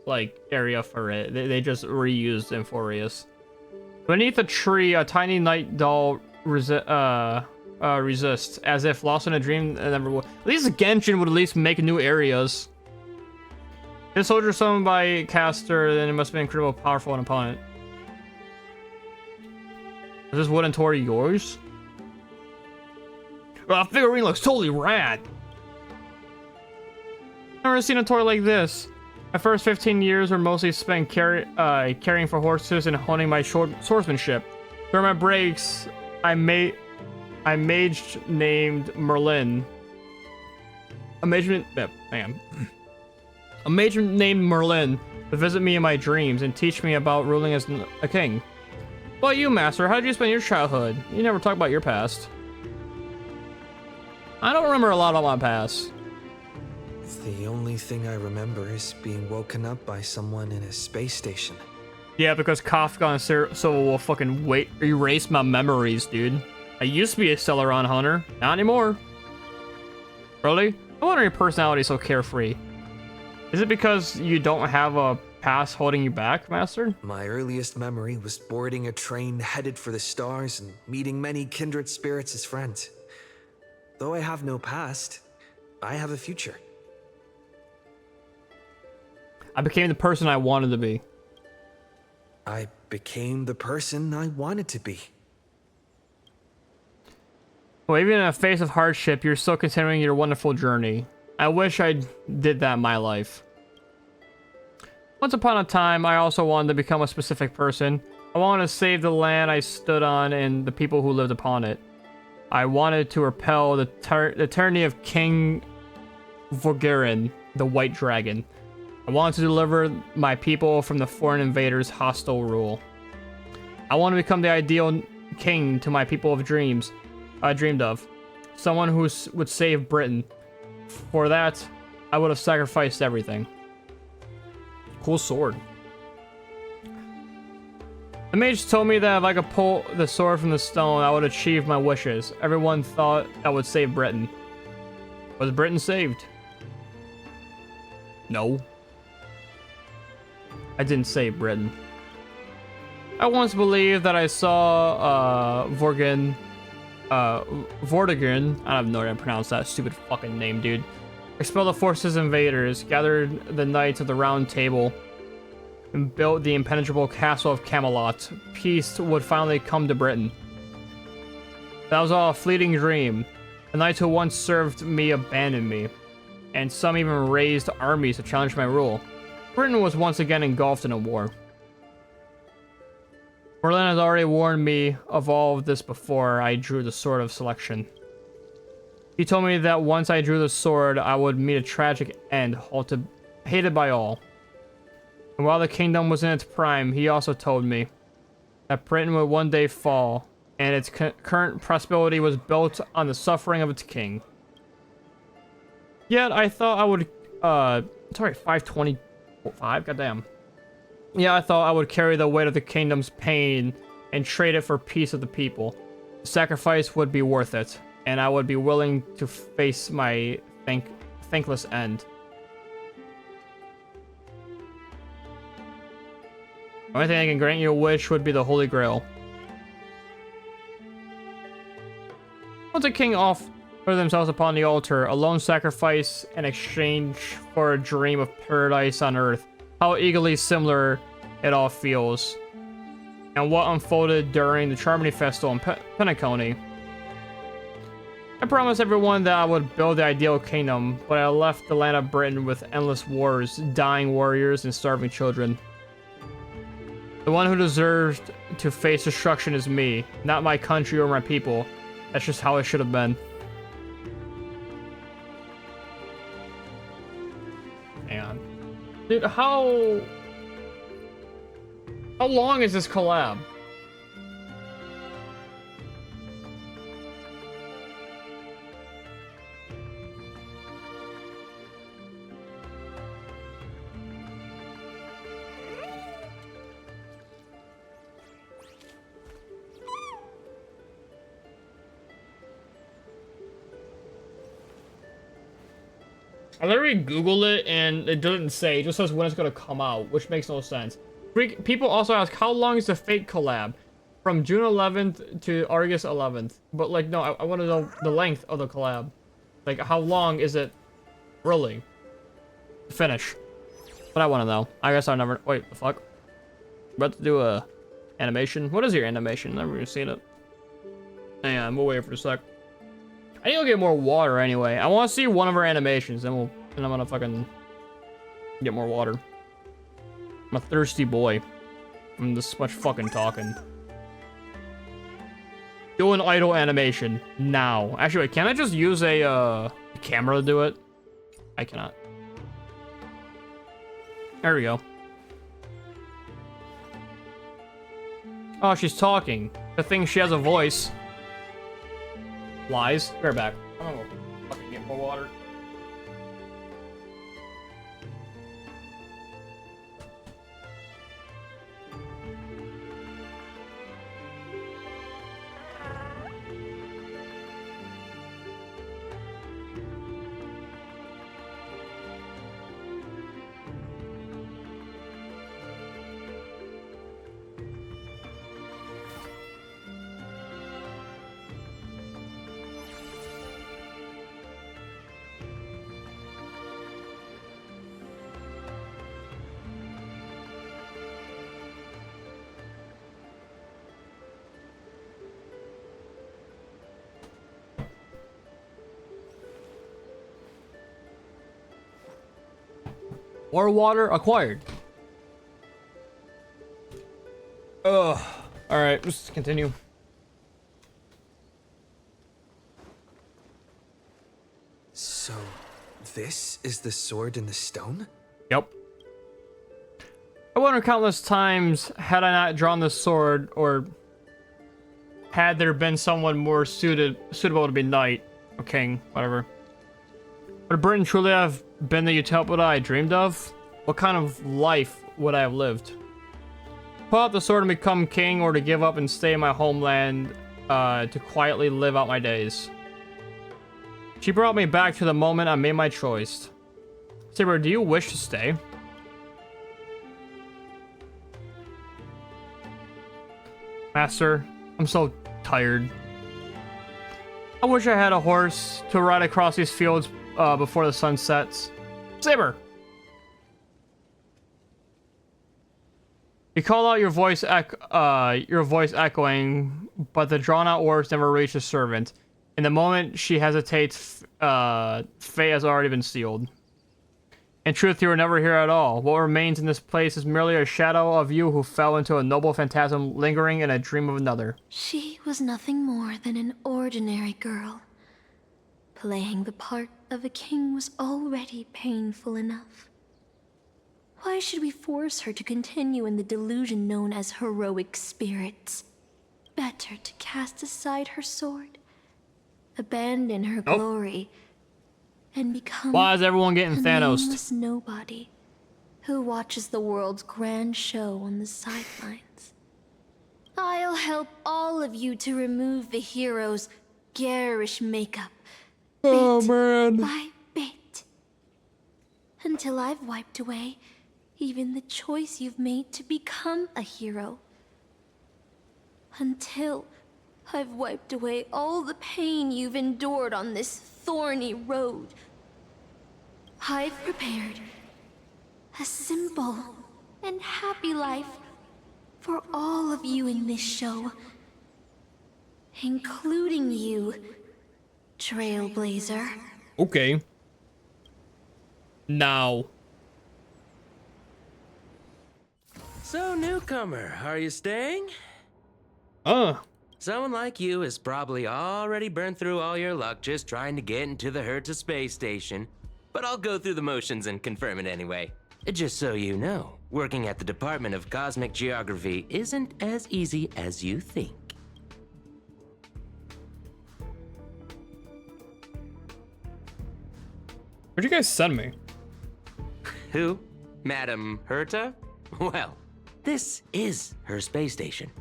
like, area for it. They just reused Euphorious. Beneath a tree, a tiny night doll resists, as if lost in a dream. Never would. At least Genshin would at least make new areas. This soldier summoned by Caster, then it must be incredibly powerful an opponent. Is this wooden toy yours? Well, the figurine looks totally rad. Never seen a toy like this. My first 15 years were mostly spent caring for horses and honing my swordsmanship. During my breaks, I mage named Merlin. A mage named Merlin would visit me in my dreams and teach me about ruling as a king. Well, you, Master, how did you spend your childhood? You never talk about your past. I don't remember a lot about my past. The only thing I remember is being woken up by someone in a space station. Yeah, because Kafka and Civil will fucking erase my memories, dude. I used to be a Celeron hunter. Not anymore. Really? I wonder your personality is so carefree. Is it because you don't have a past holding you back, Master? My earliest memory was boarding a train headed for the stars and meeting many kindred spirits as friends. Though I have no past, I have a future. I became the person I wanted to be. I became the person I wanted to be. Well, even in the face of hardship, you're still continuing your wonderful journey. I wish I did that in my life. Once upon a time, I also wanted to become a specific person. I wanted to save the land I stood on and the people who lived upon it. I wanted to repel the tyranny of King Vorgeren, the White Dragon. I wanted to deliver my people from the foreign invaders' hostile rule. I want to become the ideal king to my people of dreams I dreamed of. Someone who would save Britain. For that, I would have sacrificed everything. Cool sword. The mage told me that if I could pull the sword from the stone, I would achieve my wishes. Everyone thought I would save Britain. Was Britain saved? No. I didn't save Britain. I once believed that I saw Vortigern, I don't know how to pronounce that stupid fucking name, dude. Expel the forces of invaders, gathered the knights of the Round Table, and built the impenetrable castle of Camelot. Peace would finally come to Britain. That was all a fleeting dream. The knights who once served me abandoned me, and some even raised armies to challenge my rule. Britain was once again engulfed in a war. Merlin has already warned me of all of this before I drew the Sword of Selection. He told me that once I drew the sword, I would meet a tragic end, hated by all. And while the kingdom was in its prime, he also told me that Britain would one day fall, and its current prosperity was built on the suffering of its king. Yet I thought I would, sorry, 525, goddamn. Yeah, I thought I would carry the weight of the kingdom's pain and trade it for peace of the people. The sacrifice would be worth it, and I would be willing to face my thankless end. The only thing I can grant you a wish would be the Holy Grail. Once a king offered themselves upon the altar, a lone sacrifice in exchange for a dream of paradise on earth. How eagerly similar it all feels. And what unfolded during the Charmony Festival in Penacony. I promised everyone that I would build the ideal kingdom, but I left the land of Britain with endless wars, dying warriors, and starving children. The one who deserved to face destruction is me, not my country or my people. That's just how it should have been. Hang on. Dude, how long is this collab? I literally Googled it and it doesn't say. It just says when it's gonna come out, which makes no sense. People also ask, how long is the Fate collab? From June 11th to August 11th. But like, no, I want to know the length of the collab. Like, how long is it really to finish? But I want to know. I guess I'll never. Wait, the fuck? About to do a animation. What is your animation? Never even seen it. Hang on, we'll wait for a sec. I need to get more water anyway. I want to see one of our animations, then I'm gonna fucking get more water. I'm a thirsty boy. I'm this much fucking talking. Do an idle animation now. Actually, wait, can I just use a camera to do it? I cannot. There we go. Oh, she's talking. The thing, she has a voice. Lies. Be right back. I'm gonna go fucking get more water. More water acquired. Ugh. Alright, let's continue. So, this is the sword in the stone? Yep. I wonder countless times had I not drawn this sword, or had there been someone more suitable to be knight or king, whatever. Would Britain truly have been the utopia I dreamed of? What kind of life would I have lived? Pull out the sword and become king, or to give up and stay in my homeland to quietly live out my days? She brought me back to the moment I made my choice. Saber, do you wish to stay? Master, I'm so tired. I wish I had a horse to ride across these fields before the sun sets. Saber! You call out your voice echoing, but the drawn-out words never reach the servant. In the moment she hesitates, fate has already been sealed. In truth, you were never here at all. What remains in this place is merely a shadow of you who fell into a noble phantasm lingering in a dream of another. She was nothing more than an ordinary girl. Playing the part of a king was already painful enough. Why should we force her to continue in the delusion known as heroic spirits? Better to cast aside her sword, abandon her glory, and become Why is everyone getting a Thanos? nameless nobody who watches the world's grand show on the sidelines. I'll help all of you to remove the hero's garish makeup, bit by bit, until I've wiped away even the choice you've made to become a hero. Until I've wiped away all the pain you've endured on this thorny road. I've prepared a simple and happy life for all of you in this show, including you, Trailblazer. Okay. Now. So, newcomer, are you staying? Someone like you has probably already burned through all your luck just trying to get into the Herta space station. But I'll go through the motions and confirm it anyway. Just so you know, working at the Department of Cosmic Geography isn't as easy as you think. Where'd you guys send me? Who? Madam Herta? Well, this is her space station.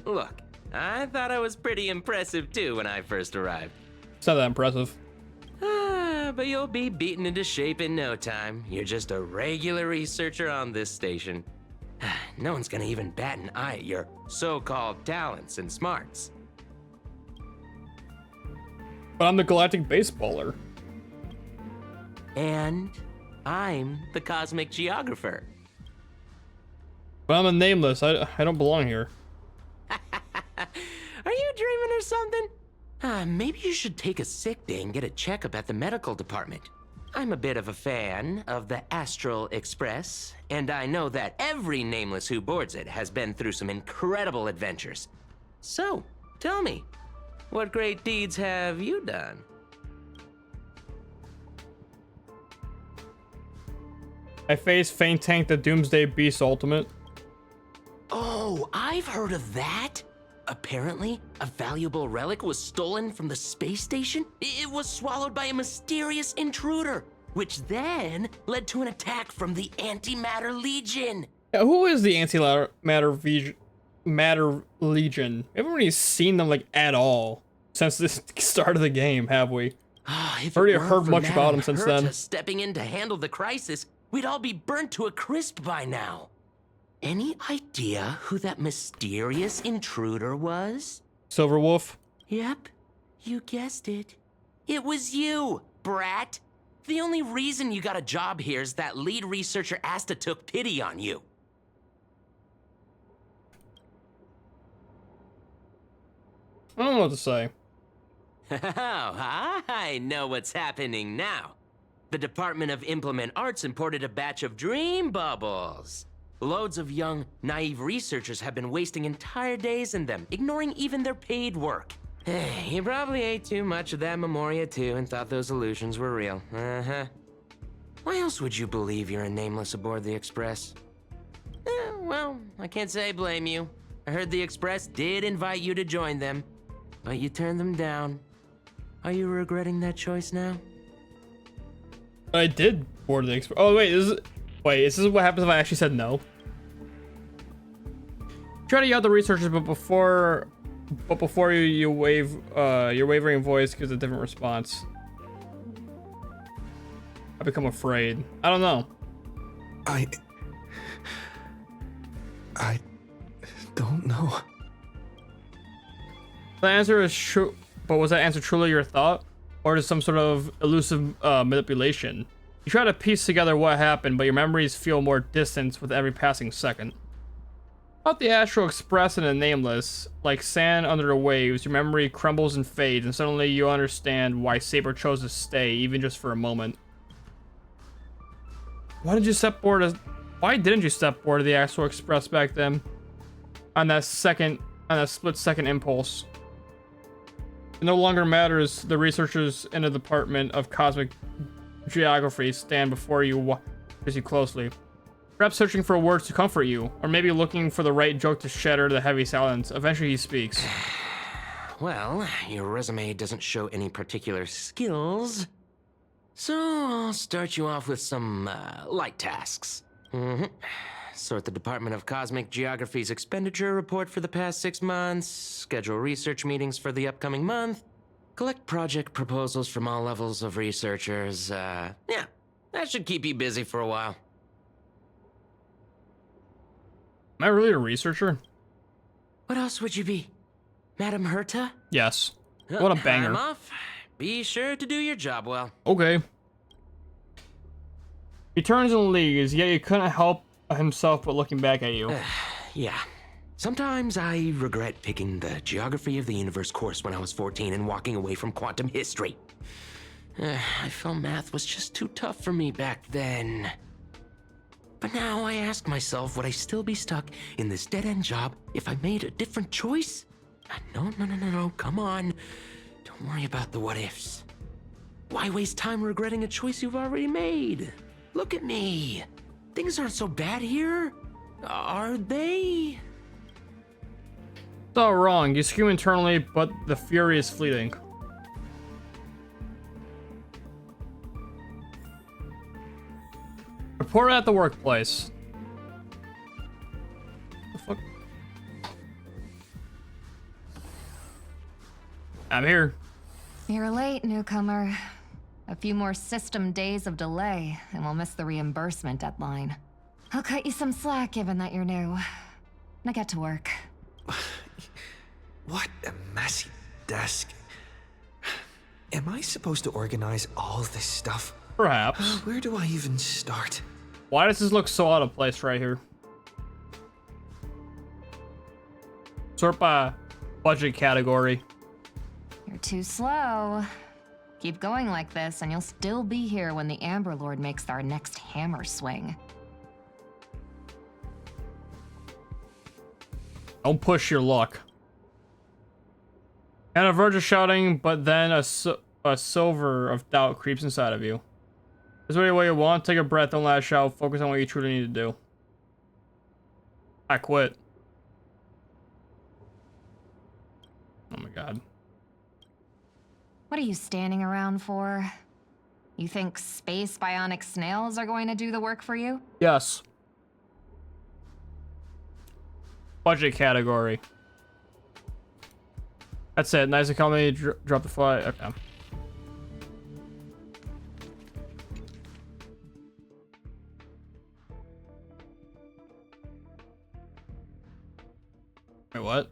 Look, I thought I was pretty impressive too when I first arrived. It's not that impressive. But you'll be beaten into shape in no time. You're just a regular researcher on this station. No one's gonna even bat an eye at your so-called talents and smarts. But I'm the galactic baseballer. And I'm the cosmic geographer. But I'm a nameless. I don't belong here. Are you dreaming or something? Maybe you should take a sick day and get a checkup at the medical department. I'm a bit of a fan of the Astral Express, and I know that every nameless who boards it has been through some incredible adventures. So, tell me, what great deeds have you done? I face Faint Tank the Doomsday Beast Ultimate. Oh, Oh, I've heard of that. Apparently, a valuable relic was stolen from the space station. It was swallowed by a mysterious intruder, which then led to an attack from the Antimatter Legion. Yeah, who is the Matter Legion? We haven't really seen them like at all since the start of the game, have we? Already heard much about them since then. Stepping in to handle the crisis, we'd all be burnt to a crisp by now. Any idea who that mysterious intruder was? Silverwolf? Yep, you guessed it. It was you, brat. The only reason you got a job here is that lead researcher Asta took pity on you. I don't know what to say. Oh, I know what's happening now. The Department of Implement Arts imported a batch of dream bubbles. Loads of young, naive researchers have been wasting entire days in them, ignoring even their paid work. You probably ate too much of that Memoria too and thought those illusions were real. Uh-huh. Why else would you believe you're a nameless aboard the Express? Well, I can't say I blame you. I heard the Express did invite you to join them, but you turned them down. Are you regretting that choice now? I did board the Express. Oh wait, is this what happens if I actually said no? Try to yell at the researchers, but before you wave your wavering voice gives a different response. I become afraid. I don't know. I don't know. The answer is true, but was that answer truly your thought, or is it some sort of elusive manipulation? You try to piece together what happened, but your memories feel more distant with every passing second. About the Astral Express and the Nameless, like sand under the waves, your memory crumbles and fades, and suddenly you understand why Saber chose to stay, even just for a moment. Why didn't you step board of the Astral Express back then? On that split-second impulse. It no longer matters. The researchers in the Department of Cosmic Geography stand before you, as you closely. Perhaps searching for words to comfort you, or maybe looking for the right joke to shatter the heavy silence. Eventually he speaks. Well, your resume doesn't show any particular skills, so I'll start you off with some light tasks. Sort the Department of Cosmic Geography's expenditure report for the past 6 months, schedule research meetings for the upcoming month, collect project proposals from all levels of researchers. Yeah, that should keep you busy for a while. Am I really a researcher? What else would you be? Madam Herta? Yes. What a banger. I'm off. Be sure to do your job well. Okay. He turns and leaves, yet he couldn't help himself but looking back at you. Yeah. Sometimes I regret picking the Geography of the Universe course when I was 14 and walking away from quantum history. I felt math was just too tough for me back then. But now I ask myself, would I still be stuck in this dead-end job if I made a different choice? No, come on. Don't worry about the what-ifs. Why waste time regretting a choice you've already made? Look at me. Things aren't so bad here, are they? It's all wrong. You scream internally, but the fury is fleeting. Report at the workplace. The fuck? I'm here. You're late, newcomer. A few more system days of delay, and we'll miss the reimbursement deadline. I'll cut you some slack, given that you're new. Now get to work. What a messy desk. Am I supposed to organize all this stuff? Perhaps. Where do I even start? Why does this look so out of place right here? Sort by budget category. You're too slow. Keep going like this, and you'll still be here when the Amber Lord makes our next hammer swing. Don't push your luck. On the verge of shouting, but then a silver of doubt creeps inside of you. Is there what you want? Take a breath, don't lash out, focus on what you truly need to do. I quit. god. What are you standing around for? You think space bionic snails are going to do the work for you? Yes. Budget category. That's it. Nice to call me. Drop the fly. Okay. Wait, what?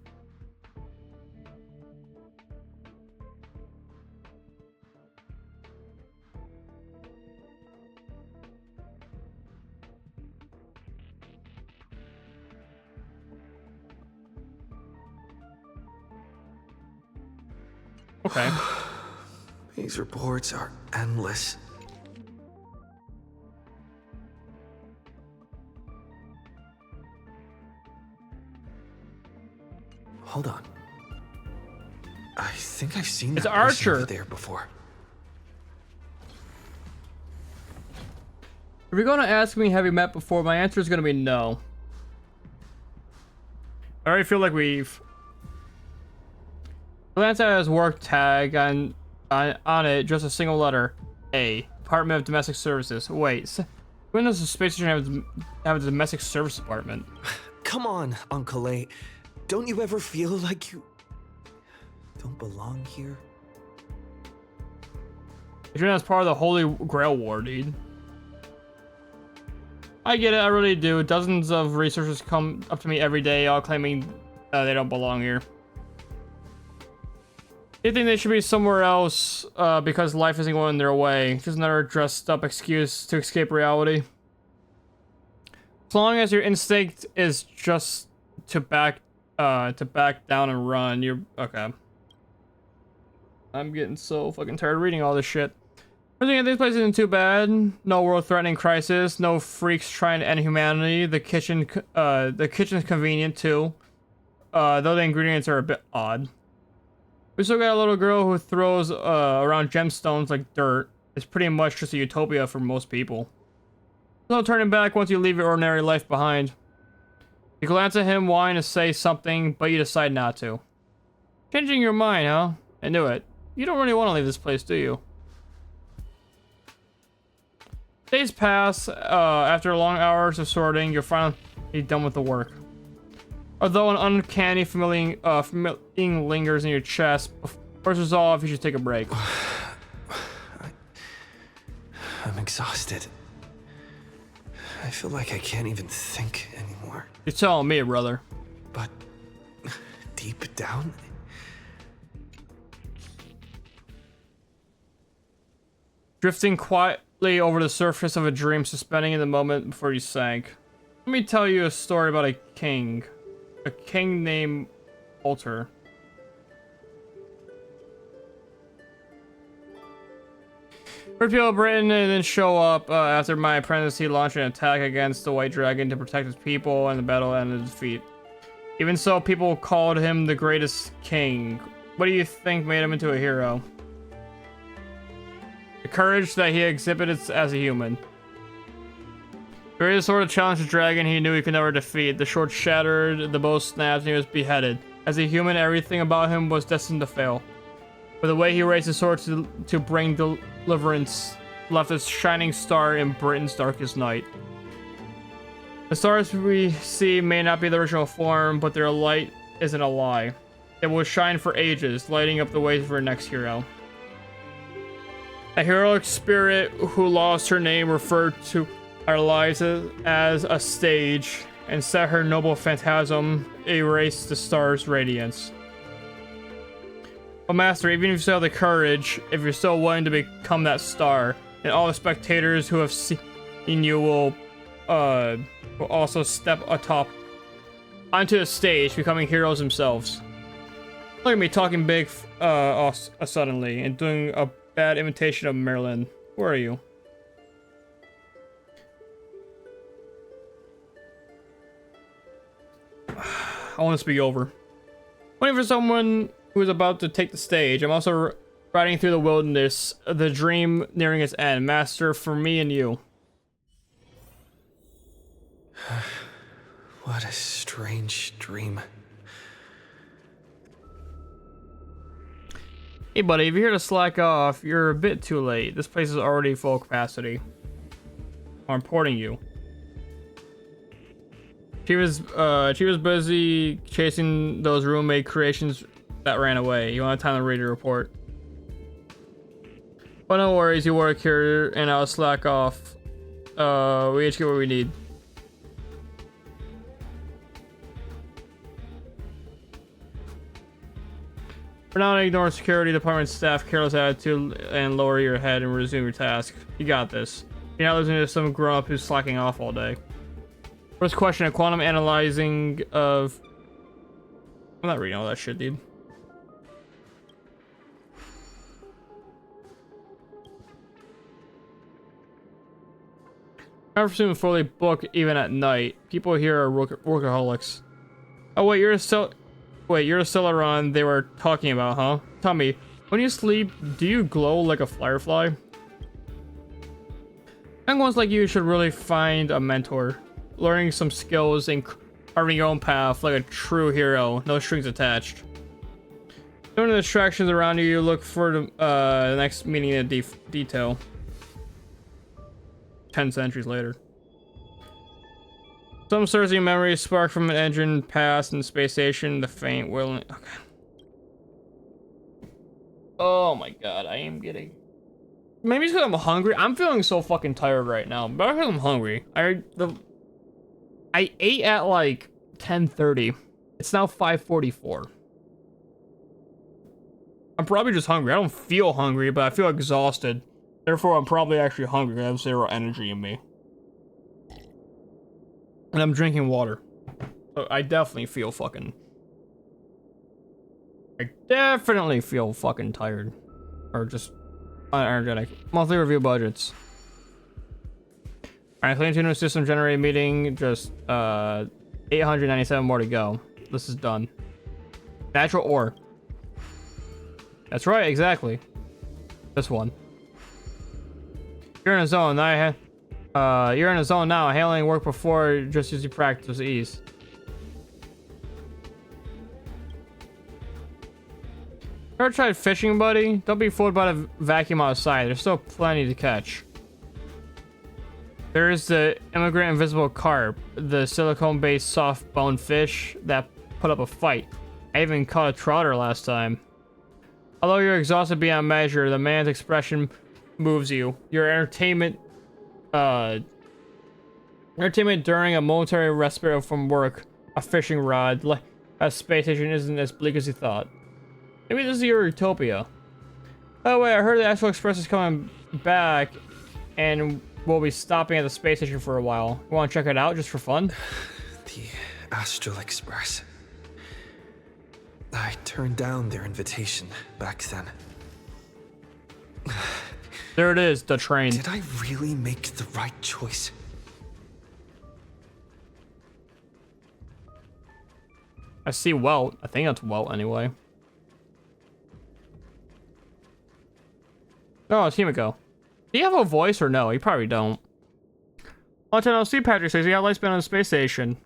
Okay. These reports are endless. Hold on. I think I've seen It's that person Archer over there before. If you're gonna ask me, have you met before? My answer is gonna be no. I already feel like we've. Glance at his work tag on it, just a single letter, A. Department of Domestic Services. Wait, when does the space station have a domestic service department? Come on, Uncle A. Don't you ever feel like you don't belong here? You're doing as part of the Holy Grail War, dude. I get it, I really do. Dozens of researchers come up to me every day, all claiming they don't belong here. They think they should be somewhere else because life isn't going their way. Just another dressed up excuse to escape reality. As long as your instinct is just to back down and run, you're okay. I'm getting so fucking tired of reading all this shit. Everything at this place isn't too bad. No world-threatening crisis. No freaks trying to end humanity. The kitchen's convenient too. Though the ingredients are a bit odd. We still got a little girl who throws around gemstones like dirt. It's pretty much just a utopia for most people. No turning back once you leave your ordinary life behind. You glance at him, wanting to say something, but you decide not to. Changing your mind, huh? I knew it. You don't really want to leave this place, do you? Days pass. After long hours of sorting, you're finally done with the work. Although an uncanny feeling lingers in your chest, before it's resolved, you should take a break. I'm exhausted. I feel like I can't even think anymore. You're telling me, brother. But deep down, drifting quietly over the surface of a dream, suspending in the moment before you sank. Let me tell you a story about a king. A king named Alter. First people of Britain didn't show up after my apprentice. He launched an attack against the White Dragon to protect his people, and the battle ended in defeat. Even so, people called him the greatest king. What do you think made him into a hero? The courage that he exhibited as a human. The greatest sort of challenge the dragon he knew he could never defeat. The sword shattered, the bow snapped, and he was beheaded. As a human, everything about him was destined to fail. But the way he raised his sword to bring deliverance left a shining star in Britain's darkest night. The stars we see may not be the original form, but their light isn't a lie. It will shine for ages, lighting up the way for our next hero. A heroic spirit who lost her name referred to our lives as a stage, and set her noble phantasm erase the star's radiance. But Master, even if you still have the courage, if you're still willing to become that star, and all the spectators who have seen you will also step atop onto the stage, becoming heroes themselves. Look at me talking big suddenly, and doing a bad imitation of Merlin. Where are you? I want this to be over. Waiting for someone who is about to take the stage. I'm also riding through the wilderness, the dream nearing its end. Master, for me and you. what a strange dream. Hey buddy, if you're here to slack off, you're a bit too late. This place is already full capacity. I'm reporting you. She was busy chasing those roommate creations that ran away. You want time to read your report. But no worries, you work here and I'll slack off. We each get what we need. For now, ignore security department staff, careless attitude, and lower your head and resume your task. You got this. You're not listening to some grown-up who's slacking off all day. First question, a quantum analyzing of... I'm not reading all that shit, dude. Never seem fully booked even at night. People here are workaholics. Oh wait, you're still... Wait, you're a Celeron they were talking about, huh? Tell me, when you sleep, do you glow like a firefly? Young ones like you should really find a mentor. Learning some skills and carving your own path like a true hero. No strings attached. Knowing the distractions around you, you look for the next meeting in detail. 10 centuries later. Some surging memories spark from an engine past in space station. The faint willing. Okay. Oh my god, I am getting. Maybe it's because I'm hungry. I'm feeling so fucking tired right now. But because I'm hungry. I ate at like 10:30. It's now 5:44. I'm probably just hungry. I don't feel hungry, but I feel exhausted. Therefore, I'm probably actually hungry. I have 0 energy in me. And I'm drinking water. So I definitely feel fucking... I definitely feel fucking tired. Or just unenergetic. Monthly review budgets. Alright, clean to new system generated meeting. Just 897 more to go. This is done. Natural ore. That's right, exactly. This one. You're in a zone. You're in a zone now. Handling work before just as you practice ease. Ever tried fishing, buddy? Don't be fooled by the vacuum outside. There's still plenty to catch. There's the immigrant invisible carp, the silicone-based soft-boned fish that put up a fight. I even caught a trouter last time. Although you're exhausted beyond measure, the man's expression moves you. Your entertainment during a momentary respite from work, a fishing rod, a space station isn't as bleak as you thought. Maybe this is your utopia. Oh wait, I heard the Astral Express is coming back, and we'll be stopping at the space station for a while. You want to check it out just for fun? The Astral Express. I turned down their invitation back then. There it is, the train. Did I really make the right choice? I see Welt. I think that's Welt anyway. Oh, it's Himiko. Do you have a voice or no? You probably don't. Lieutenant C. Patrick says you got lifespan on the space station.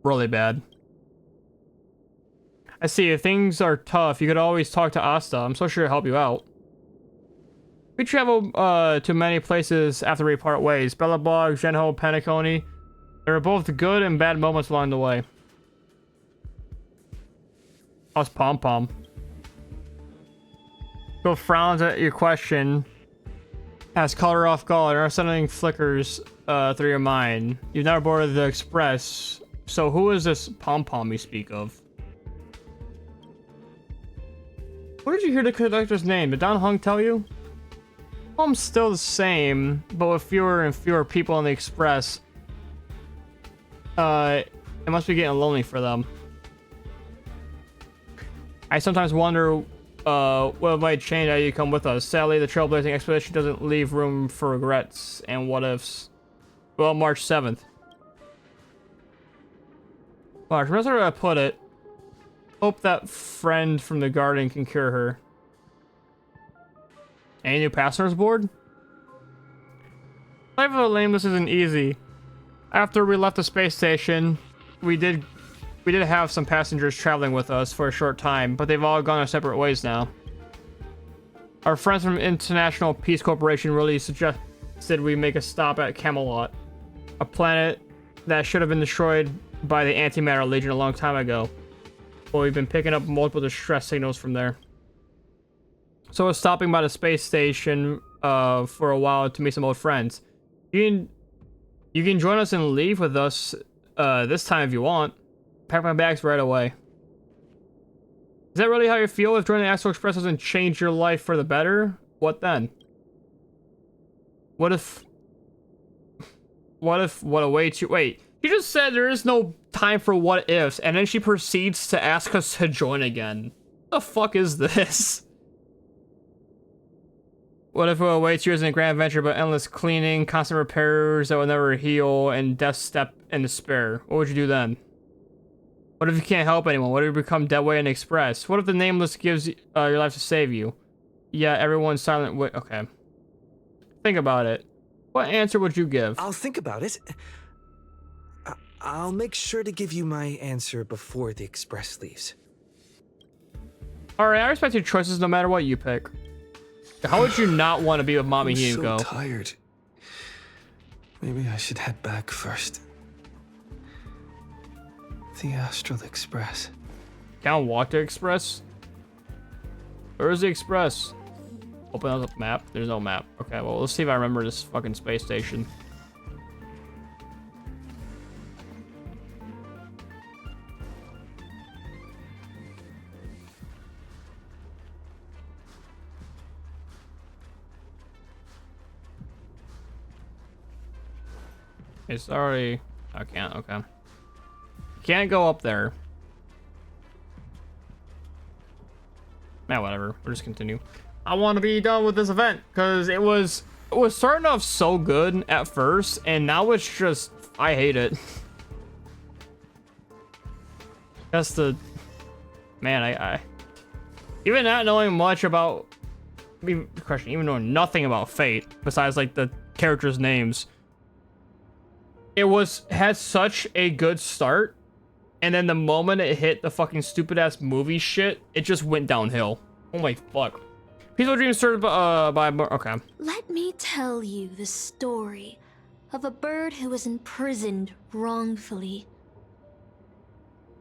Really bad. I see, if things are tough, you could always talk to Asta. I'm so sure to help you out. We travel to many places after we part ways. Bellabog, Genho, Penacony. There are both good and bad moments along the way. Us Pom Pom. Go frowns at your question. Has color off guard or something flickers through your mind. You've never boarded the express. So who is this Pom Pom you speak of? Where did you hear the conductor's name? Did Don Hung tell you? Home's still the same, but with fewer and fewer people on the express. It must be getting lonely for them. I sometimes wonder what might change how you come with us. Sadly, the trailblazing expedition doesn't leave room for regrets and what ifs. Well, March 7th. March, that's where I put it. Hope that friend from the garden can cure her. Any new passengers aboard? Life of a Nameless isn't easy. After we left the space station, we did We did have some passengers traveling with us for a short time, but they've all gone our separate ways now. Our friends from International Peace Corporation really suggested we make a stop at Camelot, a planet that should have been destroyed by the Antimatter Legion a long time ago. But we've been picking up multiple distress signals from there. So we're stopping by the space station for a while to meet some old friends. You can join us and leave with us this time if you want. Pack my bags right away. Is that really how you feel? If joining the Astral Express doesn't change your life for the better, what then? What awaits you? Wait, you just said there is no time for what ifs, and then she proceeds to ask us to join again. What the fuck is this? What if what awaits you isn't a grand adventure, but endless cleaning, constant repairs that will never heal, and death's step and despair? What would you do then? What if you can't help anyone? What if you become dead weight and express? What if the Nameless gives your life to save you? Yeah, everyone's silent. Wait, okay. Think about it. What answer would you give? I'll think about it. I'll make sure to give you my answer before the express leaves. Alright, I respect your choices no matter what you pick. How would you not want to be with Mommy Hugo? I'm so tired. Maybe I should head back first. The Astral Express. Can't walk the Express? Where is the Express? Open up the map. There's no map. Okay, well, let's see if I remember this fucking space station. It's already... I can't, okay. Can't go up there. Man, whatever. We'll just continue. I want to be done with this event because it was starting off so good at first, and now it's just I hate it. That's the man. I even not knowing much about even knowing nothing about Fate besides like the characters' names. It had such a good start. And then the moment it hit the fucking stupid ass movie shit, it just went downhill. Oh my fuck. Peaceful Dreams started by okay. Let me tell you the story of a bird who was imprisoned wrongfully.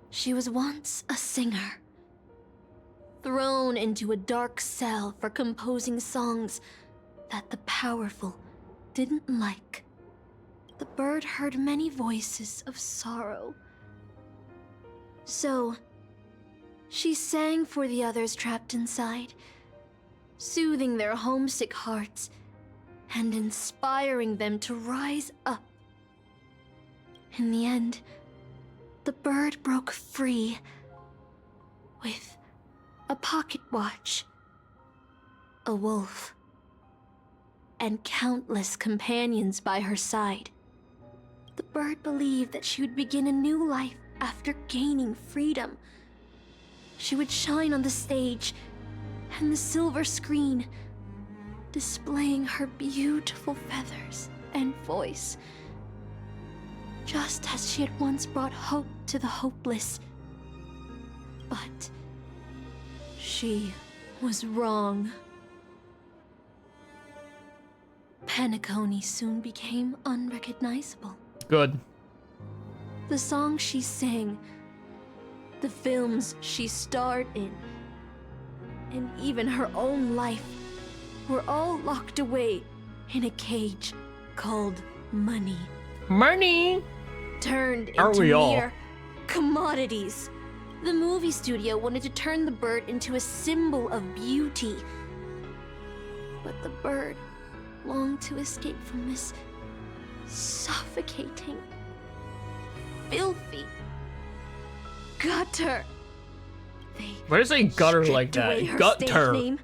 She was once a singer, thrown into a dark cell for composing songs that the powerful didn't like. The bird heard many voices of sorrow. So, she sang for the others trapped inside, soothing their homesick hearts and inspiring them to rise up. In the end, the bird broke free with a pocket watch, a wolf, and countless companions by her side. The bird believed that she would begin a new life after gaining freedom. She would shine on the stage and the silver screen, displaying her beautiful feathers and voice, just as she had once brought hope to the hopeless. But she was wrong. Penacony soon became unrecognizable. Good. The songs she sang, the films she starred in, and even her own life were all locked away in a cage called money. Money! Turned Aren't into we all? mere commodities. The movie studio wanted to turn the bird into a symbol of beauty. But the bird longed to escape from this suffocating, filthy gutter. Why does it gutter like Stripped away that? her Gutter. stage name,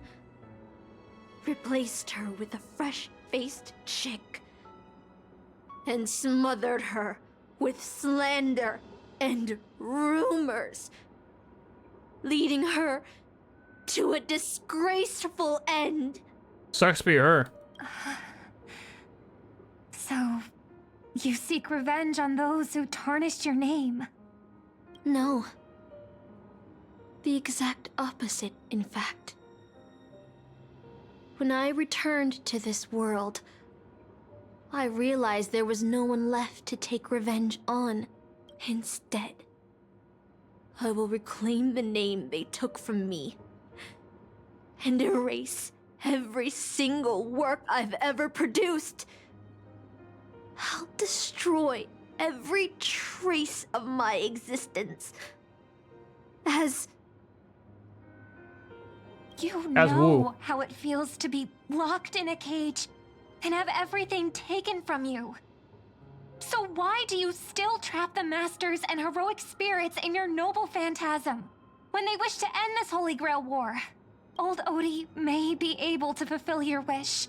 replaced her with a fresh-faced chick, and smothered her with slander and rumors, leading her to a disgraceful end. Sucks be her. So, you seek revenge on those who tarnished your name. No. The exact opposite, in fact. When I returned to this world, I realized there was no one left to take revenge on. Instead, I will reclaim the name they took from me and erase every single work I've ever produced. I'll destroy every trace of my existence as... You As know who? how it feels to be locked in a cage and have everything taken from you. So why do you still trap the masters and heroic spirits in your noble phantasm? When they wish to end this Holy Grail war, old Odie may be able to fulfill your wish.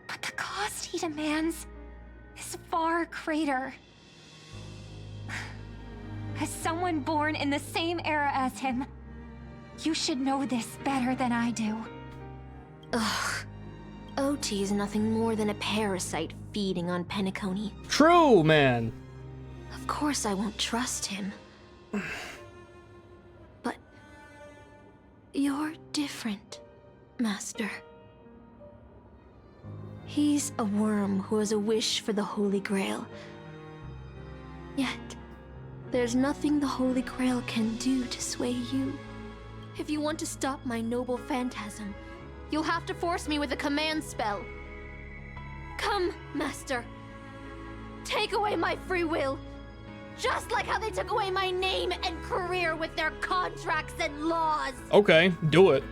But the cost he demands is far greater. As someone born in the same era as him, you should know this better than I do. Ugh. OT is nothing more than a parasite feeding on Penacony. True, man. Of course I won't trust him. But you're different, Master. He's a worm who has a wish for the Holy Grail. Yet, there's nothing the Holy Grail can do to sway you. If you want to stop my noble phantasm, you'll have to force me with a command spell. Come, Master. Take away my free will. Just like how they took away my name and career with their contracts and laws. Okay, do it.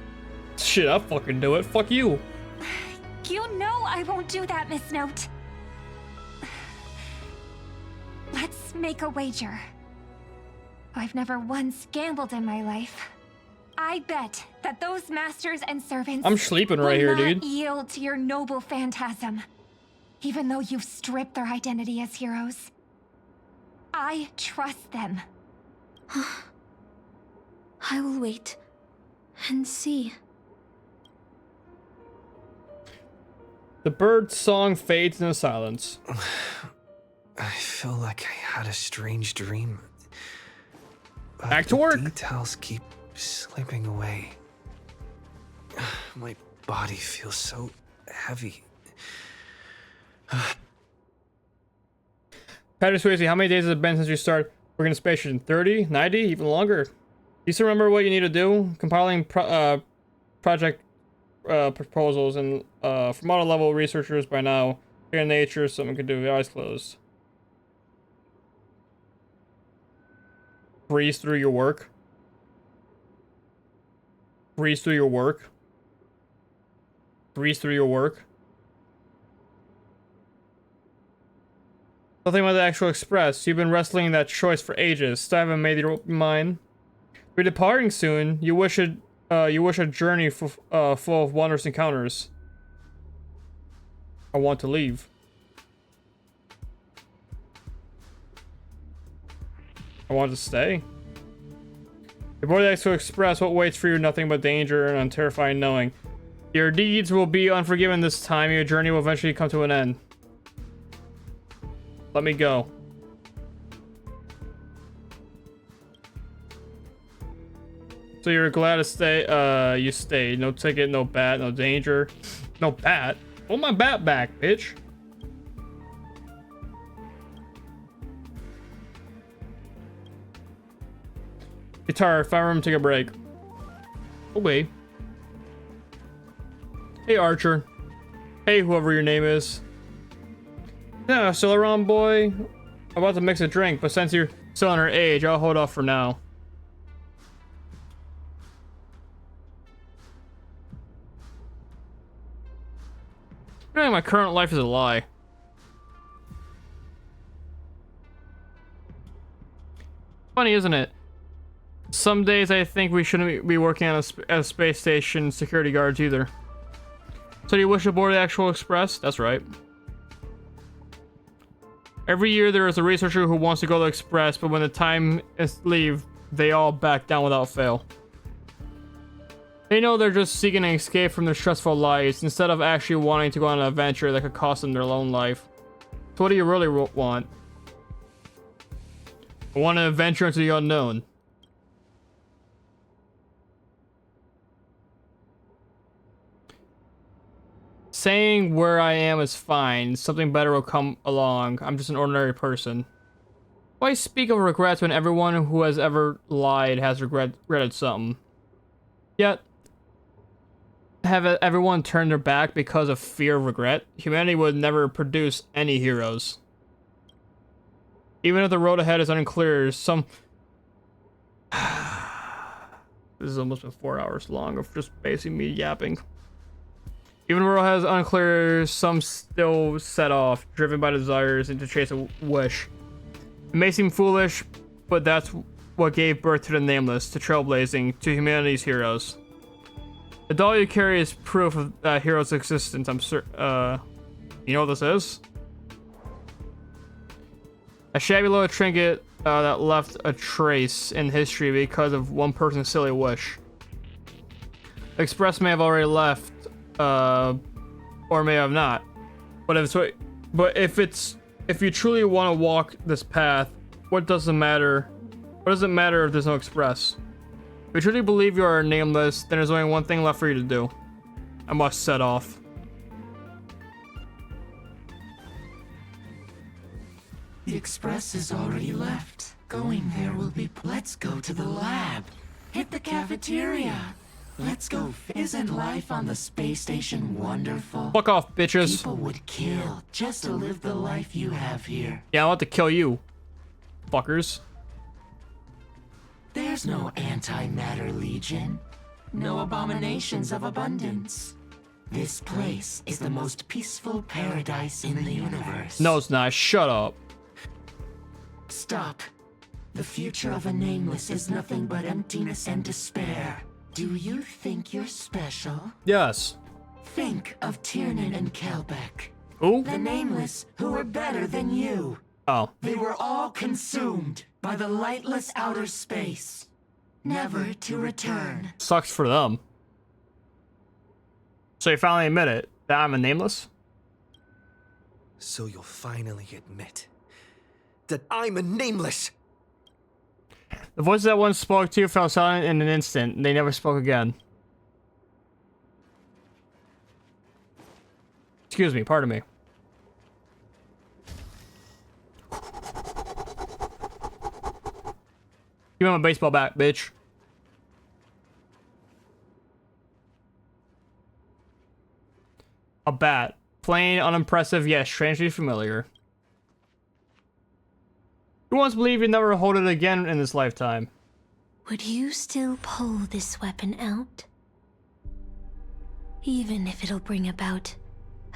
Shit, I'll fucking do it. Fuck you. You know I won't do that, Miss Note. Let's make a wager. I've never once gambled in my life. I bet that those masters and servants I'm sleeping right will here, not dude. yield to your noble phantasm, even though you've stripped their identity as heroes. I trust them. I will wait and see. The bird's song fades into silence. I feel like I had a strange dream. But Back to work. Details keep slipping away. My body feels so heavy. Patrick Swayze, how many days has it been since you started working in space station? 30? 90? Even longer? You still remember what you need to do? Compiling project proposals and from auto level researchers by now. Here in nature, something could do with your eyes closed. Breeze through your work. Breeze through your work. Breeze through your work. Nothing about the actual express. You've been wrestling that choice for ages. Still haven't made your mind. You're departing soon. You wish a journey full of wondrous encounters. I want to leave. I want to stay. Aboard the Exo Express, what waits for you? Nothing but danger and terrifying knowing. Your deeds will be unforgiven this time. Your journey will eventually come to an end. Let me go. So you're glad to stay? You stayed. No ticket, no bat, no danger. No bat? Hold my bat back, bitch. Guitar, fire room, take a break. Okay. Hey, Archer. Hey, whoever your name is. Yeah, still around, boy? I'm about to mix a drink, but since you're still on her age, I'll hold off for now. My current life is a lie. Funny, isn't it? Some days I think we shouldn't be working on a space station security guards either. So do you wish to board the actual express? That's right. Every year there is a researcher who wants to go to the express, but when the time is leave, they all back down without fail. They know they're just seeking an escape from their stressful lives instead of actually wanting to go on an adventure that could cost them their own life. So what do you really want? I want to venture into the unknown. Saying where I am is fine. Something better will come along. I'm just an ordinary person. Why speak of regrets when everyone who has ever lied has regretted something? Yet, have everyone turned their back because of fear of regret? Humanity would never produce any heroes. Even if the road ahead is unclear, some... This has almost been 4 hours long of just basically me yapping. Even if the road has unclear, some still set off, driven by desires and to chase a wish. It may seem foolish, but that's what gave birth to the Nameless, to trailblazing, to humanity's heroes. The doll you carry is proof of that hero's existence. I'm certain. You know what this is? A shabby little trinket that left a trace in history because of one person's silly wish. The Express may have already left, or may have not. But if you truly want to walk this path, what does it matter? What does it matter if there's no Express? If you truly believe you are nameless, then there's only one thing left for you to do. I must set off. The Express is already left. Going there will be... Let's go to the lab. Hit the cafeteria. Let's go. Isn't life on the space station wonderful? Fuck off, bitches. People would kill just to live the life you have here. Yeah, I want to kill you. Fuckers. There's no antimatter legion. No abominations of abundance. This place is the most peaceful paradise in the universe. No, it's not. Shut up. Stop. The future of a nameless is nothing but emptiness and despair. Do you think you're special? Yes. Think of Tiernan and Kelbeck. Who? The nameless who were better than you. Oh. They were all consumed by the lightless outer space, never to return. Sucks for them. So you finally admit it, that I'm a nameless? So you'll finally admit that I'm a nameless. The voices that once spoke to you fell silent in an instant, and they never spoke again. Excuse me, pardon me. Give me my baseball bat, bitch. A bat. Plain, unimpressive, yet strangely familiar. Who wants to believe you'd never hold it again in this lifetime? Would you still pull this weapon out? Even if it'll bring about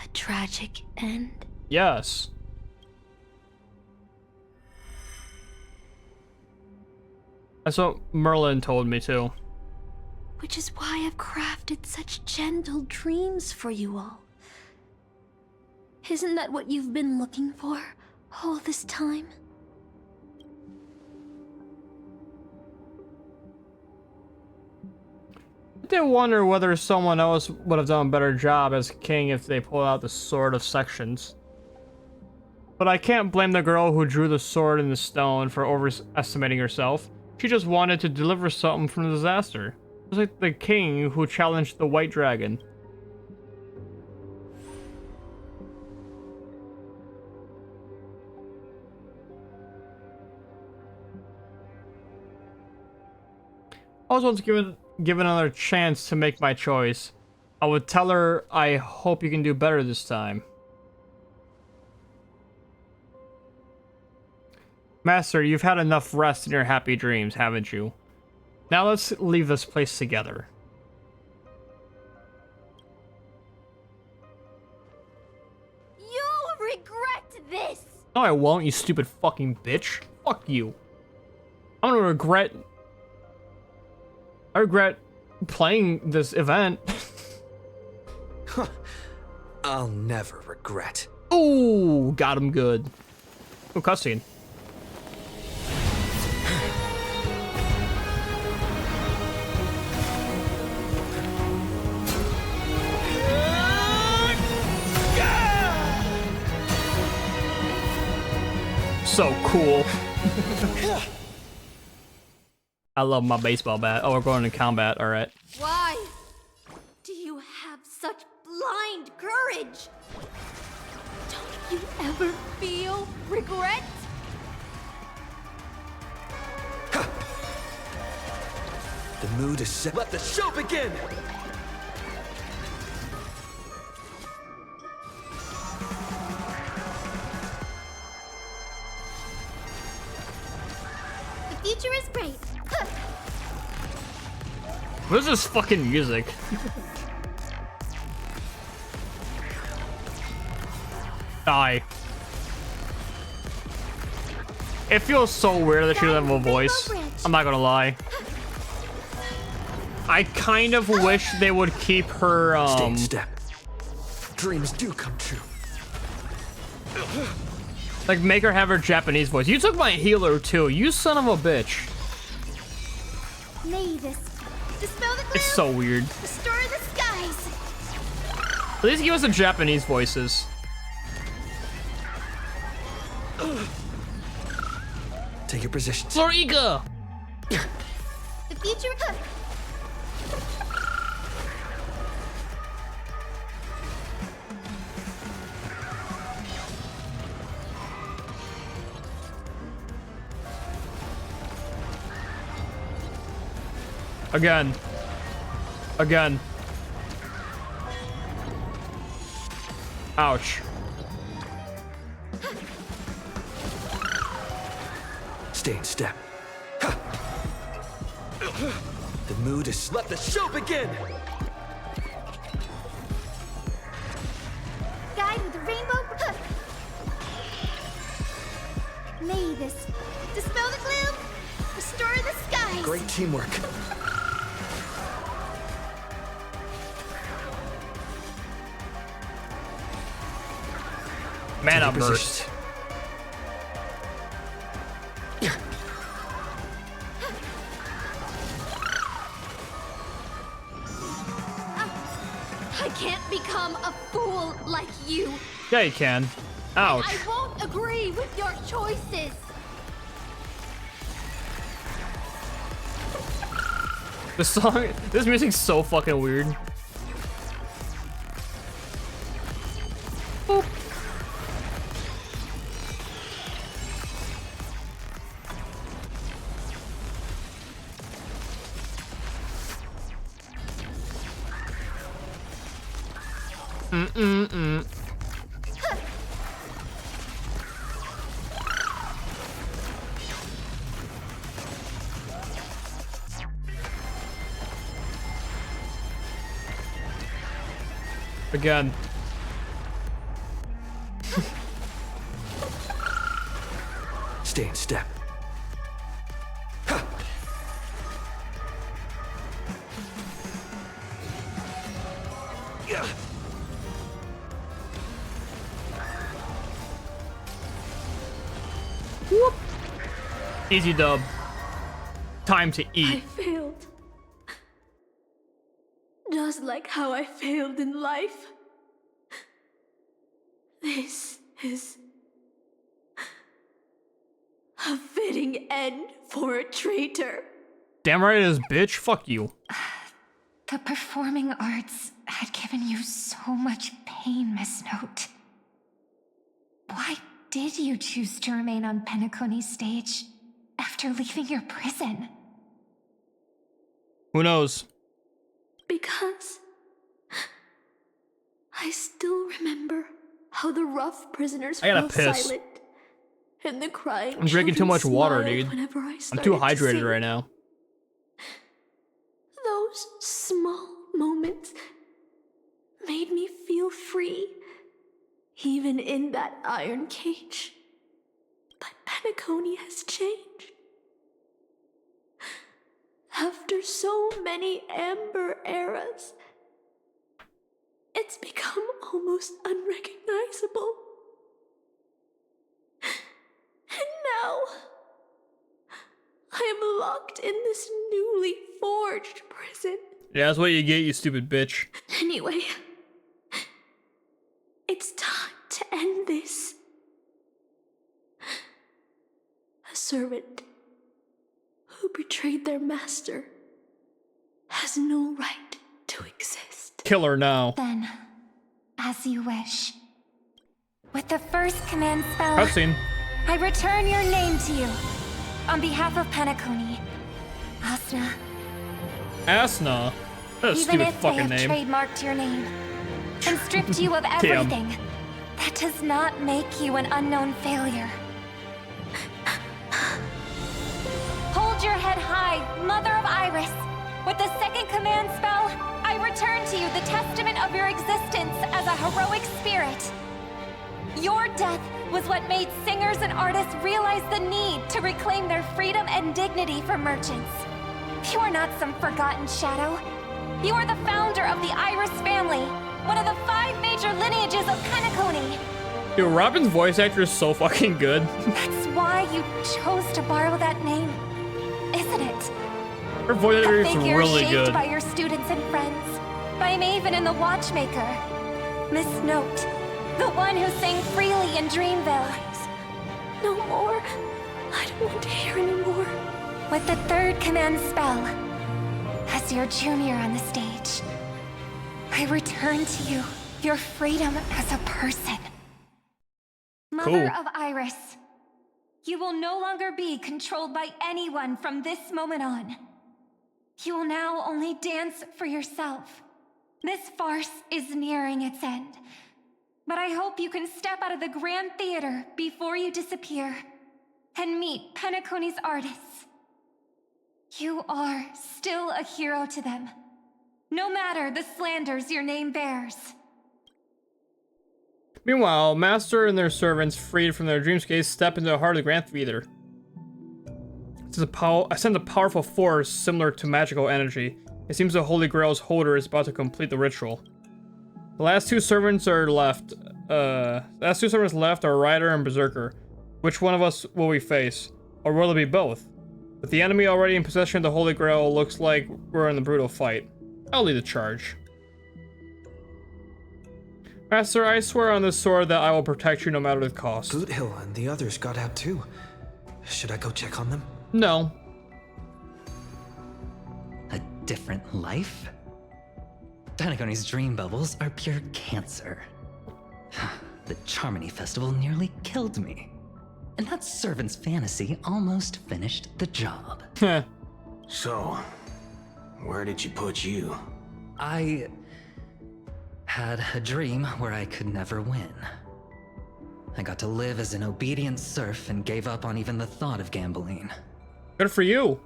a tragic end? Yes. That's what Merlin told me too. Which is why I've crafted such gentle dreams for you all. Isn't that what you've been looking for all this time? I did wonder whether someone else would have done a better job as king if they pulled out the Sword of Sections. But I can't blame the girl who drew the sword in the stone for overestimating herself. She just wanted to deliver something from the disaster. Just like the king who challenged the White Dragon. I was once given another chance to make my choice. I would tell her, I hope you can do better this time. Master, you've had enough rest in your happy dreams, haven't you? Now let's leave this place together. You'll regret this! No, I won't, you stupid fucking bitch. Fuck you. I'm gonna regret... I regret playing this event. I'll never regret. Ooh, got him good. Ooh, cutscene. So cool. I love my baseball bat. Oh, we're going to combat. All right. Why do you have such blind courage? Don't you ever feel regret? The mood is set. Let the show begin! The future is bright. What is this fucking music? Die. It feels so weird that she doesn't have a voice. I'm not gonna lie. I kind of wish they would keep her, Stay in step. Dreams do come true. like, make her have her Japanese voice. You took my healer, too. You son of a bitch. May this dispel the gloom. It's so weird. Restore the skies. At least give us the Japanese voices. Take your positions. Floriga! The future. Again. Again. Ouch. Stay in step. The mood is... Let the show begin! Guide with the rainbow. May this dispel the gloom. Restore the skies. Great teamwork. Mana burst. I can't become a fool like you. Yeah, you can. Ouch. I won't agree with your choices. This music's so fucking weird. Boop. Mm-mm-mm. Again. Stay in step. Whoop. Easy dub. Time to I eat. failed. Just like how I failed in life. This is a fitting end for a traitor. Damn right it is, bitch. Fuck you. The performing arts had given you so much pain, Miss Note. Why did you choose to remain on Penacony's stage after leaving your prison? Who knows? Because I still remember how the rough prisoners I gotta fell piss. silent, and the crying I'm drinking too children much water, smiled dude. whenever I I'm started too to hydrated sing. right now. Those small moments made me feel free, even in that iron cage. But Penacony has changed. After so many Amber eras, it's become almost unrecognizable. And now, I am locked in this newly forged prison. Yeah, that's what you get, you stupid bitch. Anyway, it's time to end this. A servant who betrayed their master has no right to exist. Kill her now. Then, as you wish. With the first command spell, Cutscene. I return your name to you. On behalf of Penacony, Asna. Asna? That's a Even stupid if they fucking have name. trademarked your name and stripped you of everything, that does not make you an unknown failure. Hold your head high, Mother of Iris. With the second command spell, I return to you the testament of your existence as a heroic spirit. Your death was what made singers and artists realize the need to reclaim their freedom and dignity from merchants. You are not some forgotten shadow. You are the founder of the Iris family, one of the 5 major lineages of Penacony. Dude, Robin's voice actor is so fucking good. That's why you chose to borrow that name, isn't it? Her voice actor A is figure really shaped good. by your students and friends, by Maven and the Watchmaker, Miss Note, the one who sang freely in Dreamville. No more. I don't want to hear anymore. With the third command spell, as your junior on the stage, I return to you your freedom as a person. Mother of Iris, you will no longer be controlled by anyone from this moment on. You will now only dance for yourself. This farce is nearing its end, but I hope you can step out of the Grand Theater before you disappear and meet Penacony's artists. You are still a hero to them, no matter the slanders your name bears. Meanwhile, Master and their servants, freed from their dreamscape, step into the heart of the Grand Theater. I sense a powerful force similar to magical energy. It seems the Holy Grail's holder is about to complete the ritual. The last 2 servants are left. Are Rider and Berserker. Which one of us will we face? Or will it be both? With the enemy already in possession of the Holy Grail, looks like we're in a brutal fight. I'll lead the charge. Master, I swear on this sword that I will protect you no matter the cost. Boothill and the others got out too. Should I go check on them? No. A different life? Penacony's dream bubbles are pure cancer. The Charmony Festival nearly killed me. And that servant's fantasy almost finished the job. So, where did she put you? I had a dream where I could never win. I got to live as an obedient serf and gave up on even the thought of gambling. Good for you.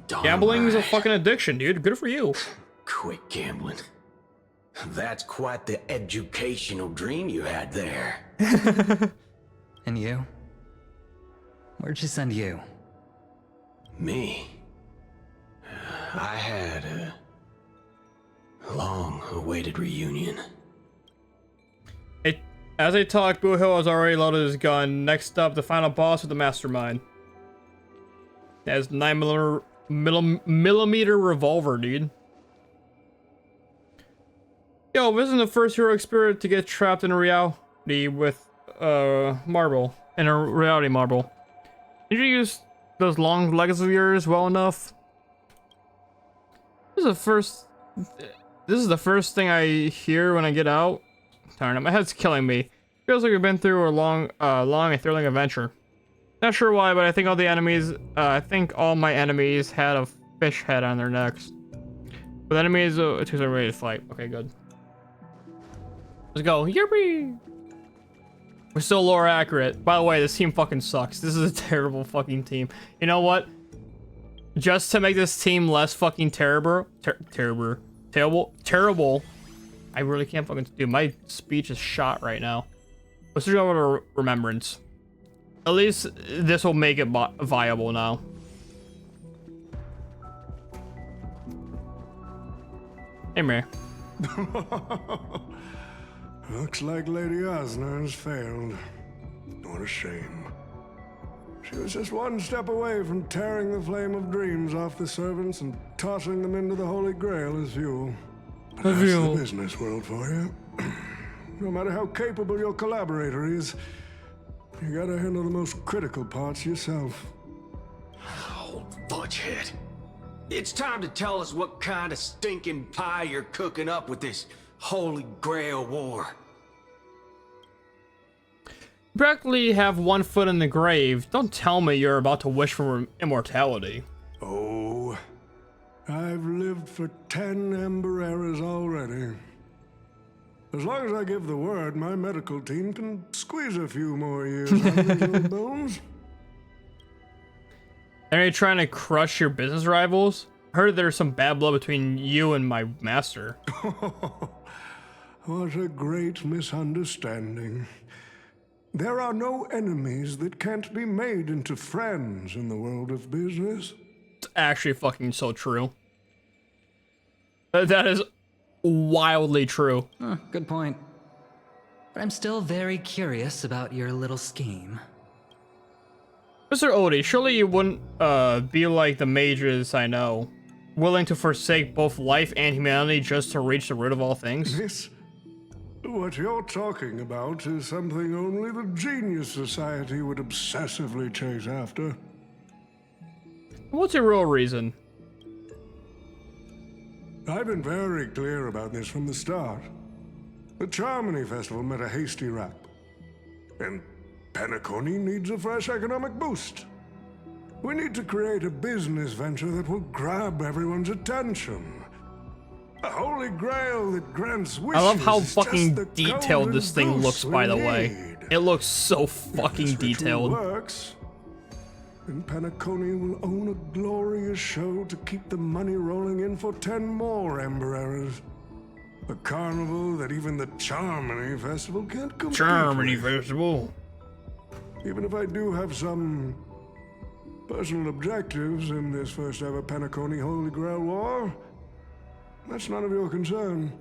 Gambling is a fucking addiction, dude. Good for you. Quit gambling. That's quite the educational dream you had there. And you? Where'd she send you? Me? I had a long-awaited reunion. As I talk, Boothill has already loaded his gun. Next up, the final boss of the Mastermind. It has 9mm revolver, dude. Yo, this isn't the first heroic spirit to get trapped in a reality with marble. In a reality marble. Did you use those long legs of yours well enough? This is the first thing I hear when I get out. Darn it, my head's killing me. Feels like we've been through a long and thrilling adventure. Not sure why, but I think all my enemies had a fish head on their necks. With enemies, it took them ready to fight. Okay, good. Let's go. Yippee! We're still lore accurate. By the way, this team fucking sucks. This is a terrible fucking team. You know what? Just to make this team less fucking terrible. I really can't fucking do. My speech is shot right now. Let's just go over to Remembrance. At least this will make it viable now. Hey, Mary. Looks like Lady Asna has failed. What a shame. She was just one step away from tearing the flame of dreams off the servants and tossing them into the Holy Grail as fuel. That's the business world for you. No matter how capable your collaborator is, You gotta handle the most critical parts yourself. Oh, fudgehead. It's time to tell us what kind of stinking pie you're cooking up with this Holy Grail war. You practically have one foot in the grave. Don't tell me you're about to wish for immortality. Oh, I've lived for 10 Ember Eras already. As long as I give the word, my medical team can squeeze a few more years out of these old bones. Are you trying to crush your business rivals? I heard there's some bad blood between you and my master. What a great misunderstanding. There are no enemies that can't be made into friends in the world of business. It's actually fucking so true. That is wildly true. Huh, good point. But I'm still very curious about your little scheme. Mr. Odie, surely you wouldn't be like the mages I know, willing to forsake both life and humanity just to reach the root of all things? This, what you're talking about, is something only the Genius Society would obsessively chase after. What's your real reason? I've been very clear about this from the start. The Charmony Festival met a hasty wrap. And Penacony needs a fresh economic boost. We need to create a business venture that will grab everyone's attention. A holy grail that grants wishes. I love how fucking detailed this thing looks, by the way. It looks so fucking detailed. Works, and Penacony will own a glorious show to keep the money rolling in for 10 more Ember Eras. A carnival that even the Charmony Festival can't compete Charmony with. Festival. Even if I do have some personal objectives in this first ever Penacony Holy Grail War, that's none of your concern.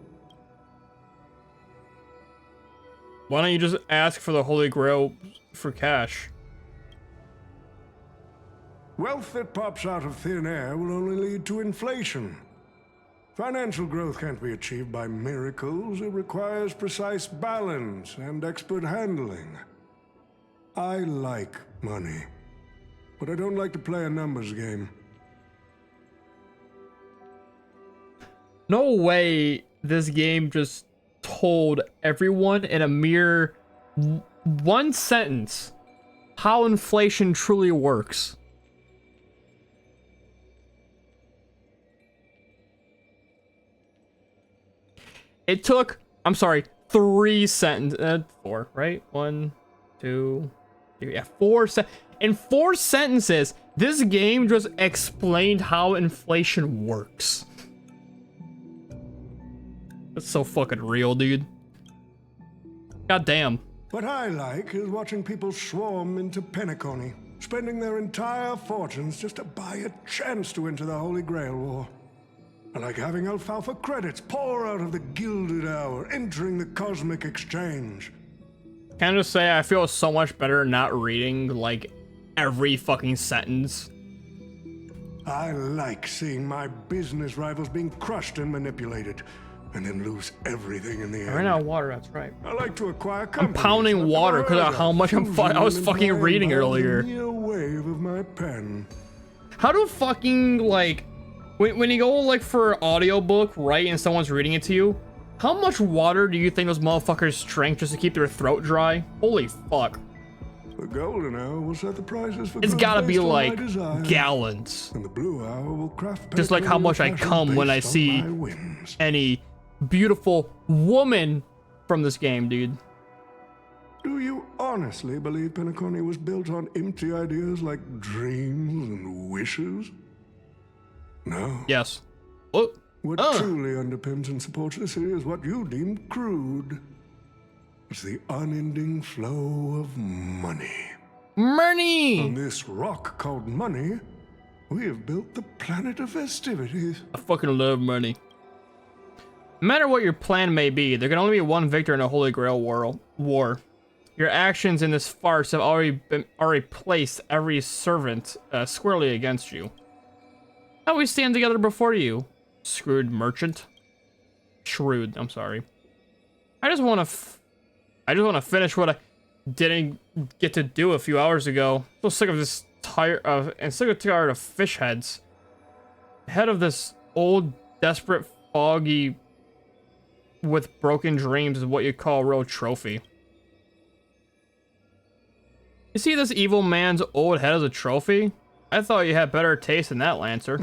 Why don't you just ask for the Holy Grail for cash? Wealth that pops out of thin air will only lead to inflation. Financial growth can't be achieved by miracles. It requires precise balance and expert handling. I like money, but I don't like to play a numbers game. No way this game just told everyone in a mere one sentence how inflation truly works. It took, I'm sorry, 3 sentences, 4, right? 1, 2, 3, yeah, 4 in 4 sentences, this game just explained how inflation works. That's so fucking real, dude. God damn. What I like is watching people swarm into Penacony, spending their entire fortunes just to buy a chance to enter the Holy Grail War. I like having alfalfa credits pour out of the Gilded Hour, entering the Cosmic Exchange. Can I just say I feel so much better not reading, like, every fucking sentence. I like seeing my business rivals being crushed and manipulated, and then lose everything in the end. I ran out of water, that's right. I like to acquire I'm companies pounding water because of how much I was fucking reading earlier. A wave of my pen. How do fucking, like, when you go, like, for an audiobook, right, and someone's reading it to you, how much water do you think those motherfuckers drink just to keep their throat dry? Holy fuck. The golden hour will set the prices for It's goods gotta be based on my like desire, gallons. and the blue hour will craft Just like how much I fashion come when I based on see my whims. any beautiful woman from this game, dude. Do you honestly believe Penacony was built on empty ideas like dreams and wishes? No. Yes. Oh. What truly underpins and supports this is what you deem crude. It's the unending flow of money. Money! On this rock called money, we have built the planet of festivities. I fucking love money. No matter what your plan may be, there can only be one victor in a Holy Grail war. Your actions in this farce have already placed every servant squarely against you. Now we stand together before you, shrewd merchant. Shrewd, I'm sorry. I just want to finish what didn't get to do a few hours ago. So sick of this tired of fish heads. Head of this old, desperate, foggy with broken dreams is what you call a real trophy. You see this evil man's old head as a trophy? I thought you had better taste than that, Lancer.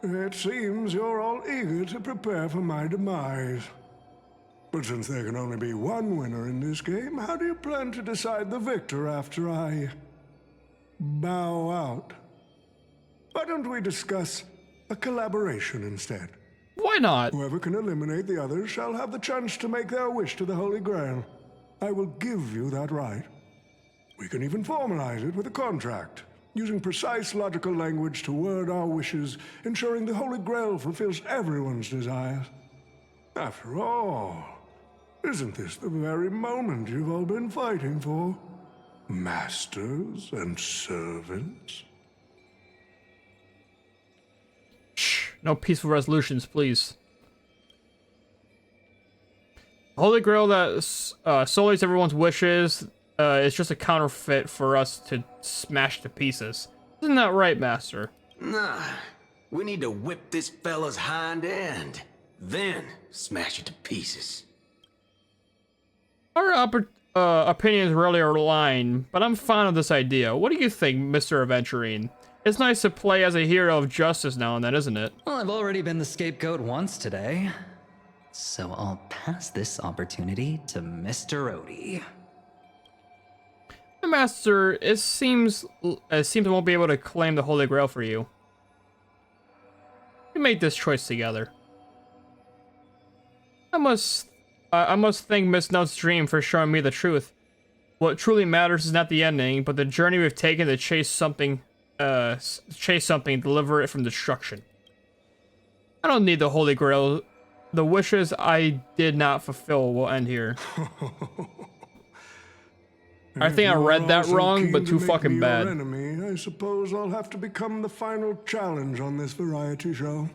It seems you're all eager to prepare for my demise. But since there can only be one winner in this game, how do you plan to decide the victor after I bow out? Why don't we discuss a collaboration instead? Why not? Whoever can eliminate the others shall have the chance to make their wish to the Holy Grail. I will give you that right. We can even formalize it with a contract, using precise logical language to word our wishes, ensuring the Holy Grail fulfills everyone's desires. After all, isn't this the very moment you've all been fighting for? Masters and servants? Shh, no peaceful resolutions, please. Holy Grail that sullies everyone's wishes is just a counterfeit for us to smash to pieces. Isn't that right, Master? Nah, we need to whip this fella's hind end, then smash it to pieces. Our opinions rarely align, but I'm fond of this idea. What do you think, Mr. Aventurine? It's nice to play as a hero of justice now and then, isn't it? Well, I've already been the scapegoat once today, so I'll pass this opportunity to Mr. Odie. Master, it seems I won't be able to claim the Holy Grail for you. We made this choice together. I must thank Miss Nut's dream for showing me the truth. What truly matters is not the ending, but the journey we've taken to chase something, deliver it from destruction. I don't need the Holy Grail. The wishes I did not fulfill will end here. I think I read that wrong, but too fucking bad. Enemy, I suppose I'll have to become the final challenge on this variety show.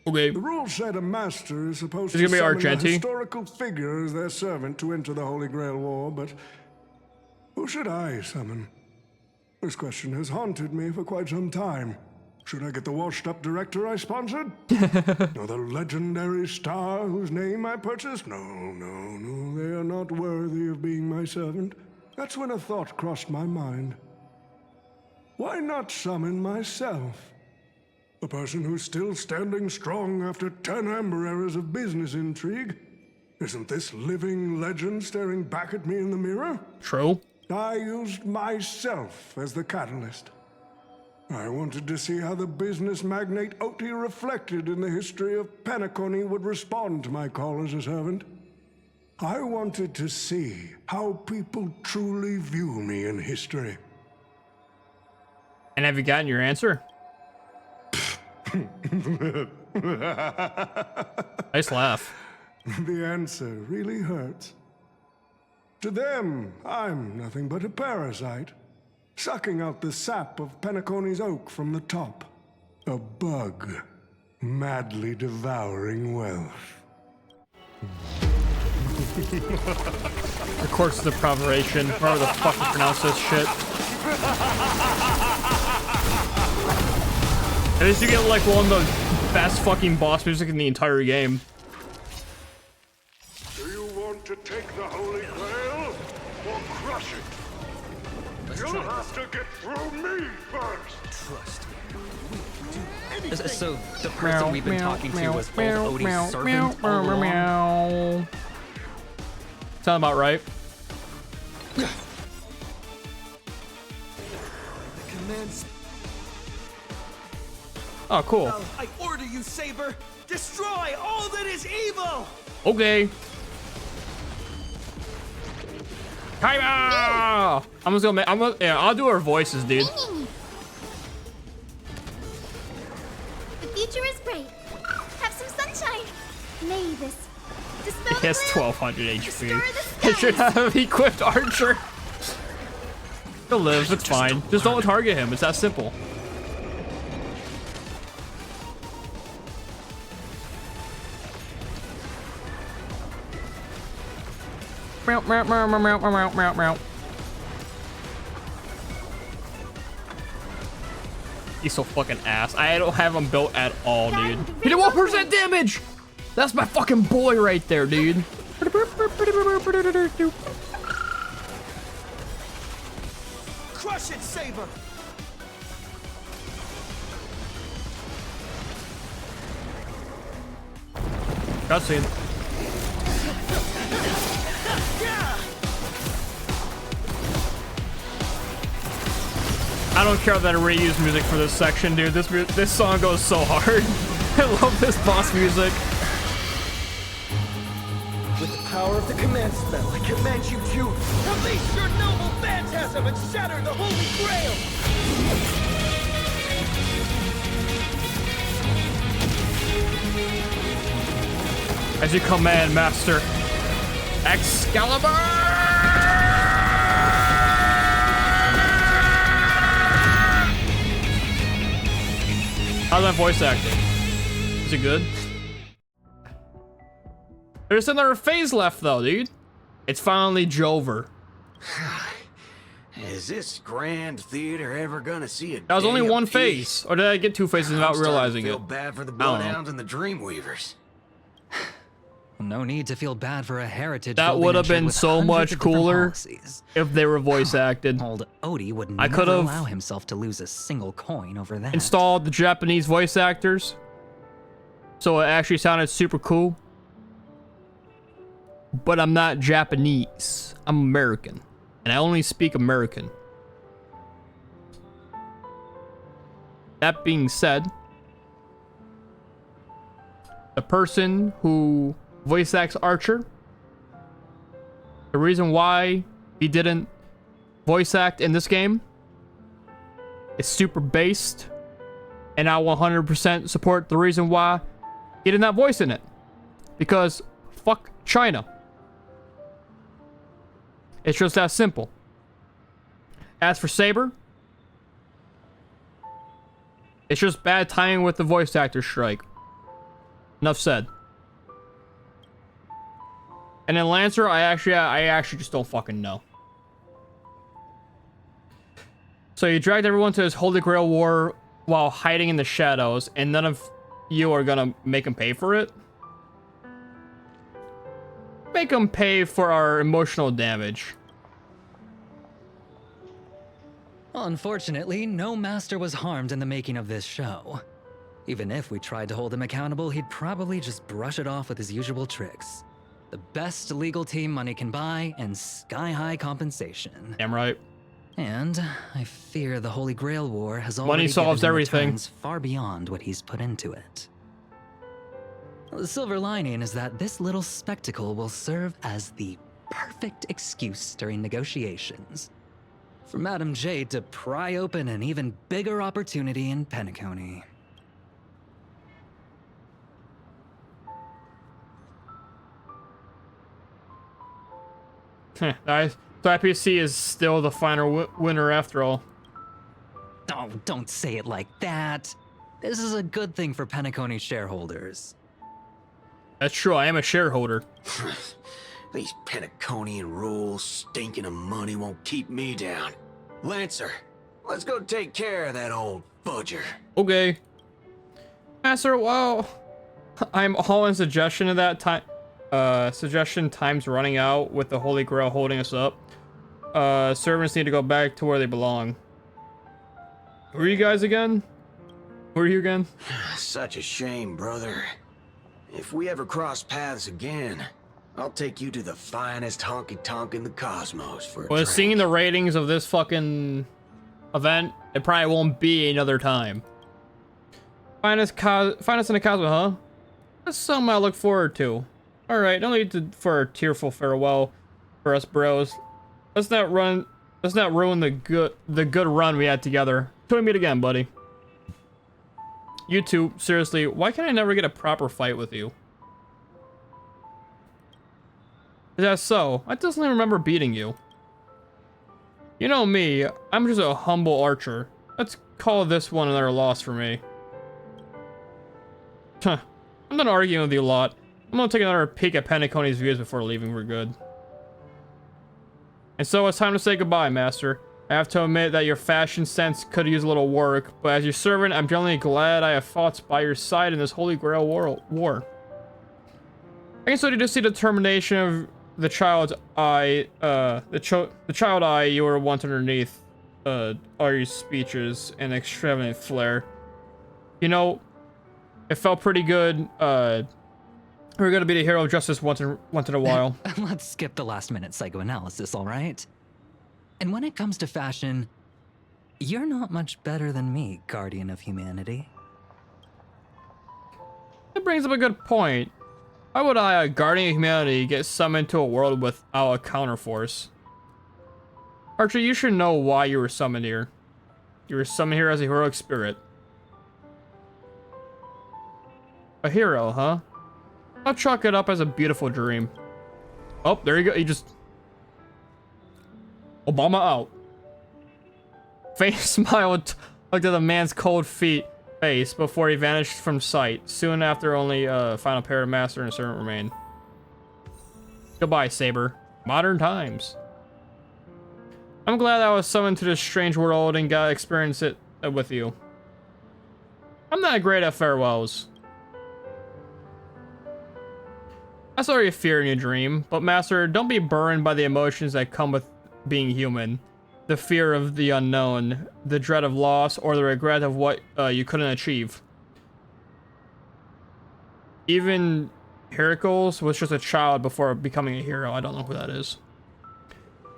Okay. The rules said a master is supposed to It's gonna be summon a Argenti. historical figure as their servant to enter the Holy Grail War, but who should I summon? This question has haunted me for quite some time. Should I get the washed-up director I sponsored? Or the legendary star whose name I purchased? No, they are not worthy of being my servant. That's when a thought crossed my mind. Why not summon myself? A person who's still standing strong after 10 amber eras of business intrigue? Isn't this living legend staring back at me in the mirror? True. I used myself as the catalyst. I wanted to see how the business magnate Oti reflected in the history of Penacony would respond to my call as a servant. I wanted to see how people truly view me in history. And have you gotten your answer? Nice laugh. The answer really hurts. To them, I'm nothing but a parasite, sucking out the sap of Penacony's oak from the top. A bug, madly devouring wealth. The course of depravation, however the fuck you pronounce this shit. At least you get like one of the best fucking boss music in the entire game. Do you want to take the Holy Grail or crush it? You'll have to get through me first. Trust me. So the person we've been talking to was old Odie's servant all along? Sound about right. Commands. Oh, cool. I order you, Saber. Destroy all that is evil. Okay. Kaiba! I'm just gonna yeah, I'll do her voices, dude. The future is bright. Have some sunshine. May this dispel He has the gloom. 1200 HP. It should have equipped Archer. He'll live, it's fine. Just don't target him, it's that simple. Meow, meow, meow, meow, meow, meow, meow, meow. He's so fucking ass. I don't have him built at all, dude. He did 1% damage! That's my fucking boy right there, dude. Crush it, Saber! Cutscene. I don't care that I reuse music for this section, dude. This song goes so hard. I love this boss music. With the power of the command spell, I command you to release your noble phantasm and shatter the Holy Grail! As you command, Master. Excalibur! How's my voice acting? Is it good? There's another phase left though, dude. It's finally Jover. Is this grand theater ever gonna see a That was only day of one peace? phase. Or did I get two phases without realizing feel it? bad for the I don't know. Bloodhounds and the Dreamweavers. No need to feel bad for a heritage. That would have been so much cooler if they were voice acted. Old Odie would I never could have allow himself to lose a single coin over that. installed the Japanese voice actors, so it actually sounded super cool. But I'm not Japanese. I'm American, and I only speak American. That being said, the person who voice acts Archer, the reason why he didn't voice act in this game is super based, and I 100% support the reason why he didn't have voice in it, because fuck China. It's just that simple. As for Saber, it's just bad timing with the voice actor strike. Enough said. And then Lancer, I actually just don't fucking know. So you dragged everyone to this Holy Grail War while hiding in the shadows, and none of you are gonna make them pay for it? Make them pay for our emotional damage. Unfortunately, no master was harmed in the making of this show. Even if we tried to hold him accountable, he'd probably just brush it off with his usual tricks. The best legal team money can buy, and sky-high compensation. Damn right. And I fear the Holy Grail War has Money already solves given him everything. returns far beyond what he's put into it. The silver lining is that this little spectacle will serve as the perfect excuse during negotiations for Madame Jade to pry open an even bigger opportunity in Penacony. Nice. So IPC is still the final winner after all. Oh, don't say it like that. This is a good thing for Penacony shareholders. That's true, I am a shareholder. These Penaconian rules, stinking of money, won't keep me down. Lancer, let's go take care of that old fudger. Okay. Master, well, I'm all in suggestion of that time. Suggestion time's running out with the Holy Grail holding us up. Servants need to go back to where they belong. Who are you guys again? Who are you again? Such a shame, brother. If we ever cross paths again, I'll take you to the finest honky-tonk in the cosmos for a Well, drink. seeing the ratings of this fucking event, it probably won't be another time. Finest in the cosmos, huh? That's something I look forward to. Alright, no need for a tearful farewell for us bros. Let's not ruin the good run we had together. Till we meet again, buddy. You two, seriously, why can I never get a proper fight with you? Is that so? I doesn't even remember beating you. You know me, I'm just a humble archer. Let's call this one another loss for me. Huh. I'm not arguing with you a lot. I'm gonna take another peek at Penacony's views before leaving. We're good. And so it's time to say goodbye, Master. I have to admit that your fashion sense could use a little work, but as your servant, I'm genuinely glad I have fought by your side in this Holy Grail war. I can sort of just see the determination of the child's eye, the child eye you were once underneath, Ari's speeches and extravagant flair. You know, it felt pretty good, we're gonna be the hero of justice once in a while. Let's skip the last minute psychoanalysis, alright? And when it comes to fashion, you're not much better than me, Guardian of Humanity. That brings up a good point. Why would I, a Guardian of Humanity, get summoned to a world without a counterforce? Archer, you should know why you were summoned here. You were summoned here as a heroic spirit. A hero, huh? I'll chalk it up as a beautiful dream. Oh, there you go. You just... Obama out. Faint smiled, looked at the man's cold face before he vanished from sight. Soon after, only final pair of master and servant remained. Goodbye, Saber. Modern times. I'm glad I was summoned to this strange world and got to experience it with you. I'm not great at farewells. I saw your fear in your dream, but Master, don't be burned by the emotions that come with being human. The fear of the unknown, the dread of loss, or the regret of what you couldn't achieve. Even Heracles was just a child before becoming a hero. I don't know who that is.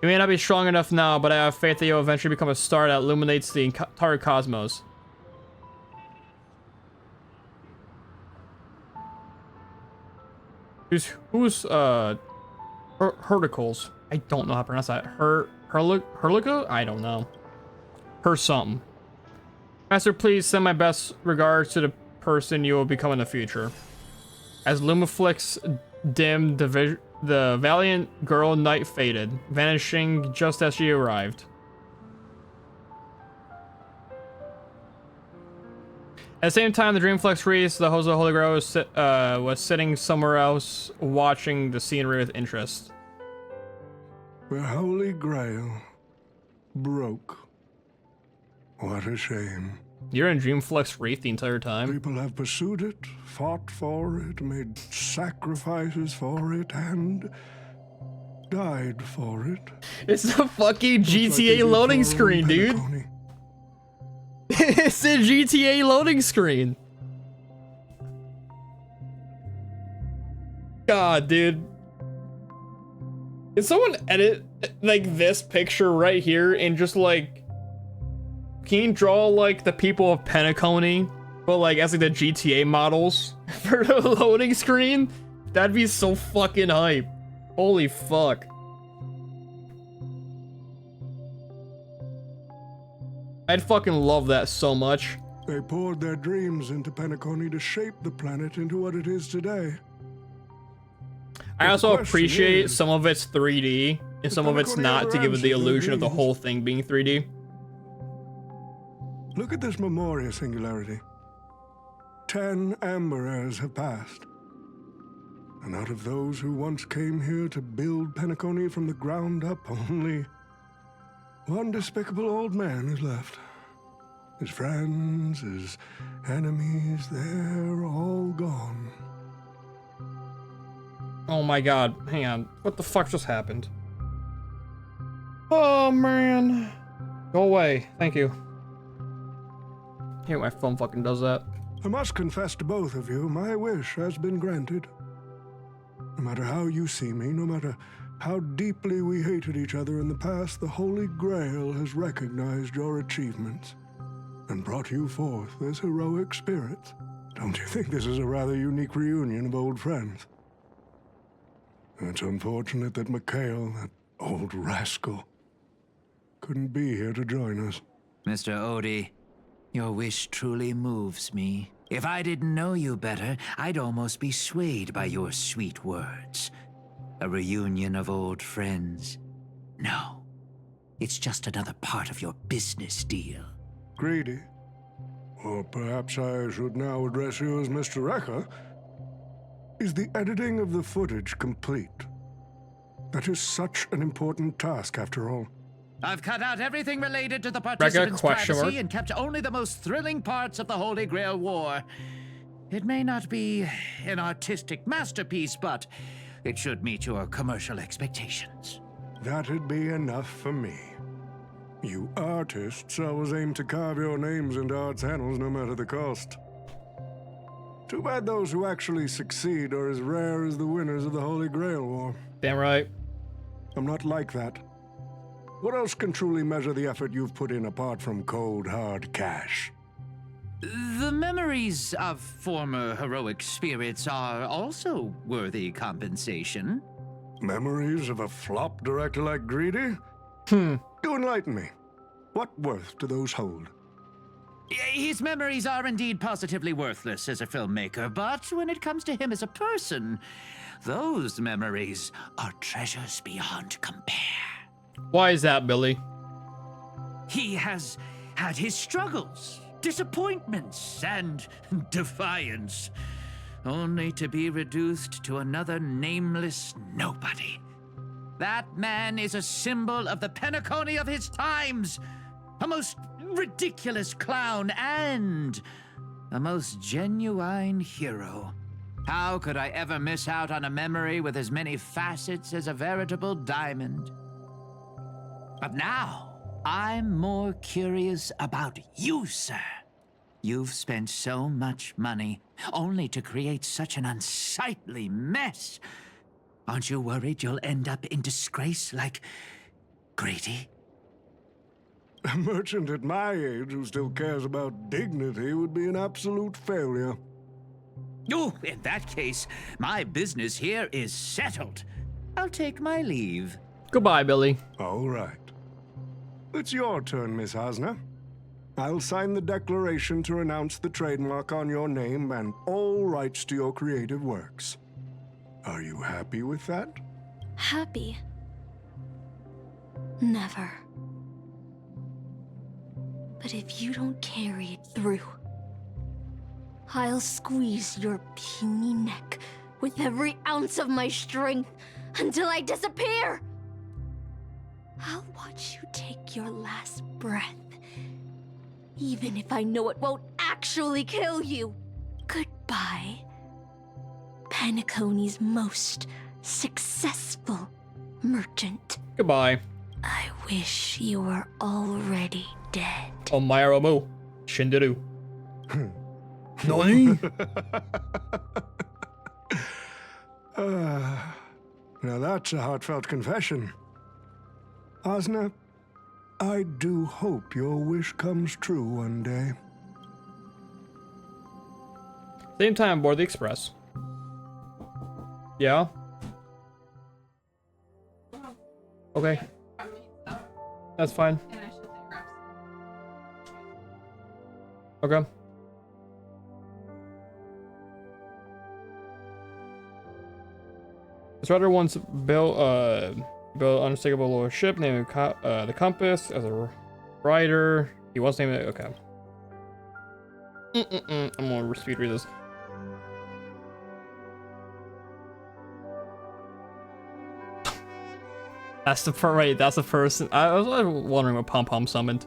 You may not be strong enough now, but I have faith that you'll eventually become a star that illuminates the entire cosmos. Who's Heracles? I don't know how to pronounce that. Herlica? I don't know. Her something. Master, please send my best regards to the person you will become in the future. As Lumiflix dimmed, the valiant girl night faded, vanishing just as she arrived. At the same time, the Dreamflex Reese, the host of the Holy Grail, was sitting somewhere else, watching the scenery with interest. The Holy Grail broke. What a shame. You're in Dreamflex Reef the entire time? People have pursued it, fought for it, made sacrifices for it, and died for it. It's a fucking GTA loading screen, dude. It's a GTA loading screen. God, dude. Can someone edit like this picture right here and just like, can you draw like the people of Penacony, but like as like the GTA models for the loading screen? That'd be so fucking hype. Holy fuck. I'd fucking love that so much. They poured their dreams into Penacony to shape the planet into what it is today. I also appreciate some of it's 3D and some of it's not, to give it the illusion of the whole thing being 3D. Look at this Memoria singularity. 10 Amber Heirs have passed. And out of those who once came here to build Penacony from the ground up, only one despicable old man is left. His friends, his enemies, they're all gone. Oh my god, hang on. What the fuck just happened? Oh man. Go away, thank you. I hate my phone fucking does that. I must confess to both of you, my wish has been granted. No matter how you see me, no matter how deeply we hated each other in the past, the Holy Grail has recognized your achievements and brought you forth as heroic spirits. Don't you think this is a rather unique reunion of old friends? It's unfortunate that Mikhail, that old rascal, couldn't be here to join us. Mr. Odie, your wish truly moves me. If I didn't know you better, I'd almost be swayed by your sweet words. A reunion of old friends. No, it's just another part of your business deal. Greedy. Or perhaps I should now address you as Mr. Rekka. Is the editing of the footage complete? That is such an important task, after all. I've cut out everything related to the participants' privacy and kept only the most thrilling parts of the Holy Grail War. It may not be an artistic masterpiece, but it should meet your commercial expectations. That'd be enough for me. You artists always aim to carve your names into art's annals no matter the cost. Too bad those who actually succeed are as rare as the winners of the Holy Grail War. Damn right. I'm not like that. What else can truly measure the effort you've put in apart from cold, hard cash? The memories of former heroic spirits are also worthy compensation. Memories of a flop director like Greedy? Do enlighten me. What worth do those hold? His memories are indeed positively worthless as a filmmaker, but when it comes to him as a person, those memories are treasures beyond compare. Why is that, Billy? He has had his struggles, disappointments, and defiance, only to be reduced to another nameless nobody. That man is a symbol of the Penacony of his times, a most ridiculous clown and a most genuine hero. How could I ever miss out on a memory with as many facets as a veritable diamond? But now, I'm more curious about you, sir. You've spent so much money, only to create such an unsightly mess. Aren't you worried you'll end up in disgrace like Grady? A merchant at my age who still cares about dignity would be an absolute failure. Oh, in that case, my business here is settled. I'll take my leave. Goodbye, Billy. All right. It's your turn, Miss Osner. I'll sign the declaration to renounce the trademark on your name and all rights to your creative works. Are you happy with that? Happy? Never. But if you don't carry it through, I'll squeeze your puny neck with every ounce of my strength until I disappear. I'll watch you take your last breath, even if I know it won't actually kill you. Goodbye, Penacony's most successful merchant. Goodbye. I wish you were already dead. Omayaramu. Shinderu. Nani? Now that's a heartfelt confession. Osner, I do hope your wish comes true one day. Same time aboard the Express. Yeah? Okay. That's fine. Okay. This writer once built an unmistakable little ship named the Compass as a writer. He once named it. Okay. I'm gonna speed read this. That's the right. That's the person. I was wondering what Pom Pom summoned.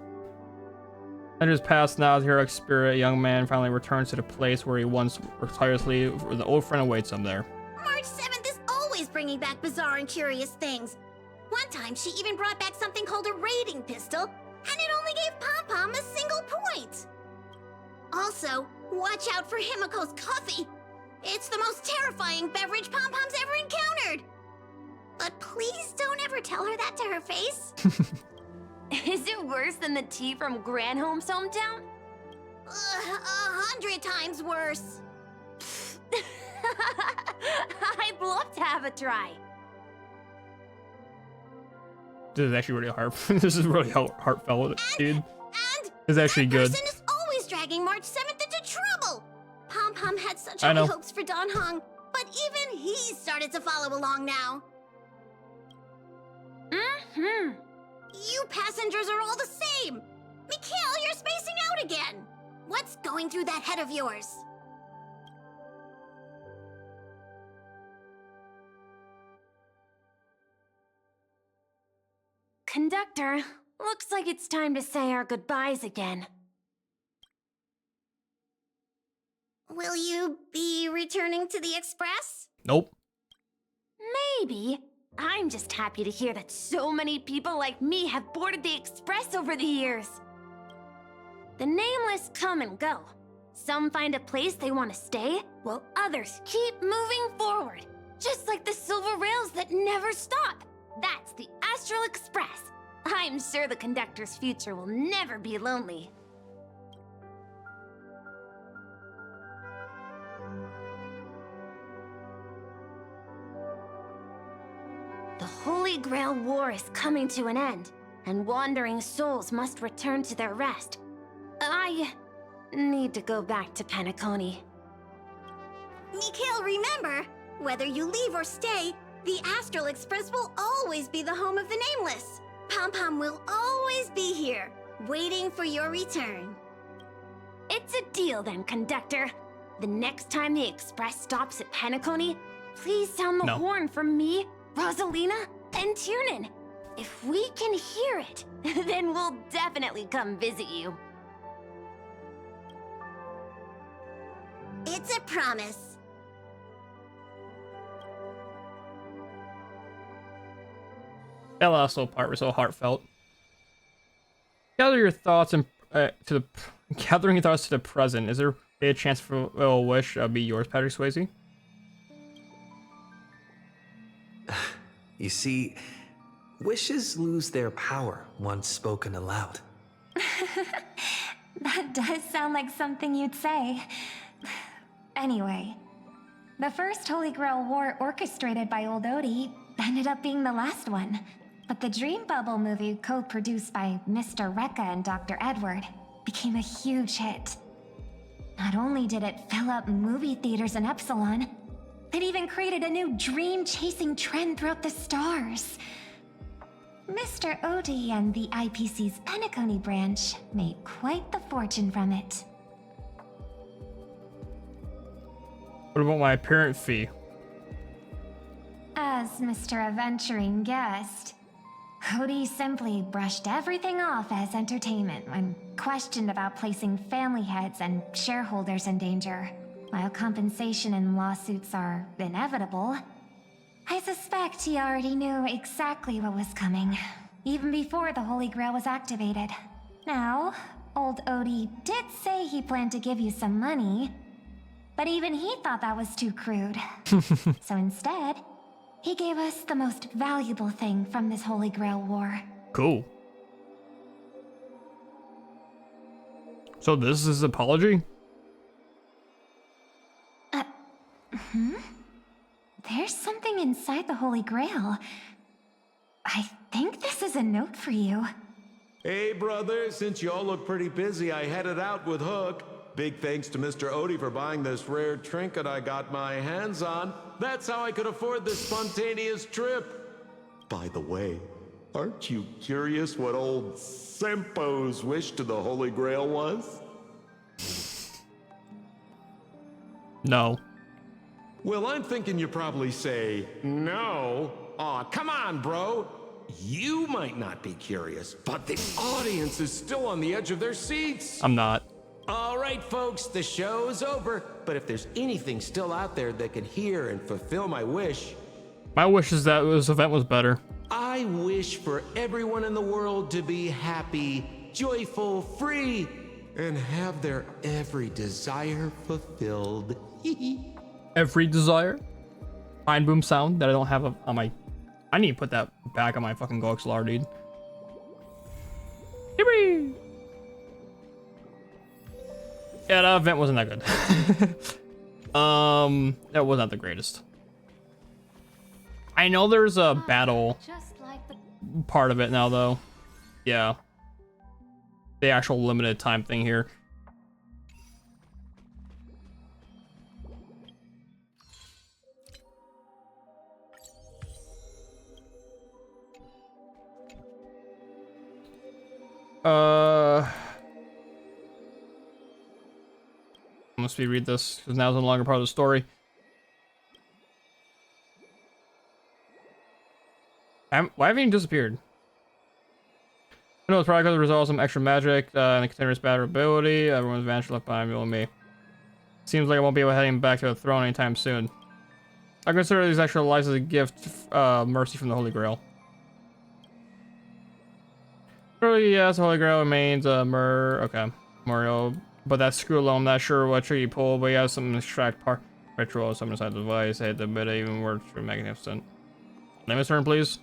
Centuries past now, the heroic spirit, a young man, finally returns to the place where he once worked tirelessly. The old friend awaits him there. March 7th is always bringing back bizarre and curious things. One time, she even brought back something called a raiding pistol, and it only gave Pom Pom a single point. Also, watch out for Himiko's coffee. It's the most terrifying beverage Pom Pom's ever encountered. But please don't ever tell her that to her face. Is it worse than the tea from Granholm's hometown? 100 times worse. I'd love to have a try. This is actually really hard. This is really heartfelt, dude. And this is actually good. Person is always dragging March 7th into trouble. Pom Pom had such high hopes for Don Hong, but even he started to follow along now. Mm-hmm. You passengers are all the same. Mikhail, you're spacing out again. What's going through that head of yours? Conductor, looks like it's time to say our goodbyes again. Will you be returning to the Express? Nope. Maybe. I'm just happy to hear that so many people like me have boarded the Express over the years. The nameless come and go. Some find a place they want to stay, while others keep moving forward. Just like the silver rails that never stop. That's the Astral Express. I'm sure the conductor's future will never be lonely. The Holy Grail War is coming to an end, and wandering souls must return to their rest. I need to go back to Penacony. Mikhail, remember, whether you leave or stay, the Astral Express will always be the home of the Nameless. Pom-Pom will always be here, waiting for your return. It's a deal then, Conductor. The next time the Express stops at Penacony, please sound the horn for me, Rosalina, and Tiernan. If we can hear it, then we'll definitely come visit you. It's a promise. That last little part was so heartfelt. Gathering your thoughts to the present. Is there a chance for a wish be yours, Patrick Swayze? You see, wishes lose their power once spoken aloud. That does sound like something you'd say. Anyway, the first Holy Grail War orchestrated by Old Odie ended up being the last one. But the Dream Bubble movie, co-produced by Mr. Rekka and Dr. Edward, became a huge hit. Not only did it fill up movie theaters in Epsilon, it even created a new dream-chasing trend throughout the stars. Mr. Odie and the IPC's Penacony branch made quite the fortune from it. What about my appearance fee? As Mr. Adventuring guessed, Odie simply brushed everything off as entertainment when questioned about placing family heads and shareholders in danger. While compensation and lawsuits are inevitable, I suspect he already knew exactly what was coming, even before the Holy Grail was activated. Now, old Odie did say he planned to give you some money, but even he thought that was too crude. So instead, he gave us the most valuable thing from this Holy Grail War. Cool. So this is his apology? There's something inside the Holy Grail. I think this is a note for you. Hey, brother, since y'all look pretty busy, I headed out with Hook. Big thanks to Mr. Odie for buying this rare trinket I got my hands on. That's how I could afford this spontaneous trip. By the way, aren't you curious what old Sempo's wish to the Holy Grail was? No. Well, I'm thinking you probably say, no. Aw, come on, bro. You might not be curious, but the audience is still on the edge of their seats. I'm not. All right, folks, the show's over. But if there's anything still out there that can hear and fulfill my wish... My wish is that this event was better. I wish for everyone in the world to be happy, joyful, free, and have their every desire fulfilled. Every desire? Fine boom sound that I don't have on my... I need to put that back on my fucking GoXLR, dude. Yippee! Yeah, that event wasn't that good. That was not the greatest. I know there's a battle part of it now, though. Yeah. The actual limited time thing here. I'm gonna speed read this because now it's no longer part of the story. Why haven't you disappeared? I know it's probably because it resolves some extra magic and a continuous battle ability. Everyone's vanished left behind, you and me. Seems like I won't be able to heading back to the throne anytime soon. I consider these extra lives as a gift, mercy from the Holy Grail. Really, yes, the Holy Grail remains okay, Mario. But that screw alone, I'm not sure what trick you pull, but you have some extract part ritual, some inside the device. Hey, the bit even works for magnificent. Name his turn, please.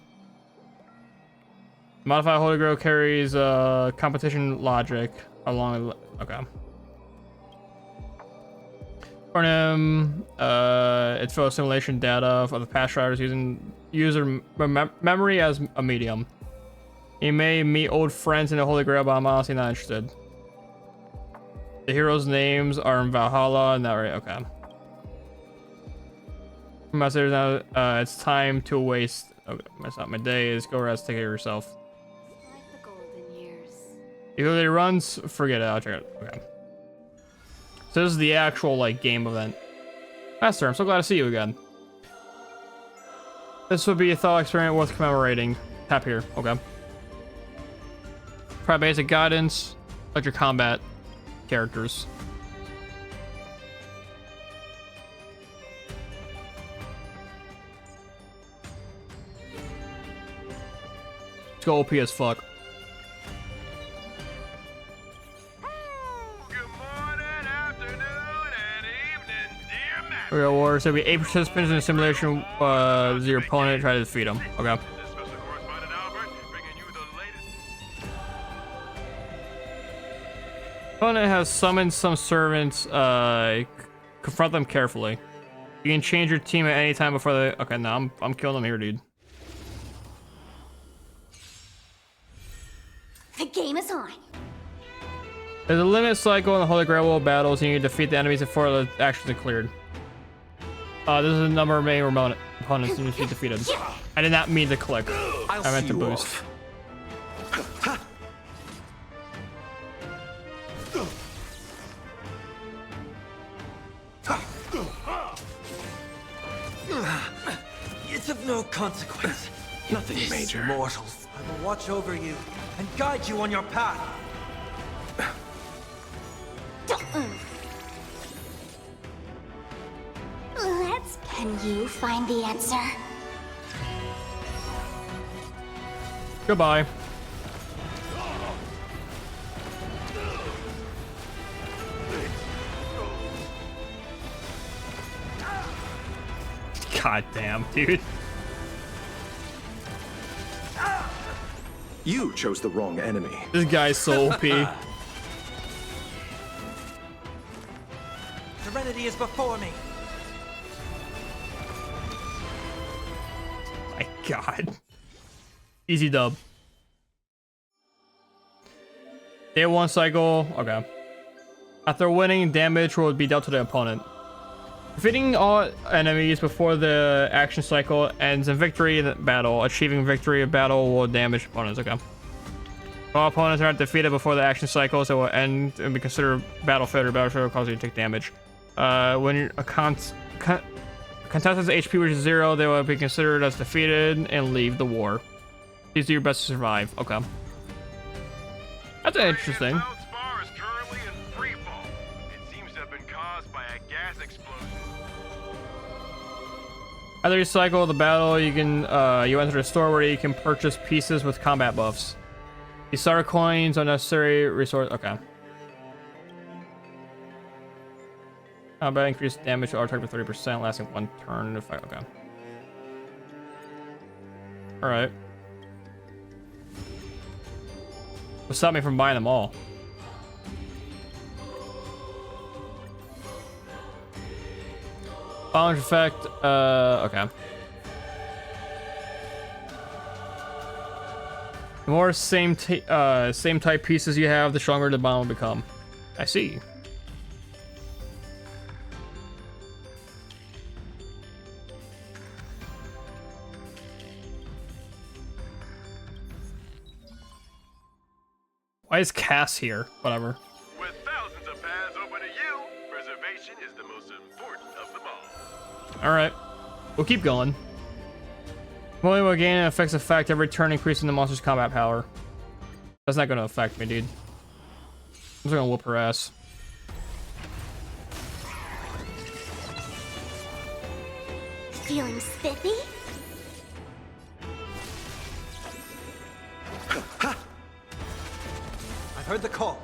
Modified Holy Grail carries competition logic along. Okay. For him, it fills simulation data for the past riders using user memory as a medium. You may meet old friends in the Holy Grail, but I'm honestly not interested. The heroes' names are in Valhalla, and that right? Okay. Message now. It's time to waste. Okay, that's not my day. Is go rest. Take care of yourself. Like the golden years. If it runs, forget it. I'll check it. Okay. So this is the actual like game event. Master, I'm so glad to see you again. This would be a thought experiment worth commemorating. Tap here. Okay. Try basic guidance. Like your combat characters. Let's go OP as fuck. Real war. So be 8 participants in a simulation. Your opponent try to defeat him. Okay. Opponent has summoned some servants. Confront them carefully. You can change your team at any time before the. Okay, no, I'm killing them here, dude. The game is on. There's a limit cycle in the Holy Grail battles. You need to defeat the enemies before the actions are cleared. This is the number of main remote opponents you need to be defeated. I did not mean to click. I meant to boost. It's of no consequence. Nothing major. Mortals, I will watch over you and guide you on your path. Can you find the answer? Goodbye. God damn, dude. You chose the wrong enemy. This guy's so OP. Serenity is before me. My God. Easy dub. Day 1 cycle. Okay. After winning, damage will be dealt to the opponent. Defeating all enemies before the action cycle ends in victory in the battle. Achieving victory in battle will damage opponents. Okay. All opponents are not defeated before the action cycle, so it will end and be considered battle failure. Battle failure will cause you to take damage. When a contestant's HP reaches 0, they will be considered as defeated and leave the war. Please do your best to survive. Okay. That's interesting. After you cycle the battle, you can you enter a store where you can purchase pieces with combat buffs. These starter coins are necessary resource. Okay. Combat increased damage to our target for 30%, lasting 1 turn. If I okay. All right. What stopped me from buying them all? Balance effect. Okay. The more same type pieces you have, the stronger the bond will become. I see. Why is Cass here? Whatever. With thousands of paths open to you, preservation is the most important of them all. Alright. We'll keep going. Only will gain an effects effect every turn, increasing the monster's combat power. That's not gonna affect me, dude. I'm just gonna whoop her ass. Feeling spiffy? I've heard the call.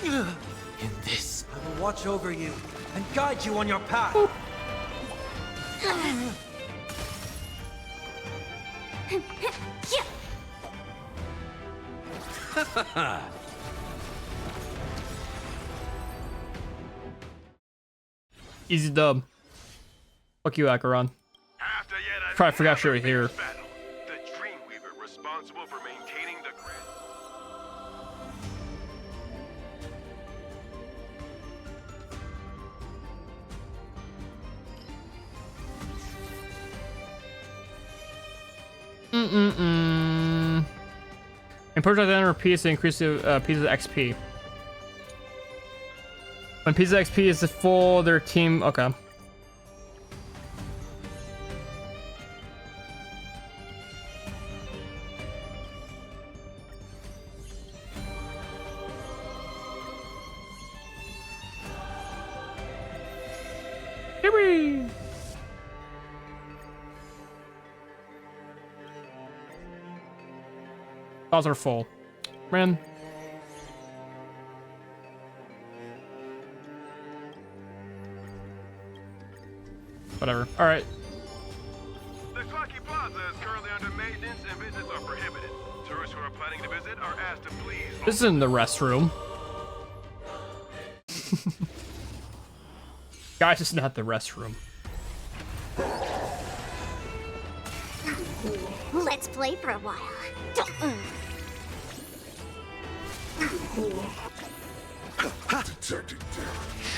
In this, I will watch over you and guide you on your path. Easy dub. Fuck you, Acheron. Probably forgot you were here. The Dreamweaver responsible for maintaining the grid. And purchase enter piece to increase the pieces of XP. When pieces of XP is full, their team. Okay. Here Files are full. Man. Whatever. Alright. The Clocky Plaza is currently under maintenance and visits are prohibited. Tourists who are planning to visit are asked to please. This is in the restroom. Guys, it's not the restroom. Let's play for a while. Detecting damage.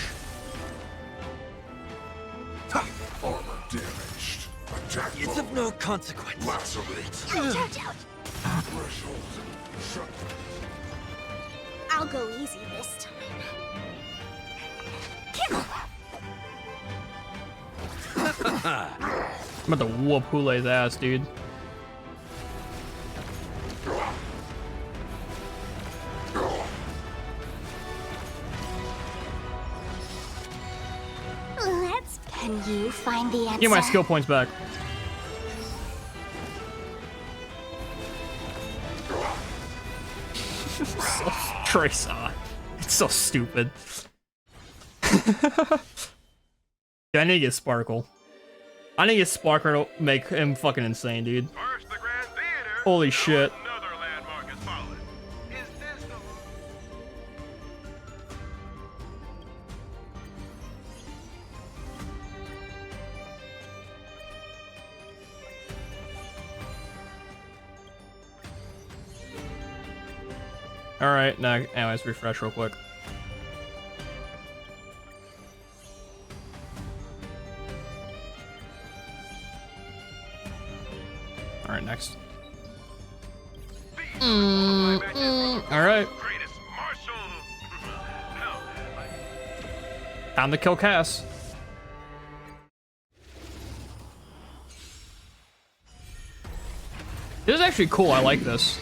Armor damaged. Attack It's of no consequence. Lacerate. Ouch, ouch, ouch. Threshold. Shut. I'll go easy this time. I'm about to whoop Hule's ass, dude. Can you find the answer? Get my skill points back. So, Trace on. It's so stupid. Yeah, I need to get Sparkle. I need to get Sparkle to make him fucking insane, dude. Holy shit. Alright, now, anyways, refresh real quick. Alright, next. Alright. Time to kill Cass. This is actually cool, I like this.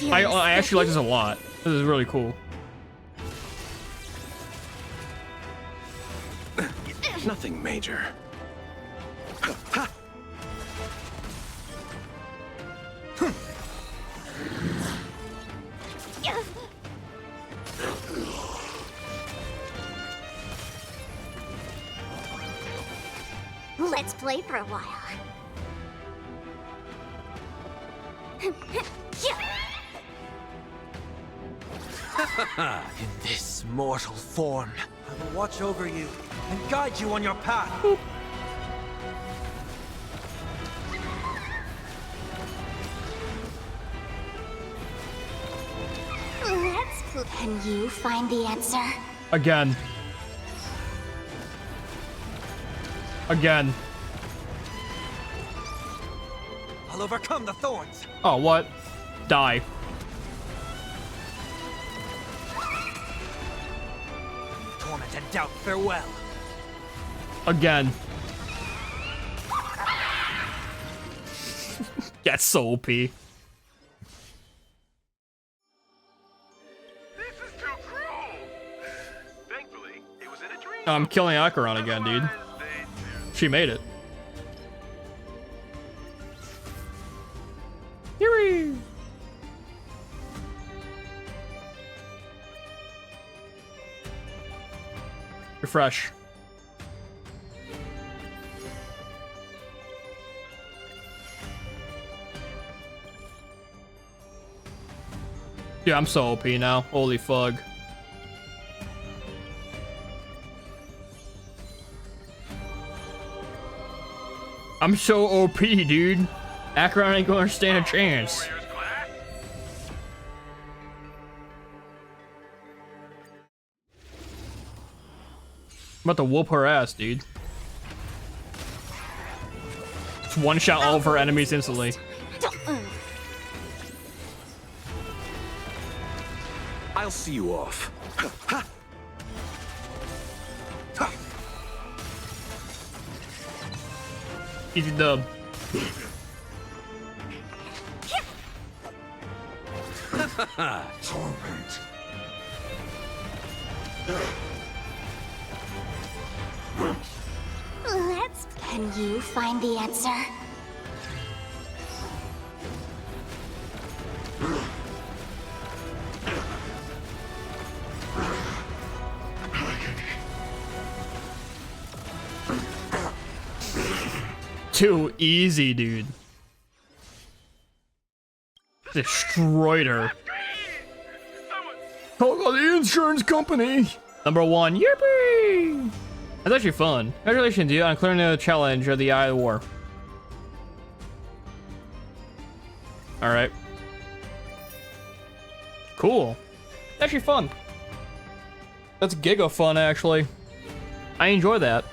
I actually like this a lot. This is really cool. Nothing major. Let's play for a while. In this mortal form, I will watch over you and guide you on your path. Can you find the answer? Again. Again. I'll overcome the thorns. Oh, what? Die. Torment and doubt, farewell. Again. That's so OP. I'm killing Acheron again, dude. She made it. Yuri! Refresh. Dude, I'm so OP now. Holy fuck. I'm so OP, dude. Acheron ain't gonna stand a chance. I'm about to whoop her ass, dude. Just one shot all of her enemies instantly. I'll see you off. Easy dub. Torment. Can you find the answer? Too easy, dude. Destroyed her. Call the insurance company. Number 1. Yippee! That's actually fun. Congratulations, dude, on clearing the challenge of the Eye of War. Alright. Cool. Actually fun. That's giga fun, actually. I enjoy that.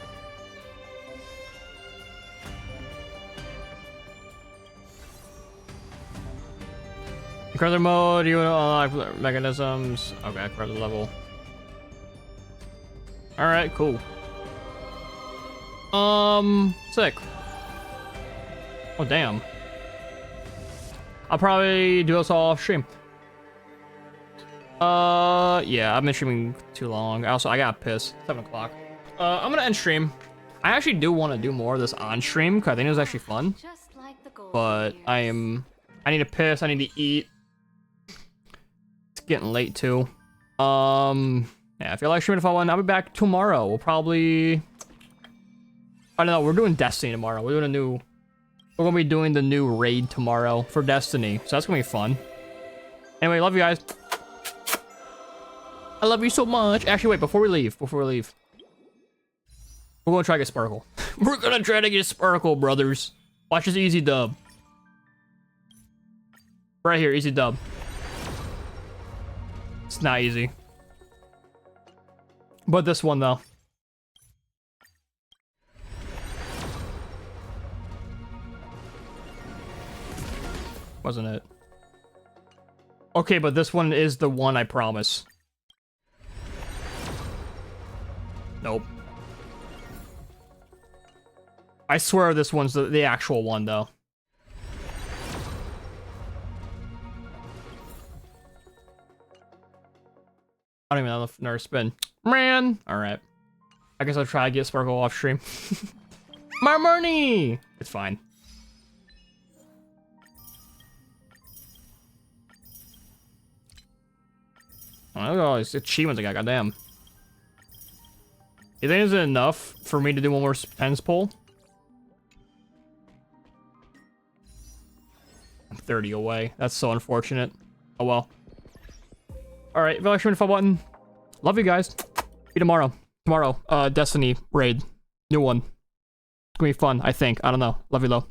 Further mode, you unlock mechanisms. Okay, further level. Alright, cool. Sick. Oh, damn. I'll probably do this all off stream. Yeah, I've been streaming too long. I got pissed. 7 o'clock. I'm gonna end stream. I actually do want to do more of this on stream, because I think it was actually fun. But I need to piss, I need to eat. It's getting late too. Yeah, if you like streaming if I want, I'll be back tomorrow. We'll probably, I don't know, we're doing Destiny tomorrow. We're gonna be doing the new raid tomorrow for Destiny. So that's gonna be fun. Anyway, love you guys. I love you so much. Actually, wait, before we leave, we're gonna try to get Sparkle. We're gonna try to get Sparkle, brothers. Watch this easy dub. Right here, easy dub. It's not easy. But this one, though. Wasn't it? Okay, but this one is the one, I promise. Nope. I swear this one's the actual one, though. I don't even know the nurse spin. Man! Alright. I guess I'll try to get Sparkle off stream. My money! It's fine. Oh, look at all these achievements I got, goddamn. You think it's enough for me to do one more pens pull? I'm 30 away. That's so unfortunate. Oh well. Alright, if you like streaming the follow button. Love you guys. See you tomorrow. Tomorrow, Destiny raid. New one. It's gonna be fun, I think. I don't know. Love you though.